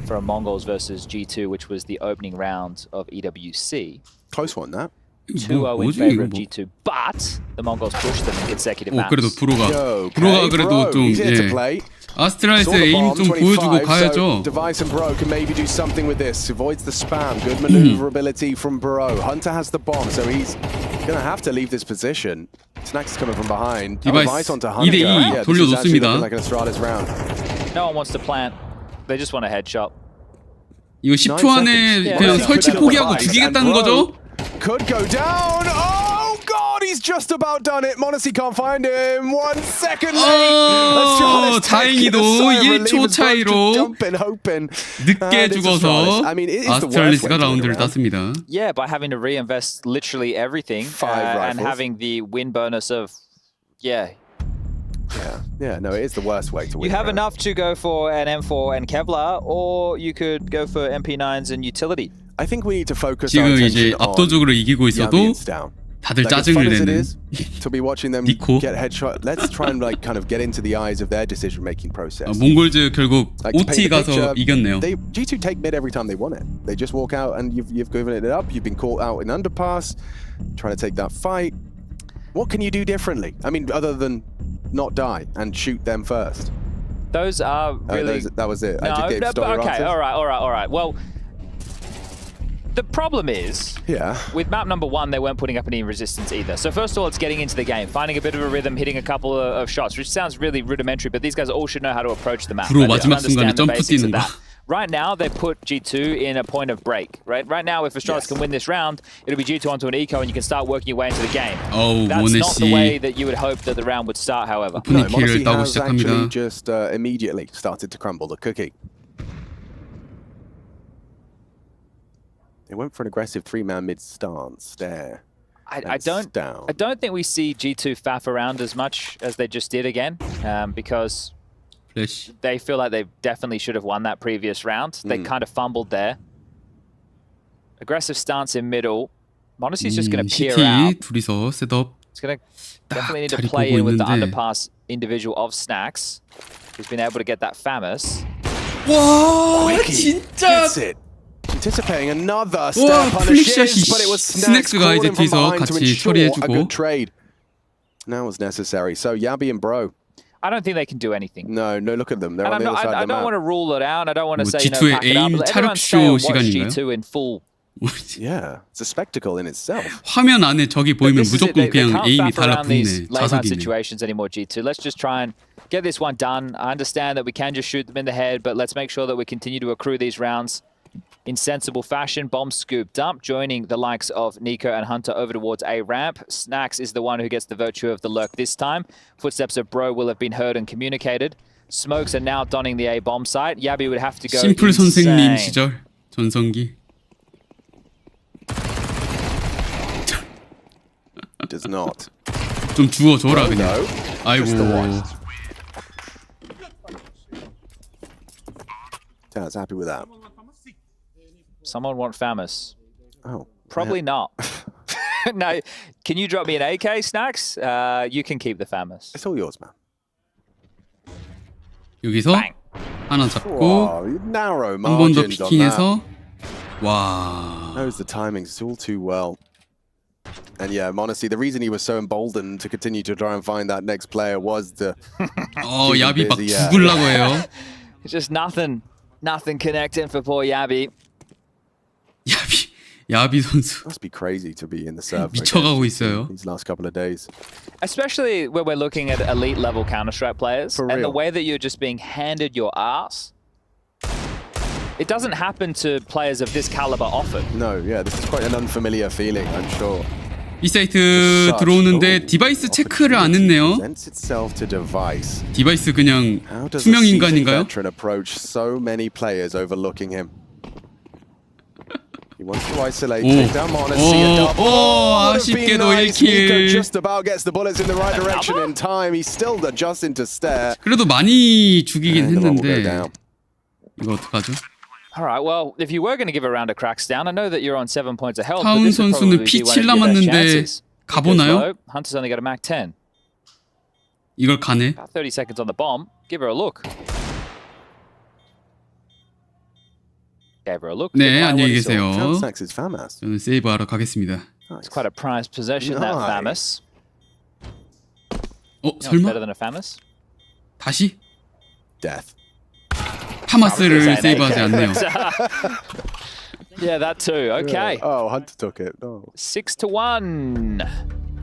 for a Mongols versus G2, which was the opening round of EWC. Close one, that. 2-0 in 뭐지 favor 이거 of 뭐. G2, but the Mongols pushed them in consecutive 오 maps. 그래도 브로가 Yo, 브로가 okay, 그래도 bro, 좀 he's here to 예. play. 아스트랄리스 Saw the 에임 bomb, 좀 보여주고 25, 가야죠. so Device and Bro can maybe do something with this. Avoids the spam. Good maneuverability from Bro. Hunter has the bomb, so he's gonna have to leave this position. Snacks is coming from behind. Device onto Hunter. 2대2 Yeah, this is actually 돌려놓습니다. looking like an Astralis round. No one wants to plant. They just want a headshot. 이거 10초 안에 seconds. 그냥 Yeah. 설치 Could 포기하고 advise, 죽이겠다는 and Bro 거죠? Could go down. Oh God, he's just about done it. Monacy can't find him. 1 second late. 어, Astralis taking 다행히도 a sigh of 1초 relief as Bro 차이로 just jumping, hoping. 늦게 And it's 죽어서 Astralis. I mean, it is the worst way 아스트랄리스가 to win a 라운드를 round. 땄습니다. Yeah, by having to reinvest literally everything Five and rifles. having the win bonus of, yeah. Yeah, no, it is the worst way to win. You have a round. enough to go for an M4 and Kevlar, or you could go for MP9s and utility. I think we need to focus our 지금 attention 이제 on 압도적으로 이기고 the 있어도 ambience down. 다들 Like, as 짜증을 fun as it 내는 is to be watching them 니코. get headshot, let's try and like kind of get into the eyes of their decision-making process. 몽골즈 결국 Like, to OT paint a 가서 picture, 이겼네요. They G2 take mid every time they want it. They just walk out and you've given it up. You've been caught out in underpass, trying to take that fight. What can you do differently? I mean, other than not die and shoot them first. Those are really... That was it. No, I just gave no, story but okay, answers. all right. Well, the problem is, Yeah. with map number 1, they weren't putting up any resistance either. So first of all, it's getting into the game, finding a bit of a rhythm, hitting a couple of shots, which sounds really rudimentary, but these guys all should know how to approach the map. 브로 They should 마지막 순간에 understand the 점프 basics of 뛰는 거. that. Right now, they put G2 in a point of break. Right now, if Astralis Yes. can win this round, it'll be G2 onto an eco, and you can start working your way into the game. 어우 That's not the 모네시 way that you would hope that the round would start, however. 오프닝 Monacy 킬을 따고 has actually 시작합니다. just immediately started to crumble the cookie. They went for an aggressive 3-man mid stance there. I don't think we see G2 faff around as much as they just did again, because 플래시 they feel like they definitely should have won that previous round. They kind of fumbled there. Aggressive stance in middle. Monacy's just going to peer out. CT 둘이서 셋업 It's going to definitely need to 자리 play 보고 in with the 있는데. underpass individual of Snacks, who's been able to get that famous. 와 진짜 Gets it. Anticipating another 와, step 플릭샷이 punishes, but it was Snacks 스낵스가 이제 crawling from 뒤에서 behind to 같이 ensure a 처리해주고. good trade. Now was necessary. So Yabi and Bro, I don't think they can do anything. no, look at them. They're And on the other side I of the don't want map. to rule it out. I don't want to 뭐 say, G2의 pack it up. 에임 Let 차력쇼 everyone stay and watch 시간인가요? G2 in full. Yeah, it's a spectacle in itself. 화면 안에 적이 But 보이면 this is it. 무조건 They 그냥 can't 에임이 faff around these 달라붙네. late round 자석이네. situations anymore, G2. Let's just try and get this one done. I understand that we can just shoot them in the head, but let's make sure that we continue to accrue these rounds in sensible fashion. Bomb scoop dump, joining the likes of Nico and Hunter over towards A ramp. Snacks is the one who gets the virtue of the lurk this time. Footsteps of Bro will have been heard and communicated. Smokes are now donning the A bomb site. Yabi would have to go 심플 선생님 insane. 시절 전성기. Does not. 좀 주워줘라 그냥. No. 아이고. Just the one. Taz, happy with that. Someone want famous? Oh, Probably not. No. Can you drop me an AK, Snacks? You can keep the famous. it's all yours, man. 여기서 Bang. 하나 잡고 Wow, narrow 한 번 더 margins on that. 피킹해서 와. Knows the timings all too well. And yeah, Monacy, the reason he was so emboldened to continue to try and find that next player was the 야비 막 busy, yeah. 죽으려고 해요. It's just nothing connecting for poor Yabi. 야비 선수 must be crazy to be in the server 미쳐가고 against 있어요. these last couple of days. Especially when we're looking at elite level Counter-Strike players. For And the real. way that you're just being handed your ass. It doesn't happen to players of this caliber often. No, yeah, this is quite an unfamiliar feeling, I'm sure. 이 사이트 들어오는데 디바이스 체크를 안 했네요. Presents itself to device. 디바이스 그냥 How does 투명 a seasoned 인간인가요? veteran approach so many players overlooking him? He wants to isolate, 오, take down Monacy, a double. 오, Would have been 아쉽게도 nice. Nico 1킬. just about gets the bullets in the right direction in time. He's still adjusting to stare. 그래도 많이 죽이긴 And the bomb will go 했는데 down. 이거 어떡하죠? All right, well, if you were going to give a round of cracks down, I know that you're on 7 points of health. but 타운 this would 선수는 probably be 피 one 7 of your best 남았는데 chances. 가보나요? Low. Hunter's only got a Mac 10. 이걸 가네. About 30 seconds on the bomb. Give her a look. Gave her a look. 네, Didn't like what 안녕히 he saw. 계세요. Snacks is FAMAS. 저는 세이브하러 가겠습니다. It's quite a prized possession, that Nice. famous. 어, You know, better 설마? than a famous. 다시? Death. 파마스를 세이브하지 않네요. Yeah, that too. Okay. Oh, Hunter took it. Oh, 6-1.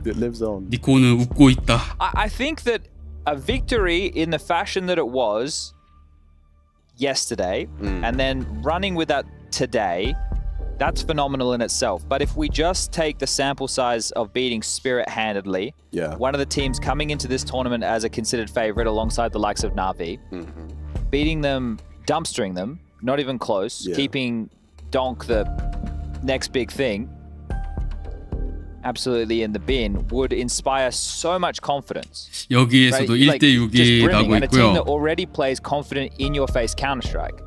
it lives on. 니코는 웃고 있다. I think that a victory in the fashion that it was yesterday and then running with that today, that's phenomenal in itself. But if we just take the sample size of beating Spirit handedly, Yeah. one of the teams coming into this tournament as a considered favorite alongside the likes of Na'Vi, beating them, dumpstering them, not even close, Yeah. keeping Donk the next big thing absolutely in the bin would inspire so much confidence. 여기에서도 Right? 1대6이 just 나고 brimming, and a team that 있고요. already plays confident in your face Counter-Strike.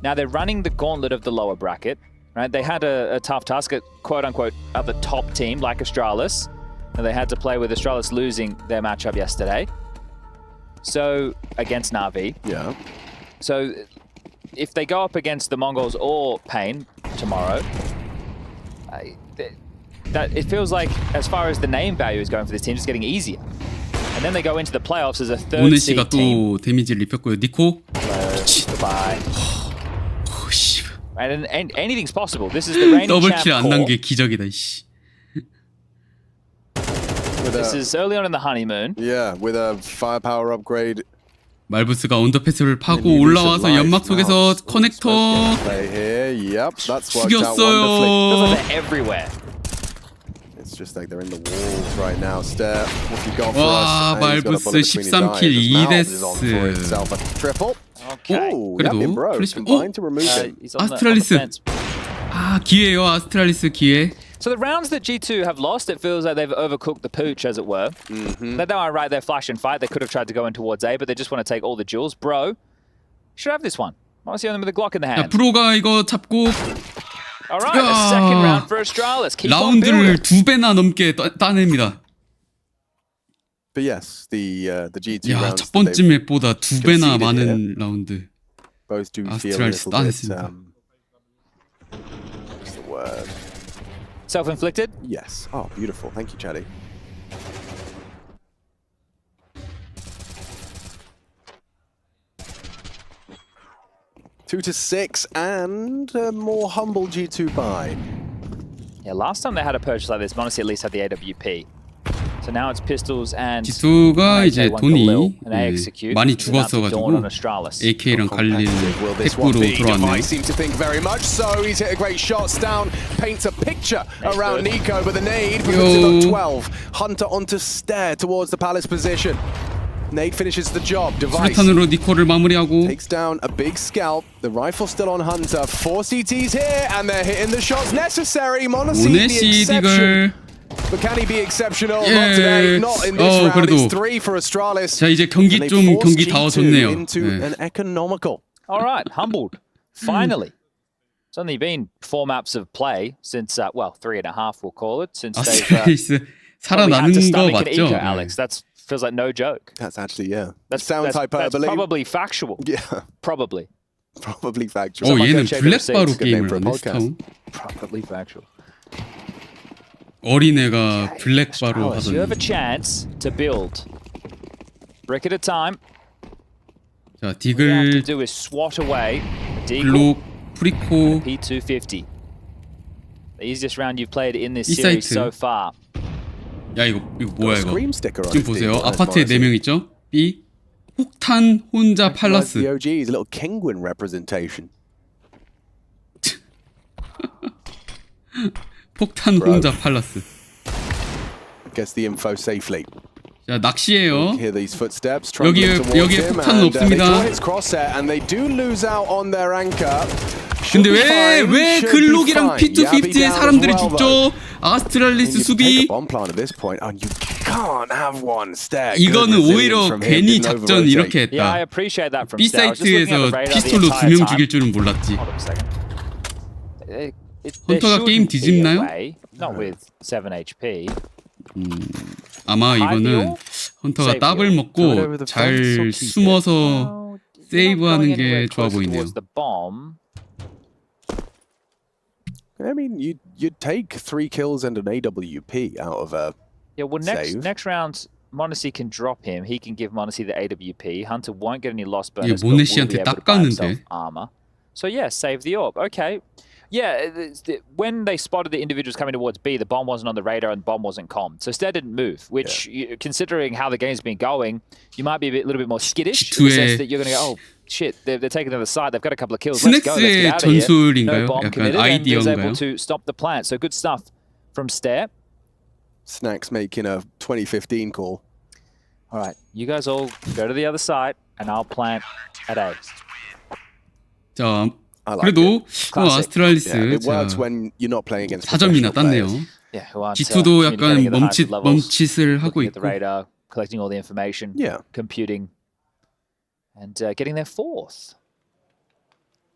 Now they're running the gauntlet of the lower bracket, right? They had a tough task at quote unquote at the top team like Astralis, and they had to play with Astralis losing their matchup yesterday. So against Na'Vi. Yeah. So if they go up against the Mongols or Pain tomorrow, that it feels like as far as the name value is going for this team, it's getting easier. And then they go into the playoffs as a third 오네 seed 씨가 team. 또 데미지를 입혔고요. 니코. Goodbye. 오, 씨. Right, and anything's possible. This is the reigning 더블킬 champ 안 난 core. 게 기적이다. 씨. This is early on in the honeymoon. Yeah, with a firepower upgrade. 말부스가 언더패스를 파고 and you lose 올라와서 a life. 연막 속에서 Now, 커넥터 play here. Yep, that's worked out wonderfully. Feels like 죽였어요. they're everywhere. It's just like they're in the walls right now. Stare, what you got for 와, us? And he's got a 말부스 bullet between his 13 eyes. 킬, His mouth is on for 2데스. itself. A triple. Okay. Ooh, 그래도 Yappin Bro 플래시- combined to remove him. He's on the 아스트랄리스. fence. 아, 기회요. 아스트랄리스 기회. So the rounds that G2 have lost, it feels like they've overcooked the pooch, as it were. They don't right their flash and fight. They could have tried to go in towards A, but they just want to take all the jewels. Bro, should have this one. I want to see them with a Glock in the 자, hand. 브로가 이거 잡고 All right, a second round for Astralis. Keep on 라운드를 building. 2배나 넘게 따냅니다. But yes, the G2 야, rounds 첫 번째 they've 맵보다 2배나 conceded 많은 라운드. both do feel a 아스트랄리스 little bit 따냈습니다. what's the word? Self-inflicted. Yes. Oh, beautiful. Thank you, Chatty. Two to 6 and a more humble G2 buy. Yeah, last time they had a purchase like this, Monacy at least had the AWP. So now it's pistols and G2가 이제 돈이 많이 Dawn 죽었어가지고 on Astralis. AK랑 갈리는 Will this one 택구로 be? 들어왔네요. Device seems to think very much so. He's hit a great shots down, paints a picture around good. Nico, but the nade puts him up 12. Hunter onto Stare towards the Palace position. Nade finishes the job. Device 수류탄으로 니코를 마무리하고 takes down a big scalp. The rifle still on Hunter. 4 CTs here, and they're hitting the shots necessary. Monacy the 오네시 exception. 디글. But can he be exceptional? 예. Not today. Not in this round. 그래도. It's 3 for Astralis. 자 이제 경기 And they 좀 force 경기 다 G2 졌네요. into 네. an economical. All right, humbled. Finally. It's only been 4 maps of play since, well, 3.5 we'll call it, since they've 아스트랄리스 probably had 살아나는 to 거 stomach an 맞죠? eco, Alex. That feels like no joke. That's actually, yeah. That's, Sounds that's hyperbole. probably factual. Yeah, Probably. probably factual. 오 Someone 얘는 go check the 블랙바로 receipts. Good name 게임을 for a 하네 podcast. 스타운. Probably factual. 어린애가 블랙바로 Astralis, you have a 하던. chance to build. Brick at a time. 자 All you have to 디글, do is swat away a deagle, 블록, 프리코. P250. The easiest round you've played in this 이 series 사이트. so far. 야 이거 뭐야 이거? Scream sticker on 지금 his 보세요. deal. 아파트에 4명 있죠? B 폭탄 혼자 Like 팔라스. the OG's, a little Kingwin representation. 폭탄 혼자 팔라스. Gets the info safely. 자 낚시예요. Hear these footsteps. 여기에- trundling towards 여기에 him, 폭탄은 and, they 없습니다. draw his crosshair and they do lose out on their anchor. 근데 Should be fine, 왜 should be 글록이랑 fine. Yabi P250에 down 사람들이 as well, though. 죽죠? 아스트랄리스 You take 수비. a bomb plant at this point, and you can't have one stare. 이거는 Good 오히려 resilience from him, 괜히 didn't 작전 over-rotate. 이렇게 Yeah, I 했다. appreciate that from B Stare. I was just looking at 사이트에서 the radar the 피스톨로 entire 2명 time. 죽일 줄은 몰랐지. Hold on a second. 헌터가 게임 뒤집나요? Not with 7 HP. 아마 이거는 헌터가 더블 먹고 잘 숨어서 세이브하는 게 좋아 보이네요. The bomb. I mean, you'd take 3 kills and an AWP out of a Yeah, well, save. next round, Monacy can drop him. He can give Monacy the AWP. Hunter won't get any loss bonus, but will 모네시한테 be able to 딱 buy himself 가는데. armor. So yeah, save the orb. Okay. Yeah, when they spotted the individuals coming towards B, the bomb wasn't on the radar and the bomb wasn't commed. So Stead didn't move, which, considering how the game's been going, you might be a little bit more skittish in the sense that you're going to go, oh, shit, they're taking the other side. They've got a couple of kills. Let's go. Let's 스낵스의 get out of here. 전술인가요? No bomb 약간 committed, and is able 아이디어인가요? to stop the plant. So good stuff from Stare. Snacks making a 2015 call. All right, you guys all go to the other side, and I'll plant at A. 자, I like 그래도 Classic. 아스트랄리스 Yeah, it works 자, when you're not playing against 4점이나 professional 땄네요. players. Yeah, who aren't G2도 communicating 약간 at the highest levels, 멈칫을 하고 looking at the 있고. radar, collecting all the information, Yeah. computing, and getting their fourth.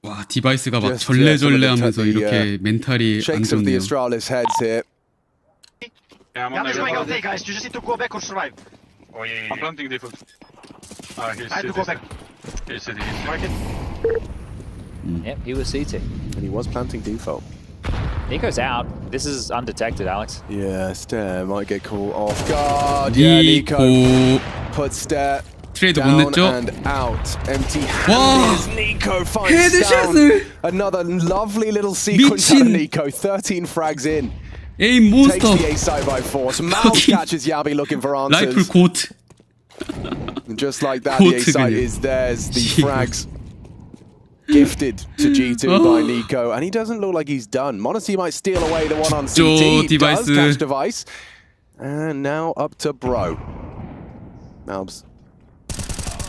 와 디바이스가 막 Just, 절레절레하면서 the, 이렇게 멘탈이 안 Shakes of the 좋네요. Astralis heads here. Yeah, I'm on Gather's the going out level. A, guys. You just need to go back or survive. Oh, yeah. I'm planting default. He's I have to go back. He's city. Mark it. Yep, he was CT. And he was planting default. Nico's out. This is undetected, Alex. Yeah, Stare might get caught off guard. Yeah, Nico 니코 puts Stare 트레이드 못 down 냈죠? and out. Empty 와, handed. Nico finds down. 헤드샷을 Another lovely little sequence out of 미친. Nico. 13 frags in. 에임 Takes 몬스터 the A side by force. Mal 거기 catches Yabi looking for 라이플 answers. 고트. And just like that, the A 고트 side 그냥. is theirs. The 씨발. frags gifted to G2 Oh. by Nico, and he doesn't look like he's done. Monacy might steal away the one on 저 CT. He does 디바이스. catch device. And now up to Bro. Malbs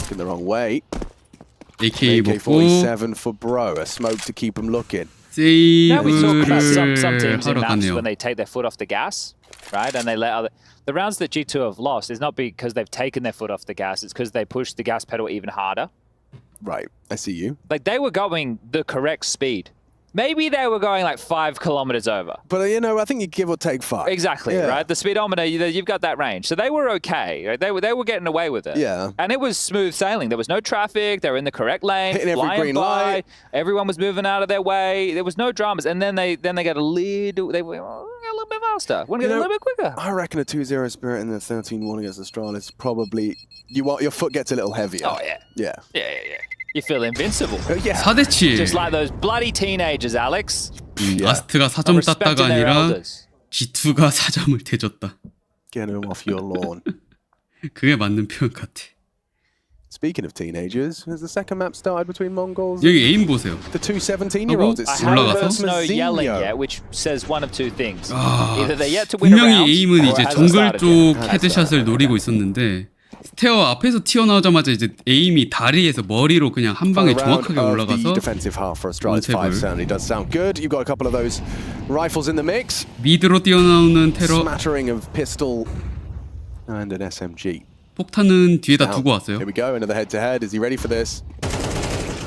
looking the wrong way. AK 먹고 AK-47 for Bro. A smoke to keep him looking. Now we talk about some 세이브를 teams in 하러 maps 가네요. when they take their foot off the gas, right? And they let other... The rounds that G2 have lost is not because they've taken their foot off the gas. It's because they pushed the gas pedal even harder. Right, I see you. Like, they were going the correct speed Maybe they were going like 5 kilometers over. But, you know, I think you give or take 5. Exactly, Yeah. right? The speedometer, you've got that range. So they were okay. Right? They were getting away with it. Yeah. And it was smooth sailing. There was no traffic. They were in the correct lane, Hitting every flying green by. light. Everyone was moving out of their way. There was no dramas. And then they got a little, they went a little bit faster. Want to get a little bit quicker. I reckon a 2-0 Spirit and the 13-1 against Astralis probably, your foot gets a little heavier. Oh, yeah. Yeah. Yeah. You feel invincible. Yeah. 4대7. Just like those bloody teenagers, Alex. 아스트가 4점 Respecting 땄다가 their 아니라 elders. G2가 4점을 대줬다. Get him off your lawn. 그게 맞는 표현 같아. Speaking of teenagers, has the second map started between Mongols 여기 에임 보세요. the two 17-year-olds? I It's haven't 올라가서? heard Snow yelling Mazinho. yet, which says one of two things. 아, Either they're yet to win a round, 분명히 에임은 or 이제 it hasn't 정글 started 쪽 yet. 헤드샷을 노리고 있었는데 스테어 앞에서 튀어나오자마자 이제 에임이 다리에서 머리로 그냥 한 방에 정확하게 The 올라가서 defensive half for Astralis 원탭을. 5 certainly does sound good. You've got a couple of those rifles in the mix. 미드로 뛰어나오는 테러 Smattering of pistol and an SMG. 폭탄은 뒤에다 Now, 두고 왔어요. Here we go into the head-to-head. Is he ready for this?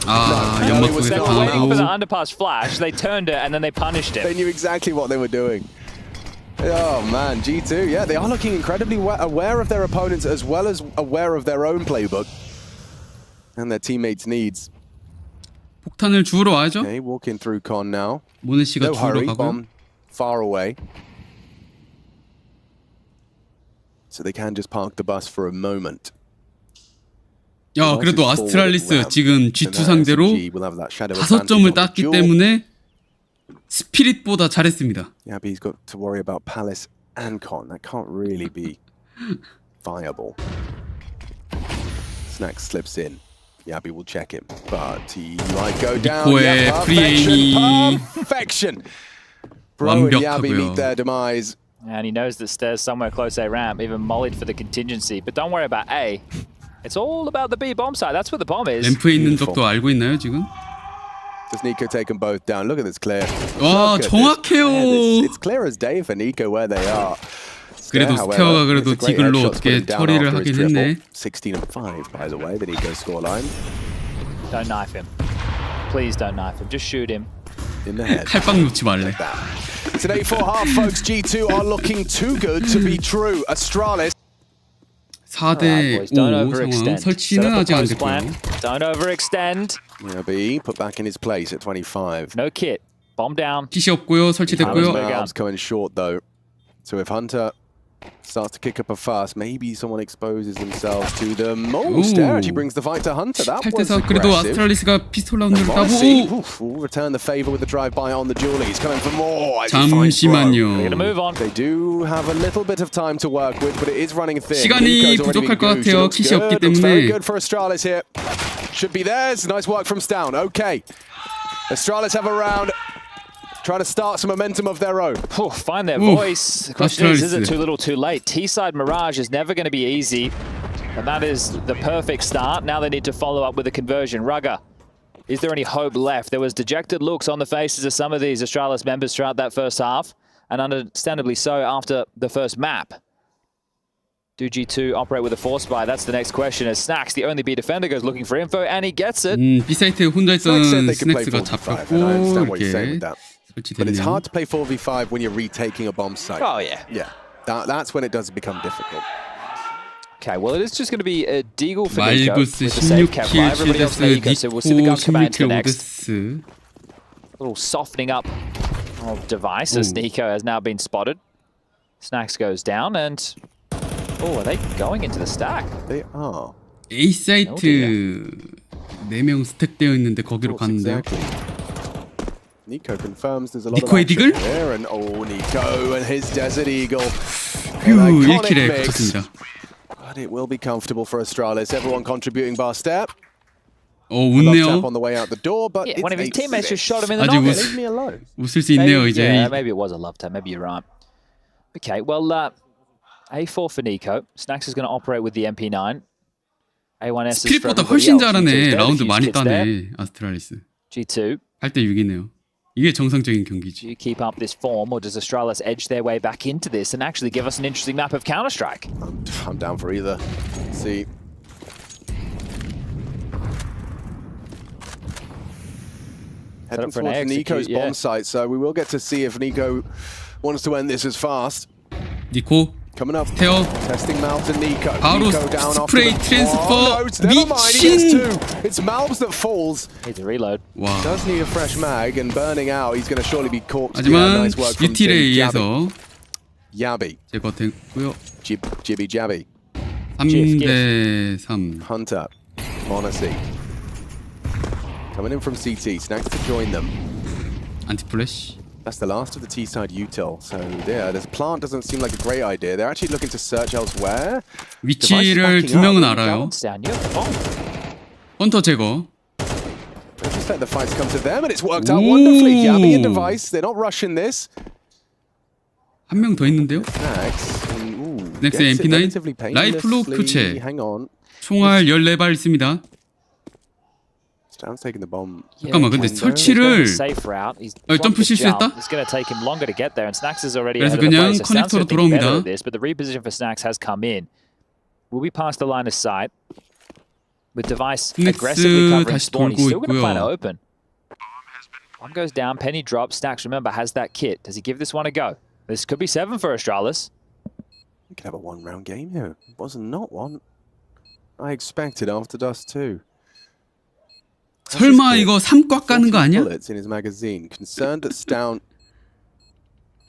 아, No, 연막 it was 속에서 They were waiting for the 당하고 underpass flash. They turned it and then they punished They it. knew exactly what they were doing. Oh man, G2, yeah, they are looking incredibly aware of their opponents as well as aware of their own playbook and their teammates' needs. 폭탄을 주우러 와야죠. Okay, walking through con now. 모네 씨가 No 주우러 hurry, 가고요. bomb far away. So they can just park the bus for a moment. 야, 그래도 아스트랄리스 지금 G2 상대로 5점을 땄기 때문에 스피릿보다 잘했습니다. Yeah, but he's got to worry about Palace and Con. That can't really be viable. Snack slips in. Yabi will check him, but he might go down. 니코의 Yeah, 프리에임이 perfection. Bro and Yabi 완벽하고요. meet their demise. And he knows that stairs somewhere close A ramp, even mollied for the contingency. But don't worry about A. It's all about the B bomb site. That's where the bomb is. 램프에 있는 적도 알고 있나요 지금? Does Nico take them both down? Look at this clear. 와, Look at this. 정확해요. Yeah, it's clear as day for Nico where they are. 그래도 However, 스테어가 그래도 it's a great 디글로 headshot to put him 어떻게 down 처리를 after his 하긴 triple. 했네. 16-5 by the way, the Nico scoreline. Don't knife him. Please don't knife him. Just shoot him. In the head. 칼빵 놓지 말래. It's an 8-4 half, folks. G2 are looking too good to be true. Astralis. 4대 boys, 5 don't 상황. overextend. 설치는 Set up 아직 a 안 post plan. 됐고요. Don't overextend. Yeah, B put back in his place at 25. No kit. Bomb down. 킷이 없고요. 설치됐고요. Mavs coming short though. So if Hunter starts to kick up a fuss, maybe someone exposes themselves to them. Oh, Ooh. Stare actually brings the fight to Hunter. That was 8대4 그래도 aggressive. 아스트랄리스가 피스톨 라운드를 Mossy, 따고 oof, will return the favor with the drive-by on the dueling. He's coming for more. as he finds Bro. 잠시만요. Gonna move on. They do have a little bit of time to work with, but it is running thin. 시간이 Nico's already 부족할 been 것 gouged. 같아요. Looks 킷이 없기 good. Looks very 때문에. good for Astralis here. Should be theirs. Nice work from Stown. Okay. Astralis have a round. Trying to start some momentum of their own. Find their Oof. voice. The question is it Astralis. too little too late? T-side Mirage is never going to be easy. And that is the perfect start. Now they need to follow up with a conversion. Rugger, is there any hope left? There was dejected looks on the faces of some of these Astralis members throughout that first half. And understandably so after the first map. Do G2 operate with a force buy? That's the next question. As Snacks, the only B defender, goes looking for info, and he gets it. B사이트에 혼자 Snacks said 있던 they could play 스낵스가 4v5, and I understand 잡혔고 what you're saying with 이렇게 that. But it's 설치됐네요. hard to play 4v5 when you're retaking a bomb site. Oh, yeah. Yeah, that's when it does become difficult. Okay, well, it is just going to be a deagle for Nico with 말구스 the save kept alive. 16킬, Everybody else in the 실데스, eco, so we'll see the 니코 guns come out into the 16킬, next. 오데스. A little softening up of device as Ooh. Nico has now been spotted. Snacks goes down and... Oh, are they going into the stack? They are. A사이트 4명 스택되어 있는데 거기로 갔는데요. Exactly. Nico confirms there's a lot 니코의 of action 디글? here, and Nico and his Desert Eagle. 휴, An iconic 1킬에 mix. 붙었습니다. But it will be comfortable for Astralis. Everyone contributing bar step. 웃네요. Love tap on the way out the door, but Yeah, it's one of his 8-6. teammates just shot him in the 아직 noggin. Leave me alone. 웃을 수 있네요 이제. Yeah, maybe it was a love tap. Maybe you're right. Okay, well, A4 for Nico. Snacks is going to operate with the MP9. A1S is for 스피릿보다 everybody 훨씬 else. 잘하네. G2's there, 라운드 the 많이 Fuse kid's there. 따네. 아스트랄리스. G2, 8대 6이네요. 이게 정상적인 경기지. do you keep up this form, or does Astralis edge their way back into this and actually give us an interesting map of Counter-Strike? I'm down for either. Let's see. Heading for an towards A Nico's execute, bomb site, so we will get to see if Nico wants to end this as fast. 니코 Coming up, 스테어 testing Malbs and Nico. 바로 Nico down off 스프레이 the 트랜스퍼. no, never mind, he gets 미친. two. It's Malbs that falls. Needs a reload. 와. Does need a fresh mag, and burning out, he's going to surely be caught. 하지만 nice work from 유틸에 Jibby 의해서 Yabby. 제거됐고요. Jibby Jabby. 3대 3. Hunter. Monacy. Coming in from CT. Snacks to join them. 안티 플래시. That's the last of the T-side util. So yeah, this plant doesn't seem like a great idea. They're actually looking to search elsewhere. 위치를 두 명은 알아요. Balance down. You have the bomb. 헌터 제거. They just let the fights come to them, and it's worked out wonderfully. Yabby and Device, they're not rushing this. 한 명 더 있는데요. Snacks. And, 넥스 gets it MP9 relatively 라이플로 painlessly. 교체. Hang on. 총알 14발 있습니다. Stan's taking the bomb. 잠깐만 근데 He's going 설치를 the safe route. He's 점프 dropped the 실수했다? jump. It's going to take him longer to get there, and Snacks is already 그래서 ahead of the 그냥 place. So Stan's 커넥터로 going to be better 돌아옵니다. at this, but the reposition for Snacks has come in. Will be past the line of sight. With Device 스넥스 aggressively covering 다시 spawn, he's 돌고 still going to plan it 있고요. open. Bomb goes down, Penny drops. Snacks, remember, has that kit. Does he give this one a go? This could be 7 for Astralis. We could have a one-round game here. It was not one I expected after Dust 2. 설마 이거 3꽉 가는 거 아니야? Bullets in his magazine. Concerned that Stout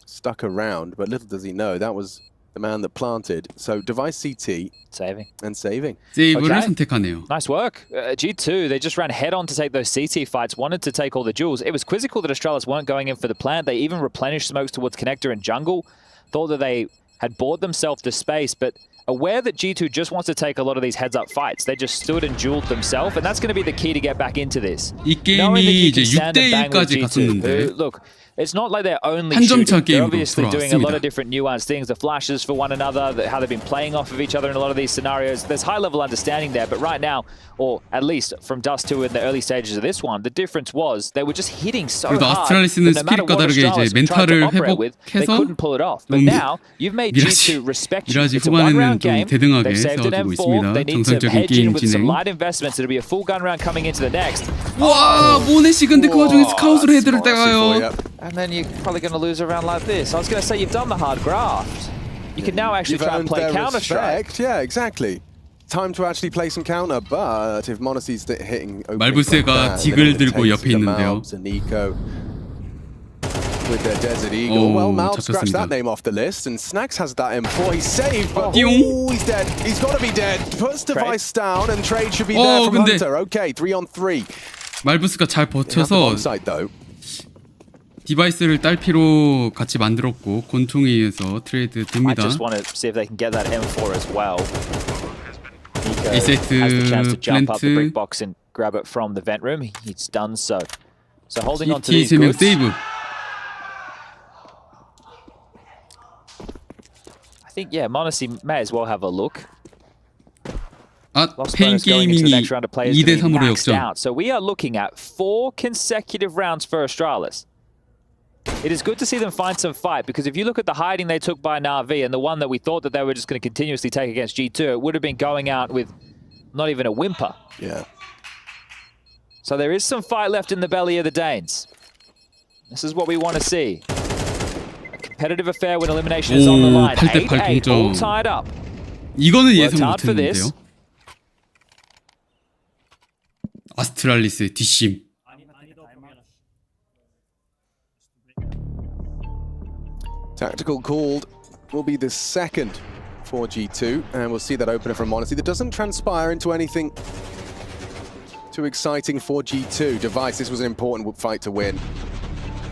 stuck around, but little does he know that was the man that planted. So Device CT Saving. and saving. 세이브를 Okay. 선택하네요. Nice work. G2, they just ran head on to take those CT fights, wanted to take all the jewels. It was quizzical that Astralis weren't going in for the plant. They even replenished smokes towards Connector and Jungle. Thought that they had bought themselves the space, but aware that G2 just wants to take a lot of these heads-up fights. They just stood and dueled themselves, and that's going to be the key to get back into this. 이 Knowing that 게임이 you 이제 can stand and bang with 6대1까지 G2, 갔었는데 who, look, it's not like they're only 한 점차 shooting. They're 게임으로 obviously doing a lot 돌아왔습니다. of different nuanced things, the flashes for one another, how they've been playing off of each other in a lot of these scenarios. There's high-level understanding there, but right now, or at least from Dust 2 in the early stages of this one, the difference was they were just hitting so 그래도 hard 아스트랄리스는 that no matter 스피릿과 what 다르게 이제 Astralis tried to 멘탈을 operate with, they 회복해서 couldn't pull it off. But 좀 now, you've made G2 respect you. 미라지 It's a 후반에는 one-round 좀 game. 대등하게 They've saved an 세워두고 M4. 있습니다. They need to 정상적인 hedge in 게임 with some 진행. light investments. It'll be a full gun round coming into the next. 와 모네시 근데 그 와중에 스카웃으로 헤드를 따가요. And then you're probably going to lose a round like this. I was going to say, you've done the hard graft. You can now actually You've try and earned play their Counter-Strike. respect. Yeah, exactly. Time to actually play some counter, but if Monacy's hitting 말불새가 딕을 들고 옆에 있는데요. Nico with their Desert Eagle. Well, Malb scratched that name off the list, and Snacks has that M4. He's saved, but he's dead. He's got to be dead. Puts Device down, and Trade should be there from 근데 Hunter. Okay, 3-on-3. 말부스가 잘 They have the 버텨서 bomb site, though. 디바이스를 딸피로 같이 만들었고 권총에 의해서 트레이드 I 됩니다. just want to see if they can get that M4 as well. Nico A set has the chance to jump up the plant. brick box and grab it from the vent room. He's done so. So holding on to CT these 3명 goods. 세이브. I think, yeah, Monacy may as well have a look. 아 Lost 페인 bonus going into the 게이밍이 next round of play is 2대 going to be 3으로 maxed 역전. out. So we are looking at 4 consecutive rounds for Astralis. It is good to see them find some fight, because if you look at the hiding they took by Na'Vi and the one that we thought that they were just going to continuously take against G2, it would have been going out with not even a whimper. Yeah. So there is some fight left in the belly of the Danes. This is what we want to see. A competitive affair when elimination is on the line. 8대8 8-8, all 동점. tied up. 이거는 Worked 예상 hard for this. 못했는데요. 아스트랄리스 뒷심. Tactical called will be the second for G2, and we'll see that opener from Monacy. That doesn't transpire into anything too exciting for G2. Device, this was an important fight to win.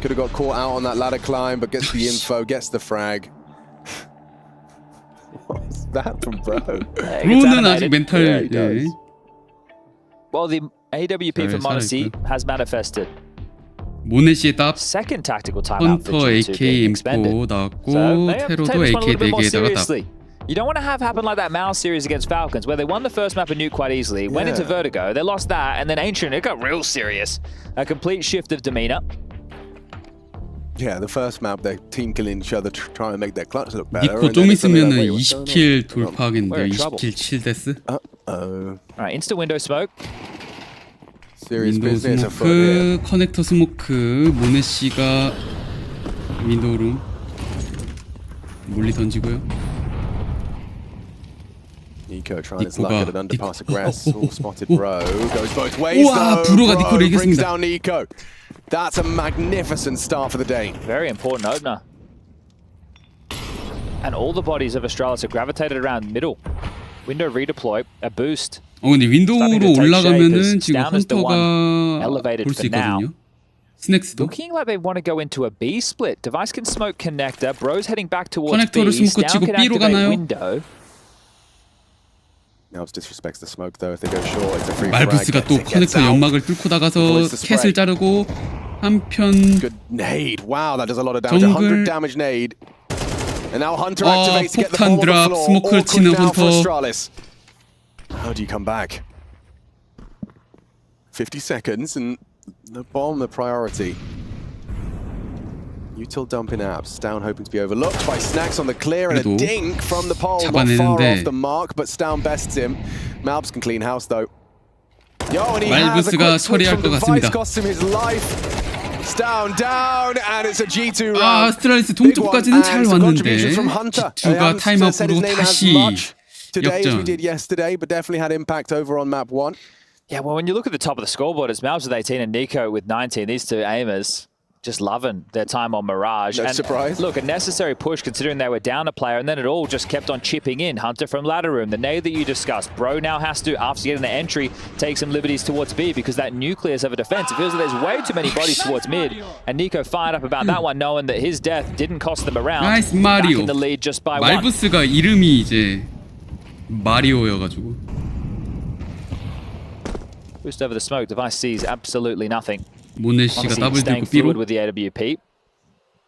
Could have got caught out on that ladder climb, but gets the info, gets the frag. What's that from Bro? 브로는 아직 멘탈 Yeah, he does. Well, the AWP for Monacy has manifested. 모네시의 답 Second tactical timeout for 헌터 G2 AK being expended. M4 나왔고 So they have 테러도 taken this one a AK little bit more 4개에다가 답. seriously. You don't want to have happen like that Mouse series against Falcons, where they won the first map of Nuke quite easily, went into Vertigo, they lost that, and then Ancient, it got real serious. A complete shift of demeanor. Yeah, the first map, they team killing each other, trying to make their clutch look better. 니코 and 좀 then it's only like, 있으면은 wait, what's going 20킬 on? 돌파하겠는데요. We're in trouble. 20킬 7데스. Uh-oh. All right, insta window smoke. serious 윈도우 business afoot here. 스모크, 커넥터 스모크, 모네씨가 윈도우룸 몰리 던지고요. Nico trying his 니코가- luck at an underpass 니코- aggress. 오, 오, 오, All spotted 오. Bro. Goes both ways 우와, though. 브로가 Bro 니코를 brings 이겼습니다. down Nico. That's a magnificent start for the day. Very important opener. And all the bodies of Astralis have gravitated around middle. Window redeploy, a boost. 근데 윈도우로 Starting to take 올라가면은 shape as 지금 down as the 헌터가 one elevated 볼 수 for now. 있거든요. 스낵스도 Looking like they want to go into a B split. Device can smoke connector. Bro's heading back towards 커넥터를 B. 스모크 Down 치고 can B로 activate 가나요? window. Now disrespects the smoke though. If they go short, it's a free frag. 말부스가 또 Gets 커넥터 out. 연막을 뚫고 나가서 캣을 자르고 한편 Good nade. Wow, that does a lot of damage. 정글. 100 damage nade. And now Hunter 아, activates to get the 폭탄 ball on the 드랍, floor. 스모크를 Awkward 치는 now for 헌터. Astralis. How do you come back? 50 seconds and the bomb the priority. Util dumping abs. Stown hoping to be overlooked by Snacks on the clear and a 그래도 dink from the pole. Not far 잡아내는데 off the mark, but Stown bests him. Malbs can clean house though. Yo, and he has a 말부스가 quick switch 처리할 from 것 Device, 같습니다. costs him his life. Stown down, and it's a G2 아, round. 아스트랄리스 Big one, 동점까지는 and 잘 some 왔는데 contributions from Hunter. They G2가 haven't said his 타임아웃으로 name as 다시 much today as we 역전. did yesterday, but definitely had impact over on map 1. Yeah, well, when you look at the top of the scoreboard, it's Malbs with 18 and Nico with 19. These two aimers just loving their time on Mirage. No and surprise. Look, a necessary push considering they were down a player, and then it all just kept on chipping in. Hunter from ladder room, the nade that you discussed. Bro now has to, after getting the entry, take some liberties towards B because that nucleus of a defense. It feels like there's way too many bodies towards mid. And Nico fired up about that one, knowing that his death didn't cost them a round. 나이스 Back 마리오. in the lead just by one. 말부스가 이름이 이제 마리오여가지고 Boost over the smoke. Device sees absolutely nothing. 모네씨가 Honestly, 더블 staying 들고 fluid B로 with the AWP.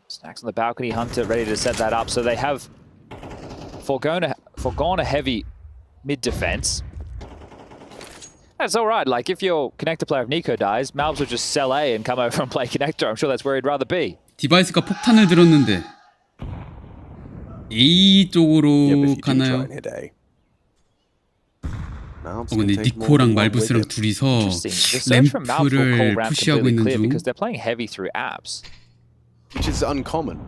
Snacks on the balcony. Hunter ready to set that up. So they have foregone a heavy mid defense. That's all right. Like if your connector player of Nico dies, Malbs will just sell A and come over and play connector. I'm sure that's where he'd rather be. 디바이스가 폭탄을 들었는데 A Yeah, but 쪽으로 if you do try 가나요? and hit A. Malbs can 근데 take more 니코랑 than one with 말부스랑 him. 둘이서 Interesting. The search from Malbs for 램프를 cold ramp 푸시하고 completely 있는 clear 중. because they're playing heavy through apps. Which is uncommon.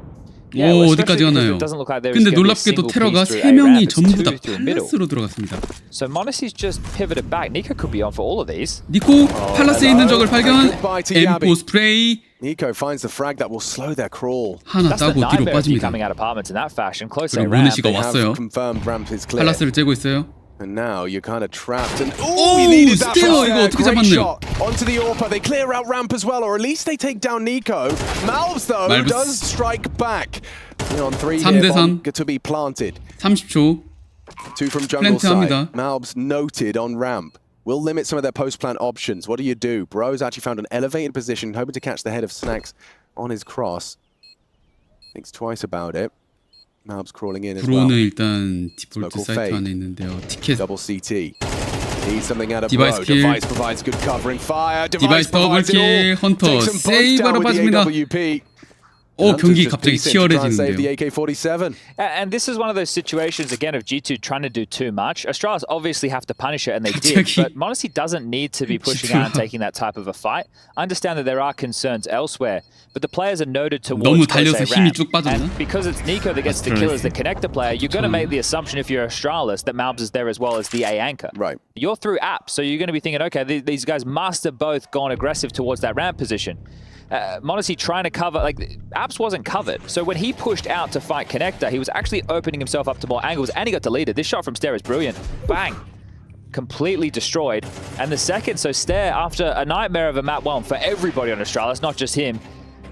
Yeah, 오, especially 어디까지 because 가나요? it doesn't look like there is 근데 gonna be a 놀랍게도 single 테러가 piece through 세 A 명이 ramp. It's 전부 다 two through middle. 팔라스로 들어갔습니다. So Monacy's just pivoted back. Nico could be on for all of these. 니코 팔라스에 있는 적을 발견. Goodbye to M4 Yabi. 스프레이 Nico finds the frag that will slow their crawl. 하나 That's the 따고 뒤로 nightmare of you 빠집니다. coming out apartments in that fashion. Close A 그리고 ramp. 모네씨가 They have 왔어요. confirmed ramp is clear. 팔라스를 째고 있어요. And now you're kind of trapped. And Oh, you needed that 스테어, from 이거 there. 어떻게 Great 잡았네요. shot onto the AWP. They clear out ramp as well, or at least they take down Nico. Malbs though 말부스. does strike back. On 3 3 here, 대 bomb 3. to be planted. 30초. 2 from jungle 플랜트 side. 합니다. Malbs noted on ramp. Will limit some of their post-plant options. What do? Bro's actually found an elevated position, hoping to catch the head of Snacks on his cross. Thinks twice about it. Malbs crawling in as well. 브로는 일단 디폴트 Local 사이트 fade. 안에 있는데요. 티켓 Double CT. Needs something out of Device Bro. kill. Device provides good covering fire. Device provides it all. 더블킬, 헌터 Takes them both 세이브로 down with the 빠집니다. AWP. 경기 Hunter's just 갑자기 piecing to try and save the 치열해지는데요. AK-47. And this is one of those situations, again, of G2 trying to do too much. Astralis obviously have to punish it, and they did. 갑자기 But Monacy doesn't need to be pushing out and taking that type of a fight. I understand that there are concerns elsewhere, but the players are noted towards 너무 close 달려서 A 힘이 ramp. 쭉 빠졌나? And because it's Nico that gets the kill as the connector player, you're going to make the assumption if you're Astralis that Malbs is there as well as the A anchor. Right. You're through apps, so you're going to be thinking, okay, these guys must have both gone aggressive towards that ramp position. Monacy trying to cover, like, Apps wasn't covered. So when he pushed out to fight Connector, he was actually opening himself up to more angles, and he got deleted. This shot from Stair is brilliant. Bang! Completely destroyed. And the second, so Stair, after a nightmare of a map 1 for everybody on Astralis, not just him,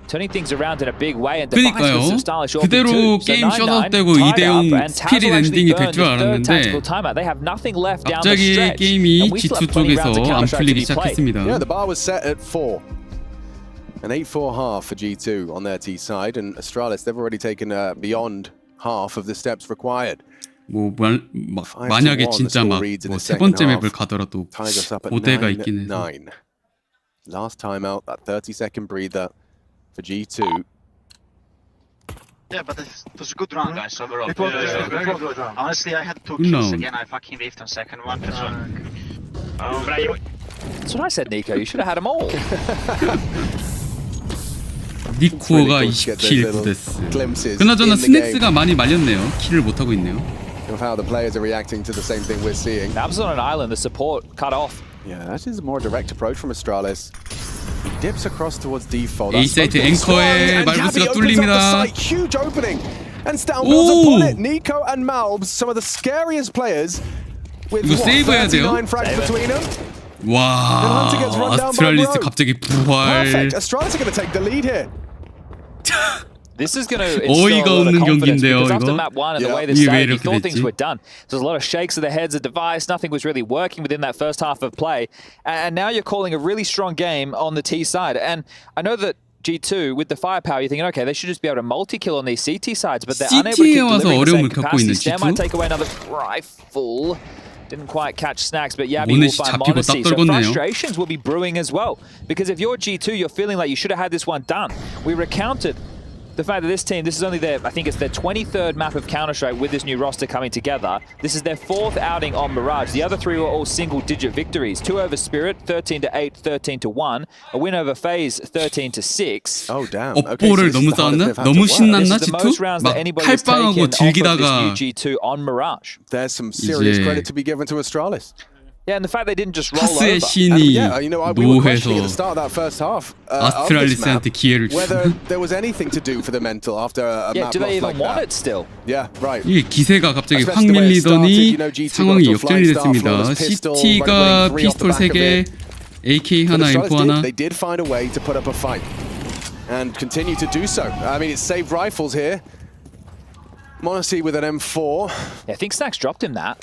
turning things around in a big way, and Device was some stylish AWP 그대로 too. So 게임 9-9, 셧아웃되고 tied 2대0 up, and 스피릿 Tazzle actually 엔딩이 될 burned 줄 the third 알았는데 tactical timeout. They have nothing left down the 갑자기 stretch. 게임이 And we still have G2 plenty rounds 쪽에서 of 안 Counter-Strike to 풀리기 be played. 시작했습니다. Yeah, the bar was set at 4. An 8-4 half for G2 on their T side, and Astralis, they've already taken beyond half of the steps required. 만약에 진짜 막 세 번째 맵을 가더라도 Ties us up at 고대가 있긴 해서 9-9. Last time out, that 30-second breather for G2. Yeah, but it was a good round, guys, overall. It was a very good round. Honestly, I had 2 Good kills round. again. I fucking whiffed on second one. But That's what I said, Nico. You should have had them all. 니코가 Really cool to get those 20킬 little 9데스. glimpses 그나저나 in the game. 스낵스가 많이 말렸네요. 킬을 못하고 있네요. Of how the players are reacting to the same thing we're seeing. Nabs on an island, the support cut off. Yeah, that is a more direct approach from Astralis. He dips across towards default. A 사이트 앵커에 말부스가 뚫립니다. Huge opening. And Stout builds 오! upon it. Nico and Malbs, some of the scariest players. With 이거 세이브해야 돼요. 39 frags between them. 와, 아스트랄리스 갑자기 부활. Perfect. Astralis are going to take the lead here. This is going to 어이가 instill a lot of 없는 confidence 경기인데요, because after 이거. map 1 and the Yeah. way this 이게 왜 started, you 이렇게 thought things 됐지? were done. There's a lot of shakes of the heads of device. Nothing was really working within that first half of play. And now you're calling a really strong game on the T side. And I know that G2, with the firepower, you're thinking, okay, they should just be able to multi-kill on these CT sides, but they're unable to CT에 keep 와서 delivering the 어려움을 same 겪고 capacity. 있는 Stan G2? might take away another rifle. Didn't quite catch Snacks, but Yabi 오늘 will find 잡히고 딱 Monacy. So 떨궜네요. frustrations will be brewing as well. Because if you're G2, you're feeling like you should have had this one done. We recounted the fact that this team, this is only their, I think it's their 23rd map of Counter-Strike with this new roster coming together. This is their 4th outing on Mirage. The other 3 were all single-digit victories. 2 over Spirit, 13-8, 13-1. A win over FaZe, 13-6. Oh damn. 업보를 너무 쌓았나? 너무 신났나 This is the most G2? rounds 막 that anybody has 칼빵하고 taken off of this new 즐기다가 G2 on Mirage. There's some serious 이제 credit to be given to Astralis. Yeah, and the fact they didn't just roll 카스의 over. 신이 We were questioning at the 노해서 start of that first half of this map, 아스트랄리스한테 기회를 whether 주는. there was anything to do for the mental after a Yeah, map do they loss like even want that. it still? Yeah, right. 이게 기세가 갑자기 확 Especially the way it started, 밀리더니 you know, G2 상황이 got to a 역전이 flying start 됐습니다. from this pistol, CT가 running 3 off the 피스톨 back of 3개, it. AK But 하나, Astralis M4 하나. they did find a way to put up a fight and continue to do so. I mean, it saved rifles here. Monacy with an M4. Yeah, I think Snacks dropped him that.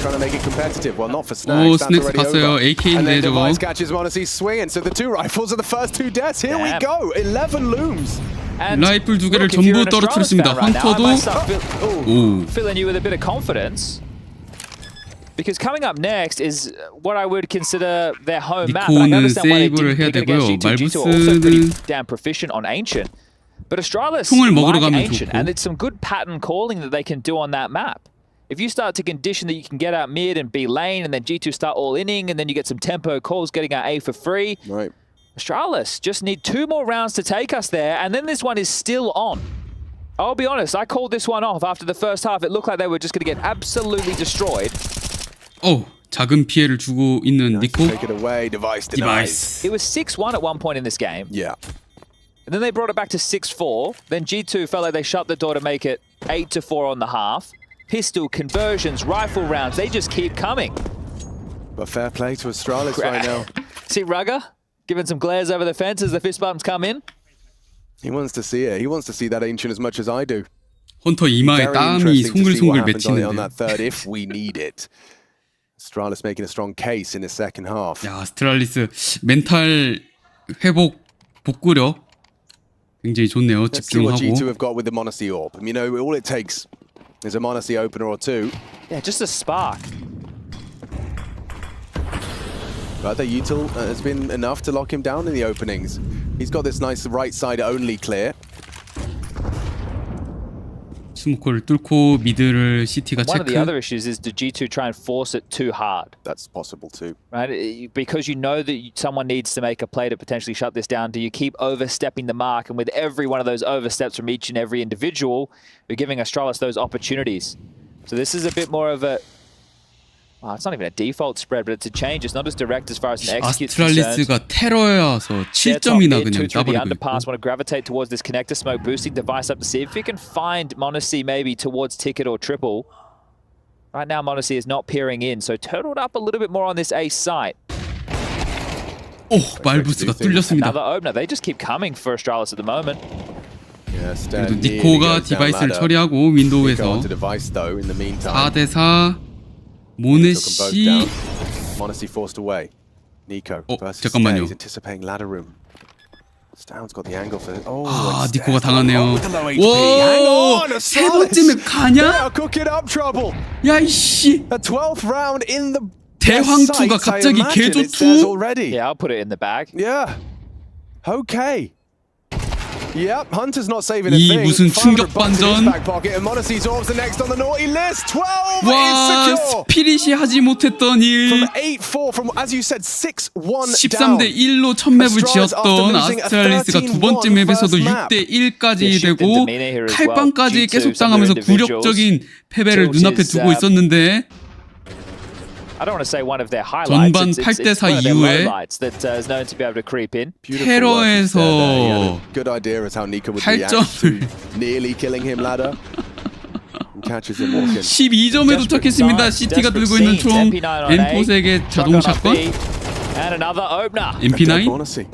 Trying to make it competitive. Well, not for 오, Snacks. That's 스낵스 already 갔어요. over. And AK인데 then 저거. Device catches Monacy swinging. So the 2 rifles are the first 2 deaths. Here we Damn. go. 11 looms. And 라이플 2개를 look, if you're 전부 an Astralis 떨어뜨렸습니다. fan right now, I 헌터도 might start 오, filling you with a bit of confidence. Because coming up next is what I would consider their home map. And I can 니코는 understand why they 세이브를 해야 didn't pick against 되고요. G2. G2 are also pretty 말부스는 damn proficient on Ancient. But Astralis 총을 먹으러 like 가면 Ancient, 좋고. and it's some good pattern calling that they can do on that map. If you start to condition that you can get out mid and B lane, and then G2 start all inning, and then you get some tempo calls getting out A for free. Right. Astralis just need 2 more rounds to take us there, and then this one is still on. I'll be honest, I called this one off after the first half. It looked like they were just going to get absolutely destroyed. 작은 피해를 주고 있는 니코. Take it away. Device denies. 디바이스. It was 6-1 at one point in this game. Yeah. And then they brought it back to 6-4. Then G2 felt like they shut the door to make it 8-4 on the half. Pistol, conversions, rifle rounds, they just keep coming. But fair play to Astralis right now. See Rugger giving some glares over the fence as the fist bumps come in. He wants to see it. He wants to see that Ancient as much as I do. 헌터 이마에 Very 땀이 interesting to see what 송글송글 happens on that 맺히는데. third if we need it. Astralis making a strong case in the second half. 야, 아스트랄리스 멘탈 회복 복구력 굉장히 좋네요. Let's see what G2 집중하고. have got with the Monacy Orb. You know, all it takes is a Monacy opener or 2. Yeah, just a spark. But the util has been enough to lock him down in the openings. He's got this nice right side only clear. 스모커를 뚫고 미드를 CT가 One of the 체크. other issues is, do G2 try and force it too hard? That's possible too. Right? Because you know that someone needs to make a play to potentially shut this down. Do you keep overstepping the mark? And with every one of those oversteps from each and every individual, you're giving Astralis those opportunities. So this is a bit more of a... Well, it's not even a default spread, but it's a change. It's not as direct as far as an execute's concerned. 아스트랄리스가 테러여서 They're top 7점이나 mid, 그냥 2 through the 따버리고 underpass. 있고. Want to gravitate towards this connector smoke, boosting device up to see if you can find Monacy maybe towards ticket or triple. Right now, Monacy is not peering in, so turtled up a little bit more on this ace site. 오, 말부스가 뚫렸습니다. Another opener. They just keep coming for Astralis at the moment. Yeah, 그래도 Stan 니코가 nearly goes down 디바이스를 ladder. 처리하고 Nico 윈도우에서 onto device though in the meantime. 4대4 Took them both 모네시. down. Monacy forced away. Nico versus 잠깐만요. Stay. He's anticipating ladder room. Stan's got the angle for it. Oh, 아, and 니코가 Stan's gone 당하네요. with the low HP. Hang on, 오, 세 Astralis. 번째 맵 They 가냐? are cooking up trouble. 야, 이씨. A 12th round in the 대황투가 sights, I 갑자기 imagine it says 개조투? already. Yeah, I'll put it in the bag. Yeah. Okay. Yep, Hunter's not saving a 이 thing. 무슨 500 충격 bucks in his 반전. back pocket, and Modesty Orbs the next on the naughty list. 12 와, is secure. 스피릿이 하지 못했던 일. From 8-4, from as you said, 6-1 13대 down. 1로 첫 맵을 지었던 아스트랄리스가 두 번째 맵에서도 6대 1까지 되고 칼빵까지 계속 당하면서 굴욕적인 패배를 눈앞에 두고 있었는데 I don't want to say one of their highlights. 전반 It's 8대 4 one of their 이후에 lowlights that is known to be able to creep in. 테러에서 Good idea as how Nika would react to 8점을 nearly killing him ladder. And catches him walking. 12점에 도착했습니다. CT가 들고 있는 총 M4색의 자동 샷건 And another opener. MP9 Modesty.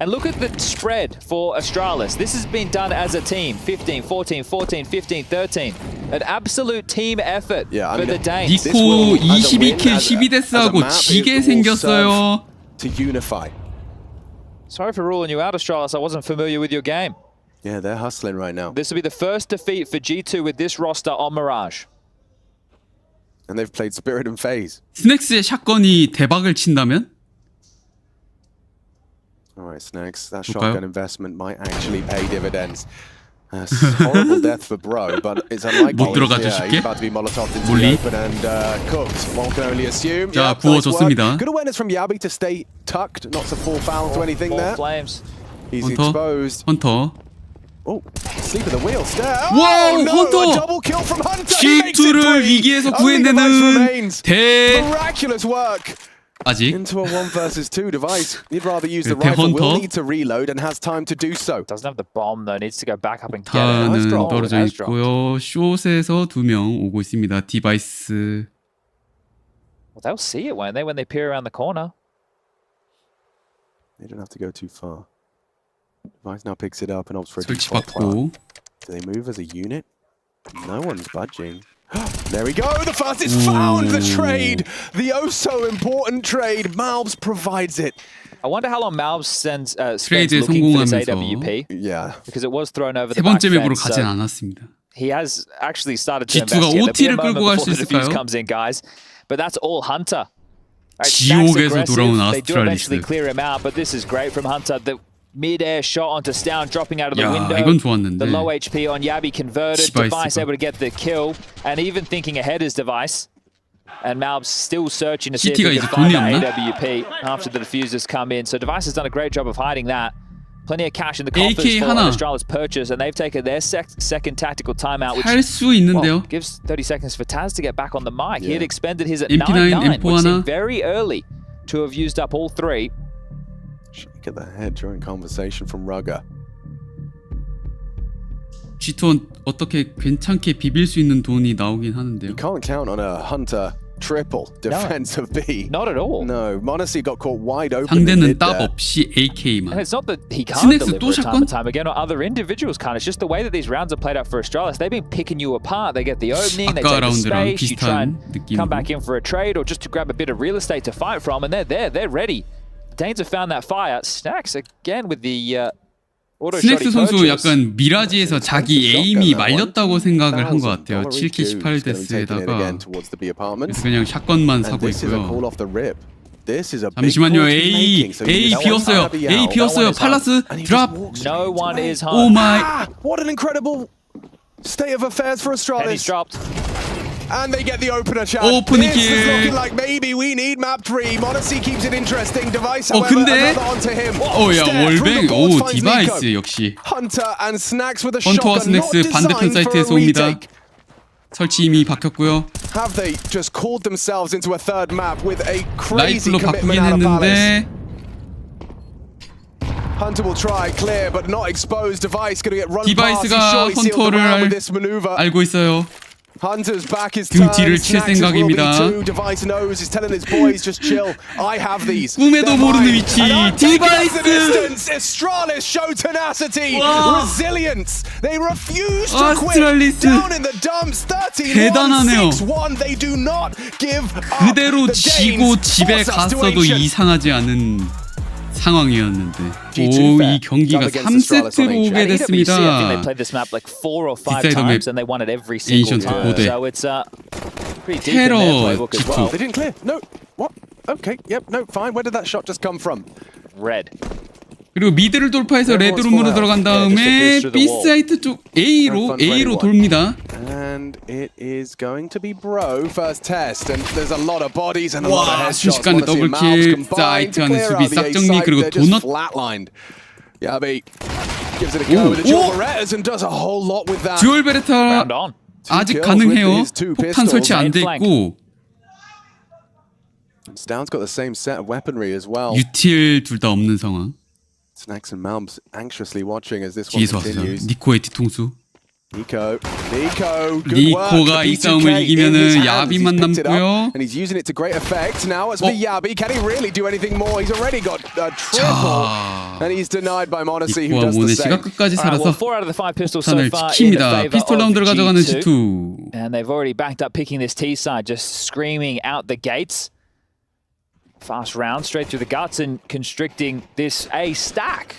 And look at the spread for Astralis. This has been done as a team. 15, 14, 14, 15, 13. An absolute team effort Yeah, I for mean, the Danes. 니코 22킬 12데스하고 지게 생겼어요. To unify. Sorry for ruling you out, Astralis. I wasn't familiar with your game. Yeah, they're hustling right now. This will be the first defeat for G2 with this roster on Mirage. And they've played Spirit and FaZe. 스낵스의 샷건이 대박을 친다면? Alright, Snacks, that 볼까요? shotgun investment might actually pay dividends. Horrible death for Bro, but it's unlikely. 못 들어가죠, Yeah, 쉽게. he's about to be molotoved into 몰리. the open and cooked. One can only assume. 자, Yeah, nice 구워줬습니다. work. Good awareness from Yabi to stay tucked, not to fall foul to anything More there. flames. He's 헌터, exposed. 헌터. Oh, sleep of the wheel. Stare. 와우, Oh, no, 헌터! a double kill from Hunter. He makes it G2를 free. 위기에서 Only the best 구해내는 remains. 대 Miraculous work. 아직 Into a 1 versus 2 device. You'd rather use the 대 rifle. Will 헌터. need to reload and has time to do so. Doesn't have the bomb though. Needs to go back up and get it. 타는 drop. 떨어져 Nice drop. 있고요. 숏에서 2명 오고 있습니다. 디바이스 Well, they'll see it, won't they, when they peer around the corner? They don't have to go too far. Device now picks it up and opts for a default plant. 설치받고 Do they move as a unit? No one's budging. There we go. The first is found. The trade. The oh so important trade. Malbs provides it. I wonder how long Malbs spends 트레이드에 looking for this 성공하면서 AWP Yeah. because it was thrown over 세 the back 번째 맵으로 fence. 가진 So 않았습니다. he has actually started to G2가 invest here. There'll be a OT를 moment 끌고 갈 before 수 the defuse 있을까요? comes in, guys. But that's all Hunter. Right, 지옥에서 Stack's 돌아온 aggressive. They do eventually 아스트랄리스. clear him out, but this is great from Hunter. The mid-air shot onto Stown, dropping out of the 야, window. 이건 좋았는데. The low HP on Yabi converted. 디바이스가. Device able to get the kill, and even thinking ahead is Device. And Malbs still searching to see if CT가 he 이제 can find 돈이 that 없나? AWP after the diffusers come in. So Device has done a great job of hiding that. Plenty of cash in the AK coffers for 하나. Astralis purchase, and they've taken their second tactical timeout, which 할 수 있는데요. gives 30 seconds for Taz to get back on the mic. He had Yeah. expended his at MP9, 9-9, M4 which seemed 하나. very early to have used up all three. Shake of the head during conversation from Rugger. G2는 어떻게 괜찮게 비빌 수 있는 돈이 나오긴 하는데요. You can't count on a Hunter triple defense of B. Not at all. No, Modesty got caught wide open. in 상대는 mid 딱 there. 없이 And AK만. it's not that he can't 스낵스 deliver 또 it time 샷건? and time again, or other individuals can't. It's just the way that these rounds are played out for Astralis. They've been picking you apart. They get the opening, they 아까 take the 라운드랑 space, you try and 비슷한 come 느낌이고. back in for a trade or just to grab a bit of real estate to fight from, and they're there, they're ready. The Danes have found that fire. Stacks again with the auto shot he 스낵스 선수 purchased. 약간 미라지에서 자기 에임이 말렸다고 생각을 한 것 같아요. 7킬 18데스에다가 그래서 그냥 샷건만 사고 This is a 있고요. call off the rip. This is a big 잠시만요. call to be A making, so you A just 비었어요. wanna be A out. 비었어요. 팔라스 And he just 드랍. walks No straight one away. is 오 home. 마이. What an incredible state of affairs for Penny's Astralis. dropped. And they get the opener chance. 오프닝 This is 킬. looking like maybe we need map 3. Modesty keeps it interesting. Device, 어, however, 근데- another onto him. 오야 Stare through the 월뱅. boards, 오 finds 디바이스 Nico. 역시. Hunter and Snacks with a 헌터와 shotgun not 스낵스 반대편 designed for a 사이트에서 옵니다. retake. 설치 이미 박혔고요. Have they just called themselves into a third map with a crazy 라이플로 commitment 바꾸긴 out of Palace? 했는데 Hunter will try, clear, but not exposed. Device going to get run past. He 디바이스가 surely sealed the 헌터를 round with this maneuver. 알고 있어요. Hunter's back is 등 turned. 뒤를 칠 Snacks will be 생각입니다. too. Device knows. He's telling his boys, just chill. I have these. 꿈에도 They're 모르는 mine. 위치. And taking the 디바이스. distance. Astralis show tenacity, 와. resilience. They refuse to quit. 아스트랄리스. Down in the dumps, 13-1, 대단하네요. 6-1. They do not give up. 그대로 The 지고 Danes 집에 force us to 갔어도 ancient. 이상하지 않은 상황이었는데 G2 오, 이 경기가 up against Astralis on 3세트로 오게 And EWC, I think they 됐습니다. played this map like 4 or 5 뒷사이드 times, 맵 and they won it every single 에이션트 time. 고대. So it's pretty deep in their 테러 playbook as well. G2. They didn't clear. No. What? Okay. Yep. No. Fine. Where did that shot just come from? Red. 그리고 미드를 돌파해서 레드룸으로 들어간 다음에 B 사이트 쪽 A로 돌립니다. And it is going to be Bro first test, and there's a lot of bodies and a lot of 와, headshots. 순식간에 Wanna see 더블킬, Malbs combine to 사이트 안에 clear 수비 out the A 싹 정리, site. 그리고 They're just 도넛. flatlined. Yabi gives it a go with the dual Berettas and does a whole lot with that. 듀얼 베레타 Round on. 아직 kills 가능해요. with his two 폭탄 pistols. 설치 안 돼 있고 Stound's got the same set of weaponry as well. 유틸 둘 다 없는 상황. Snacks and Malbs anxiously watching as this one 뒤에서 왔어요. continues. 니코의 뒤통수. Nico, good 니코가 work. 이 The 싸움을 P2K in 이기면은 his hands. 야비만 He's picked it up, 남고요. and he's using it to great effect. Now it's for Yabi. Can he really do anything more? He's already got a triple, and he's denied by Monacy, who 니코와 does the 모네시가 same. 끝까지 All right, well, 살아서 4 out of the 5 pistols so 폭탄을 far in 지킵니다. favor 피스톨 of 라운드를 가져가는 G2. G2. And they've already backed up picking this T side, just screaming out the gates. Fast round straight through the guts and constricting this A stack.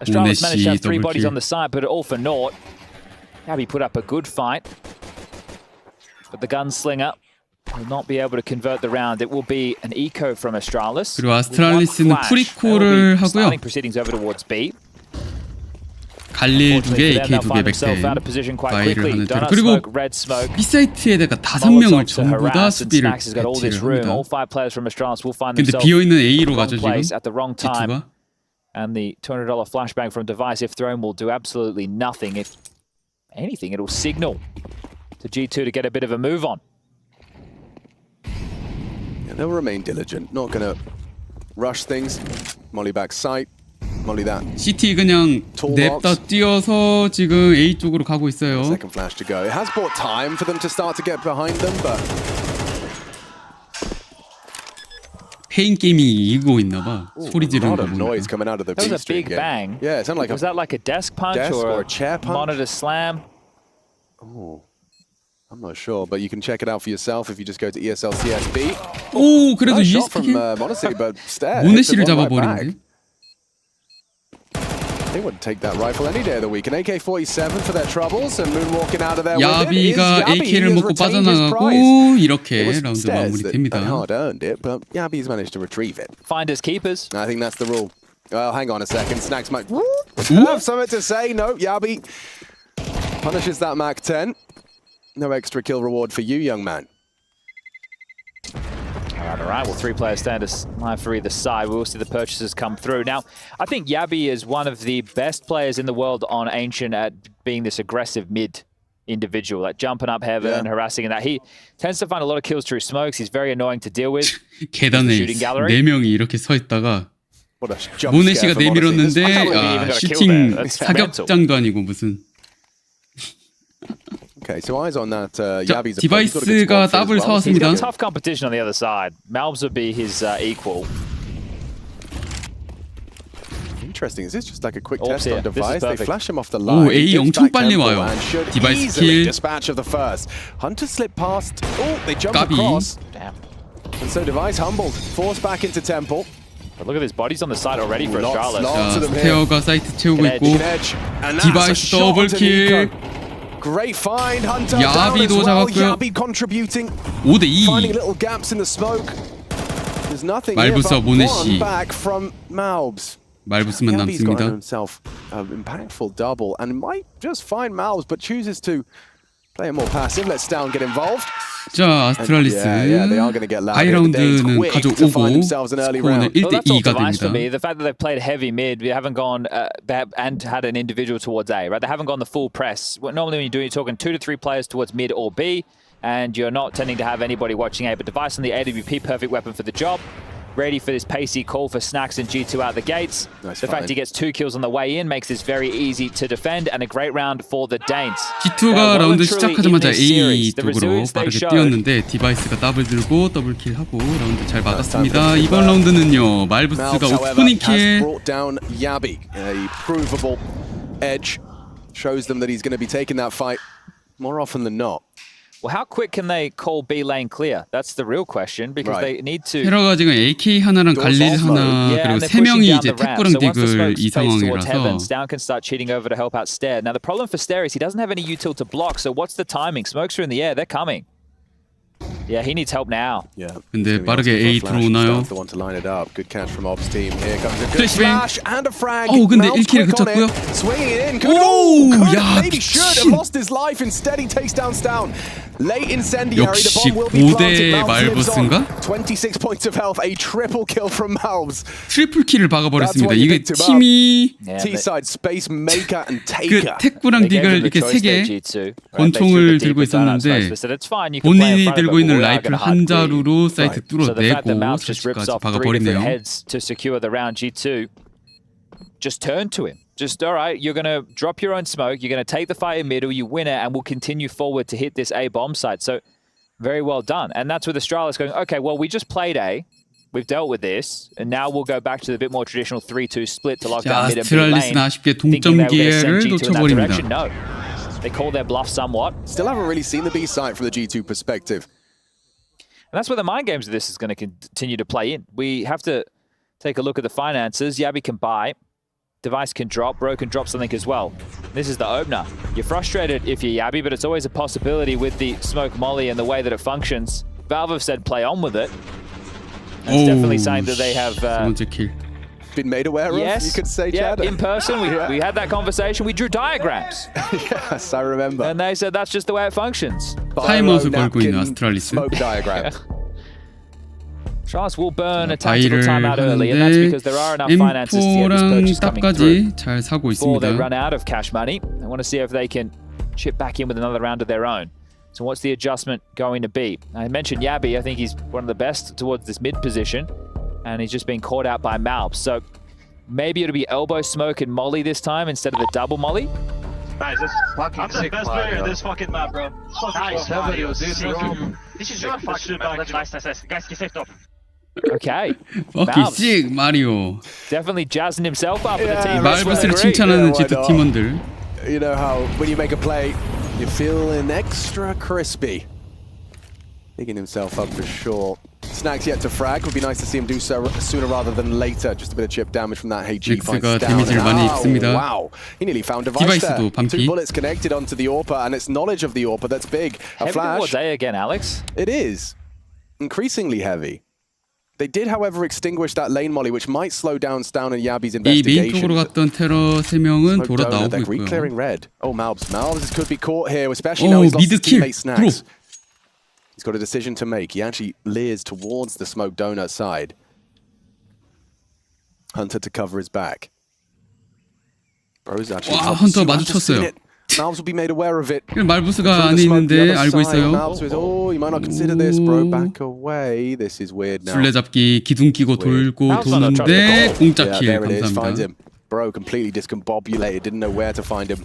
Astralis managed to have 3 bodies on the side, but all for naught. Yabi put up a good fight, but the gunslinger will not be able to convert the round. It will be an eco from Astralis. 그리고 아스트랄리스는 프리콜을 하고요. Starting proceedings over towards B. 갈릴 2개, AK 2개 백대 바이를 하는 대로. 그리고 B 사이트에다가 5명을 전부 다 수비를 배치를 합니다. 근데 비어있는 A로 가죠 지금 G2가. And the $200 flashbang from device, if thrown, will do absolutely nothing. If anything, it'll signal to G2 to get a bit of a move on. And they'll remain diligent, not going to rush things. Molly back sight, molly that. CT 그냥 냅다 뛰어서 지금 A 쪽으로 가고 있어요. Second flash to go. It has bought time for them to start to get behind them, but 페인 게임이 이기고 있나봐. 소리 a 지르는 lot 거 of 보니까. noise coming out of the That B was a street big bang. Yeah, it sounded like Was that like a desk punch or a chair punch? monitor slam? Oh, I'm not sure, but you can check it out for yourself if you just go to ESL-CSB. 오, 그래도 Nice shot from ESPN Monacy, but Stair 모네시를 hits it right back. 잡아버리는데. They wouldn't take that rifle any day of the week. An AK-47 for their troubles, and moonwalking out of there with it is 야비가 Yabi. He AK를 has 먹고 retained his prize. 빠져나가고 It 이렇게 was 라운드 Stairs that 마무리됩니다. hard earned it, but Yabi's managed to retrieve it. Finders keepers. I think that's the rule. Well, hang on a second. Snacks might have something to say. No, Yabi punishes that Mac 10. No extra kill reward for you, young man. All right, well, 3 players stand aside for either side. We will see the purchases come through. Now, I think Yabi is one of the best players in the world on Ancient at being this aggressive mid individual, like jumping up heaven and harassing and that. He tends to find a lot of kills through smokes. He's very annoying to deal with. 계단에 4명이 이렇게 서 있다가 What a jump 모네시가 scare for Monacy. 내밀었는데 even got a kill 슈팅 there. That's 사격장도 아니고 무슨. Okay, so eyes on that. 자, Yabi's 디바이스가 더블 He's 사왔습니다. got tough competition on the other side. Malbs would be his equal. Interesting. Is this just like a quick Oops, test yeah, on this is device? They perfect. flash him off the line. A Gives 엄청 back 빨리 tempo 와요. and should 디바이스 easily 킬. dispatch of the first. Hunter slipped past. Oh, they jump 까비. across. Damn. And so device humbled, forced back into temple. But look at this, bodies on the side already for Lots, Astralis. lots. 자, to them 스테어가 사이트 채우고 Good 있고 Edge. And that's a 디바이스 shot onto 더블킬. Nico. Great find, Hunter. 야비도 down as well. 잡았고요. Yabi contributing, 5대2. finding little gaps in the smoke. There's nothing here 말부서 but 모네시. one back from Malbs. 말부스만 Yabi's got 남습니다. himself an impactful double and might just find Malbs, but chooses to play it more passive. Let's Down get involved. 자, 아스트랄리스 Yeah, they are going to get loud. 하이라운드는 Quick to find 가져오고 themselves an early 스코어는 round. Well, that's all 1대2가 device for 됩니다. me. The fact that they've played heavy mid, we haven't gone and had an individual towards A, right? They haven't gone the full press. Normally when you're talking 2 to 3 players towards mid or B, and you're not tending to have anybody watching A, but device on the AWP, perfect weapon for the job. Ready for this pacey call for Snacks and G2 out the gates. Nice the fact find. he gets 2 kills on the way in makes this very easy to defend, and a great round for the Danes. G2가 라운드 시작하자마자 A The 쪽으로 resilience they 빠르게 showed. 뛰었는데 디바이스가 더블 들고 더블킬하고 라운드 잘 받았습니다. 이번 라운드는요. 말부스가 Malbs, however, 오프닝 has 킬 brought down Yabi. A provable edge shows them that he's going to be taking that fight more often than not. Well, how quick can they call B lane clear? That's the real question, because Right. they need to. 테러가 지금 AK 하나랑 갈릴 하나 Yeah, 그리고 and they're 세 명이 pushing 이제 down the ramp. 탭구랑 So once the 딕을 smoke's 이 faced towards heaven, 상황이라서 Down can start cheating over to help out Stair. Now the problem for Stair is he doesn't have any util to block. So what's the timing? Smokes are in the air. They're coming. Yeah, he needs help now. Yeah. 근데 빠르게 A 들어오나요? The one to line it up. Good catch from Ob's team. Here comes a good Flashbang. flash and a frag. 오, 근데 Mal's 1킬에 quick on 그쳤고요. it. Swinging it in. Could, 오, could 야, maybe should have 미친. lost his life. Instead, he takes down. Late incendiary. The 역시 bomb will be planted. 고대 Malbs lives on. 말버스인가? 26 points of health. A triple kill from Malbs. 트리플 킬을 박아버렸습니다. That's what you 이게 picked him up. 팀이 Yeah, T-side space maker and 그 taker. 테꾸랑 they gave 디가 him the 이렇게 choice there, 세개 G2. Right, 권총을 they threw 들고 the deep down outside, 있었는데 they said, "It's fine, you can play in 본인이 front of 들고 it, 있는 but we are 라이플 gonna 한 hug 자루로 사이트 So the fact that 뚫어내고 Malbs just rips 설치까지 off 3 different 박아버리네요. heads to secure the round, G2 just turn to him. Just, all right, you're going to drop your own smoke, you're going to take the fight in middle, you win it, and we'll continue forward to hit this A bomb site. So very well done. And that's with Astralis going, okay, well, we just played A, we've dealt with this, and now we'll go back to the bit more traditional 3-2 split to lock 자, down mid and B lane. 아스트랄리스는 아쉽게 Thinking 동점 they were going to 기회를 send G2 in that direction. 놓쳐버립니다. No. They call their bluff somewhat. Still haven't really seen the B site from the G2 perspective. And that's where the mind games of this is going to continue to play in. We have to take a look at the finances. Yabi can buy. Device can drop. Bro can drop something as well. This is the opener. You're frustrated if you're Yabi, but it's always a possibility with the smoke molly and the way that it functions. Valve have said play on with it. That's definitely saying that they have... 두 번째 킬. Been made aware of, yes. you could say, yeah, Chad. in person. We had that conversation. We drew diagrams. Yes, I remember. And they said that's just the way it functions. 타임아웃을 걸고 있는 아스트랄리스. Smoke diagram. Charles will burn a tactical 바이를 timeout early, and that's 하는데 because there are enough finances to get this M4랑 purchase coming through. 탑까지 잘 사고 Before they 있습니다. run out of cash money, they want to see if they can chip back in with another round of their own. So what's the adjustment going to be? I mentioned Yabi. I think he's one of the best towards this mid position, and he's just been caught out by Malbs. So maybe it'll be elbow smoke and molly this time instead of the double molly. Nice, this I'm the best player in this fucking map, bro. Nice, Mario, this This is your fucking map. Nice. Guys, get safe up. Okay. 오케이 씩 마리오. Definitely jazzing himself up in the Yeah, team. Rest will 말버스를 agree. 칭찬하는 Yeah, why G2 not? 팀원들. You know how when you make a play, you're feeling extra crispy. Digging himself up for sure. Snacks yet to frag. Would be nice to see him do so sooner rather than later. Just a bit of chip damage from that HG finds 믹스가 down. 데미지를 많이 입습니다. Wow, he nearly found device there. 디바이스도 반피. 2 bullets connected onto the AWPer, and it's knowledge of the AWPer that's big. A Heavy towards flash. A again, Alex. It is increasingly heavy. They did, however, extinguish that lane molly, which might slow down Stown and Yabi's 이 메인 investigation. 쪽으로 갔던 테러 3명은 돌아 나오고 They're 있고요. re-clearing red. Oh, Malbs could be caught here, especially now Oh, he's lost his mid kill. teammate Snacks. He's got a decision to make. He actually leers towards the smoke donut side. Hunter to cover his back. Bro's actually... 와, 헌터 마주쳤어요. Malbs will be made aware of it. 말부스가 안에 있는데 알고 있어요. Oh, you might not consider this, bro. Back away. This is weird now. 술래잡기 기둥 끼고 돌고 도는데 공짜 Yeah, 킬 there it is. Finds 감사합니다. him. Bro, completely discombobulated. Didn't know where to find him.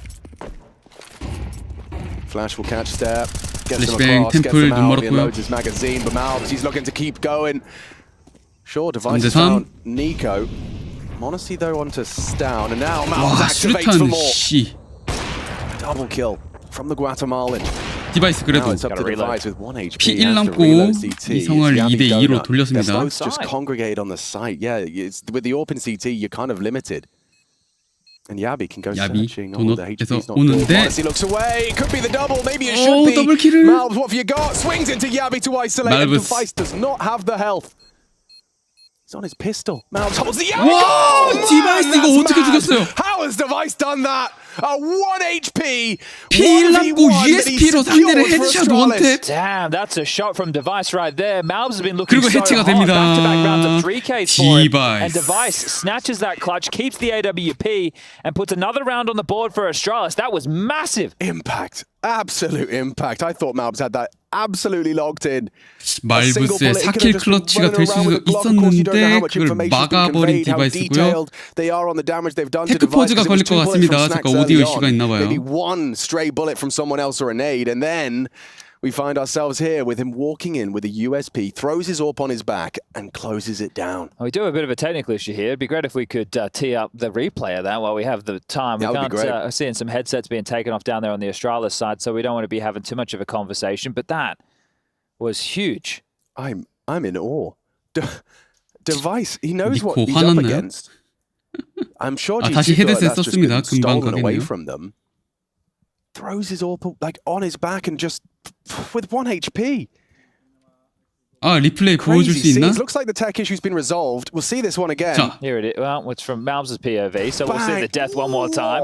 Flash will catch step. Gets him Flashbang, across. Gets temple, him 눈 out. He 멀었고요. loads his magazine. But Malbs, he's looking to keep going. Sure, device 3대3. has found Nico. Monacy though onto Stown. And now Malbs 와 activates for 수류탄 more. 씨. Double kill from the Guatemalan. 디바이스 Now 그래도 it's up to Gotta reload. Device with 1 HP. P1 Has to 남고 reload CT. 이성을 Yabi 2대2로 Donut. 돌렸습니다. They're both just Side. congregate on the site. Yeah, it's, with the open CT, you're kind of limited. And Yabi can go 야비 searching. Oh, the 도넛에서 HP's not 오는데 good. Monacy looks away. It could be the double. Maybe it 오, should be. 더블킬을. Malbs, what have you got? Swings into Yabi to isolate. And Malbus. Device does not have the health. He's on his pistol. Malbs holds the 와, 디바이스 이거 어떻게 죽였어요? How has Device done that? A 1 HP. P1 남고 1v1 that he USP로 상대를 secured for 헤드샷 Astralis. 원탭. Damn, that's a shot from Device right there. Malbs has been looking 그리고 so 해체가 hard. 됩니다. Back-to-back rounds of 3Ks for him. Device. And Device snatches that clutch, keeps the AWP, and puts another round on the board for Astralis. That was massive. Impact. Absolute impact. I thought Malbs had that absolutely locked in. 말부스의 4킬 클러치가 될 수 있었는데 그걸 막아버린 디바이스고요. 테크 포즈가 걸릴 것 같습니다. 잠깐 오디오 이슈가 있나 봐요. Maybe one stray bullet from someone else or a nade, and then we find ourselves here with him walking in with a USP, throws his AWP on his back, and closes it down. We do have a bit of a technical issue here. It'd be great if we could tee up the replay of that while we have the time. That We would be can't seeing some headsets being taken off down there on the Astralis side, so we don't want to be having too much of a conversation. But that was huge. I'm in awe. Device, he knows what 니코 he's up 화났나요? against. I'm sure 아, 다시 G2 thought 헤드셋 that's just 썼습니다. been 금방 stolen away 가겠네요. from them. Throws his AWP like on his back and just with 1 HP. 아 리플레이 보여줄 수 Crazy 있나? scenes. Looks like the tech issue's been resolved. We'll see this one again. 자, Here it is. Well, it's from Malbs' POV, so we'll see the death one more time.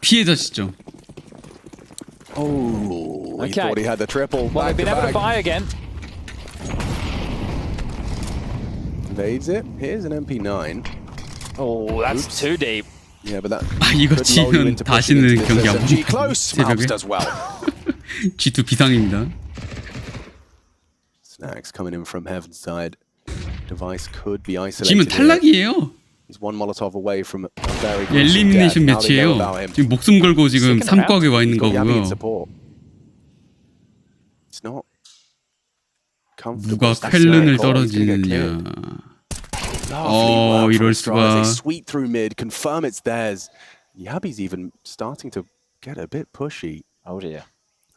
피해자 시점. Oh, he Okay. thought he had the triple. Well, they've Back been able to back. buy again. Evades it. Here's an MP9. Oh, that's too deep. Yeah, but that 아 이거 could lull you 지면 into pushing 다시는 into this 경기 안 SMG. 보고 Close. Malbs 새벽에 does well. G2 비상입니다. Snacks coming in from heaven's side. Device could be 지면 isolated. here. 탈락이에요. He's one Molotov away from a very 엘리미네이션 Now they know 매치예요. about him. 지금 목숨 걸고 지금 Second round. 삼각에 와 있는 Got Yabby in 거고요. support. It's not comfortable. 누가 쾰른을 떨어지느냐. 이럴 수가. They sweep through mid, confirm it's theirs. Yabby's even starting to get a bit pushy. Oh dear.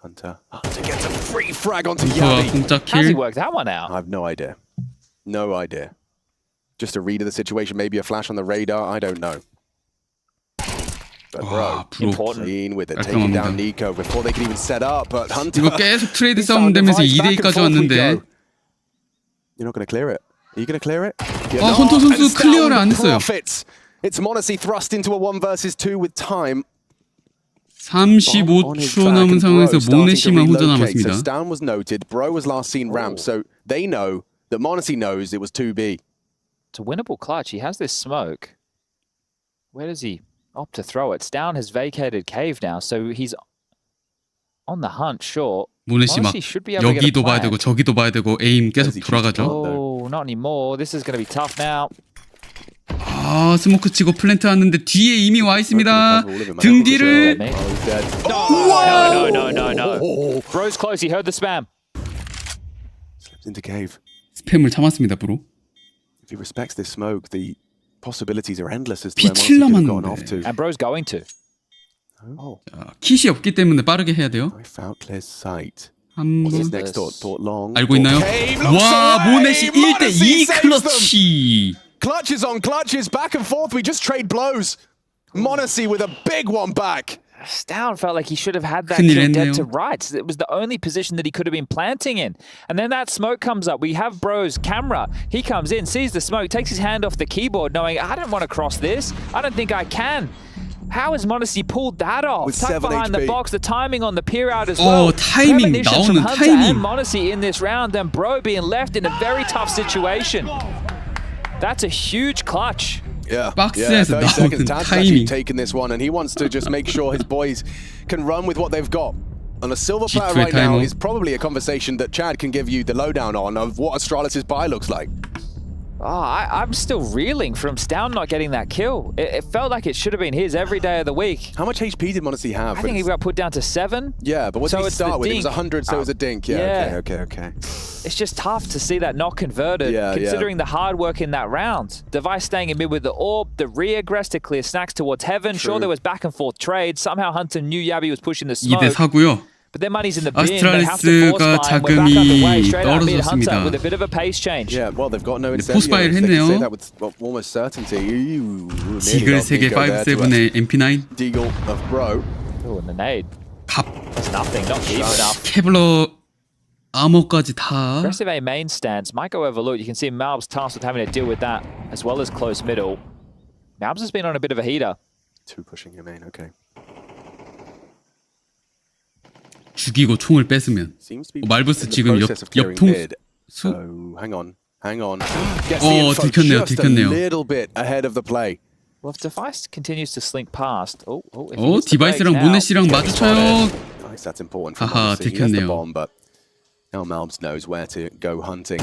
Hunter gets a free frag onto 부터가 Yabby. 공짜 How's he 킬. worked that one out? I have no idea. No idea. Just a read of the situation, maybe a flash on the radar. I don't know. But bro, 와, 브로. clean with it, taking down Nico before they can even set up. But Hunter. 이거 계속 트레이드 He's 싸움 found 되면서 device, back 2대2까지 and forth we 왔는데 go. You're not going to clear it. Are you going to clear it? You're 아, not. 헌터 선수 And 클리어를 down 안 했어요. profits. It's Monacy thrust into a 1 versus 2 with time. 35초 남은 상황에서 모네시만 혼자 남았습니다. So Stan was noted. Bro was last seen ramp, so they know that Monacy knows it was 2B. It's a winnable clutch. He has this smoke. Where does he opt to throw it? Down has vacated cave now, so he's on the hunt. Sure. 모네시 막 Monacy should be able to get a 여기도 봐야 plan. 되고 저기도 봐야 되고 에임 계속 돌아가죠. Oh, not anymore. This is going to be tough now. 아 스모크 치고 플랜트 왔는데 뒤에 이미 와 있습니다. 등 뒤를 Mate. Oh, he's dead. No. Bro's close. He heard the spam. Slips into cave. 스팸을 참았습니다, 브로. If he respects this smoke, the possibilities are endless as to where 빛을 Monacy could have gone off 남았는데. to. And Bro's going to. Oh, kit이 없기 때문에 빠르게 해야 돼요. without clear sight. 한 His 번 next thought long. 알고 있나요? Cave looks 와 away. 모네시 1대2 saves them. 클러치. Clutches on clutches, back and forth. We just trade blows. Monacy with a big one back. Down felt like he should have had that 큰일 kill 했네요. dead to rights. It was the only position that he could have been planting in. And then that smoke comes up. We have Bro's camera. He comes in, sees the smoke, takes his hand off the keyboard, knowing, I don't want to cross this. I don't think I can. How has Monacy pulled that off? With Tucked 7 behind HP. the box, the timing on the peer out as well. 타이밍, Premonitions from 나오는 Hunter 타이밍. and Monacy in this round, and Bro being left in a very tough situation. That's a huge clutch. Yeah, 박스에서 30 seconds. 나오는 Tad's actually 타이밍. taking this one, and he wants to just make sure his boys can run with what they've got. And a silver platter G2 right now timer. is probably a conversation that Chad can give you the lowdown on of what Astralis' buy looks like. I'm still reeling from Stown not getting that kill. It felt like it should have been his every day of the week. How much HP did Monacy have? I think he got put down to 7. Yeah, but what So did he it's the start with? It was dink. 100, so it was a dink. Yeah, Yeah. okay. It's just tough to see that not converted, Yeah, considering the hard work in that round. Device staying in mid with the orb, the re-aggress to clear snacks towards heaven. True. Sure, there was back and forth trade. Somehow Hunter knew Yabby was pushing the smoke. 2대4고요. But their money's in the bin. They have to force 아스트랄리스가 buy. We're back underway. 자금이 Straight out mid 떨어졌습니다. Hunter with a bit of a pace change. Yeah, well, they've got no 근데 incentive. 포스파이를 They can 했네요. say that with almost certainty. 지글 세계 5-7의 MP9 Deagle of Bro. Oh, and the nade. 갑 That's nothing. Not deep enough. 케블러 아머까지 다 Aggressive A main stance might go overlooked. You can see Malbs tasked with having to deal with that as well as close middle. Malbs has been on a bit of a heater. Two pushing him in, okay. 죽이고 총을 뺏으면 Seems to be 말부스 in the 지금 process of clearing 옆통 mid. 수 So, hang on. Gets the info 들켰네요, just 들켰네요. a little bit ahead of the play. Well, if Device continues to slink past, if he hits the 디바이스랑 break now, 모네시랑 마주쳐요. Nice, that's important for 하하, Monacy. He has the 들켰네요. bomb, but now Malbs knows where to go hunting.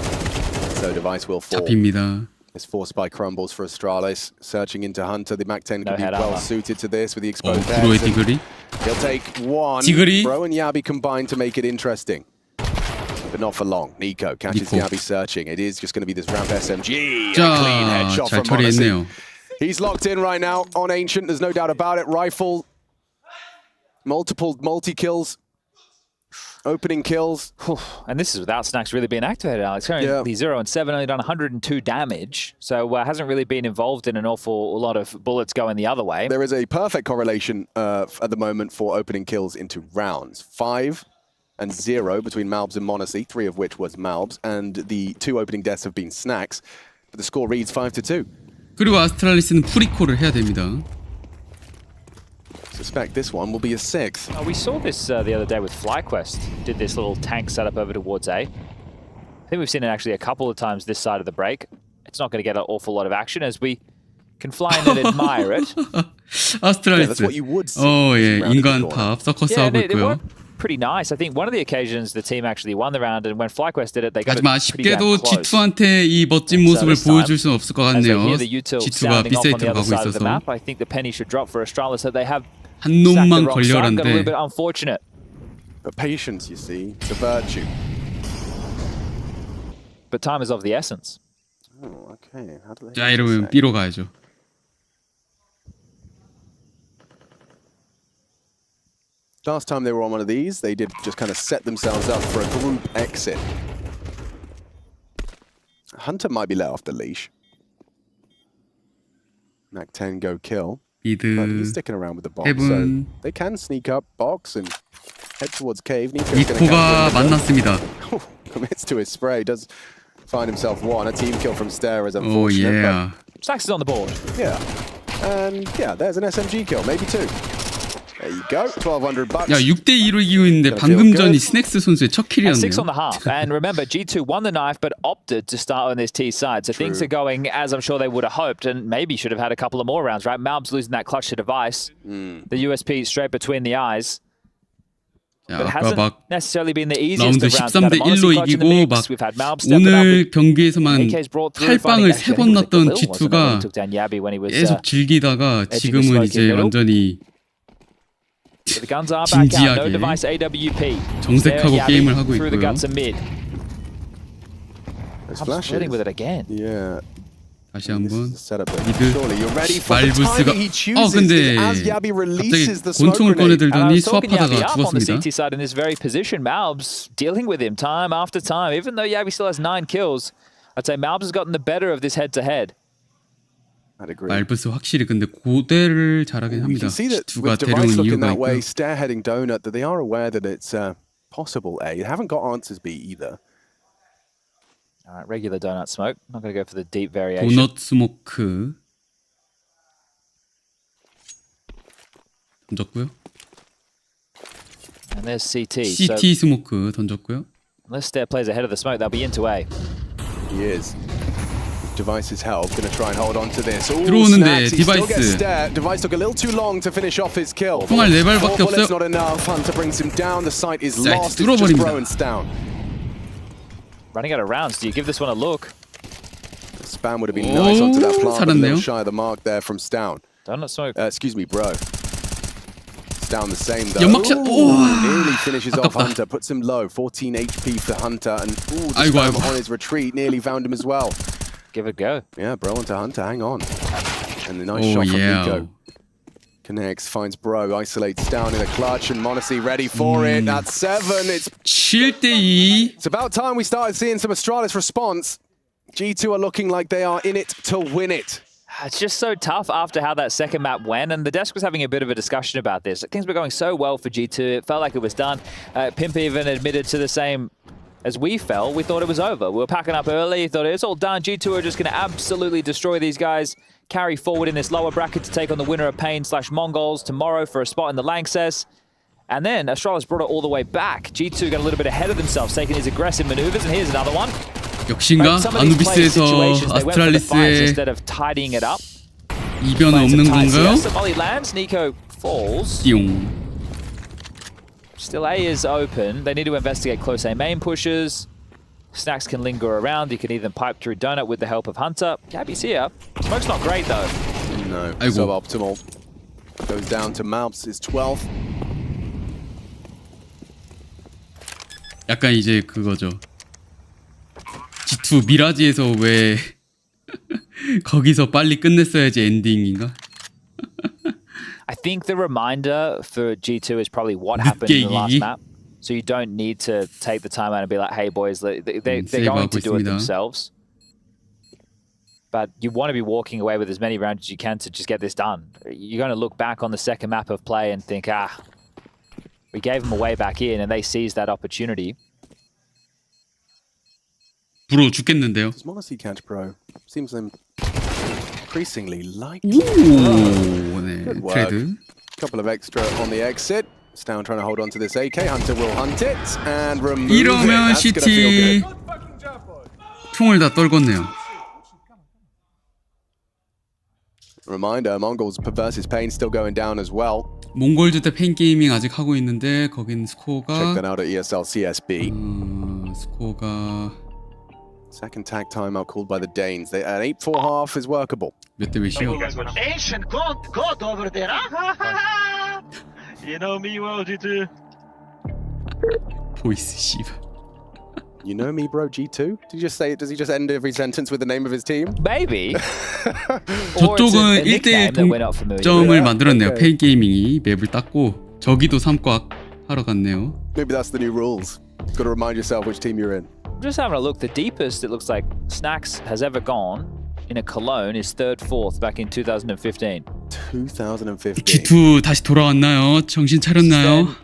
So Device will fall. 잡힙니다. This force by crumbles for Astralis. Searching into Hunter, the Mac-10 No could be head well armor. suited to this with the exposed 브로의 heads. 디글이 He'll take one. 지글이. Bro and Yabby combine to make it interesting. But not for long. Nico catches 니코. Yabby searching. It is just going to be this ramp SMG. A 자, clean headshot 잘 from Monacy. 처리했네요. He's locked in right now on Ancient. There's no doubt about it. Rifle. Multiple multi-kills. Opening kills. And this is without Snacks really being activated, Alex. Currently 0 and 7, only done 102 damage. So hasn't really been involved in an awful lot of bullets going the other way. There is a perfect correlation at the moment for opening kills into rounds. 5 and 0 between Malbs and Monacy, 3 of which was Malbs, and the 2 opening deaths have been Snacks. But the score reads 5-2. 그리고 아스트랄리스는 프리콜을 해야 됩니다. Suspect this one will be a 6th. We saw this the other day with FlyQuest. Did this little tank setup over towards A. I think we've seen it actually a couple of times this side of the break. It's not going to get an awful lot of action as we can fly in and admire it. 아스트랄리스. that's what you would see. 예, Round 인간 the corner. 탑 서커스 Yeah, 하고 they 있고요. were pretty nice. I think one of the occasions the team actually won the round, and when FlyQuest did it, they got 하지만 it pretty damn 아쉽게도 close. G2한테 이 멋진 모습을 보여줄 수는 없을 것 As they 같네요. hear the util G2가 sounding off on the B사이트로 other 가고 side of the 있어서 map, I think the penny should drop for Astralis that they have 한 stacked the 놈만 wrong side. Got a little 걸려란데 bit unfortunate. But patience, you see, it's a virtue. But time is of the essence. Oh, okay. How do they 자 이러면 B로 가야죠. Last time they were on one of these, they did just kind of set themselves up for a group exit. Hunter might be let off the leash. Mac 10 go kill. But he's 미드 sticking around with the box, Heaven. so they can sneak up box and head towards cave. Nico's gonna 이코가 counter him. 만났습니다. Commits to his spray, does find himself one. A team kill from Stair is 오 unfortunate. 예. Stacks is on the board. But yeah. And yeah, there's an SMG kill, maybe 2. There you go, $1,200. 야 6대2로 이기고 있는데 방금 전이 스낵스 선수의 첫 And 6 on 킬이었네요. the half. And remember, G2 won the knife, but opted to start on this T side. So things are going as I'm sure they would have hoped, and maybe should have had a couple of more rounds, right? Malbs losing that clutch to device. The USP straight between the eyes. 야, But it 아까 hasn't 막 necessarily been the easiest 라운드 of rounds. We've had a 13대1로 Monacy clutch in the 이기고 mix. 막 We've had Malbs stepping up. 오늘 경기에서만 AK's brought through, finding 8방을 actually, 3번 I think it was 났던 Galil, wasn't it, when G2가 he took down Yabby when he was, 계속 즐기다가 edging 지금은 the smoke 이제 in middle. 완전히 But the guns are back out. No 진지하게 device AWP. 정색하고 There, 게임을 Yabby 하고 through the 있고요. guts of mid. There's I'm flashes. flirting with it again. Yeah. 다시 This 한번 is the setup that 미드 surely you're ready for the 말부스가 timing he chooses 근데 as Yabby 갑자기 releases the smoke 권총을 grenade. And I 꺼내들더니 was talking Yabby 수압하다가 up on the 죽었습니다. CT side in this very position. Malbs dealing with him time after time. Even though Yabby still has 9 kills, I'd say Malbs has gotten the better of this head-to-head. I'd agree. 말부스 확실히 근데 고대를 잘하긴 You 합니다. can see that G2가 with Device 데려온 looking 이유가 that way, 있고요. Stair heading donut, that they are aware that it's possible A. They haven't got answers B either. All right, regular donut smoke. Not going to go for the deep variation. 도넛 스모크 던졌고요. And there's CT. So CT 스모크 던졌고요. unless Stair plays ahead of the smoke, they'll be into A. He is. Device's help, going to try and hold on to this. Ooh, 들어오는데 snaps. He still gets Device. Stair. Device took a little too long to finish off his kill. 총알 4발밖에 Four bullets 없어요. not enough. Hunter brings him down. The site is 사이트 lost. It's just 뚫어버립니다. Broen's down. Running out of rounds. Do you give this one a look? The spam would have been nice onto that plant, but a 살았네요. little shy of the mark there from Stown. Donut smoke. Excuse me, bro. Stown the same though. 연막샷. Ooh, 오. nearly finishes off 아깝다. Hunter, puts him low. 14 HP for Hunter, and ooh, the 아이고, spam 아이고. on his retreat nearly found him as well. Give it a go. Yeah, bro onto Hunter, hang on. And the nice Oh, shot from yeah. Nico. Connects, finds Bro, isolates down in a clutch, and Monacy ready for it. That's 7. It's 7대2. about time we started seeing some Astralis response. G2 are looking like they are in it to win it. It's just so tough after how that second map went, and the desk was having a bit of a discussion about this. Things were going so well for G2, it felt like it was done. Pimp even admitted to the same as we felt. We thought it was over. We were packing up early, thought it's all done. G2 are just going to absolutely destroy these guys, carry forward in this lower bracket to take on the winner of Pain/Mongols tomorrow for a spot in the Lanxess. And then Astralis brought it all the way back. G2 got a little bit ahead of themselves, taking these aggressive maneuvers, and here's another one. 역시인가? Some of these play 아누비스에서 situations, they went for the fights 아스트랄리스의 instead of tidying it up. 이변은 Playing some 없는 tight 건가요? CS. The Molly lands, Nico falls. 띠용. Still A is open. They need to investigate close A main pushes. Snacks can linger around. You can even pipe through Donut with the help of Hunter. Gabby's here. Smoke's not great though. No, 아이고. suboptimal. Goes down to Malps, his 12th. 약간 이제 그거죠. G2 미라지에서 왜 거기서 빨리 끝냈어야지 엔딩인가? I think the reminder for G2 is probably what happened in the last 늦게 map. So you don't need to take the time out and be like, hey boys, they're going 세이브하고 to do it 있습니다. themselves. But you want to be walking away with as many rounds as you can to just get this done. You're going to look back on the second map of play and think, We gave them a way back in, and they seized that opportunity. 부러워 죽겠는데요. Does Monacy catch Pro? Seems them increasingly like. 오, 네, Good work. 트레이드. Couple of extra on the exit. Stown trying to hold on to this AK. Hunter will hunt it and remove it. 이러면 That's gonna feel CT good. 총을 다 떨궜네요. Reminder, Mongols Perverse's Pain still going down as well. 몽골즈 대 팬게이밍 아직 하고 있는데 거긴 Check 스코어가 that out at ESL CSB. 스코어가 Second tag timeout called by the Danes. An 8-4 half is workable. 몇 대 몇이요? Ancient god over there, huh? You know me well, G2. 보이스 씨발. You know me, bro, G2? Did you just say it? Does he just end every sentence with the name of his team? Maybe. Or it's 저쪽은 a nickname 1대1 that we're not familiar with. 동점을 만들었네요. Okay. 팬게이밍이 맵을 땄고 저기도 삼꽉 하러 갔네요. Maybe that's the new rules. Got to remind yourself which team you're in. Just having a look, the deepest it looks like Snacks has ever gone in a Cologne is 3rd, 4th back in 2015. 2015. G2 다시 돌아왔나요? 정신 차렸나요?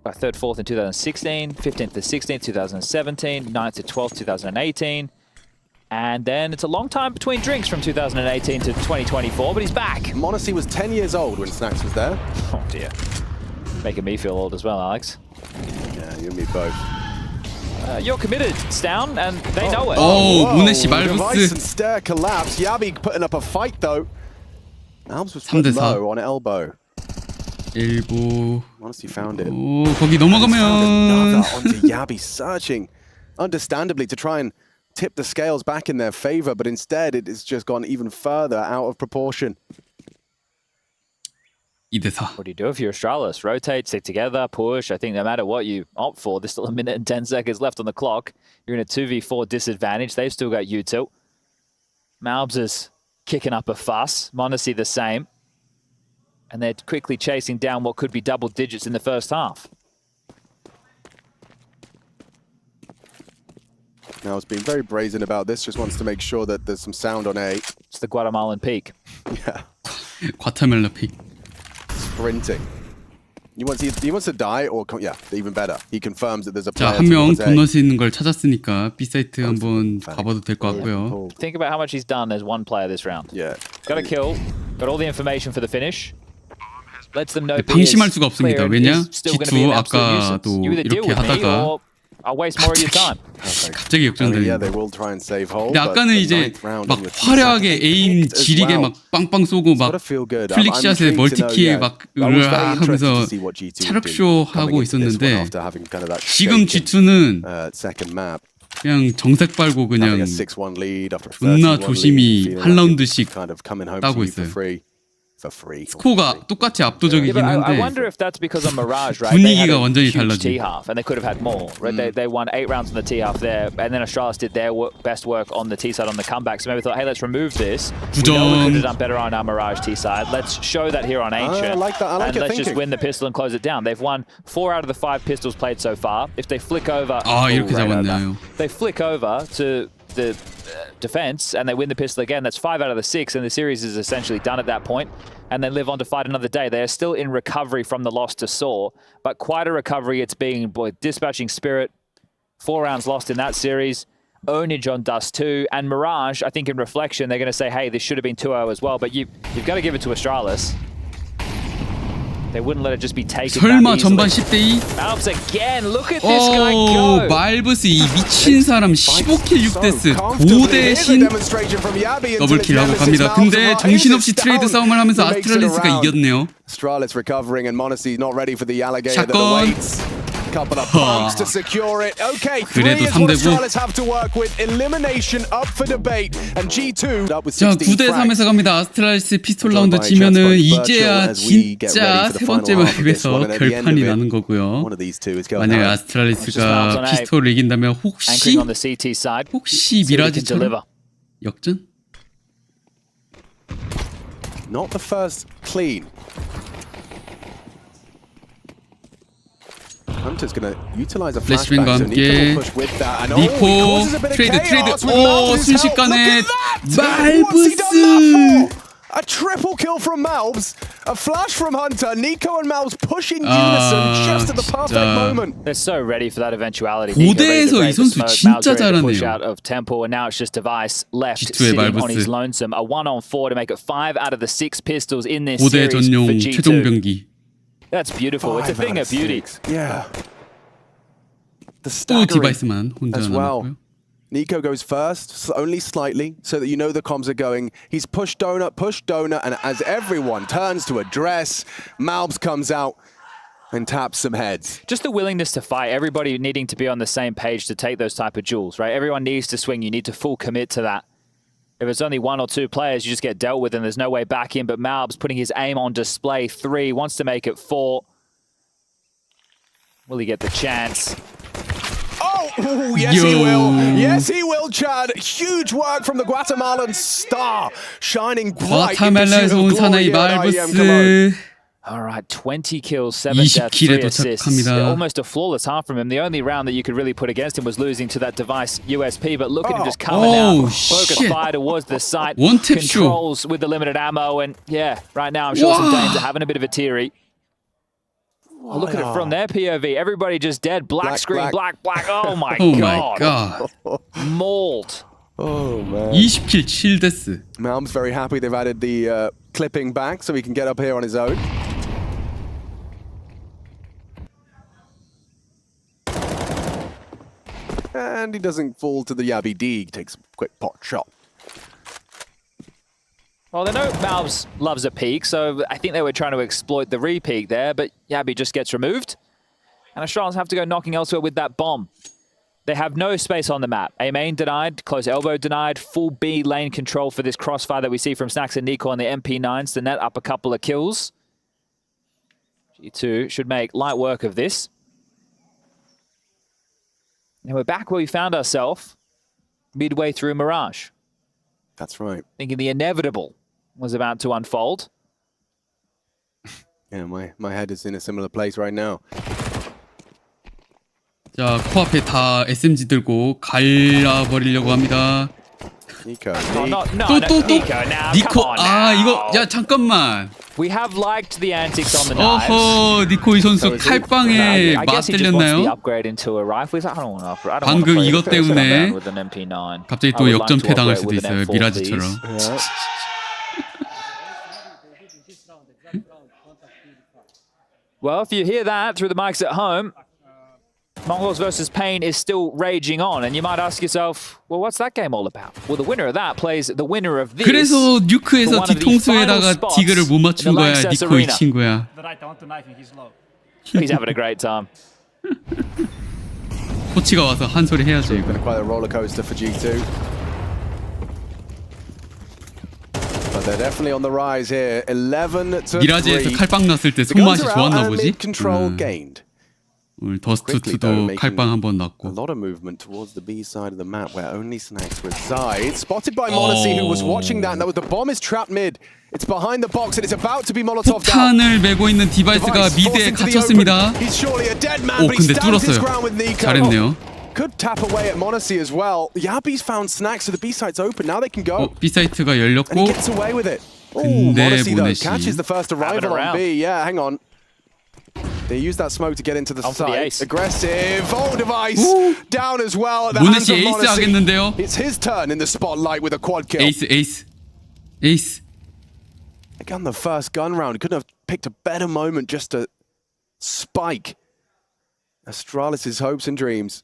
3rd, 4th in 2016, 15th to 16th, 2017, 9th to 12th, 2018. And then it's a long time between drinks from 2018 to 2024, but he's back. Monacy was 10 years old when Snacks was there. Oh dear. Making me feel old as well, Alex. Yeah, you and me both. You're committed, Stown, and they know it. 오, Whoa, 모네시 device 말부스. and stair collapse. Yabi putting up a fight though. Albs was 3대 put 4. low on elbow. 일보. Monacy found it. 오, 거기 Found 넘어가면 another onto Yabi, searching understandably to try and tip the scales back in their favor, but instead it has just gone even further out of proportion. 2대 4. What do you do if you're Astralis? Rotate, stick together, push. I think no matter what you opt for, there's still a minute and 10 seconds left on the clock. You're in a 2v4 disadvantage. They've still got U2. Malbs is kicking up a fuss. Monacy the same. And they're quickly chasing down what could be double digits in the first half. Now it's been very brazen about this, just wants to make sure that there's some sound on A. It's the Guatemalan peak. Yeah, 과타멜라 픽. sprinting. He wants to die or, yeah, even better. He confirms that there's a 자, player 한 명 towards A. 돈 넣을 수 있는 걸 찾았으니까 B 사이트 한번 가봐도 될 것 같고요. Think about how much he's done as one player this round. Yeah. Got a kill, got all the information for the finish. Lets them know 방심할 수가 없습니다. 왜냐? G2 You 아까도 either deal 이렇게 with me 하다가 or I'll waste more of your time. 갑자기 Yeah, 역전되는. they will try and save hold. 근데 아까는 이제 막 화려하게 에임 지리게 막 빵빵 쏘고 막 플릭샷에 멀티키에 막 으악 하면서 차력쇼 하고 있었는데 지금 G2는 그냥 정색 빨고 그냥 존나 조심히 한 라운드씩 따고 있어요. 스코어가 똑같이 압도적이긴 I 한데 wonder if that's because of Mirage, right? They had 분위기가 a 완전히 huge 달라져. T half, and they could have had more, right? They won 8 rounds on the T half there, and then Astralis did their best work on the T side on the comeback. So maybe thought, hey, let's remove this. We know we could have done better on our Mirage T side. Let's show that here on Ancient, I like that. I like and your let's just thinking. win the pistol and close it down. They've won 4 out of the 5 pistols played so far. If they flick over, 아 이렇게 잡았나요? they flick over to the defense and they win the pistol again, that's 5 out of the 6, and the series is essentially done at that point, and they live on to fight another day. They are still in recovery from the loss to Saw, but quite a recovery it's been. Boy, dispatching Spirit, 4 rounds lost in that series, ownage on Dust 2, and Mirage, I think in reflection, they're going to say, hey, this should have been 2-0 as well, but you've got to give it to Astralis. They wouldn't let it just be taken 설마 that 전반 easily. 10대2? Alps again, look at this guy 오 go! 말브스 이 미친 사람 15킬 6데스 고대신 더블킬하고 갑니다. 근데 정신없이 트레이드 싸움을 하면서 아스트랄리스가 이겼네요. Astralis recovering and Monacy not ready for the alligator that 샷건. awaits. Couple of pumps to secure it. Okay, 3 그래도 is what 3대9. Astralis have to work with. Elimination up for debate. And G2 up with 자 16 9대3에서 갑니다. 아스트랄리스 피스톨 라운드 지면은 이제야 진짜 세 번째 맵에서 결판이 나는 거고요. One of these two is going 만약에 out. 아스트랄리스가 피스톨을 이긴다면 Anchoring on the CT side. 혹시 See what he can 미라지처럼 deliver. 역전? Not the first clean. Hunter's going to utilize a 플래시뱅과 flashbang, so 함께 Nico will push with that. And 니코 he causes a bit of 트레이드 chaos with 오 Malbus's help. 순식간에 Look at that! What's he done that 말브스 for? A triple kill from Malbs, a flash from Hunter, Nico and Malbs pushing unison just at the perfect moment. They're so ready for that eventuality. 고대에서 이 선수 진짜 push out 잘하네요. of Temple, and now it's just Device left G2의 sitting on 말버스. his lonesome. A 1-on-4 to make it 5 out of the 6 pistols in this 고대 series 전용 for 최종 G2. 병기. That's beautiful. It's a 5 thing out of beauty. 6. Yeah. The 또 staggering 디바이스만 혼자 as well. 남았고요. Nico goes first, only slightly, so that you know the comms are going. He's pushed donut, and as everyone turns to address, Malbs comes out and taps some heads. Just the willingness to fight, everybody needing to be on the same page to take those type of duels, right? Everyone needs to swing. You need to full commit to that. If it's only 1 or 2 players, you just get dealt with and there's no way back in. But Malbs putting his aim on display. 3, wants to make it 4. Will he get the chance? Oh, yes he will. Yes he will, Chad. Huge work from the Guatemalan star, shining bright in pursuit 과타멜라에서 of 온 glory 사나이 here at IEM Cologne. 말버스. All right, 20 kills, 7 deaths, 3 20킬에 assists. 도착합니다. Almost a flawless half from him. The only round that you could really put against him was losing to that Device USP, but look at him just coming out. Focus shit. fire towards the site. One tip shot. Controls with the limited ammo, and yeah, right now I'm sure some Danes are having a bit of a teary. Oh, look at it from their POV. Everybody just dead. Black screen, black. Oh my Oh god. my god. Mauled. Oh, man. 20킬 7데스. Malbs very happy they've added the clipping back so he can get up here on his own. And he doesn't fall to the Yabby D. He takes a quick pot shot. Well, they know Malbs loves a peek, so I think they were trying to exploit the re-peek there, but Yabby just gets removed. And Astralis have to go knocking elsewhere with that bomb. They have no space on the map. A main denied, close elbow denied, full B lane control for this crossfire that we see from Snacks and Nico on the MP9s to net up a couple of kills. G2 should make light work of this. And we're back where we found ourselves midway through Mirage. That's right. Thinking the inevitable was about to unfold. Yeah, my head is in a similar place right now. 자, 코앞에 다 SMG 들고 갈라버리려고 합니다. Nico. No, 또 Nico, now, 니코. come on 아, now. 이거 야 잠깐만. We have liked the antics on the knives. 어허, 니코 이 선수 칼빵에 I guess he just wants the 맞들렸나요? upgrade into a rifle. He's like, I don't want to upgrade. 방금 이것 때문에 with an MP9. 갑자기 또 역전패 당할 수도 있어요. 미라지처럼. Well, if you hear that through the mics at home, Mongols versus Pain is still raging on, and you might ask yourself, well, what's that game all about? Well, the winner of that plays the winner of this. 그래서 뉴크에서 뒤통수에다가 디그를 못 맞춘 거야. 니코 이 친구야. He's having a great time. 코치가 와서 한 소리 해야죠. It's been quite a roller coaster for G2. But they're definitely on the rise here. 11 to 3. 미라지에서 칼빵 났을 때 The guns 손맛이 are out 좋았나 and 보지? mid-control gained. 오늘 Quickly, though, 더스트2도 칼빵 한 번 A 났고. lot of movement towards the B side of the map where only Snacks reside. Spotted by Monacy, who was watching that, and that was the bomb is trapped mid. It's behind the box and it's about to be Molotov down. 폭탄을 메고 있는 디바이스가 미드에 갇혔습니다. He's surely a dead man, 오, but he 근데 stands his 뚫었어요. ground with Nico. 잘했네요. Could tap away at Monacy as well. Yabby's found Snacks, so the B side's open. Now they can go. B 사이트가 And he 열렸고 gets away with it. Oh, 근데 Monacy though 모네시. catches the first arrival on B. Yeah, hang on. They use that smoke to get into the On for the site. ace. Aggressive. Oh, Device down as well at the hands 모네시 of 에이스 Monacy. 하겠는데요? It's his turn in the spotlight with a quad kill. 에이스. Again, the first gun round. He couldn't have picked a better moment just to spike Astralis' hopes and dreams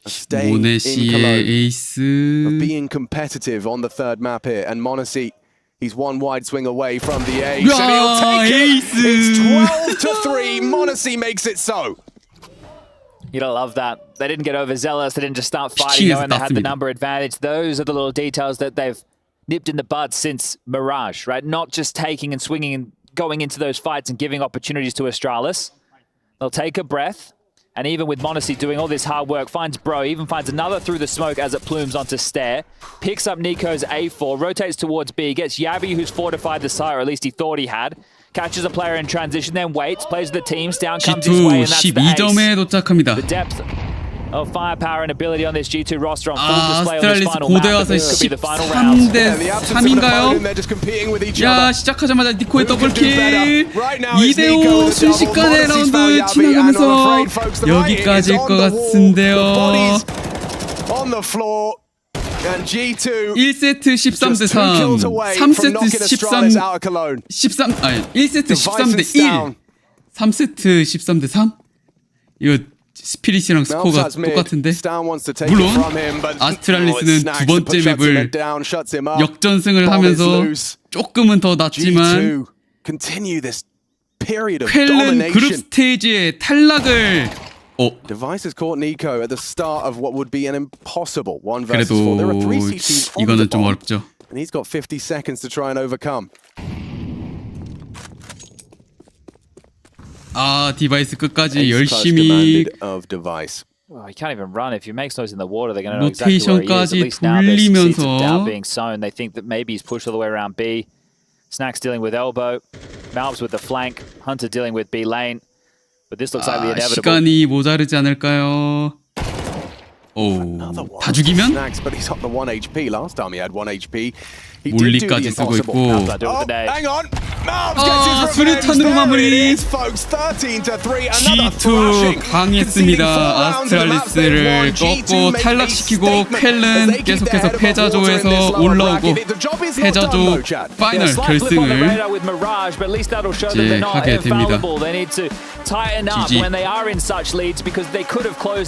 of staying in 모네시의 Cologne, 에이스. of being competitive on the third map here. And Monacy, he's one wide swing away from the ace, and he'll take it. Ace! It's 12 to 3. Monacy makes it so. You don't love that. They didn't get overzealous. They didn't just start fighting knowing they had the number advantage. Those are the little details that they've nipped in the bud since Mirage, right? Not just taking and swinging and going into those fights and giving opportunities to Astralis. They'll take a breath. And even with Monacy doing all this hard work, finds Bro, even finds another through the smoke as it plumes onto Stair. Picks up Nico's A4, rotates towards B, gets Yabby, who's fortified the site, or at least he thought he had. Catches a player in transition, then waits, plays the teams, down comes his way, and that's the ace. 12점에 도착합니다. The depth of firepower and ability on this G2 roster on full display on this 아스트랄리스 final 고대 map. 와서 This could be the final round. 13대 3인가요? 야 시작하자마자 니코의 더블킬 2대5 순식간에 라운드 지나가면서 여기까지일 것 같은데요. 1세트 13대 3 3세트 13 아니 1세트 13대 1 3세트 13대 3 이거 스피릿이랑 스코어가 똑같은데 물론 아스트랄리스는 두 번째 맵을 역전승을 하면서 조금은 더 낫지만 퀼른 그룹스테이지의 탈락을 그래도 이거는 좀 어렵죠. 아 디바이스 끝까지 열심히 Oh, he can't even run. If he makes noise in the water, they're going to know exactly where he is. At 로테이션까지 least now there's seeds of doubt 돌리면서 being sown. They think that maybe he's pushed all the way around B. Snack's dealing with elbow. Malbs with the flank. Hunter dealing with B lane. But this looks like the inevitable. 시간이 모자르지 않을까요? 오, 다 죽이면? 몰리까지 쓰고 있고 수류탄으로 마무리. G2 강했습니다. 아스트랄리스를 꺾고 탈락시키고 퀼른 계속해서 패자조에서 올라오고 패자조 파이널 결승을 이제 하게 됩니다. GG.